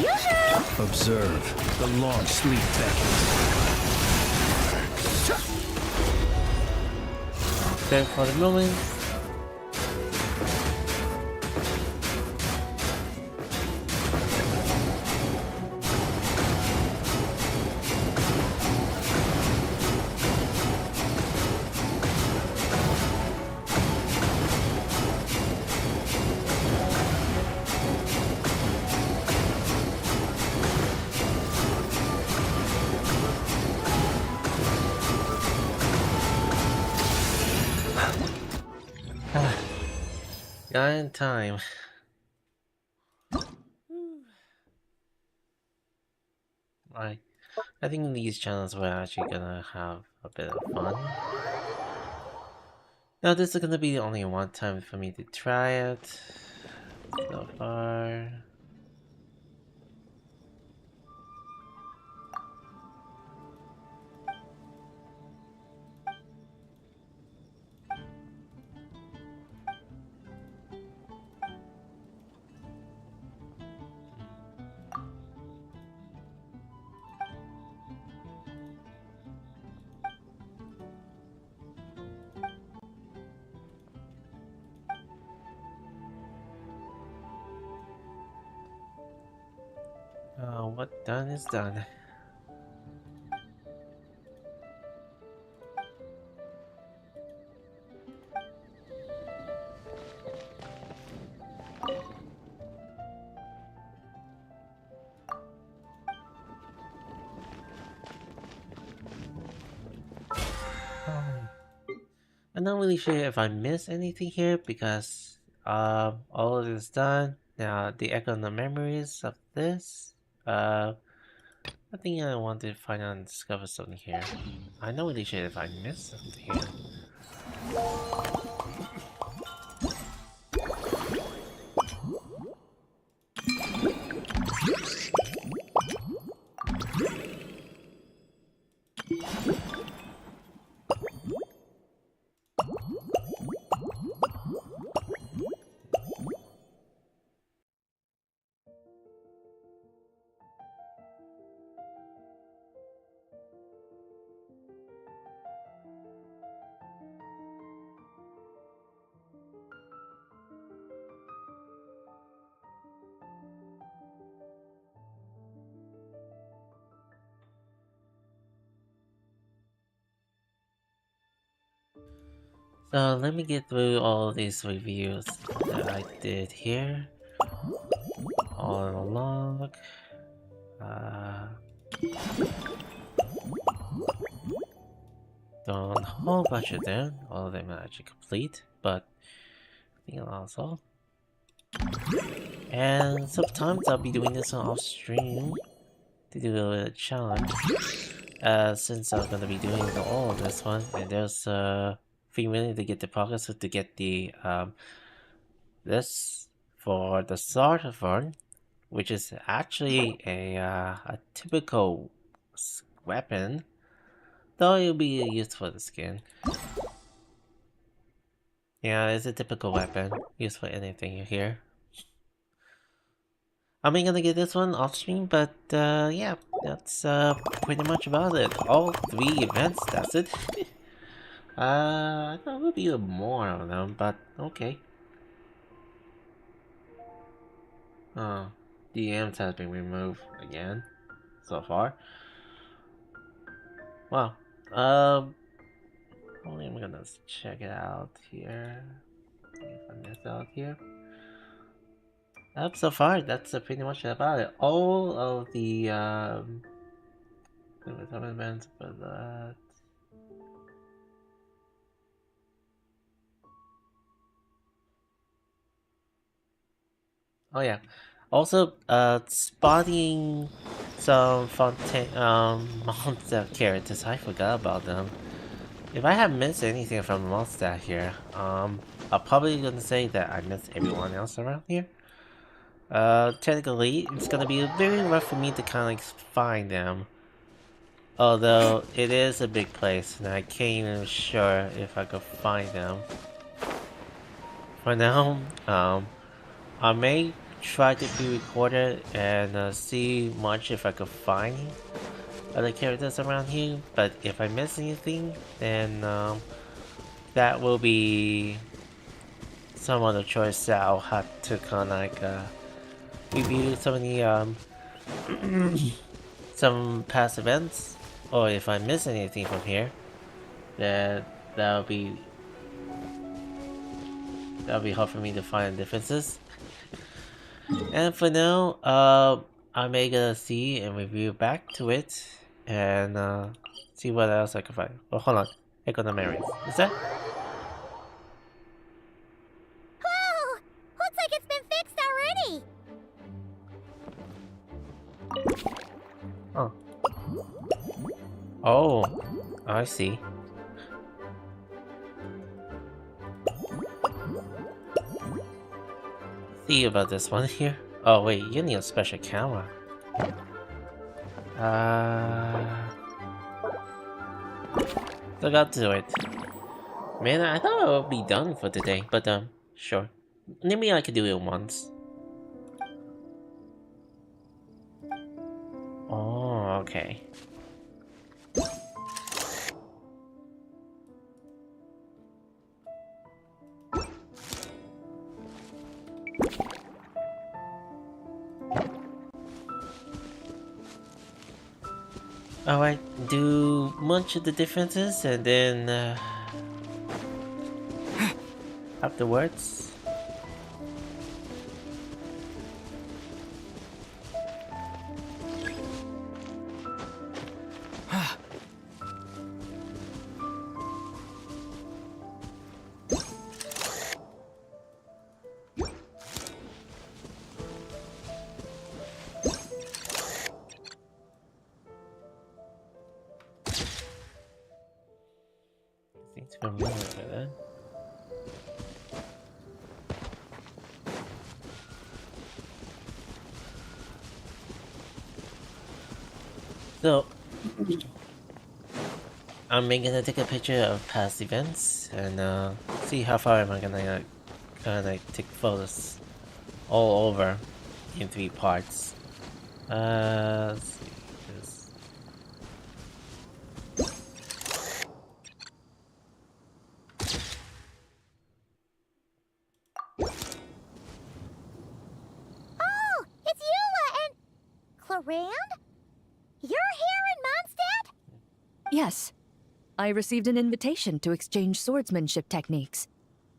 Yoo-hoo! Observe. The long sleep beckons. Okay, for the moment. Got in time. Right. I think these channels were actually gonna have a bit of fun. Now this is gonna be the only one time for me to try it so far. What done is done. I'm not really sure if I missed anything here because all of this is done. Now the echo and the memories of this. I think I want to find out and discover something here. I'm not really sure if I missed something here. Let me get through all these reviews that I did here. All in a log. Done a whole bunch of them. All of them are actually complete, but I think also. And sometimes I'll be doing this on off stream to do a little challenge. Since I'm gonna be doing all of this one, and there's 3 minutes to get the progress to get the this for the starter one, which is actually a typical weapon, though it'll be used for the skin. Yeah, it's a typical weapon, used for anything you hear. I'm gonna get this one off stream, but yeah, that's pretty much about it. All 3 events, that's it. I thought there would be more of them, but okay. Oh, DMs has been removed again so far. Well, only I'm gonna check it out here. See if I missed out here. So far, that's pretty much about it. All of the events for that. Oh yeah. Also, spotting some Mondstadt characters. I forgot about them. If I have missed anything from Mondstadt here, I'm probably gonna say that I missed everyone else around here. Technically, it's gonna be very rough for me to kind of like find them. Although, it is a big place, and I can't even sure if I could find them. For now, I may try to pre-record it and see much if I could find other characters around here, but if I miss anything, then that will be some other choice that I'll have to kind of like review some of the some past events, or if I miss anything from here, then that'll be hard for me to find differences. And for now, I may gonna see and review back to it and see what else I can find. Oh, hold on, Echo the Marys. Is that? Whoa! Looks like it's been fixed already. Oh. Oh, I see. See about this one here. Oh wait, you need a special camera. So I got to it. Man, I thought I would be done for today, but sure. Maybe I could do it once. Oh, okay. Alright, do much of the differences and then afterwards. So, I'm gonna take a picture of past events and see how far am I gonna kinda take photos all over in 3 parts. Let's see this. Oh, it's Eula and Clarand? You're here in Mondstadt? Yes. I received an invitation to exchange swordsmanship techniques.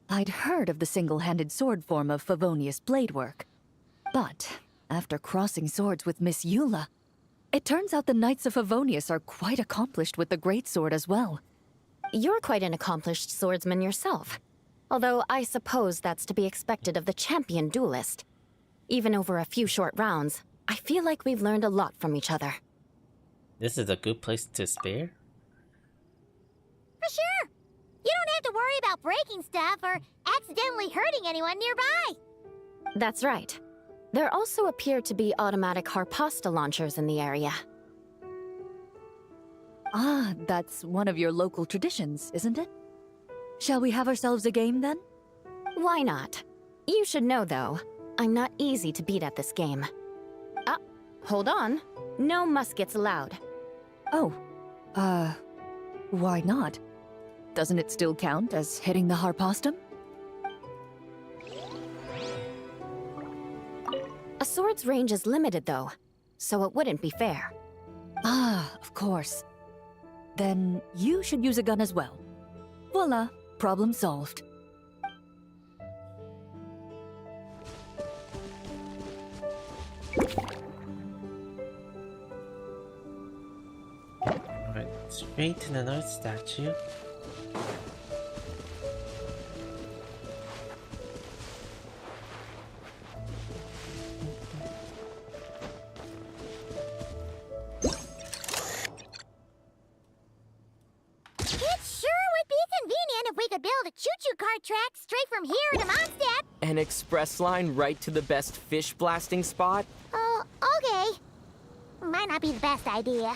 I'd heard of the single-handed sword form of Favonius blade work. But after crossing swords with Miss Eula, it turns out the Knights of Favonius are quite accomplished with the greatsword as well. You're quite an accomplished swordsman yourself. Although I suppose that's to be expected of the champion duelist. Even over a few short rounds, I feel like we've learned a lot from each other. This is a good place to spare? For sure! You don't have to worry about breaking stuff or accidentally hurting anyone nearby! That's right. There also appear to be automatic harpasta launchers in the area. Ah, that's one of your local traditions, isn't it? Shall we have ourselves a game then? Why not? You should know, though, I'm not easy to beat at this game. Ah, hold on. No muskets allowed. Oh, why not? Doesn't it still count as hitting the harpastum? A sword's range is limited, though, so it wouldn't be fair. Ah, of course. Then you should use a gun as well. Voila, problem solved. Alright, straight to the North statue. Build a choo-choo cart track straight from here to Mondstadt. An express line right to the best fish blasting spot? Oh, okay. Might not be the best idea.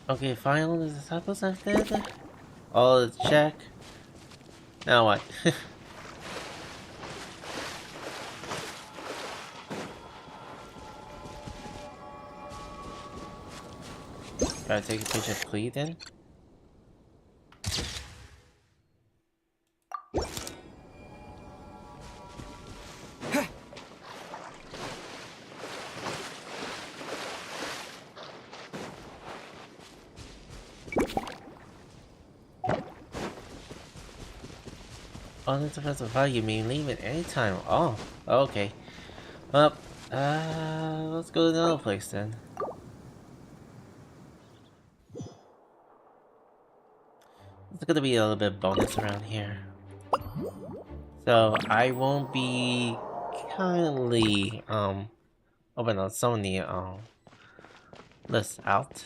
Okay, finally the disciples are dead. All is check. Now what? Gotta take a picture of Clee then. Oh, that's offensive value. You mean leave it anytime? Oh, okay. Well, let's go to another place then. It's gonna be a little bit bonus around here. So I won't be kindly open on some of the lists out.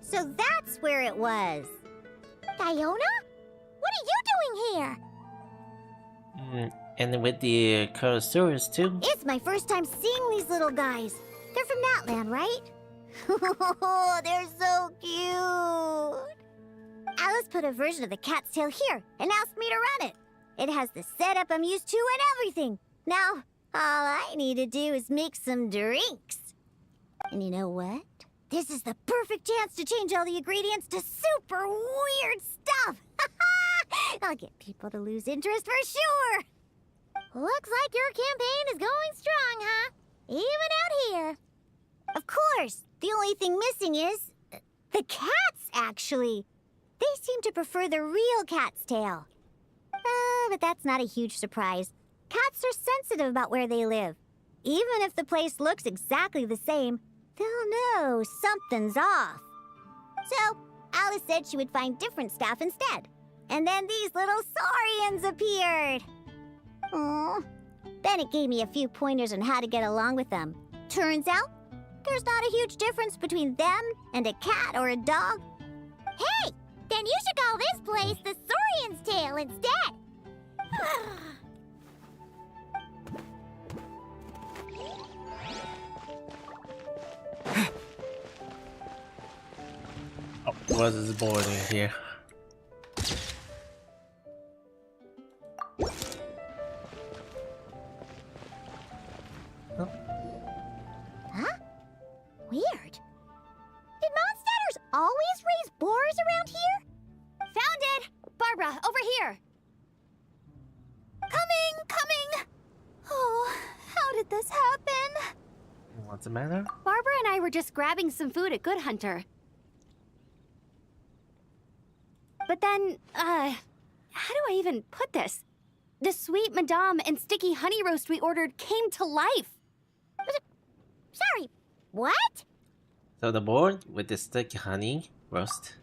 So that's where it was. Diona? What are you doing here? And with the Kurosaurus too. It's my first time seeing these little guys. They're from that land, right? Oh, they're so cute. Alice put a version of the cat's tail here and asked me to run it. It has the setup I'm used to and everything. Now, all I need to do is make some drinks. And you know what? This is the perfect chance to change all the ingredients to super weird stuff. I'll get people to lose interest for sure. Looks like your campaign is going strong, huh? Even out here. Of course, the only thing missing is the cats, actually. They seem to prefer the real cat's tail. But that's not a huge surprise. Cats are sensitive about where they live. Even if the place looks exactly the same, they'll know something's off. So, Alice said she would find different staff instead. And then these little saurians appeared. Aww. Bennett gave me a few pointers on how to get along with them. Turns out, there's not a huge difference between them and a cat or a dog. Hey! Then you should call this place the Saurian's Tail instead! Oh, what is boarding here? always raise boars around here? Found it! Barbara, over here! Coming! Oh, how did this happen? What's the matter? Barbara and I were just grabbing some food at Good Hunter. But then, how do I even put this? The sweet madame and sticky honey roast we ordered came to life. Sorry, what? So the board with the sticky honey roast.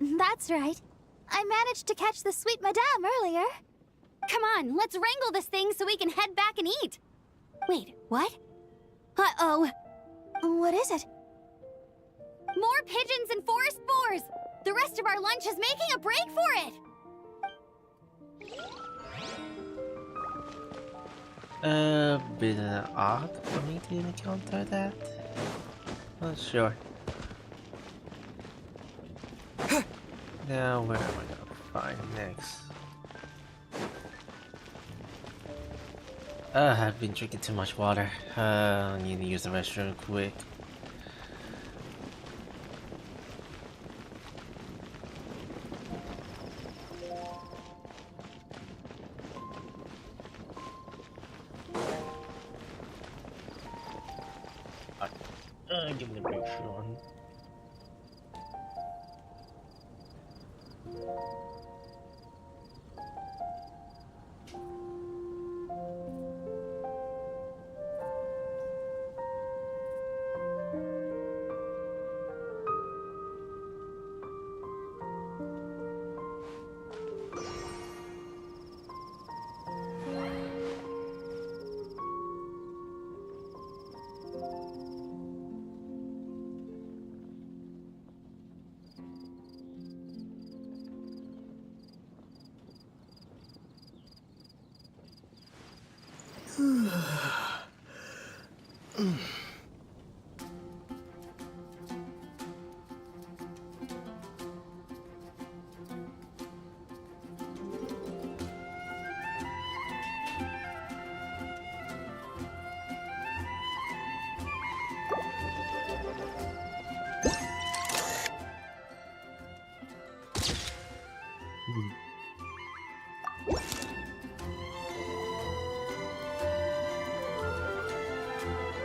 That's right. I managed to catch the sweet madame earlier. Come on, let's wrangle this thing so we can head back and eat. Wait, what? Uh-oh. What is it? More pigeons and forest boars! The rest of our lunch is making a break for it! A bit odd for me to encounter that. Not sure. Now, where am I gonna find next? I've been drinking too much water. I need to use the restroom quick. Give me the big one.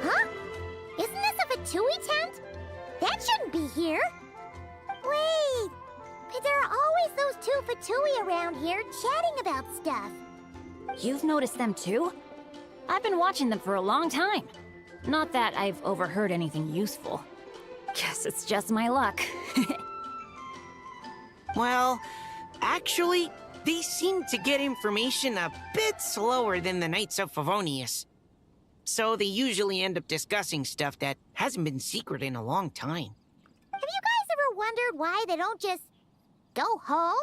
Huh? Isn't this a Fatui tent? That shouldn't be here. Wait, but there are always those two Fatui around here chatting about stuff. You've noticed them too? I've been watching them for a long time. Not that I've overheard anything useful. Guess it's just my luck. Well, actually, they seem to get information a bit slower than the Knights of Favonius. So they usually end up discussing stuff that hasn't been secret in a long time. Have you guys ever wondered why they don't just go home?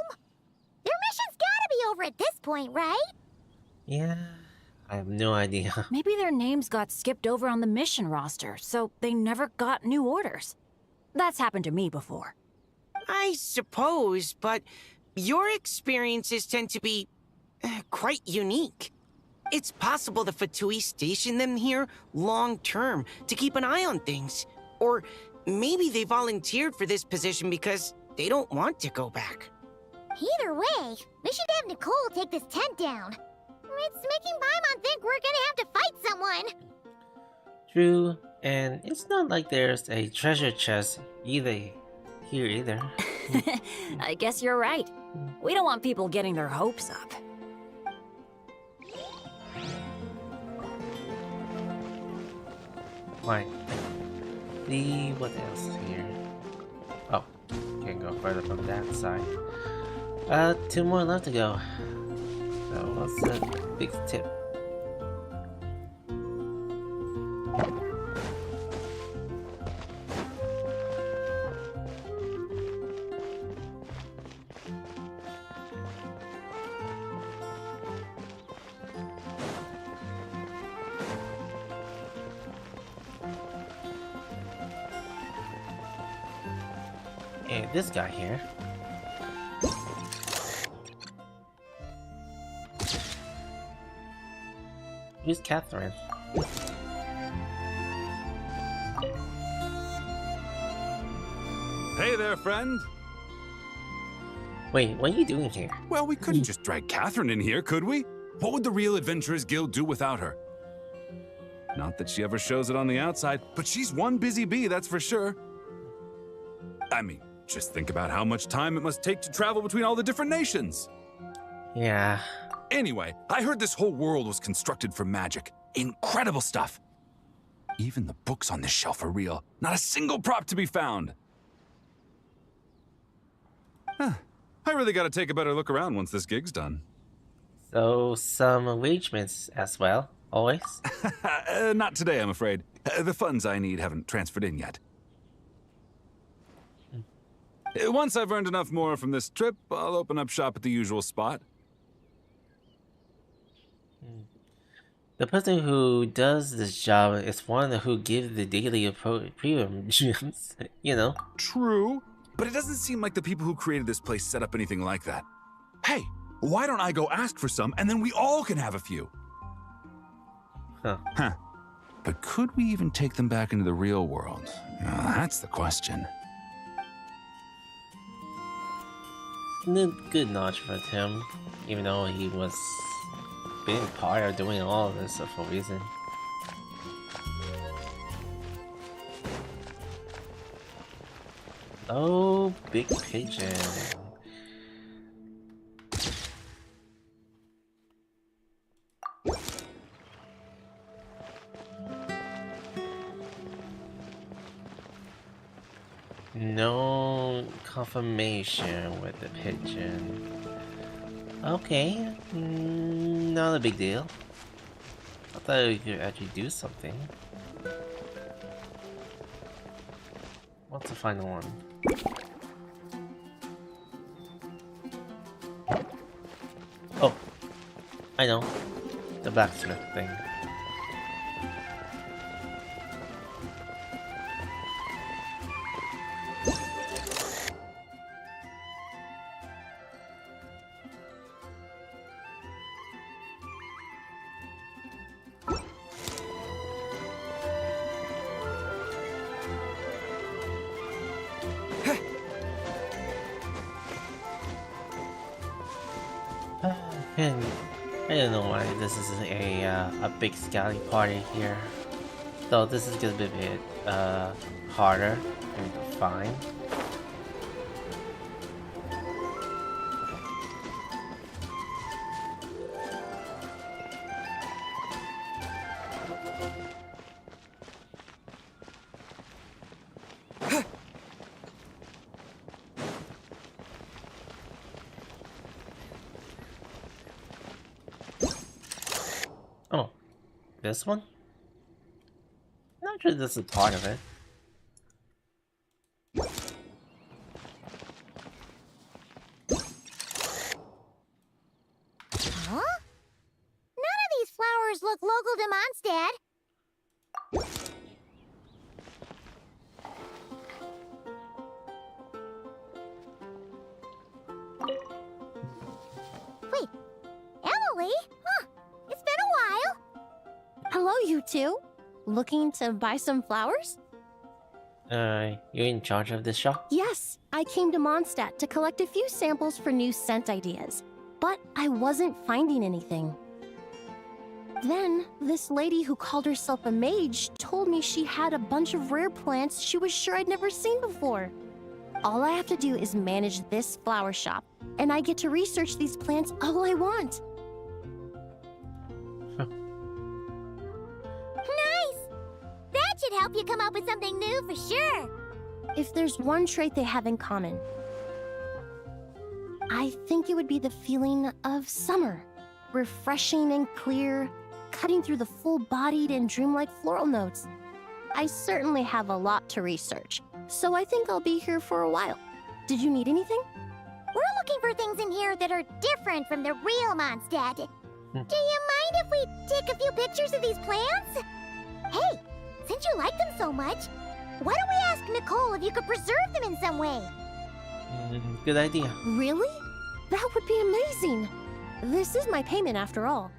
Their mission's gotta be over at this point, right? Yeah, I have no idea. Maybe their names got skipped over on the mission roster, so they never got new orders. That's happened to me before. I suppose, but your experiences tend to be quite unique. It's possible the Fatui stationed them here long-term to keep an eye on things. Or maybe they volunteered for this position because they don't want to go back. Either way, we should have Nicole take this tent down. It's making Paimon think we're gonna have to fight someone. True, and it's not like there's a treasure chest here either. I guess you're right. We don't want people getting their hopes up. Right. See what else here. Oh, can go further from that side. 2 more left to go. So what's the big tip? And this guy here. Who's Catherine? Hey there, friend. Wait, what are you doing here? Well, we couldn't just drag Catherine in here, could we? What would the Real Adventurers Guild do without her? Not that she ever shows it on the outside, but she's one busy bee, that's for sure. I mean, just think about how much time it must take to travel between all the different nations. Yeah. Anyway, I heard this whole world was constructed from magic. Incredible stuff. Even the books on this shelf are real. Not a single prop to be found. Huh. I really gotta take a better look around once this gig's done. So, some arrangements as well, always? Not today, I'm afraid. The funds I need haven't transferred in yet. Once I've earned enough more from this trip, I'll open up shop at the usual spot. The person who does this job is one who gives the daily premium gems, you know? True, but it doesn't seem like the people who created this place set up anything like that. Hey, why don't I go ask for some, and then we all can have a few? Huh. But could we even take them back into the real world? That's the question. Good notch for him, even though he was being part of doing all of this for a reason. Oh, big pigeon. No confirmation with the pigeon. Okay, not a big deal. I thought we could actually do something. What's the final one? Oh, I know. The blacksmith thing. I don't know why this is a big scouting party here. Though this is gonna be a bit harder to find. This one? Not sure this is part of it. Huh? None of these flowers look local to Mondstadt. Wait, Emily? Huh, it's been a while. Hello, you two. Looking to buy some flowers? You're in charge of this shop? Yes, I came to Mondstadt to collect a few samples for new scent ideas, but I wasn't finding anything. Then, this lady who called herself a mage told me she had a bunch of rare plants she was sure I'd never seen before. All I have to do is manage this flower shop, and I get to research these plants all I want. That should help you come up with something new for sure. If there's one trait they have in common, I think it would be the feeling of summer. Refreshing and clear, cutting through the full-bodied and dreamlike floral notes. I certainly have a lot to research, so I think I'll be here for a while. Did you need anything? We're looking for things in here that are different from the real Mondstadt. Do you mind if we take a few pictures of these plants? Hey! Since you like them so much, why don't we ask Nicole if you could preserve them in some way? Good idea. Really? That would be amazing. This is my payment after all.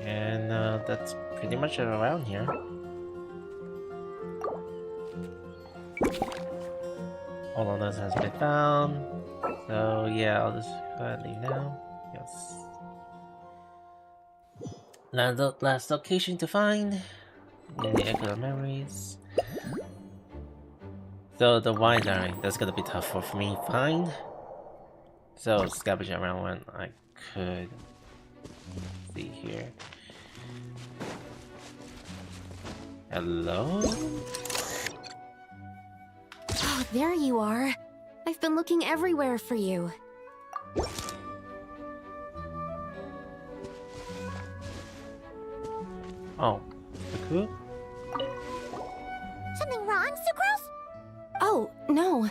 And that's pretty much it around here. All of this has been found. So yeah, I'll just leave now. Yes. Now the last location to find in the Echo of Memories. So the winery, that's gonna be tough for me to find. So scavenge around when I could. See here. Hello? Oh, there you are. I've been looking everywhere for you. Oh, Suku? Something wrong, Sucrose? Oh, no.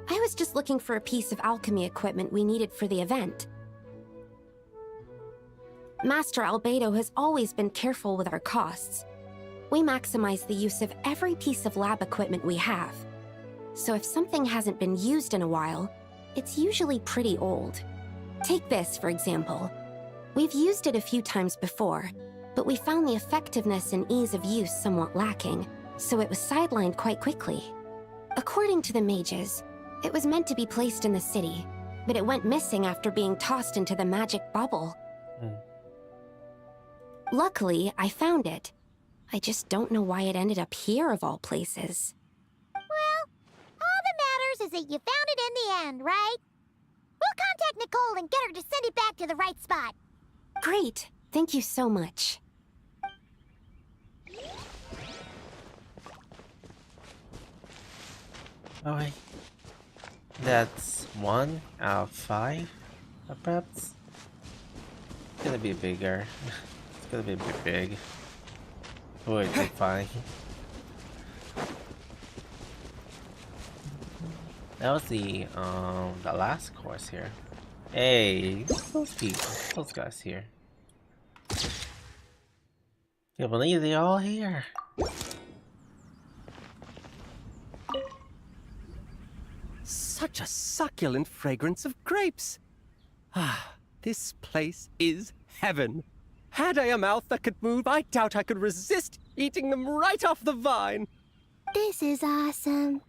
I was just looking for a piece of alchemy equipment we needed for the event. Master Albedo has always been careful with our costs. We maximize the use of every piece of lab equipment we have. So if something hasn't been used in a while, it's usually pretty old. Take this, for example. We've used it a few times before, but we found the effectiveness and ease of use somewhat lacking, so it was sidelined quite quickly. According to the mages, it was meant to be placed in the city, but it went missing after being tossed into the magic bubble. Luckily, I found it. I just don't know why it ended up here of all places. Well, all that matters is that you found it in the end, right? We'll contact Nicole and get her to send it back to the right spot. Great. Thank you so much. Alright. That's 1 out of 5, perhaps? It's gonna be bigger. It's gonna be a bit big. Would be fine. That was the last course here. Hey, those people, those guys here. Can't believe they're all here. Such a succulent fragrance of grapes. Ah, this place is heaven. Had I a mouth that could move, I doubt I could resist eating them right off the vine. This is awesome.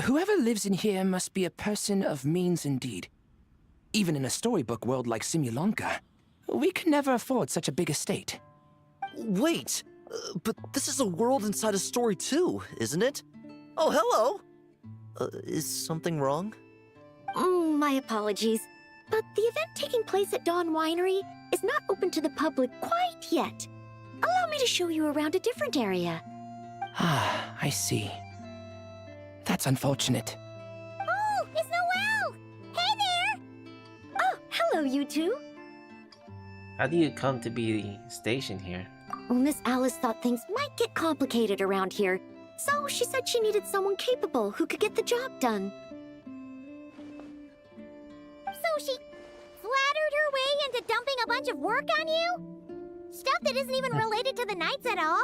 Whoever lives in here must be a person of means indeed. Even in a storybook world like Simulanka, we can never afford such a big estate. Wait, but this is a world inside a story too, isn't it? Oh, hello! Is something wrong? My apologies, but the event taking place at Dawn Winery is not open to the public quite yet. Allow me to show you around a different area. Ah, I see. That's unfortunate. Oh, it's Noelle! Hey there! Oh, hello, you two. How do you come to be stationed here? Well, Miss Alice thought things might get complicated around here, so she said she needed someone capable who could get the job done. So she flattered her way into dumping a bunch of work on you? Stuff that isn't even related to the Knights at all?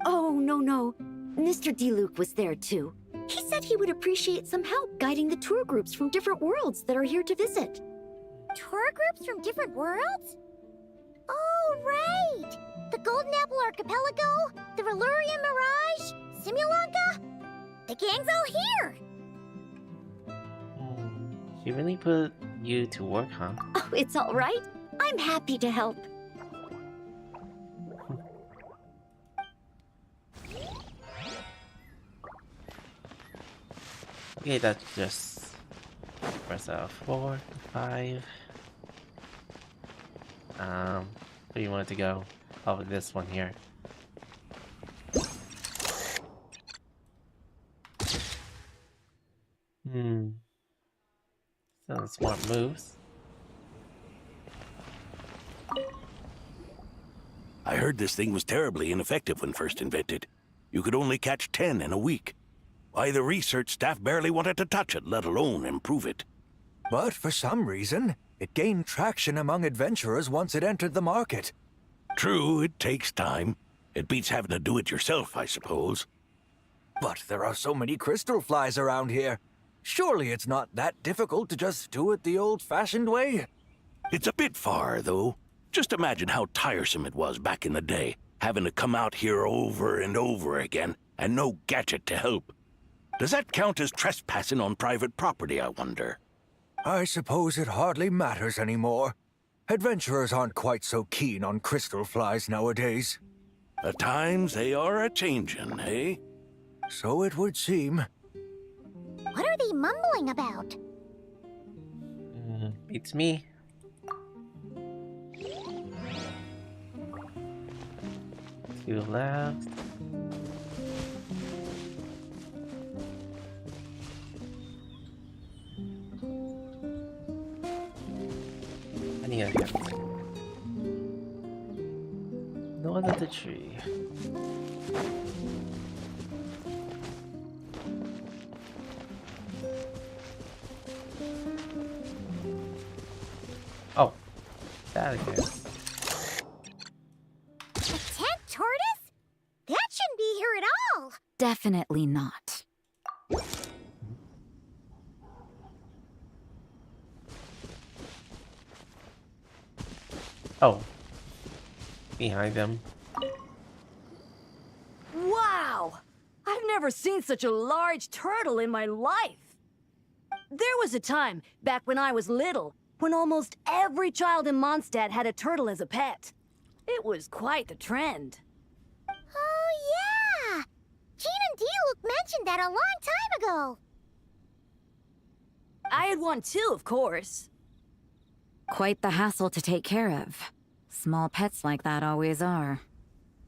Oh, no. Mr. DeLuke was there too. He said he would appreciate some help guiding the tour groups from different worlds that are here to visit. Tour groups from different worlds? Oh, right! The Golden Apple Archipelago, the Relurian Mirage, Simulanka. The gang's all here! She really put you to work, huh? Oh, it's all right. I'm happy to help. Okay, that's just press 4, 5. Where do you want it to go? Oh, this one here. Some smart moves. I heard this thing was terribly ineffective when first invented. You could only catch 10 in a week. Why, the research staff barely wanted to touch it, let alone improve it. But for some reason, it gained traction among adventurers once it entered the market. True, it takes time. It beats having to do it yourself, I suppose. But there are so many crystal flies around here. Surely it's not that difficult to just do it the old-fashioned way? It's a bit far, though. Just imagine how tiresome it was back in the day, having to come out here over and over again, and no gadget to help. Does that count as trespassing on private property, I wonder? I suppose it hardly matters anymore. Adventurers aren't quite so keen on crystal flies nowadays. The times they are a-changin', eh? So it would seem. What are they mumbling about? Beats me. Two left. I need a hit. No one at the tree. Oh, that again. A tent tortoise? That shouldn't be here at all. Definitely not. Oh, behind them. Wow! I've never seen such a large turtle in my life. There was a time, back when I was little, when almost every child in Mondstadt had a turtle as a pet. It was quite the trend. Oh, yeah! Jean and D-Luke mentioned that a long time ago. I had one too, of course. Quite the hassle to take care of. Small pets like that always are.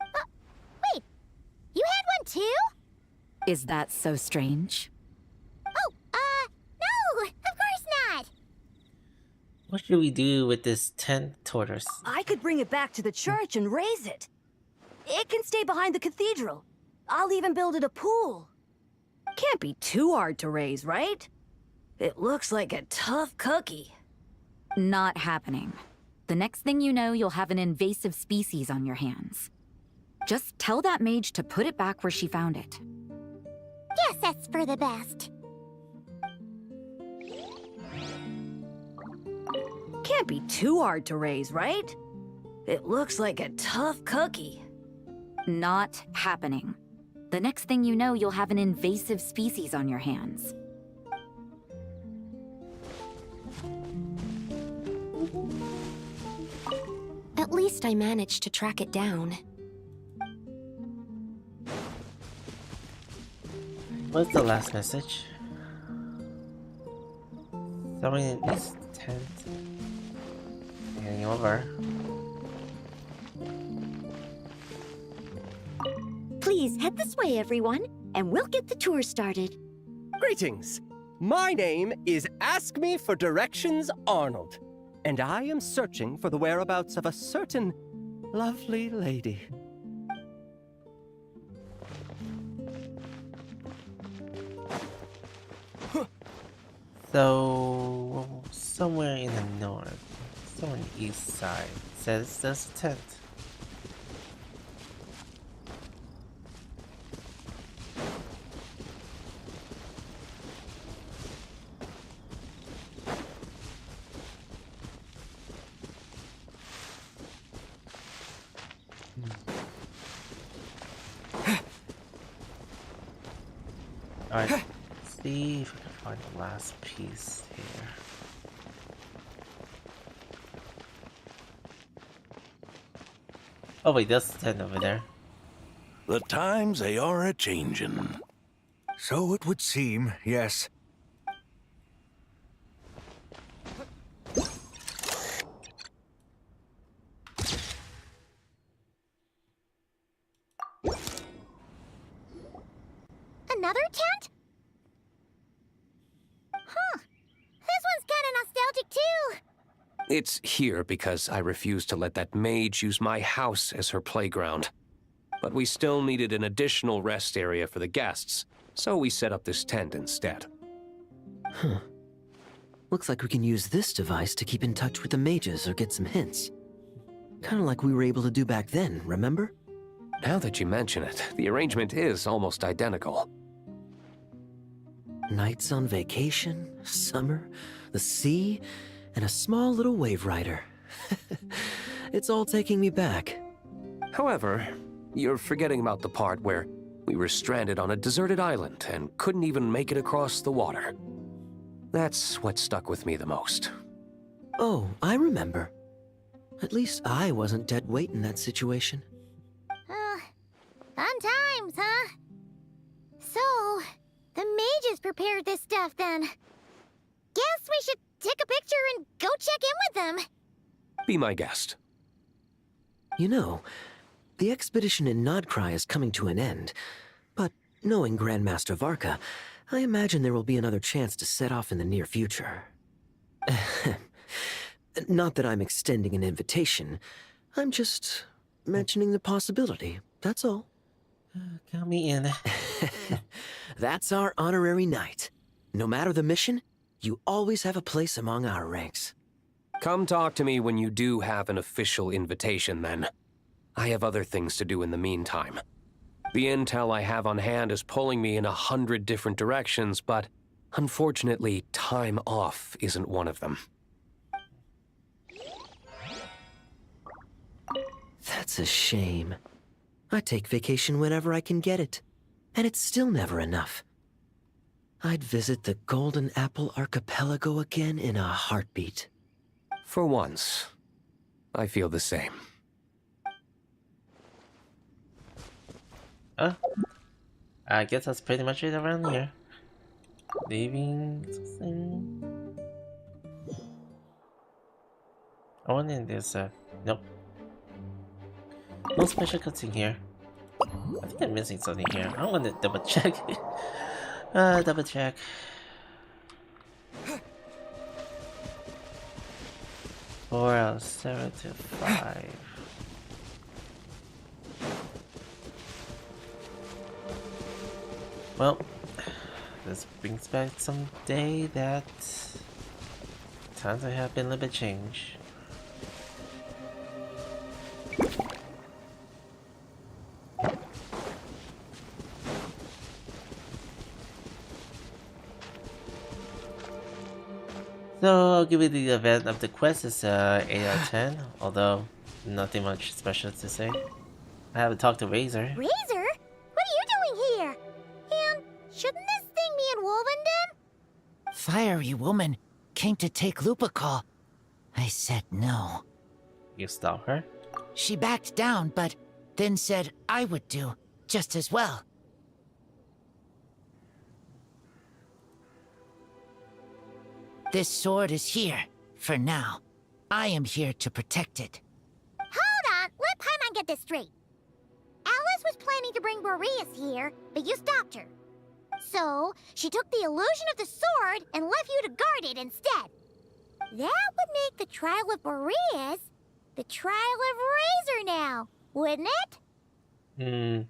Wait, you had one too? Is that so strange? Oh, no, of course not. What should we do with this tent tortoise? I could bring it back to the church and raise it. It can stay behind the cathedral. I'll even build it a pool. Can't be too hard to raise, right? It looks like a tough cookie. Not happening. The next thing you know, you'll have an invasive species on your hands. Just tell that mage to put it back where she found it. Guess that's for the best. Can't be too hard to raise, right? It looks like a tough cookie. Not happening. The next thing you know, you'll have an invasive species on your hands. At least I managed to track it down. What's the last message? Someone in this tent. Handing over. Please head this way, everyone, and we'll get the tour started. Greetings. My name is Ask Me for Directions Arnold, and I am searching for the whereabouts of a certain lovely lady. So, somewhere in the north, somewhere on the east side, says there's a tent. Alright, see if we can find the last piece here. Oh wait, that's the tent over there. The times they are a-changin'. So it would seem, yes. Another tent? Huh. This one's kinda nostalgic too. It's here because I refused to let that mage use my house as her playground. But we still needed an additional rest area for the guests, so we set up this tent instead. Huh. Looks like we can use this device to keep in touch with the mages or get some hints. Kinda like we were able to do back then, remember? Now that you mention it, the arrangement is almost identical. Nights on vacation, summer, the sea, and a small little wave rider. It's all taking me back. However, you're forgetting about the part where We were stranded on a deserted island and couldn't even make it across the water. That's what stuck with me the most. Oh, I remember. At least I wasn't dead weight in that situation. Fun times, huh? So, the mages prepared this stuff then. Guess we should take a picture and go check in with them. Be my guest. You know, the expedition in Nod-Krai is coming to an end, but knowing Grandmaster Varka, I imagine there will be another chance to set off in the near future. Not that I'm extending an invitation, I'm just mentioning the possibility, that's all. Count me in. That's our honorary knight. No matter the mission, you always have a place among our ranks. Come talk to me when you do have an official invitation, then. I have other things to do in the meantime. The intel I have on hand is pulling me in 100 different directions, but unfortunately, time off isn't one of them. That's a shame. I take vacation whenever I can get it, and it's still never enough. I'd visit the Golden Apple Archipelago again in a heartbeat. For once, I feel the same. I guess that's pretty much it around here. Leaving something. I wonder if there's nope. No special cutscene here. I think I'm missing something here. I want to double check. Double check. Four out of 7 to 5. Well, this brings back some day that times I have been a little bit changed. So I'll give you the event of the quest is 8 out of 10, although nothing much special to say. I haven't talked to Razor. Razor? What are you doing here? And shouldn't this thing be in Wolvenden? Fiery woman came to take Lupacol. I said no. You stop her? She backed down, but then said I would do just as well. This sword is here, for now. I am here to protect it. Hold on, let Paimon get this straight. Alice was planning to bring Boreas here, but you stopped her. So, she took the illusion of the sword and left you to guard it instead. That would make the trial of Boreas the trial of Razor now, wouldn't it?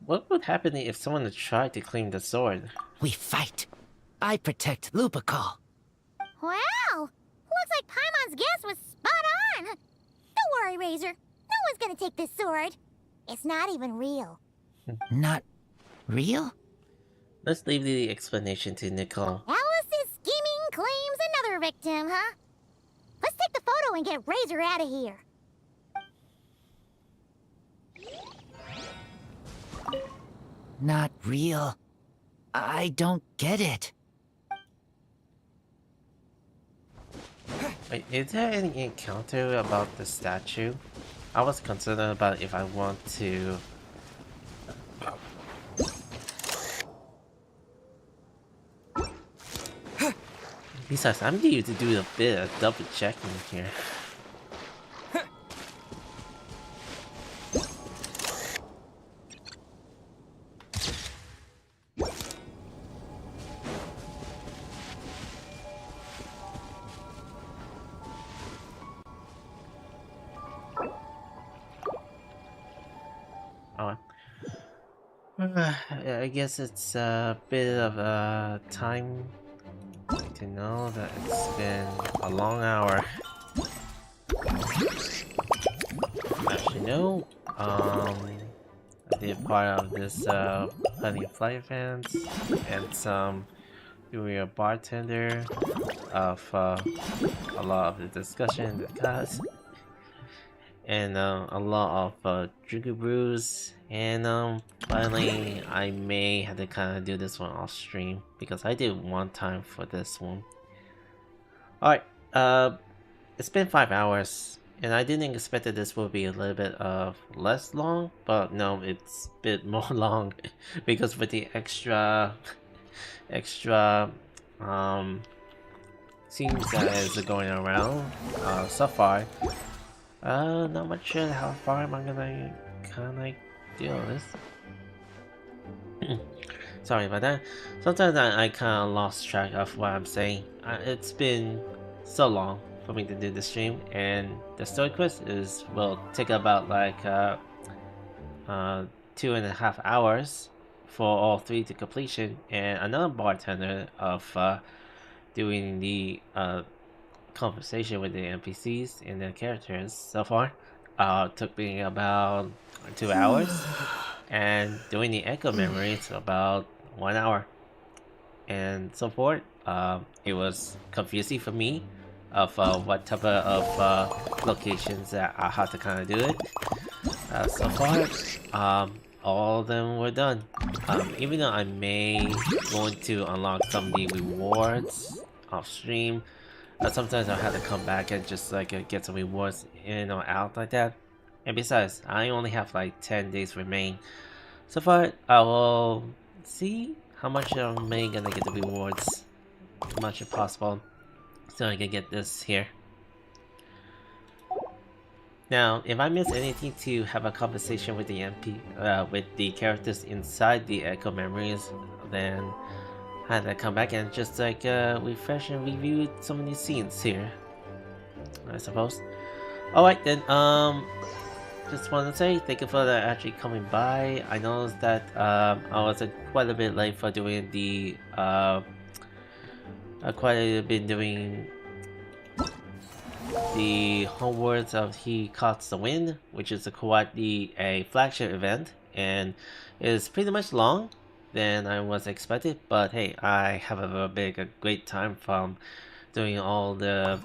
What would happen if someone tried to claim the sword? We fight. I protect Lupacol. Wow! Looks like Paimon's guess was spot on! Don't worry, Razor. No one's gonna take this sword. It's not even real. Not real? Let's leave the explanation to Nicole. Alice's scheming claims another victim, huh? Let's take the photo and get Razor out of here. Not real. I don't get it. Wait, is there any encounter about the statue? I was concerned about if I want to... Besides, I'm needing to do a bit of double checking here. I guess it's a bit of a time to know that it's been a long hour. Actually, no. I did part of this Honey Flight event and some doing a bartender of a lot of the discussion in the class. and a lot of drinky brews, and finally I may have to kind of do this one off stream because I did one time for this one. Alright, it's been 5 hours, and I didn't expect that this would be a little bit less long, but no, it's a bit more long because with the extra scenes that is going around so far. Not much sure how far am I gonna kind of deal with this. Sorry about that. Sometimes I kind of lost track of what I'm saying. It's been so long for me to do the stream, and the story quest will take about like 2.5 hours for all 3 to completion, and another bartender of doing the conversation with the NPCs and the characters so far took me about 2 hours, and doing the echo memories about 1 hour, and so forth. It was confusing for me of what type of locations that I have to kind of do it. So far, all of them were done. Even though I may want to unlock some of the rewards off stream, sometimes I'll have to come back and just like get some rewards in or out like that. And besides, I only have like 10 days remain. So far, I will see how much I may gonna get the rewards, as much as possible, so I can get this here. Now, if I miss anything to have a conversation with the with the characters inside the echo memories, then I had to come back and just like refresh and review some of these scenes here, I suppose. Alright then, just want to say thank you for actually coming by. I know that I was quite a bit late for doing the the Homeward of He Caught the Wind, which is a flagship event, and it's pretty much long than I was expected, but hey, I have a great time from doing all the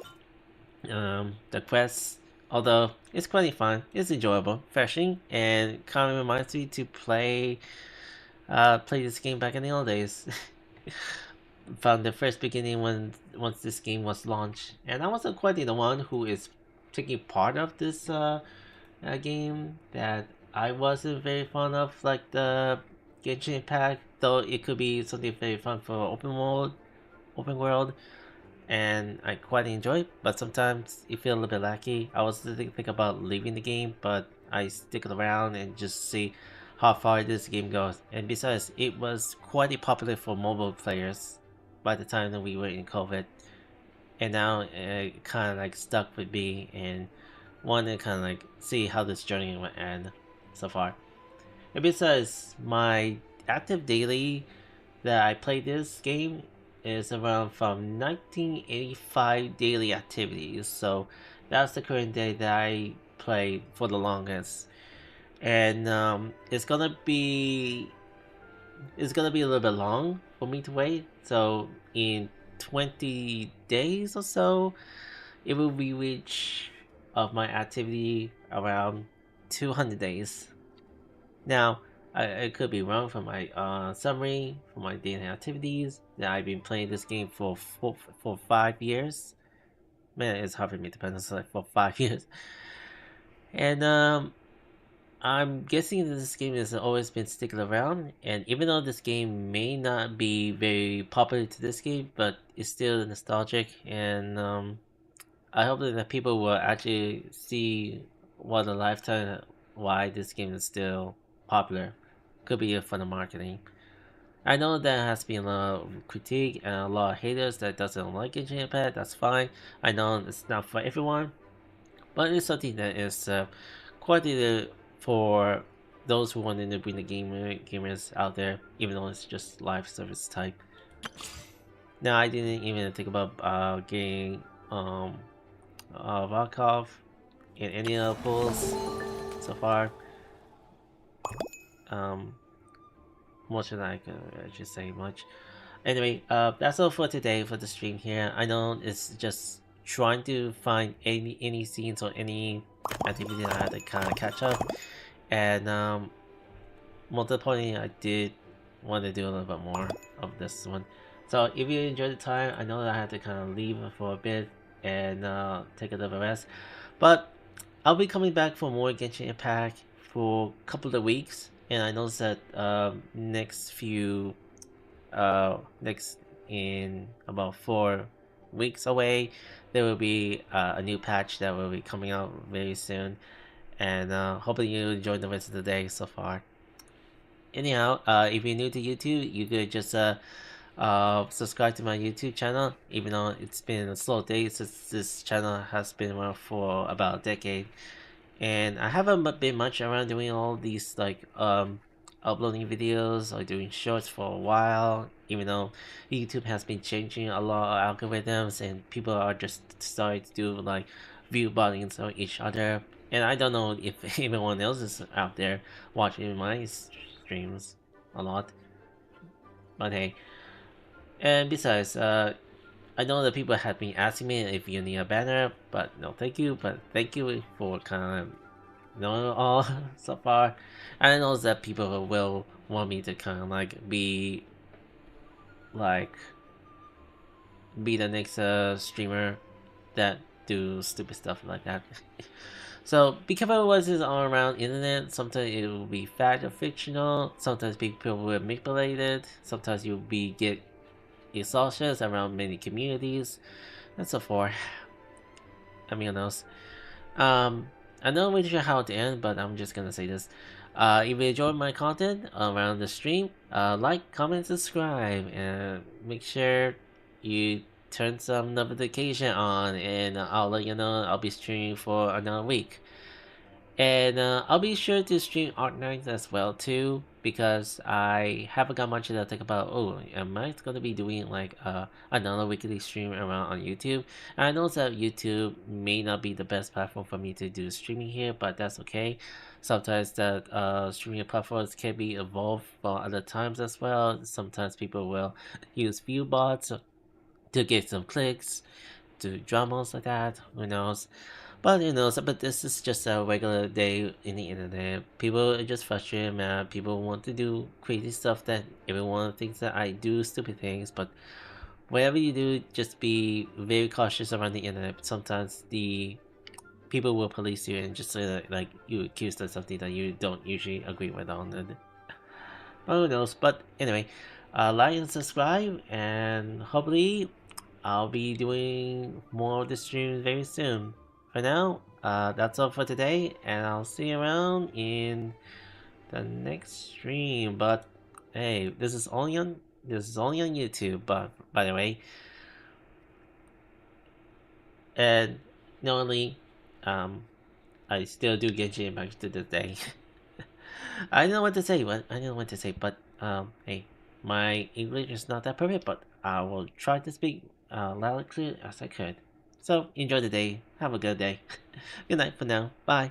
quests. Although it's quite fun, it's enjoyable, refreshing, and kind of reminds me to play this game back in the old days. From the first beginning once this game was launched, and I wasn't quite the one who is taking part of this game, that I wasn't very fond of, like the Genshin Impact, though it could be something very fun for open world, and I quite enjoy it, but sometimes it feels a little bit lacky. I was thinking about leaving the game, but I stick around and just see how far this game goes. And besides, it was quite popular for mobile players by the time that we were in COVID, and now it kind of like stuck with me and want to kind of like see how this journey will end so far. And besides, my active daily that I play this game is around from 1985 daily activities, so that's the current day that I play for the longest. And it's gonna be a little bit long for me to wait, so in 20 days or so it will be reach of my activity around 200 days. Now I could be wrong from my summary for my daily activities that I've been playing this game for 5 years. Man, it's hard for me to pronounce, like, for 5 years. And I'm guessing that this game has always been sticking around, and even though this game may not be very popular to this game, but it's still nostalgic, and I hope that people will actually see what a lifetime why this game is still popular. Could be for the marketing. I know there has been a lot of critique and a lot of haters that doesn't like Genshin Impact. That's fine. I know it's not for everyone, but it's something that is quite for those who want to bring the gamers out there, even though it's just live service type. Now, I didn't even think about getting Varka in any of the pools so far. More than I should say much. Anyway, that's all for today for the stream here. I know it's just trying to find any scenes or any activity I had to kind of catch up, and most importantly, I did want to do a little bit more of this one. So if you enjoyed the time, I know that I had to kind of leave for a bit and take a little rest, but I'll be coming back for more Genshin Impact for a couple of weeks, and I noticed that next in about 4 weeks away, there will be a new patch that will be coming out very soon, and hopefully you enjoyed the rest of the day so far. Anyhow, if you're new to YouTube, you could just subscribe to my YouTube channel, even though it's been a slow day since this channel has been around for about a decade, and I haven't been much around doing all these like uploading videos or doing shorts for a while, even though YouTube has been changing a lot of algorithms and people are just starting to do like view buttons on each other, and I don't know if anyone else is out there watching my streams a lot, but hey. And besides, I know that people have been asking me if you need a banner, but no thank you, but thank you for kind of knowing all so far. I know that people will want me to kind of like be the next streamer that do stupid stuff like that. So be careful what is all around internet. Sometimes it will be fact or fictional, sometimes people will manipulate it, sometimes you'll get exhaustions around many communities and so forth. I mean, else. I'm not really sure how to end, but I'm just gonna say this. If you enjoyed my content around the stream, like, comment, subscribe, and make sure you turn some notification on, and I'll let you know I'll be streaming for another week. And I'll be sure to stream Art Nights as well too, because I haven't got much to think about. Oh, am I gonna be doing like another weekly stream around on YouTube? And I know that YouTube may not be the best platform for me to do streaming here, but that's okay. Sometimes that streaming platforms can be evolved for other times as well. Sometimes people will use view bots to get some clicks, do dramas like that, who knows. But but this is just a regular day in the internet. People are just frustrated, mad. People want to do crazy stuff that everyone thinks that I do stupid things. But whatever you do, just be very cautious around the internet. Sometimes the people will police you and just say that like you accused of something that you don't usually agree with on it. But who knows? But anyway, like and subscribe, and hopefully I'll be doing more of the streams very soon. For now, that's all for today, and I'll see you around in the next stream. But hey, this is only on YouTube, but by the way. And normally, I still do Genshin Impact to this day. I don't know what to say, but hey, my English is not that perfect, but I will try to speak loud and clear as I could. So enjoy the day. Have a good day. Good night for now. Bye.